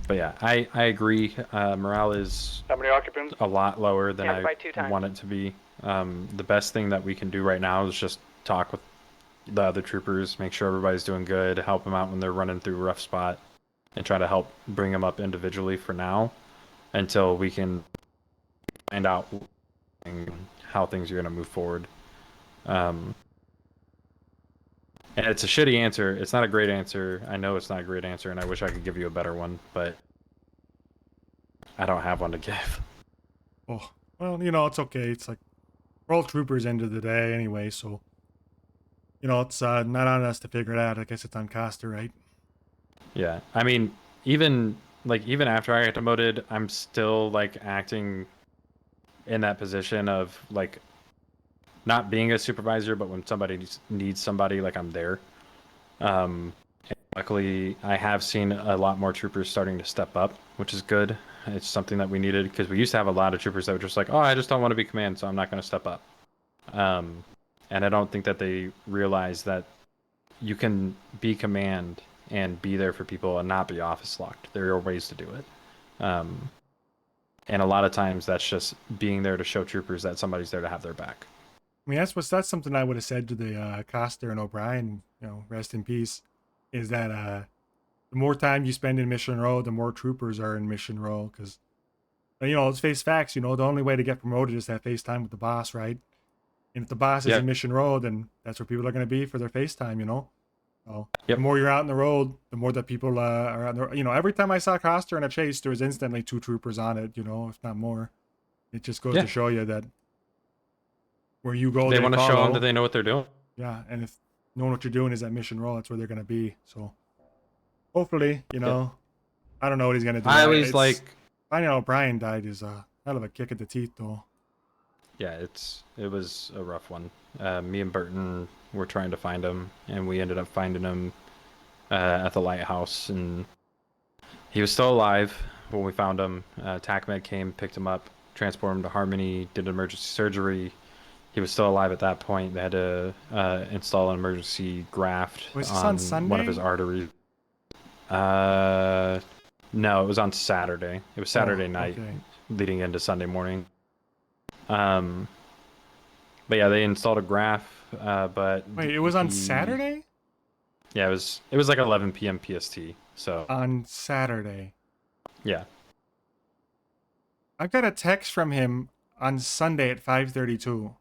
But yeah, I agree. Morale is How many occupants? a lot lower than Yeah, by I 2 times. want it to be. The best thing that we can do right now is just talk with the other troopers, make sure everybody's doing good, help them out when they're running through a rough spot, and try to help bring them up individually for now until we can find out how things are going to move forward. And it's a shitty answer. It's not a great answer. I know it's not a great answer, and I wish I could give you a better one, but I don't have one to give. Oh, well, you know, it's okay. It's like we're all troopers end of the day anyway, so you know, it's not on us to figure it out. I guess it's on Costa, right? Yeah, I mean, even after I got demoted, I'm still acting in that position of not being a supervisor, but when somebody needs somebody, I'm there. Luckily, I have seen a lot more troopers starting to step up, which is good. It's something that we needed because we used to have a lot of troopers that were just oh, I just don't want to be command, so I'm not going to step up. And I don't think that they realize that you can be command and be there for people and not be office locked. There are ways to do it. And a lot of times that's just being there to show troopers that somebody's there to have their back. I mean, that's something I would have said to the Costa and O'Brien, you know, rest in peace, is that the more time you spend in Mission Row, the more troopers are in Mission Row. Because, you know, let's face facts, you know, the only way to get promoted is to have face time with the boss, right? And if the boss is in Mission Row, then that's where people are going to be for their face time, you know? So the more you're out in the road, the more that people are on the, you know, every time I saw Costa in a chase, there was instantly 2 troopers on it, you know, if not more. It just goes to show you that where you go, they want to follow. show them that they know what they're doing. Yeah, and if knowing what you're doing is at Mission Row, that's where they're going to be. So hopefully, you know, I don't know what he's going to do. I always finding out Brian died is a hell of a kick at the teeth, though. Yeah, it was a rough one. Me and Burton were trying to find him, and we ended up finding him at the lighthouse, and he was still alive when we found him. TACMED came, picked him up, transported him to Harmony, did emergency surgery. He was still alive at that point. They had to install an emergency graft on one of his arteries. No, it was on Saturday. It was Saturday night, okay. leading into Sunday morning. But yeah, they installed a graph. But Wait, it was on Saturday? Yeah, it was like 11 p.m. PST. So On Saturday. yeah. I got a text from him on Sunday at 5:32.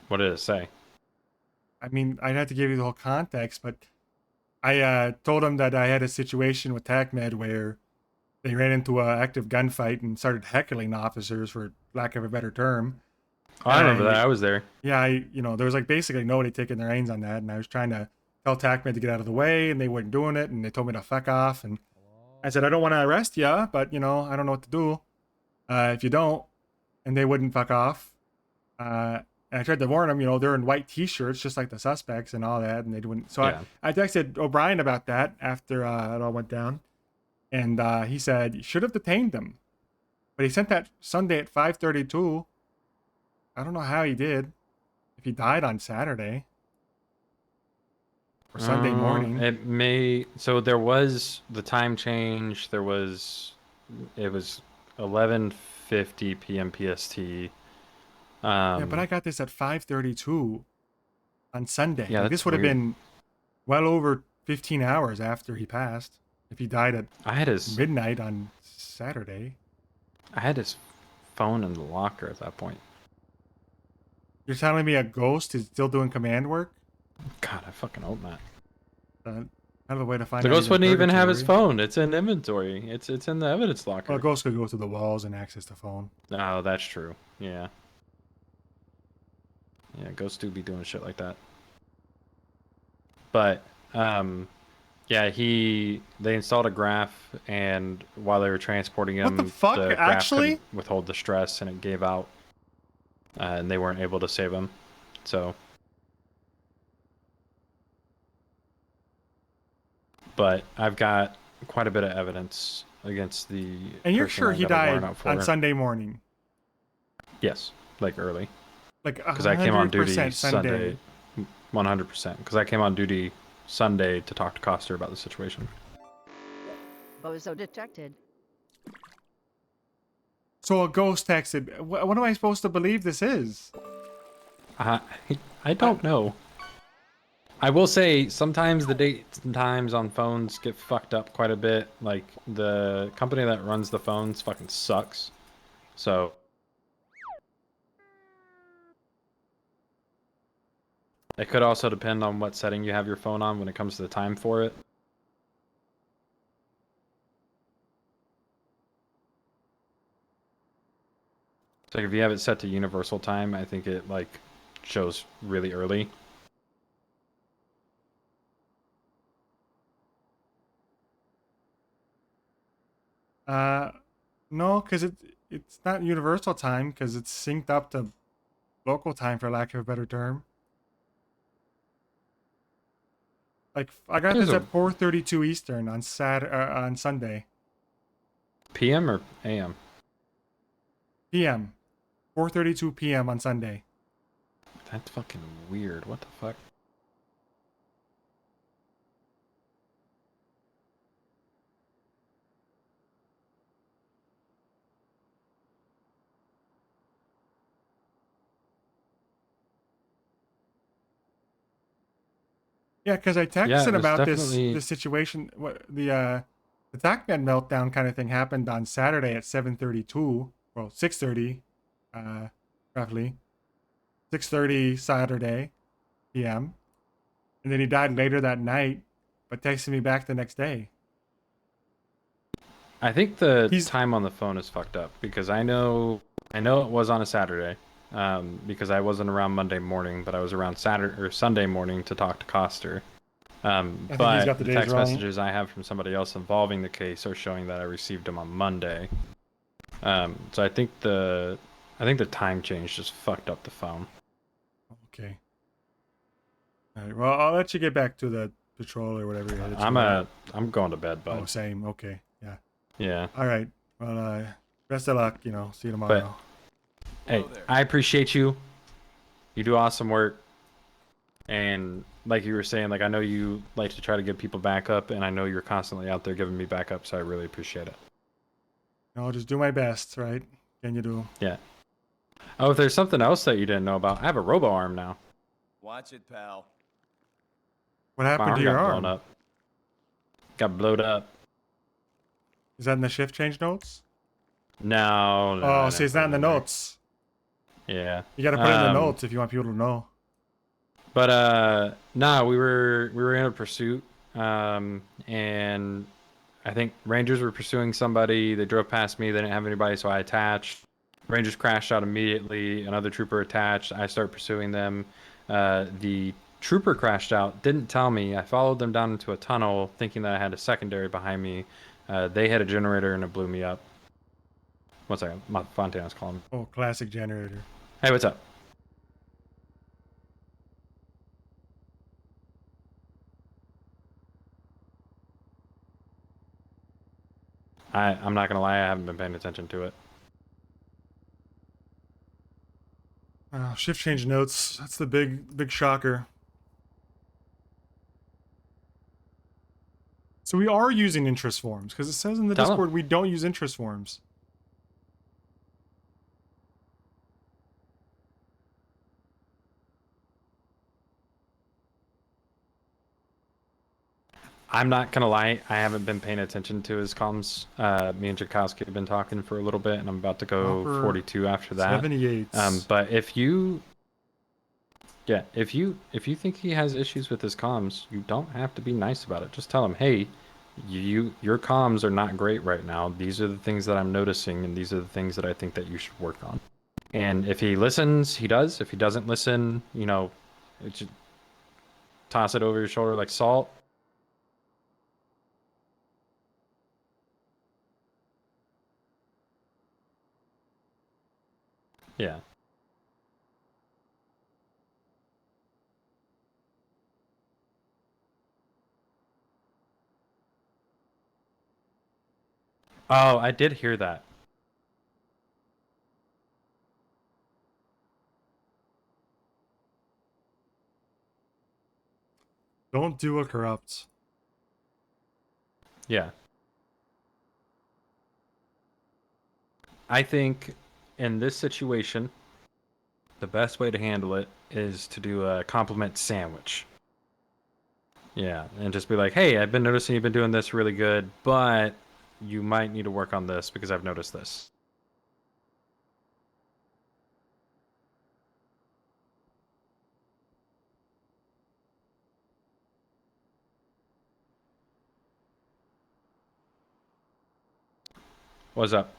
What did it say? I mean, I'd have to give you the whole context, but I told him that I had a situation with TACMED where they ran into an active gunfight and started heckling officers, for lack of a better term. Oh, I remember that. I was there. Yeah, there was like basically nobody taking their reins on that, and I was trying to tell TACMED to get out of the way, and they weren't doing it, and they told me to fuck off, and I said, I don't want to arrest you, but, I don't know what to do if you don't, and they wouldn't fuck off. And I tried to warn them, they're in white t-shirts, just like the suspects and all that, and they wouldn't. So Yeah. I texted O'Brien about that after it all went down, and he said, you should have detained them. But he sent that Sunday at 5:32. I don't know how he did, if he died on Saturday. Or Sunday morning. It may. So there was the time change. It was 11:50 p.m. PST. Yeah, but I got this at 5:32 on Sunday. Yeah, Like, this that's would have weird. been well over 15 hours after he passed. If he died at midnight on Saturday. I had his phone in the locker at that point. You're telling me a ghost is still doing command work? God, I fucking hope not. Kind of a way to find The out ghost he's in wouldn't even have his purgatory. phone. It's in inventory. It's in the evidence locker. Well, a ghost could go through the walls and access the phone. Oh, that's true. Yeah. Yeah, ghosts do be doing shit like that. But yeah, they installed a graph, and while they were transporting him, What the fuck? graph Actually? couldn't withhold the stress, and it gave out, and they weren't able to save him. So, but I've got quite a bit of evidence against the. And you're person sure I he got a warrant died out for. on Sunday morning? Yes, like early. Like because I came on duty 100% Sunday. 100%. Because I came on duty Sunday to talk to Coster about the situation. Bozo detected. So a ghost texted. What am I supposed to believe this is? I don't know. I will say sometimes the dates and times on phones get fucked up quite a bit. Like the company that runs the phones fucking sucks. So it could also depend on what setting you have your phone on when it comes to the time for it. So if you have it set to universal time, I think it like shows really early. No, because it's not universal time, because it's synced up to local time, for lack of a better term. Like, I got this at 4:32 Eastern on on Sunday. PM or AM? PM. 4:32 PM on Sunday. That's fucking weird. What the fuck? Yeah, because I texted Yeah, it was about definitely- this situation. The TACMED meltdown kind of thing happened on Saturday at 7:32. Well, 6:30, roughly. 6:30 Saturday PM. And then he died later that night, but texted me back the next day. I think the time on the phone is fucked up because I know it was on a Saturday, because I wasn't around Monday morning, but I was around Saturday or Sunday morning to talk to Coster. think he's But got the the days text wrong. messages I have from somebody else involving the case are showing that I received them on Monday. So I think the time change just fucked up the phone. Okay. All right. Well, I'll let you get back to the patrol or whatever you're headed to. I'm going to bed, bud. Oh, same. Okay. Yeah. Yeah. All right. Well, best of luck. See you tomorrow. But hey, I appreciate you. You do awesome work. And like you were saying, like I know you like to try to give people backup, and I know you're constantly out there giving me backup, so I really appreciate it. I'll just do my best, right? Can you do? Yeah. Oh, if there's something else that you didn't know about, I have a robo arm now. Watch it, pal. What My happened arm to your got arm? blown up. Got blowed up. Is that in the shift change notes? No. Oh, see, it's not in the notes. Yeah. You gotta put it in the notes if you want people to know. But no, we were in a pursuit, and I think Rangers were pursuing somebody. They drove past me. They didn't have anybody, so I attached. Rangers crashed out immediately. Another trooper attached. I start pursuing them. The trooper crashed out. Didn't tell me. I followed them down into a tunnel, thinking that I had a secondary behind me. They had a generator and it blew me up. One second, Fontana's calling. Oh, classic generator. Hey, what's up? I'm not gonna lie, I haven't been paying attention to it. Shift change notes. That's the big shocker. So we are using interest forms because it says in the Discord we don't use interest forms. I'm not gonna lie, I haven't been paying attention to his comms. Me and Jakowski have been talking for a little bit, and I'm about to go 42 after that. 78. But if you think he has issues with his comms, you don't have to be nice about it. Just tell him, hey, your comms are not great right now. These are the things that I'm noticing, and these are the things that I think that you should work on. And if he listens, he does. If he doesn't listen, just toss it over your shoulder like salt. Yeah. Oh, I did hear that. Don't do a corrupt. Yeah. I think in this situation, the best way to handle it is to do a compliment sandwich. Yeah, and just be like, hey, I've been noticing you've been doing this really good, but you might need to work on this because I've noticed this. What's up?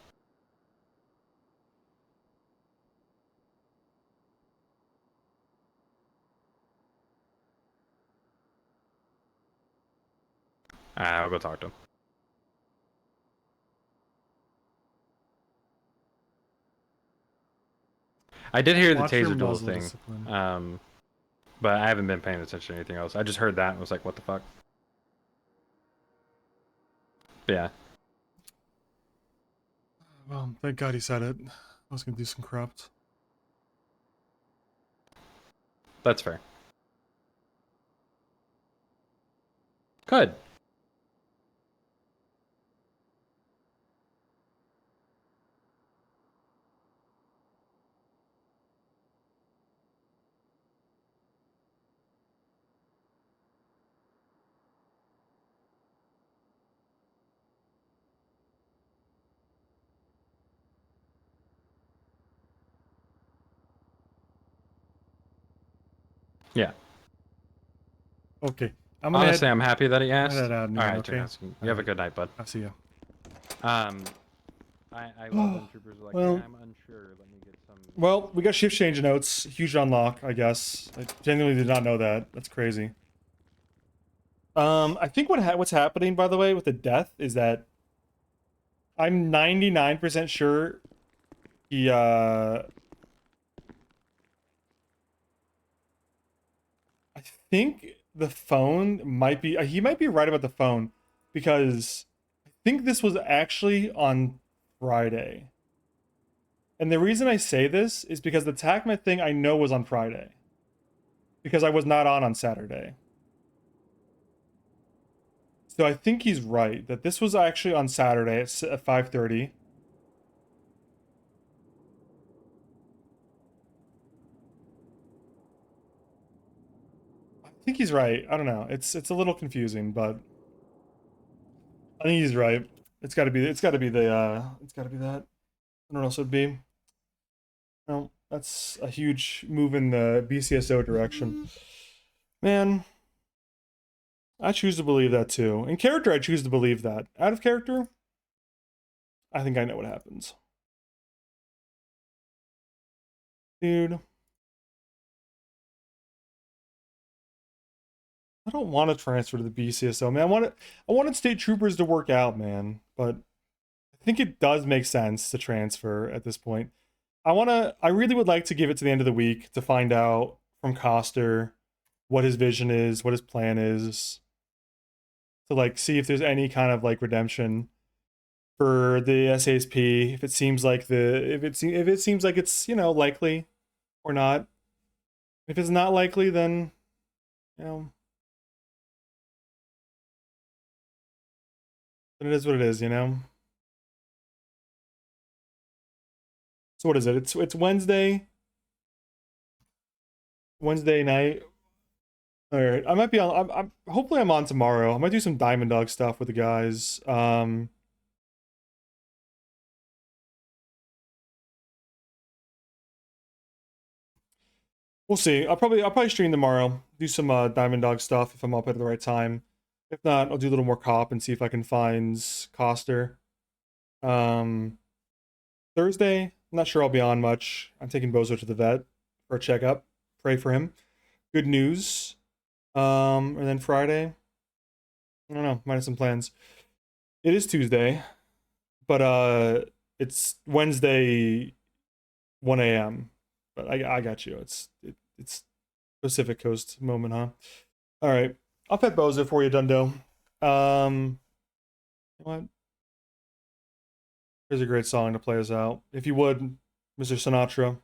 I'll go talk to him. I did hear the taser duel thing, but I haven't been paying attention to anything else. I just heard that and was like, what the fuck? But yeah. Well, thank God he said it. I was gonna do some corrupt. That's fair. Good. Yeah. Okay. Honestly, I'm happy that he asked. All right, okay? you have a good night, bud. I'll see you. I love when troopers are like, Well- yeah, I'm unsure. Let me get some. Well, we got shift change notes. Huge unlock, I guess. I genuinely did not know that. That's crazy. I think what's happening, by the way, with the death is that I'm 99% sure he I think the phone might be he might be right about the phone because I think this was actually on Friday. And the reason I say this is because the TACMA thing I know was on Friday. because I was not on Saturday. So I think he's right that this was actually on Saturday at 5:30. I think he's right. I don't know. It's a little confusing, but I think he's right. It's got to be the it's got to be that. I don't know what else it would be. No, that's a huge move in the BCSO direction. Man, I choose to believe that too. In character, I choose to believe that. Out of character, I think I know what happens. Dude. I don't want to transfer to the BCSO, man. I wanted state troopers to work out, man. But I think it does make sense to transfer at this point. I really would like to give it to the end of the week to find out from Coster what his vision is, what his plan is. To like see if there's any kind of like redemption for the SASP, if it seems like if it seems like it's, you know, likely or not. If it's not likely, then, you know, then it is what it is, you know. So what is it? It's Wednesday night. All right, I might be on. I'm hopefully I'm on tomorrow. I might do some Diamond Dog stuff with the guys. We'll see. I'll probably stream tomorrow. Do some Diamond Dog stuff if I'm up at the right time. If not, I'll do a little more cop and see if I can find Coster. Thursday, I'm not sure I'll be on much. I'm taking Bozo to the vet for a checkup. Pray for him. Good news. And then Friday, I don't know. Might have some plans. It is Tuesday, but it's Wednesday, 1 a.m. But I got you. It's Pacific Coast moment, huh? All right, I'll pet Bozo for you, Dundo. What? Here's a great song to play us out. If you would, Mr. Sinatra.